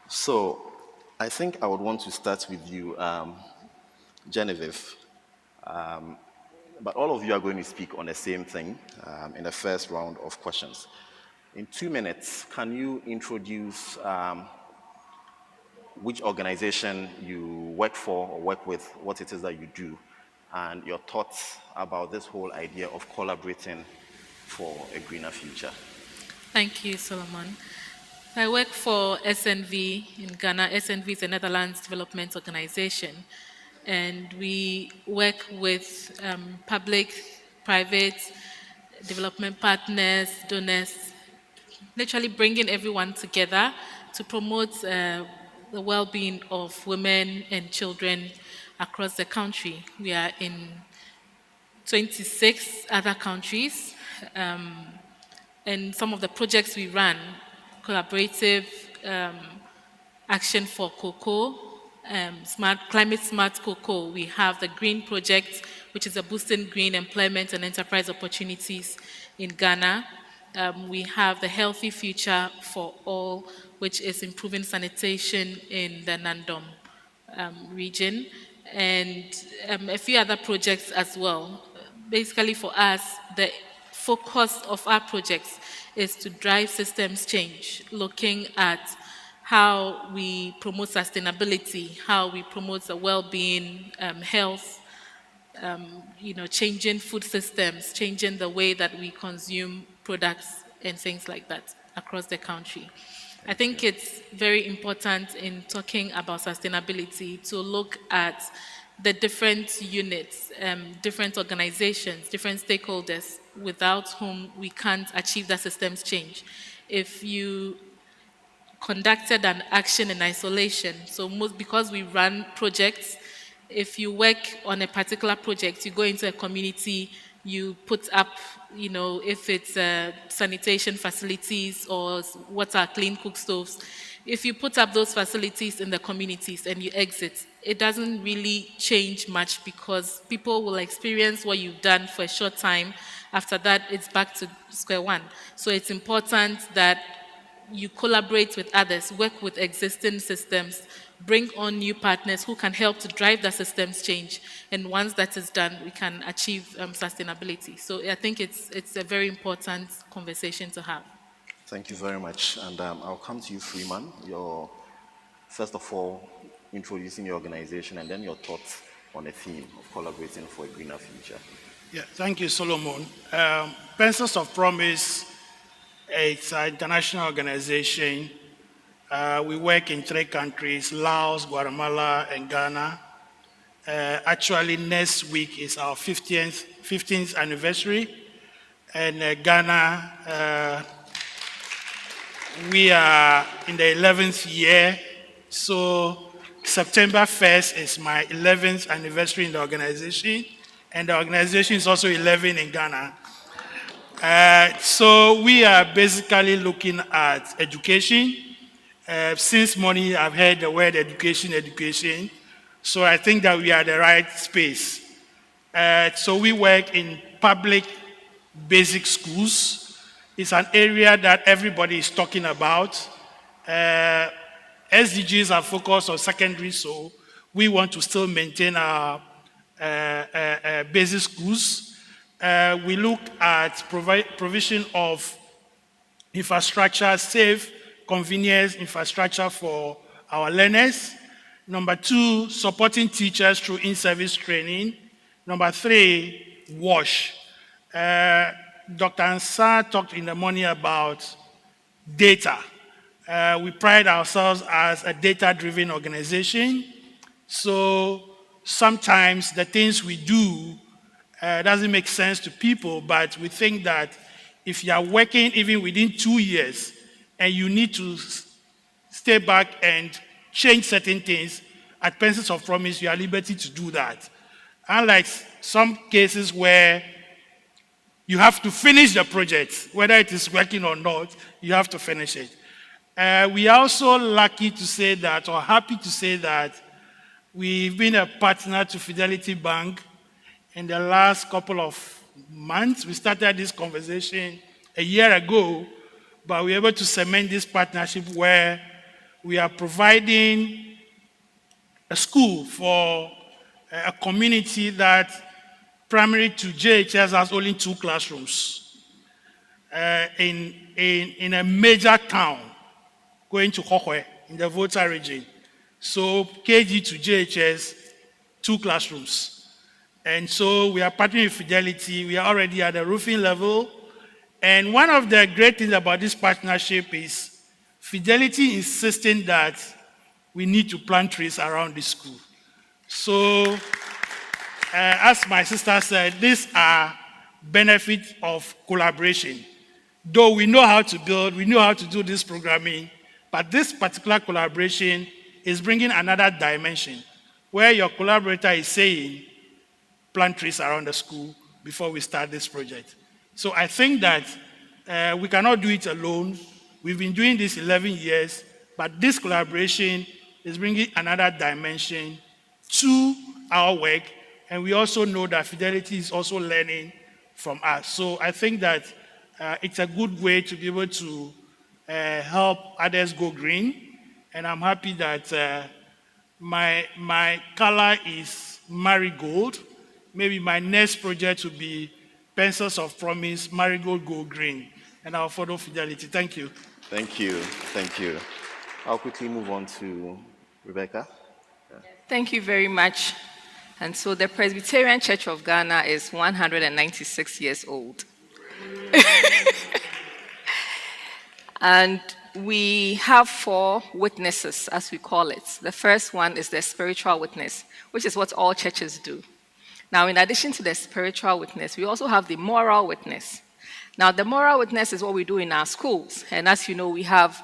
So I think I would want to start with you, Genevieve. But all of you are going to speak on the same thing in the first round of questions. In 2 minutes, can you introduce which organization you work for or work with, what it is that you do, and your thoughts about this whole idea of collaborating for a greener future? Thank you, Solomon. I work for SNV in Ghana. SNV is a Netherlands development organization, and we work with public, private, development partners, donors, literally bringing everyone together to promote the well-being of women and children across the country. We are in 26 other countries, and some of the projects we run, collaborative action for cocoa, climate smart cocoa. We have the Green Project, which is a boosting green employment and enterprise opportunities in Ghana. we have the Healthy Future for All, which is improving sanitation in the Nandom region, and a few other projects as well. Basically, for us, the focus of our projects is to drive systems change, looking at how we promote sustainability, how we promote the well-being, health, changing food systems, changing the way that we consume products and things like that across the country. I think it's very important in talking about sustainability to look at the different units, different organizations, different stakeholders without whom we can't achieve that systems change. If you conducted an action in isolation. So because we run projects, if you work on a particular project, you go into a community, you put up, if it's sanitation facilities or water, clean cook stoves, if you put up those facilities in the communities and you exit, it doesn't really change much because people will experience what you've done for a short time. After that, it's back to square one. So it's important that you collaborate with others, work with existing systems, bring on new partners who can help to drive the systems change. And once that is done, we can achieve sustainability. So I think it's a very important conversation to have. Thank you very much. And I'll come to you, Freeman. First of all, introducing your organization and then your thoughts on a theme of collaborating for a greener future. Yeah, thank you, Solomon. Pencils of Promise, it's an international organization. We work in 3 countries, Laos, Guatemala, and Ghana. Actually, next week is our 15th anniversary. And Ghana, we are in the 11th year. So September 1st is my 11th anniversary in the organization. And the organization is also 11 in Ghana. So we are basically looking at education. Since morning, I've heard the word education. So I think that we are the right space. So we work in public basic schools. It's an area that everybody is talking about. SDGs are focused on secondary, so we want to still maintain our basic schools. We look at provision of infrastructure, safe, convenience infrastructure for our learners. Number 2, supporting teachers through in-service training. Number 3, WASH. Dr. Ansar talked in the morning about data. We pride ourselves as a data-driven organization. So sometimes the things we do doesn't make sense to people, but we think that if you are working even within 2 years and you need to stay back and change certain things, at Pencils of Promise, you are at liberty to do that. Unlike some cases where you have to finish the project, whether it is working or not, you have to finish it. We are also lucky to say that, or happy to say that, we've been a partner to Fidelity Bank in the last couple of months. We started this conversation a year ago, but we were able to cement this partnership where we are providing a school for a community that primary to JHS has only 2 classrooms in a major town going to Kokwe in the Volta region. So KG to JHS, 2 classrooms. And so we are partnering with Fidelity. We are already at the roofing level. And one of the great things about this partnership is Fidelity insisting that we need to plant trees around the school. So, as my sister said, these are benefits of collaboration. Though we know how to build, we know how to do this programming, but this particular collaboration is bringing another dimension where your collaborator is saying, plant trees around the school before we start this project. So I think that we cannot do it alone. We've been doing this 11 years, but this collaboration is bringing another dimension to our work, and we also know that Fidelity is also learning from us. So I think that It's a good way to be able to help others go green. And I'm happy that my color is marigold. Maybe my next project will be Pencils of Promise, Marigold Go Green. And I'll follow Fidelity. Thank you. Thank you. Thank you. I'll quickly move on to Rebecca. Thank you very much. And so the Presbyterian Church of Ghana is 196 years old. And we have 4 witnesses, as we call it. The first one is the spiritual witness, which is what all churches do. Now, in addition to the spiritual witness, we also have the moral witness. Now, the moral witness is what we do in our schools. And as you know, we have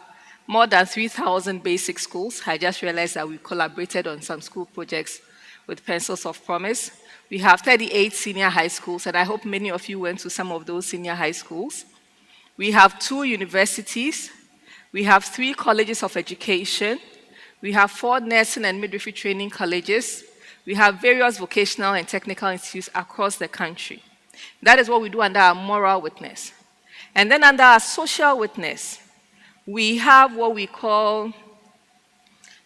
more than 3,000 basic schools. I just realized that we collaborated on some school projects with Pencils of Promise. We have 38 senior high schools, and I hope many of you went to some of those senior high schools. We have 2 universities. We have 3 colleges of education. We have 4 nursing and midwifery training colleges. We have various vocational and technical institutes across the country. That is what we do under our moral witness. And then under our social witness, we have what we call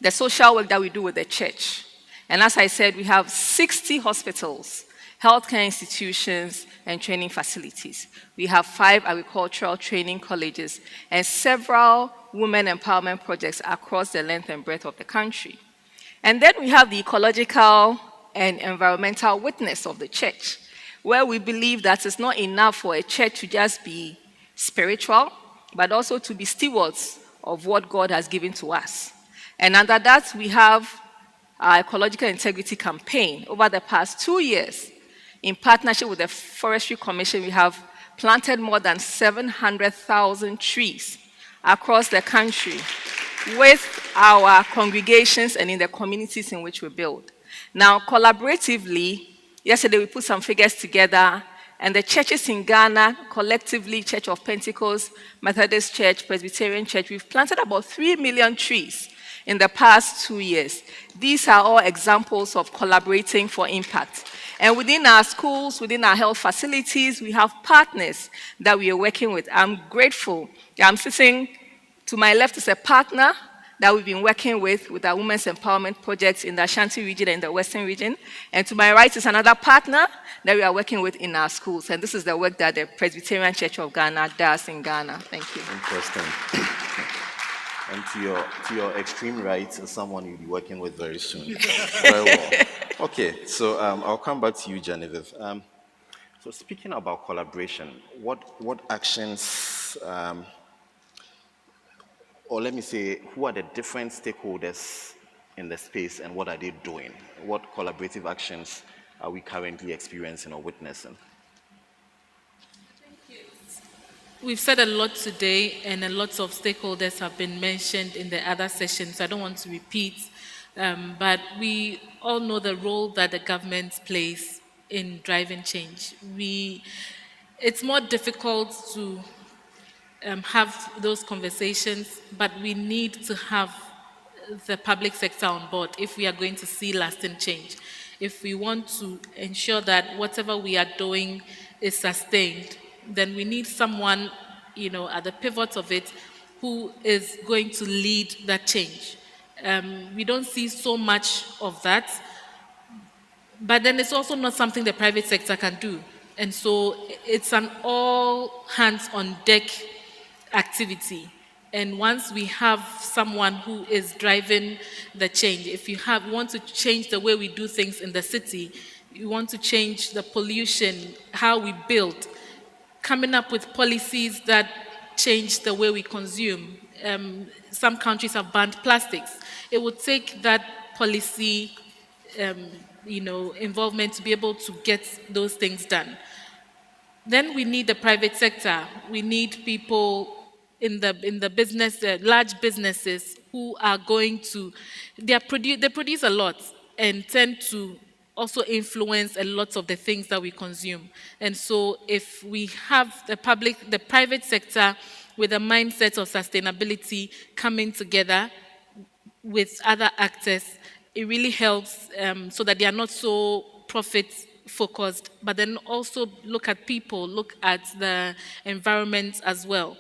the social work that we do with the church. And as I said, we have 60 hospitals, healthcare institutions, and training facilities. We have 5 agricultural training colleges and several women empowerment projects across the length and breadth of the country. And then we have the ecological and environmental witness of the church, where we believe that it's not enough for a church to just be spiritual, but also to be stewards of what God has given to us. And under that, we have our ecological integrity campaign. Over the past 2 years, in partnership with the Forestry Commission, we have planted more than 700,000 trees across the country with our congregations and in the communities in which we build. Now, collaboratively, yesterday we put some figures together, and the churches in Ghana, collectively, Church of Pentecost, Methodist Church, Presbyterian Church, we've planted about 3 million trees in the past 2 years. These are all examples of collaborating for impact. And within our schools, within our health facilities, we have partners that we are working with. I'm grateful. I'm sitting to my left is a partner that we've been working with our women's empowerment projects in the Ashanti region and the Western region. And to my right is another partner that we are working with in our schools. And this is the work that the Presbyterian Church of Ghana does in Ghana. Thank you. Interesting. And to your extreme right is someone you'll be working with very soon. Very well. Okay, so I'll come back to you, Genevieve. So speaking about collaboration, what actions, or let me say, who are the different stakeholders in the space and what are they doing? What collaborative actions are we currently experiencing or witnessing? We've said a lot today, and a lot of stakeholders have been mentioned in the other sessions. I don't want to repeat, but we all know the role that the government plays in driving change. It's more difficult to have those conversations, but we need to have the public sector on board if we are going to see lasting change. If we want to ensure that whatever we are doing is sustained, then we need someone, at the pivot of it who is going to lead that change. We don't see so much of that, but then it's also not something the private sector can do. And so it's an all hands on deck activity. And once we have someone who is driving the change, if you want to change the way we do things in the city, you want to change the pollution, how we build, coming up with policies that change the way we consume. Some countries have banned plastics. It would take that policy, involvement to be able to get those things done. Then we need the private sector. We need people in the business, large businesses who are going to, they produce a lot and tend to also influence a lot of the things that we consume. And so if we have the private sector with a mindset of sustainability coming together with other actors, it really helps so that they are not so profit focused, but then also look at people, look at the environment as well.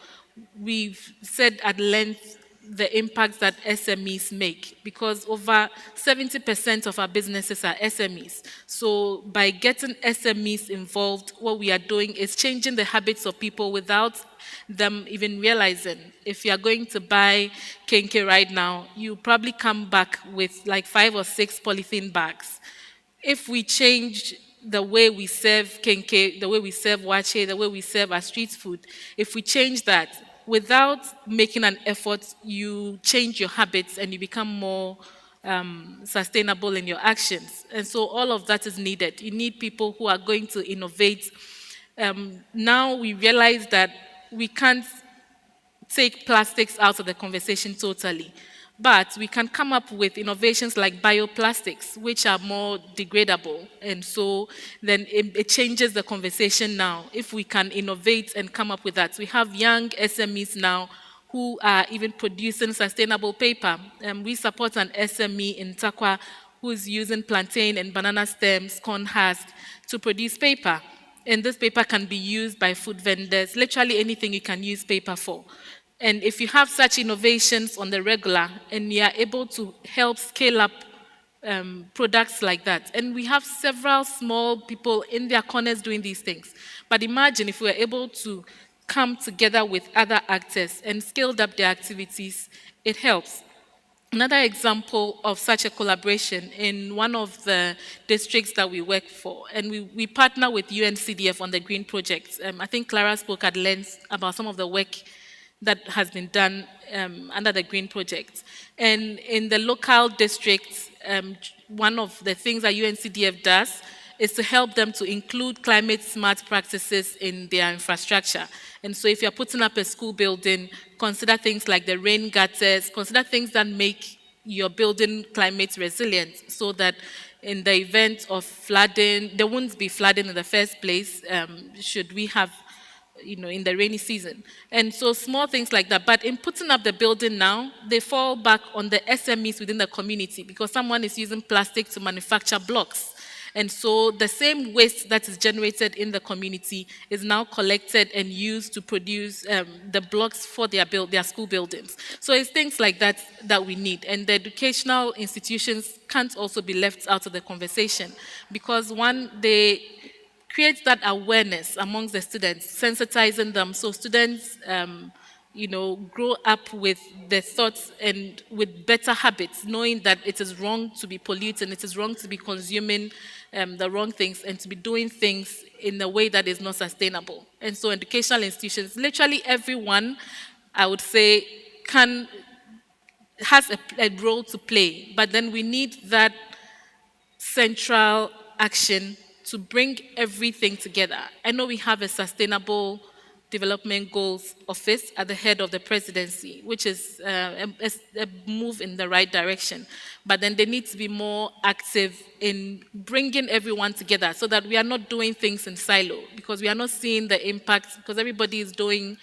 We've said at length the impact that SMEs make, because over 70% of our businesses are SMEs. So by getting SMEs involved, what we are doing is changing the habits of people without them even realizing. If you are going to buy kenke right now, you probably come back with like 5 or 6 polythene bags. If we change the way we serve kenke, the way we serve wache, the way we serve our street food, if we change that without making an effort, you change your habits and you become more sustainable in your actions. And so all of that is needed. You need people who are going to innovate. Now we realize that we can't take plastics out of the conversation totally. But we can come up with innovations like bioplastics, which are more degradable. And so then it changes the conversation now. If we can innovate and come up with that. We have young SMEs now who are even producing sustainable paper. We support an SME in Takwa who's using plantain and banana stems, corn husk, to produce paper. And this paper can be used by food vendors, literally anything you can use paper for. And if you have such innovations on the regular and you are able to help scale up products like that, and we have several small people in their corners doing these things. But imagine if we were able to come together with other actors and scaled up their activities, it helps. Another example of such a collaboration in one of the districts that we work for, and we partner with UNCDF on the Green Project. I think Clara spoke at length about some of the work that has been done under the Green Project. And in the local districts, one of the things that UNCDF does is to help them to include climate-smart practices in their infrastructure. And so if you're putting up a school building, consider things like the rain gutters, consider things that make your building climate resilient so that in the event of flooding, there won't be flooding in the first place, should we have in the rainy season. And so small things like that. But in putting up the building now, they fall back on the SMEs within the community because someone is using plastic to manufacture blocks. And so the same waste that is generated in the community is now collected and used to produce the blocks for their school buildings. So it's things like that that we need. And the educational institutions can't also be left out of the conversation because one, they create that awareness amongst the students, sensitizing them so students grow up with the thoughts and with better habits, knowing that it is wrong to be polluting, it is wrong to be consuming the wrong things and to be doing things in a way that is not sustainable. And so educational institutions, literally everyone, I would say, has a role to play, but then we need that central action to bring everything together. I know we have a Sustainable Development Goals Office at the head of the presidency, which is a move in the right direction. But then they need to be more active in bringing everyone together so that we are not doing things in silo, because we are not seeing the impact, because everybody is doing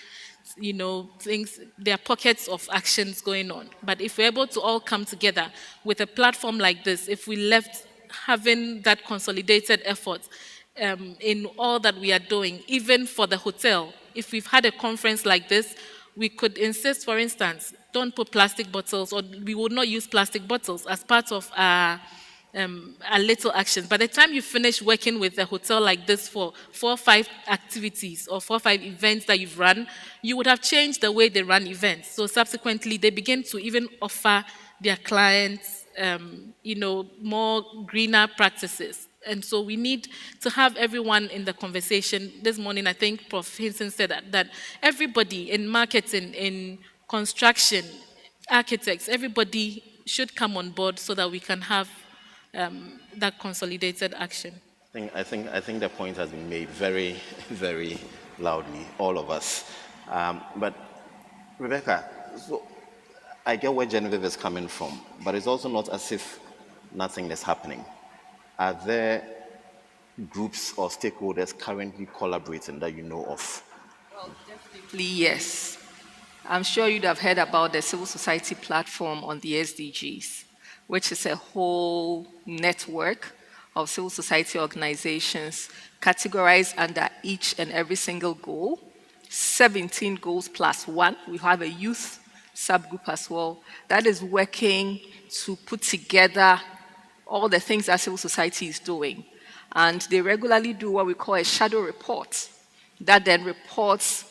things, there are pockets of actions going on. But if we're able to all come together with a platform like this, if we left having that consolidated effort in all that we are doing, even for the hotel. If we've had a conference like this, we could insist, for instance, don't put plastic bottles, or we would not use plastic bottles as part of our little actions. By the time you finish working with a hotel like this for 4 or 5 activities or 4 or 5 events that you've run, you would have changed the way they run events. So subsequently, they begin to even offer their clients more greener practices. And so we need to have everyone in the conversation. This morning, I think Prof. Hinson said that everybody in marketing, in construction, architects, everybody should come on board so that we can have that consolidated action. I think the point has been made very, very loudly, all of us. But Rebecca, so I get where Genevieve is coming from, but it's also not as if nothing is happening. Are there groups or stakeholders currently collaborating that you know of? Well, definitely yes. I'm sure you'd have heard about the civil society platform on the SDGs, which is a whole network of civil society organizations categorized under each and every single goal. 17 goals plus one. We have a youth subgroup as well that is working to put together all the things that civil society is doing. And they regularly do what we call a shadow report that then reports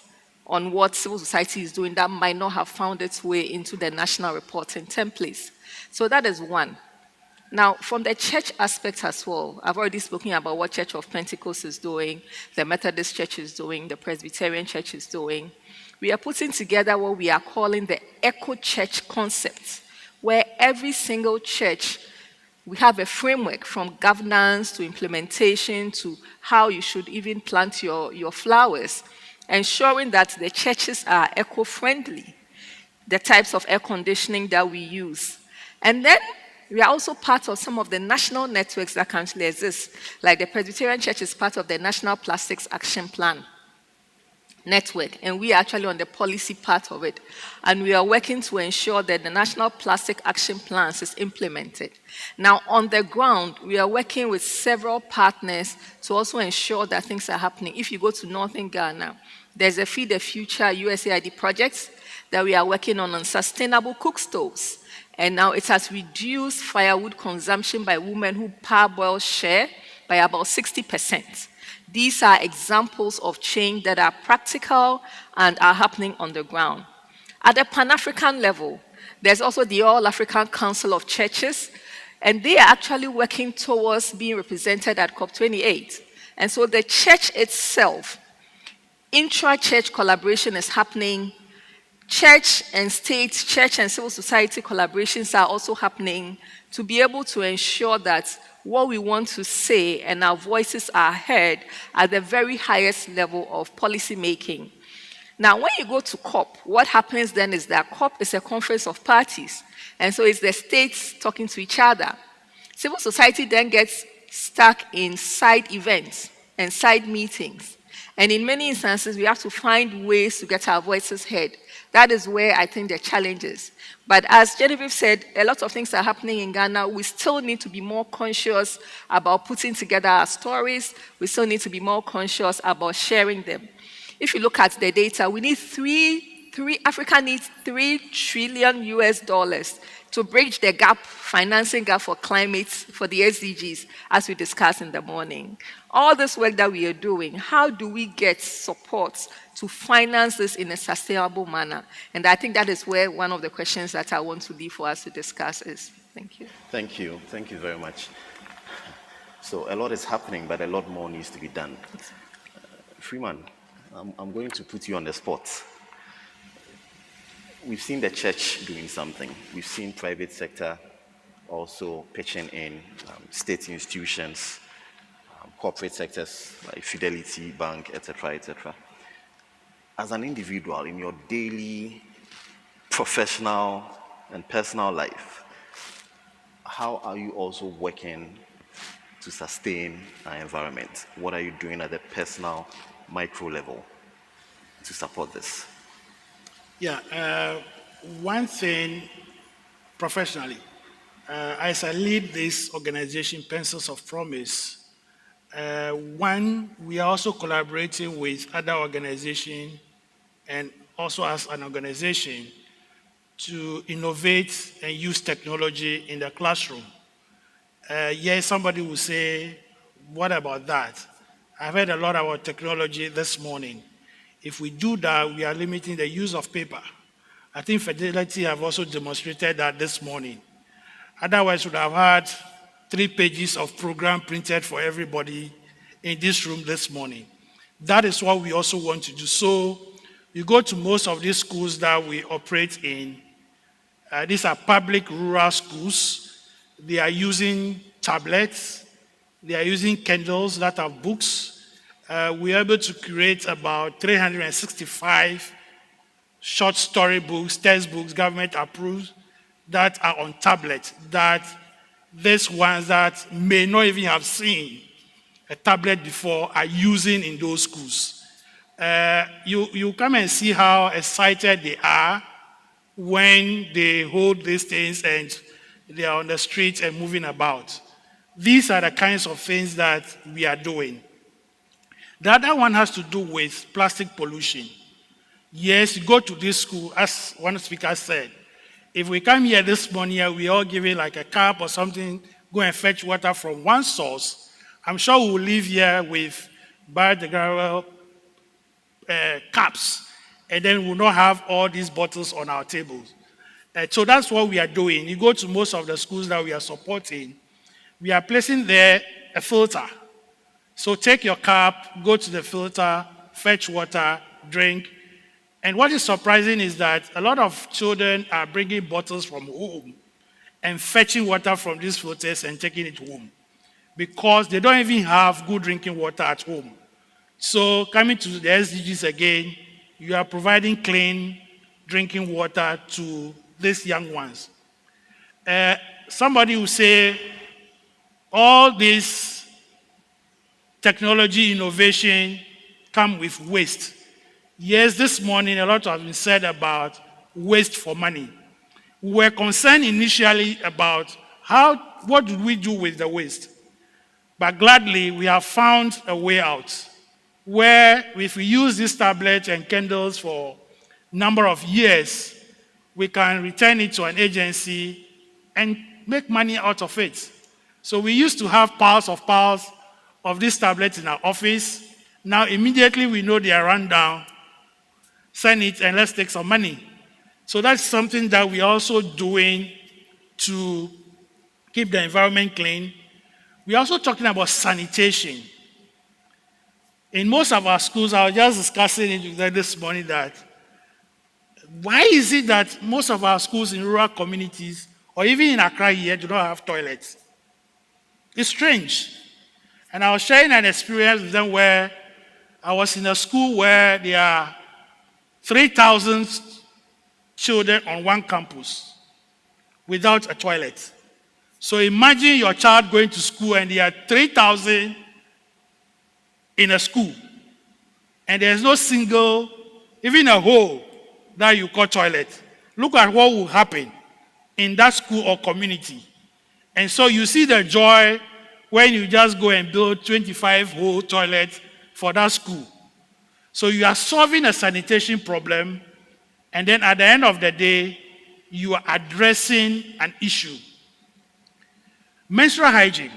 on what civil society is doing that might not have found its way into the national reporting templates. So that is one. Now, from the church aspect as well, I've already spoken about what Church of Pentecost is doing, the Methodist Church is doing, the Presbyterian Church is doing. We are putting together what we are calling the eco church concept, where every single church, we have a framework from governance to implementation to how you should even plant your flowers, ensuring that the churches are eco-friendly, the types of air conditioning that we use. And then we are also part of some of the national networks that currently exist, like the Presbyterian Church is part of the National Plastics Action Plan network, and we are actually on the policy part of it. And we are working to ensure that the National Plastic Action Plans is implemented. Now, on the ground, we are working with several partners to also ensure that things are happening. If you go to northern Ghana, there's a Feed the Future USAID project that we are working on sustainable cook stoves. And now it has reduced firewood consumption by women who parboil share by about 60%. These are examples of change that are practical and are happening on the ground. At the Pan-African level, there's also the All-African Council of Churches, and they are actually working towards being represented at COP28. And so the church itself, intra-church collaboration is happening. Church and state, church and civil society collaborations are also happening to be able to ensure that what we want to say and our voices are heard at the very highest level of policy making. Now, when you go to COP, what happens then is that COP is a conference of parties, and so it's the states talking to each other. Civil society then gets stuck in side events and side meetings, and in many instances, we have to find ways to get our voices heard. That is where I think the challenge is. But as Genevieve said, a lot of things are happening in Ghana. We still need to be more conscious about putting together our stories. We still need to be more conscious about sharing them. If you look at the data, we need Africa needs $3 trillion to bridge the gap, financing gap for climate, for the SDGs, as we discussed in the morning. All this work that we are doing, how do we get support to finance this in a sustainable manner? And I think that is where one of the questions that I want to leave for us to discuss is. Thank you. Thank you. Thank you very much. So a lot is happening, but a lot more needs to be done. Freeman, I'm going to put you on the spot. We've seen the church doing something. We've seen private sector also pitching in, state institutions, corporate sectors like Fidelity, Bank, etc., etc. As an individual, in your daily professional and personal life, how are you also working to sustain our environment? What are you doing at the personal, micro level to support this? Yeah, one thing professionally, as I lead this organization, Pencils of Promise, one, we are also collaborating with other organizations and also as an organization to innovate and use technology in the classroom. Yes, somebody will say, what about that? I've heard a lot about technology this morning. If we do that, we are limiting the use of paper. I think Fidelity have also demonstrated that this morning. Otherwise, we would have had 3 pages of program printed for everybody in this room this morning. That is what we also want to do. So you go to most of these schools that we operate in, these are public rural schools. They are using tablets. They are using Kindles that have books. We are able to create about 365 short story books, textbooks, government approved, that are on tablets, that these ones that may not even have seen a tablet before are using in those schools. You come and see how excited they are when they hold these things and they are on the streets and moving about. These are the kinds of things that we are doing. The other one has to do with plastic pollution. Yes, you go to this school, as one speaker said. If we come here this morning, we all give it like a cup or something, go and fetch water from one source. I'm sure we'll leave here with biodegradable cups, and then we'll not have all these bottles on our tables. So that's what we are doing. You go to most of the schools that we are supporting, we are placing there a filter. So take your cup, go to the filter, fetch water, drink. And what is surprising is that a lot of children are bringing bottles from home and fetching water from these filters and taking it home because they don't even have good drinking water at home. So coming to the SDGs again, you are providing clean drinking water to these young ones. Somebody will say, all this technology innovation come with waste. Yes, this morning a lot has been said about waste for money. We were concerned initially about what did we do with the waste? But gladly, we have found a way out where if we use these tablets and candles for a number of years, we can return it to an agency and make money out of it. So we used to have piles of these tablets in our office. Now immediately we know they are run down, send it and let's take some money. So that's something that we're also doing to keep the environment clean. We're also talking about sanitation. In most of our schools, I was just discussing it with them this morning that why is it that most of our schools in rural communities, or even in Accra here, do not have toilets? It's strange. And I was sharing an experience with them where I was in a school where there are 3,000 children on one campus without a toilet. So imagine your child going to school and there are 3,000 in a school. And there's no single, even a hole that you call toilet. Look at what will happen in that school or community. And so you see the joy when you just go and build 25 whole toilets for that school. So you are solving a sanitation problem, and then at the end of the day, you are addressing an issue. Menstrual hygiene.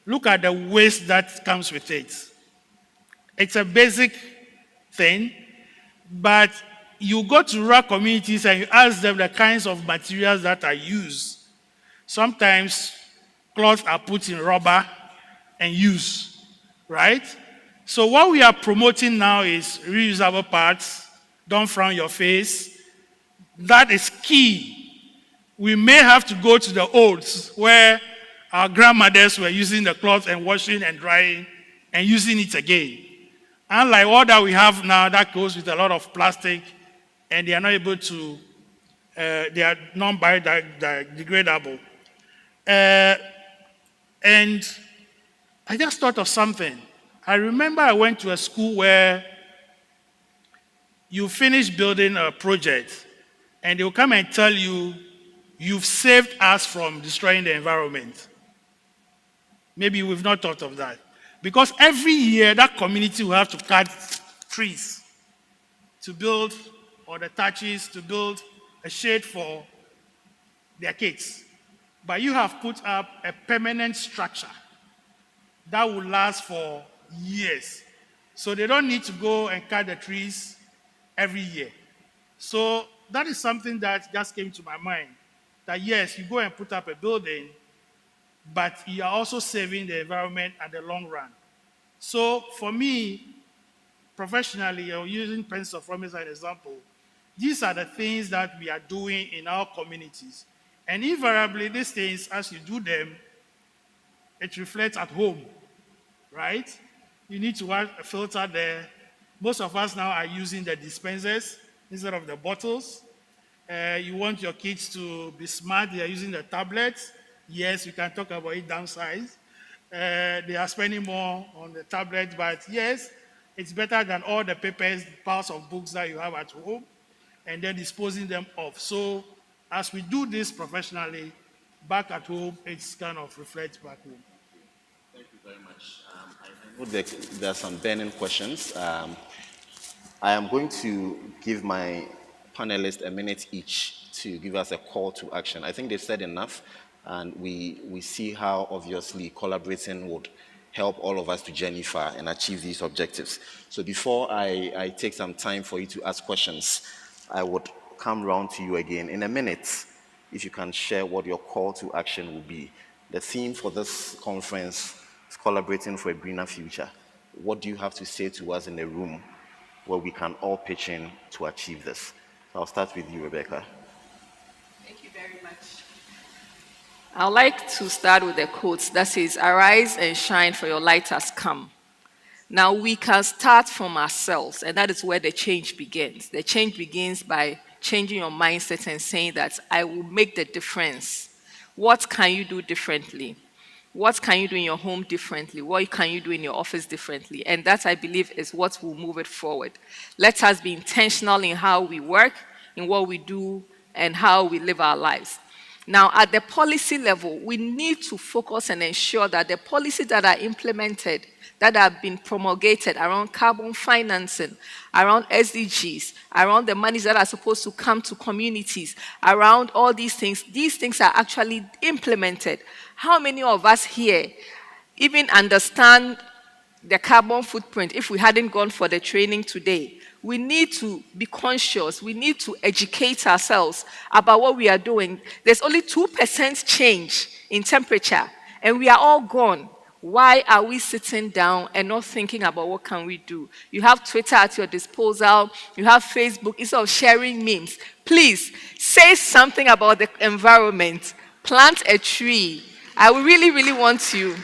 Look at the waste that comes with it. It's a basic thing, but you go to rural communities and you ask them the kinds of materials that are used. Sometimes cloths are put in rubber and used, right? So what we are promoting now is reusable parts. Don't frown your face. That is key. We may have to go to the olds where our grandmothers were using the cloth and washing and drying and using it again. Unlike all that we have now, that goes with a lot of plastic, and they are not able to, they are non-biodegradable. And I just thought of something. I remember I went to a school where you finish building a project, and they'll come and tell you, you've saved us from destroying the environment. Maybe we've not thought of that. Because every year, that community will have to cut trees to build, or the thatches to build a shade for their kids. But you have put up a permanent structure that will last for years. So they don't need to go and cut the trees every year. So that is something that just came to my mind. That yes, you go and put up a building, but you are also saving the environment at the long run. So for me, professionally, or using Pencil from as an example, these are the things that we are doing in our communities. And invariably, these things, as you do them, it reflects at home, right? You need to have a filter there. Most of us now are using the dispensers instead of the bottles. You want your kids to be smart, they are using the tablets. Yes, we can talk about it downsize. They are spending more on the tablet, but yes, it's better than all the papers, piles of books that you have at home, and then disposing them off. So as we do this professionally, back at home, it's kind of reflects back home. Thank you very much. I know that there are some burning questions. I am going to give my panelists a minute each to give us a call to action. I think they've said enough, and we see how obviously collaborating would help all of us to journey far and achieve these objectives. So before I take some time for you to ask questions, I would come round to you again in a minute if you can share what your call to action will be. The theme for this conference is collaborating for a greener future. What do you have to say to us in the room where we can all pitch in to achieve this? So I'll start with you, Rebecca. Thank you very much. I'd like to start with a quote that says, "Arise and shine, for your light has come." Now, we can start from ourselves, and that is where the change begins. The change begins by changing your mindset and saying that I will make the difference. What can you do differently? What can you do in your home differently? What can you do in your office differently? And that, I believe, is what will move it forward. Let us be intentional in how we work, in what we do, and how we live our lives. Now, at the policy level, we need to focus and ensure that the policies that are implemented, that have been promulgated around carbon financing, around SDGs, around the monies that are supposed to come to communities, around all these things are actually implemented. How many of us here even understand the carbon footprint if we hadn't gone for the training today? We need to be conscious. We need to educate ourselves about what we are doing. There's only 2% change in temperature, and we are all gone. Why are we sitting down and not thinking about what can we do? You have Twitter at your disposal. You have Facebook. Instead of sharing memes, please say something about the environment. Plant a tree. I would really, really want you.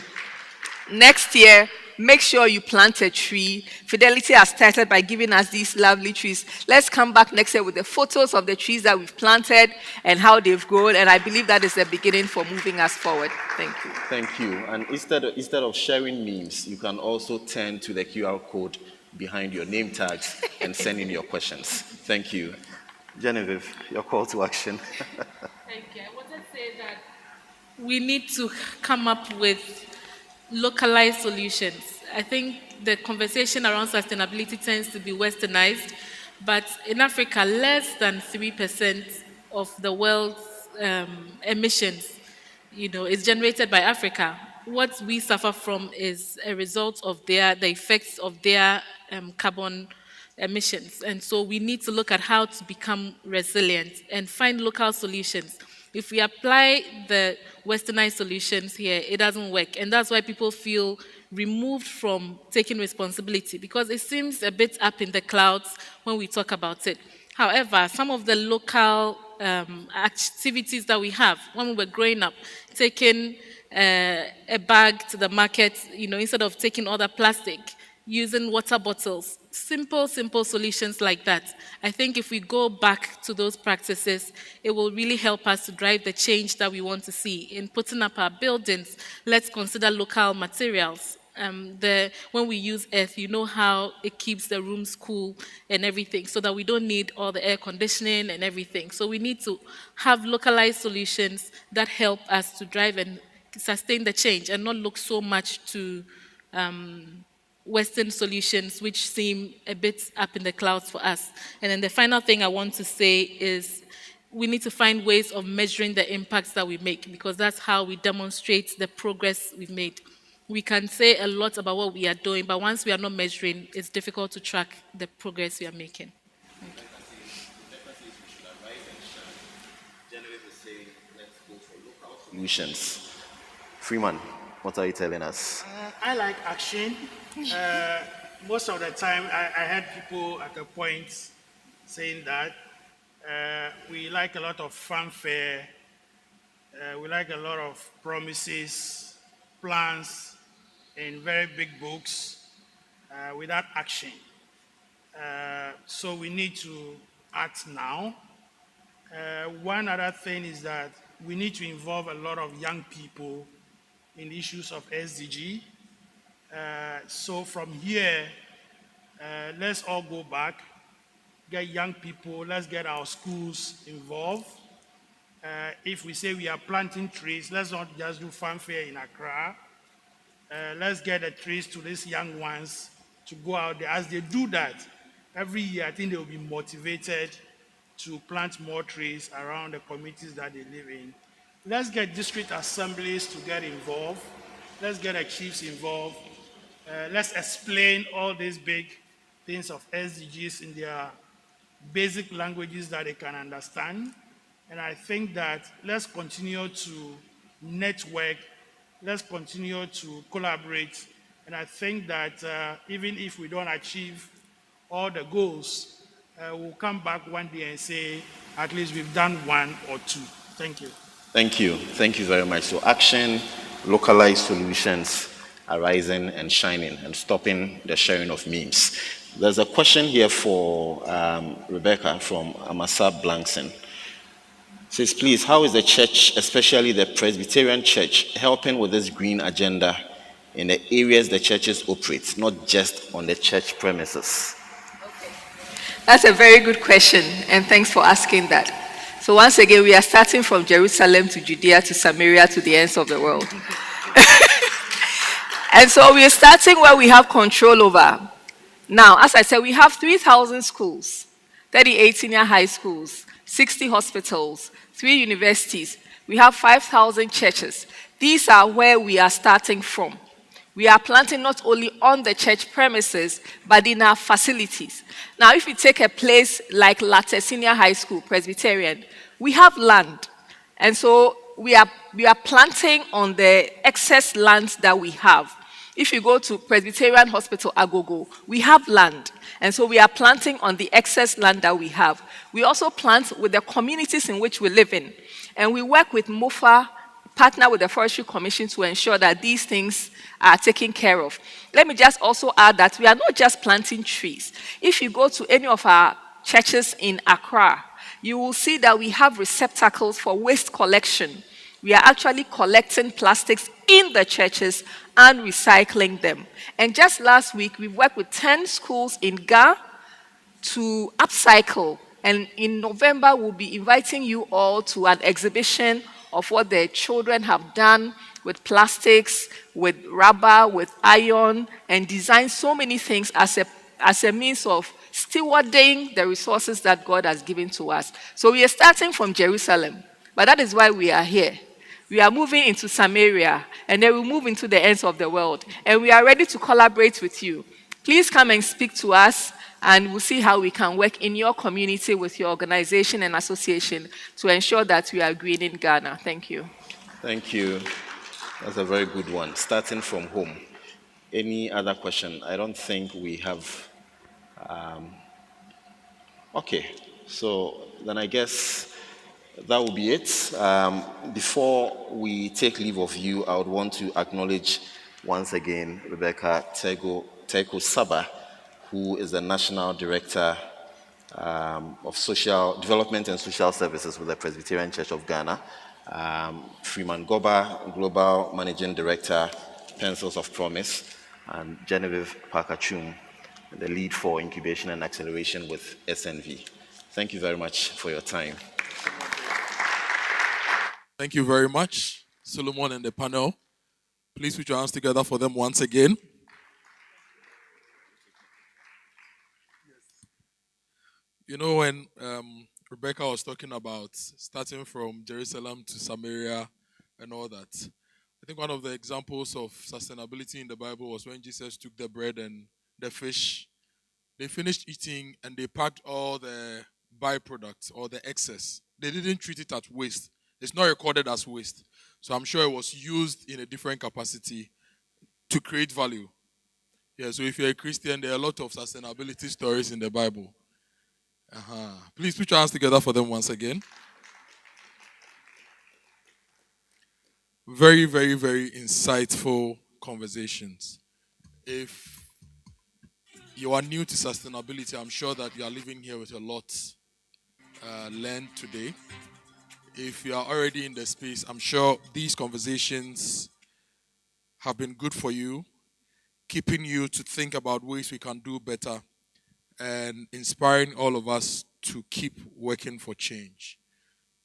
Next year, make sure you plant a tree. Fidelity has started by giving us these lovely trees. Let's come back next year with the photos of the trees that we've planted and how they've grown. And I believe that is the beginning for moving us forward. Thank you. Thank you. And instead of sharing memes, you can also turn to the QR code behind your name tags and send in your questions. Thank you. Genevieve, your call to action. Thank you. I wanted to say that we need to come up with localized solutions. I think the conversation around sustainability tends to be westernized, but in Africa, less than 3% of the world's emissions, is generated by Africa. What we suffer from is a result of the effects of their carbon emissions. And so we need to look at how to become resilient and find local solutions. If we apply the westernized solutions here, it doesn't work. And that's why people feel removed from taking responsibility, because it seems a bit up in the clouds when we talk about it. However, some of the local activities that we have, when we were growing up, taking a bag to the market, instead of taking all the plastic, using water bottles, simple solutions like that. I think if we go back to those practices, it will really help us to drive the change that we want to see. In putting up our buildings, let's consider local materials. When we use earth, you know how it keeps the rooms cool and everything, so that we don't need all the air conditioning and everything. So we need to have localized solutions that help us to drive and sustain the change and not look so much to Western solutions, which seem a bit up in the clouds for us. And then the final thing I want to say is we need to find ways of measuring the impacts that we make, because that's how we demonstrate the progress we've made. We can say a lot about what we are doing, but once we are not measuring, it's difficult to track the progress we are making. Solutions. Freeman, what are you telling us? I like action. Most of the time, I heard people at a point saying that we like a lot of fanfare, we like a lot of promises, plans, and very big books without action. So we need to act now. One other thing is that we need to involve a lot of young people in issues of SDG. So from here, let's all go back, get young people, let's get our schools involved, If we say we are planting trees, let's not just do fanfare in Accra. Let's get the trees to these young ones to go out there. As they do that, every year I think they will be motivated to plant more trees around the communities that they live in. Let's get district assemblies to get involved. Let's get the chiefs involved. Let's explain all these big things of SDGs in their basic languages that they can understand. And I think that let's continue to network, let's continue to collaborate. And I think that even if we don't achieve all the goals, we'll come back one day and say, at least we've done one or two. Thank you. Thank you. Thank you very much. So action, localized solutions, arising and shining and stopping the sharing of memes. There's a question here for Rebecca from Amasa Blankson. Says, please, how is the church, especially the Presbyterian church, helping with this green agenda in the areas the churches operate, not just on the church premises? That's a very good question, and thanks for asking that. So once again, we are starting from Jerusalem to Judea to Samaria to the ends of the world. And so we are starting where we have control over. Now, as I said, we have 3,000 schools, 38 senior high schools, 60 hospitals, 3 universities. We have 5,000 churches. These are where we are starting from. We are planting not only on the church premises, but in our facilities. Now, if you take a place like Latte Senior High School, Presbyterian, we have land. And so we are planting on the excess land that we have. If you go to Presbyterian Hospital, Agogo, we have land. And so we are planting on the excess land that we have. We also plant with the communities in which we live in. And we work with MOFA, partner with the Forestry Commission to ensure that these things are taken care of. Let me just also add that we are not just planting trees. If you go to any of our churches in Accra, you will see that we have receptacles for waste collection. We are actually collecting plastics in the churches and recycling them. And just last week, we worked with 10 schools in Ghana to upcycle. And in November, we'll be inviting you all to an exhibition of what the children have done with plastics, with rubber, with iron, and design so many things as a means of stewarding the resources that God has given to us. So we are starting from Jerusalem, but that is why we are here. We are moving into Samaria, and then we'll move into the ends of the world. And we are ready to collaborate with you. Please come and speak to us, and we'll see how we can work in your community with your organization and association to ensure that we are green in Ghana. Thank you. Thank you. That's a very good one. Starting from home. Any other question? I don't think we have. Okay, so then I guess that will be it. Before we take leave of you, I would want to acknowledge once again Rebecca Teko Saba, who is the National Director of Social Development and Social Services with the Presbyterian Church of Ghana. Freeman Goba, Global Managing Director, Pencils of Promise, and Genevieve Parker-Chum, the lead for incubation and acceleration with SNV. Thank you very much for your time. Thank you very much, Solomon and the panel. Please put your hands together for them once again. You know, when Rebecca was talking about starting from Jerusalem to Samaria and all that, I think one of the examples of sustainability in the Bible was when Jesus took the bread and the fish. They finished eating and they packed all the byproducts or the excess. They didn't treat it as waste. It's not recorded as waste. So I'm sure it was used in a different capacity to create value. Yeah, so if you're a Christian, there are a lot of sustainability stories in the Bible. Please put your hands together for them once again. Very, very, very insightful conversations. If you are new to sustainability, I'm sure that you are living here with a lot learned today. If you are already in the space, I'm sure these conversations have been good for you, keeping you to think about ways we can do better and inspiring all of us to keep working for change.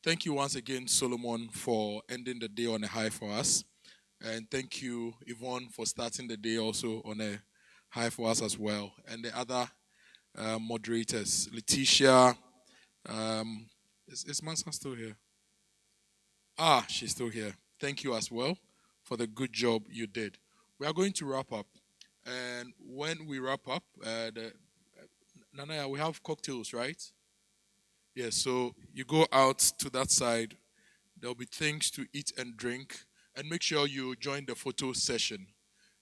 Thank you once again, Solomon, for ending the day on a high for us. And thank you, Yvonne, for starting the day also on a high for us as well. And the other moderators, Letitia. Is Mansa still here? She's still here. Thank you as well for the good job you did. We are going to wrap up. And when we wrap up, Nanaya, we have cocktails, right? Yes, so you go out to that side. There'll be things to eat and drink. And make sure you join the photo session.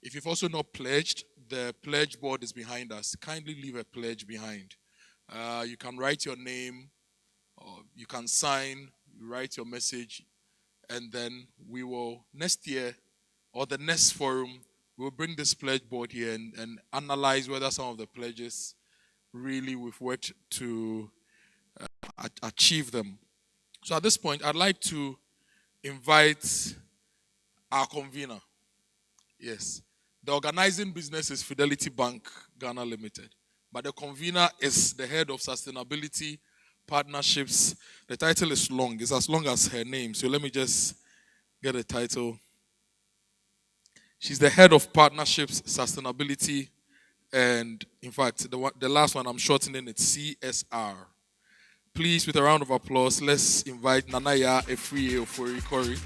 If you've also not pledged, the pledge board is behind us. Kindly leave a pledge behind. You can write your name, or you can sign, write your message, and then we will, next year, or the next forum, we'll bring this pledge board here and analyze whether some of the pledges really we've worked to achieve them. So at this point, I'd like to invite our convener. Yes. The organizing business is Fidelity Bank, Ghana Limited. But the convener is the head of sustainability partnerships. The title is long. It's as long as her name. So let me just get a title. She's the head of partnerships, sustainability, and in fact, the last one I'm shortening it, CSR. Please, with a round of applause, let's invite Nanaya Efriye Oforikori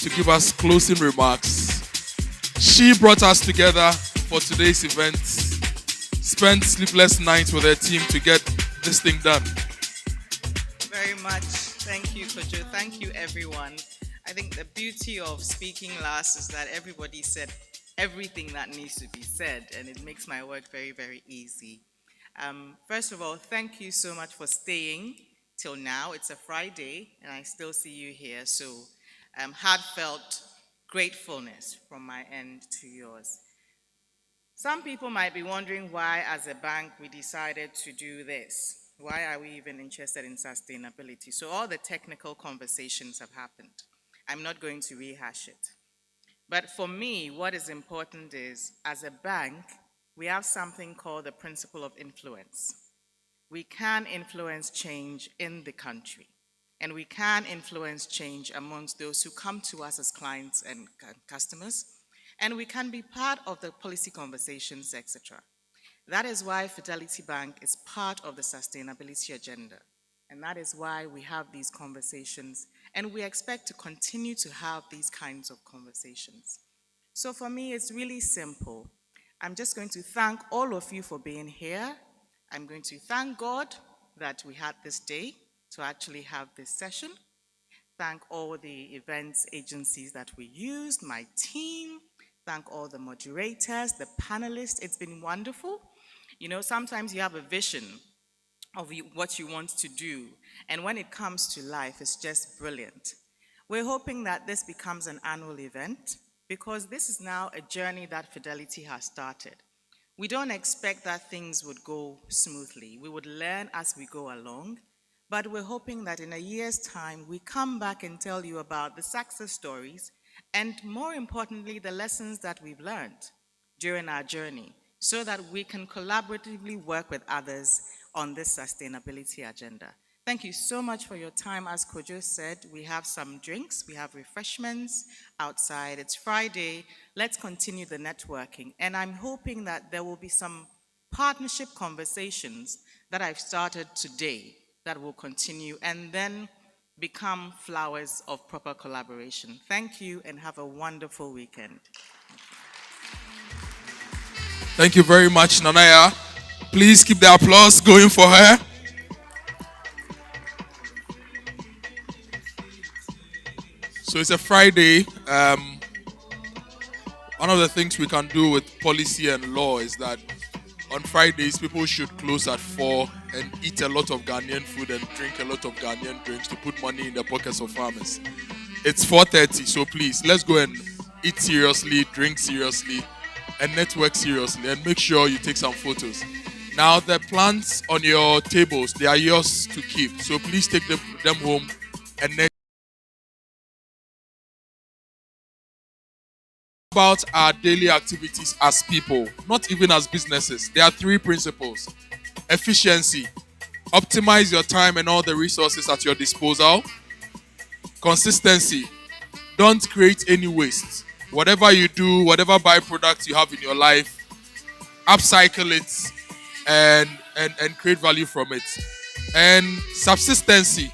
to give us closing remarks. She brought us together for today's event, spent sleepless nights with her team to get this thing done. Very much. Thank you, Kojo. Thank you, everyone. I think the beauty of speaking last is that everybody said everything that needs to be said, and it makes my work very, very easy. First of all, thank you so much for staying till now. It's a Friday, and I still see you here, so heartfelt gratefulness from my end to yours. Some people might be wondering why, as a bank, we decided to do this. Why are we even interested in sustainability? So all the technical conversations have happened. I'm not going to rehash it. But for me, what is important is, as a bank, we have something called the principle of influence. We can influence change in the country, and we can influence change amongst those who come to us as clients and customers, and we can be part of the policy conversations, etc. That is why Fidelity Bank is part of the sustainability agenda, and that is why we have these conversations, and we expect to continue to have these kinds of conversations. So for me, it's really simple. I'm just going to thank all of you for being here. I'm going to thank God that we had this day to actually have this session. Thank all the events agencies that we used, my team. Thank all the moderators, the panelists. It's been wonderful. You know, sometimes you have a vision of what you want to do, and when it comes to life, it's just brilliant. We're hoping that this becomes an annual event, because this is now a journey that Fidelity has started. We don't expect that things would go smoothly. We would learn as we go along, but we're hoping that in a year's time, we come back and tell you about the success stories, and more importantly, the lessons that we've learned during our journey, so that we can collaboratively work with others on this sustainability agenda. Thank you so much for your time. As Kojo said, we have some drinks, we have refreshments outside. It's Friday. Let's continue the networking. And I'm hoping that there will be some partnership conversations that I've started today that will continue and then become flowers of proper collaboration. Thank you and have a wonderful weekend. Thank you very much, Nanaya. Please keep the applause going for her. So it's a Friday. One of the things we can do with policy and law is that on Fridays, people should close at 4 and eat a lot of Ghanaian food and drink a lot of Ghanaian drinks to put money in the pockets of farmers. It's 4:30, so please, let's go and eat seriously, drink seriously, and network seriously, and make sure you take some photos. Now, the plants on your tables, they are yours to keep, so please take them home and then about our daily activities as people, not even as businesses. There are 3 principles: efficiency, Optimize your time and all the resources at your disposal. Consistency. Don't create any waste. Whatever you do, whatever byproduct you have in your life, upcycle it and create value from it. And subsistency.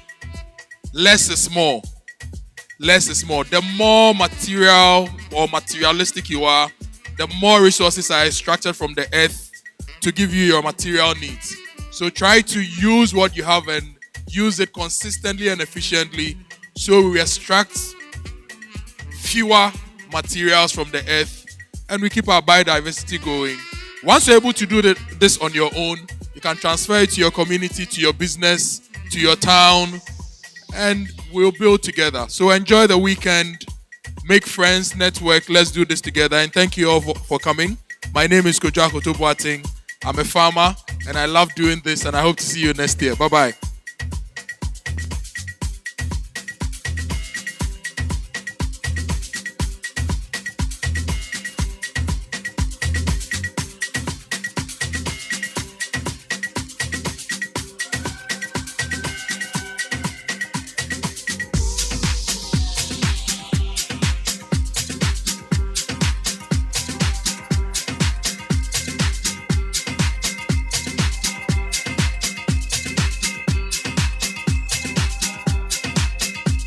Less is more. Less is more. The more material or materialistic you are, the more resources are extracted from the earth to give you your material needs. So try to use what you have and use it consistently and efficiently so we extract fewer materials from the earth and we keep our biodiversity going. Once you're able to do this on your own, you can transfer it to your community, to your business, to your town, and we'll build together. So enjoy the weekend, make friends, network, let's do this together. And thank you all for coming. My name is Kojo Akoto Boateng. I'm a farmer and I love doing this and I hope to see you next year. Bye-bye.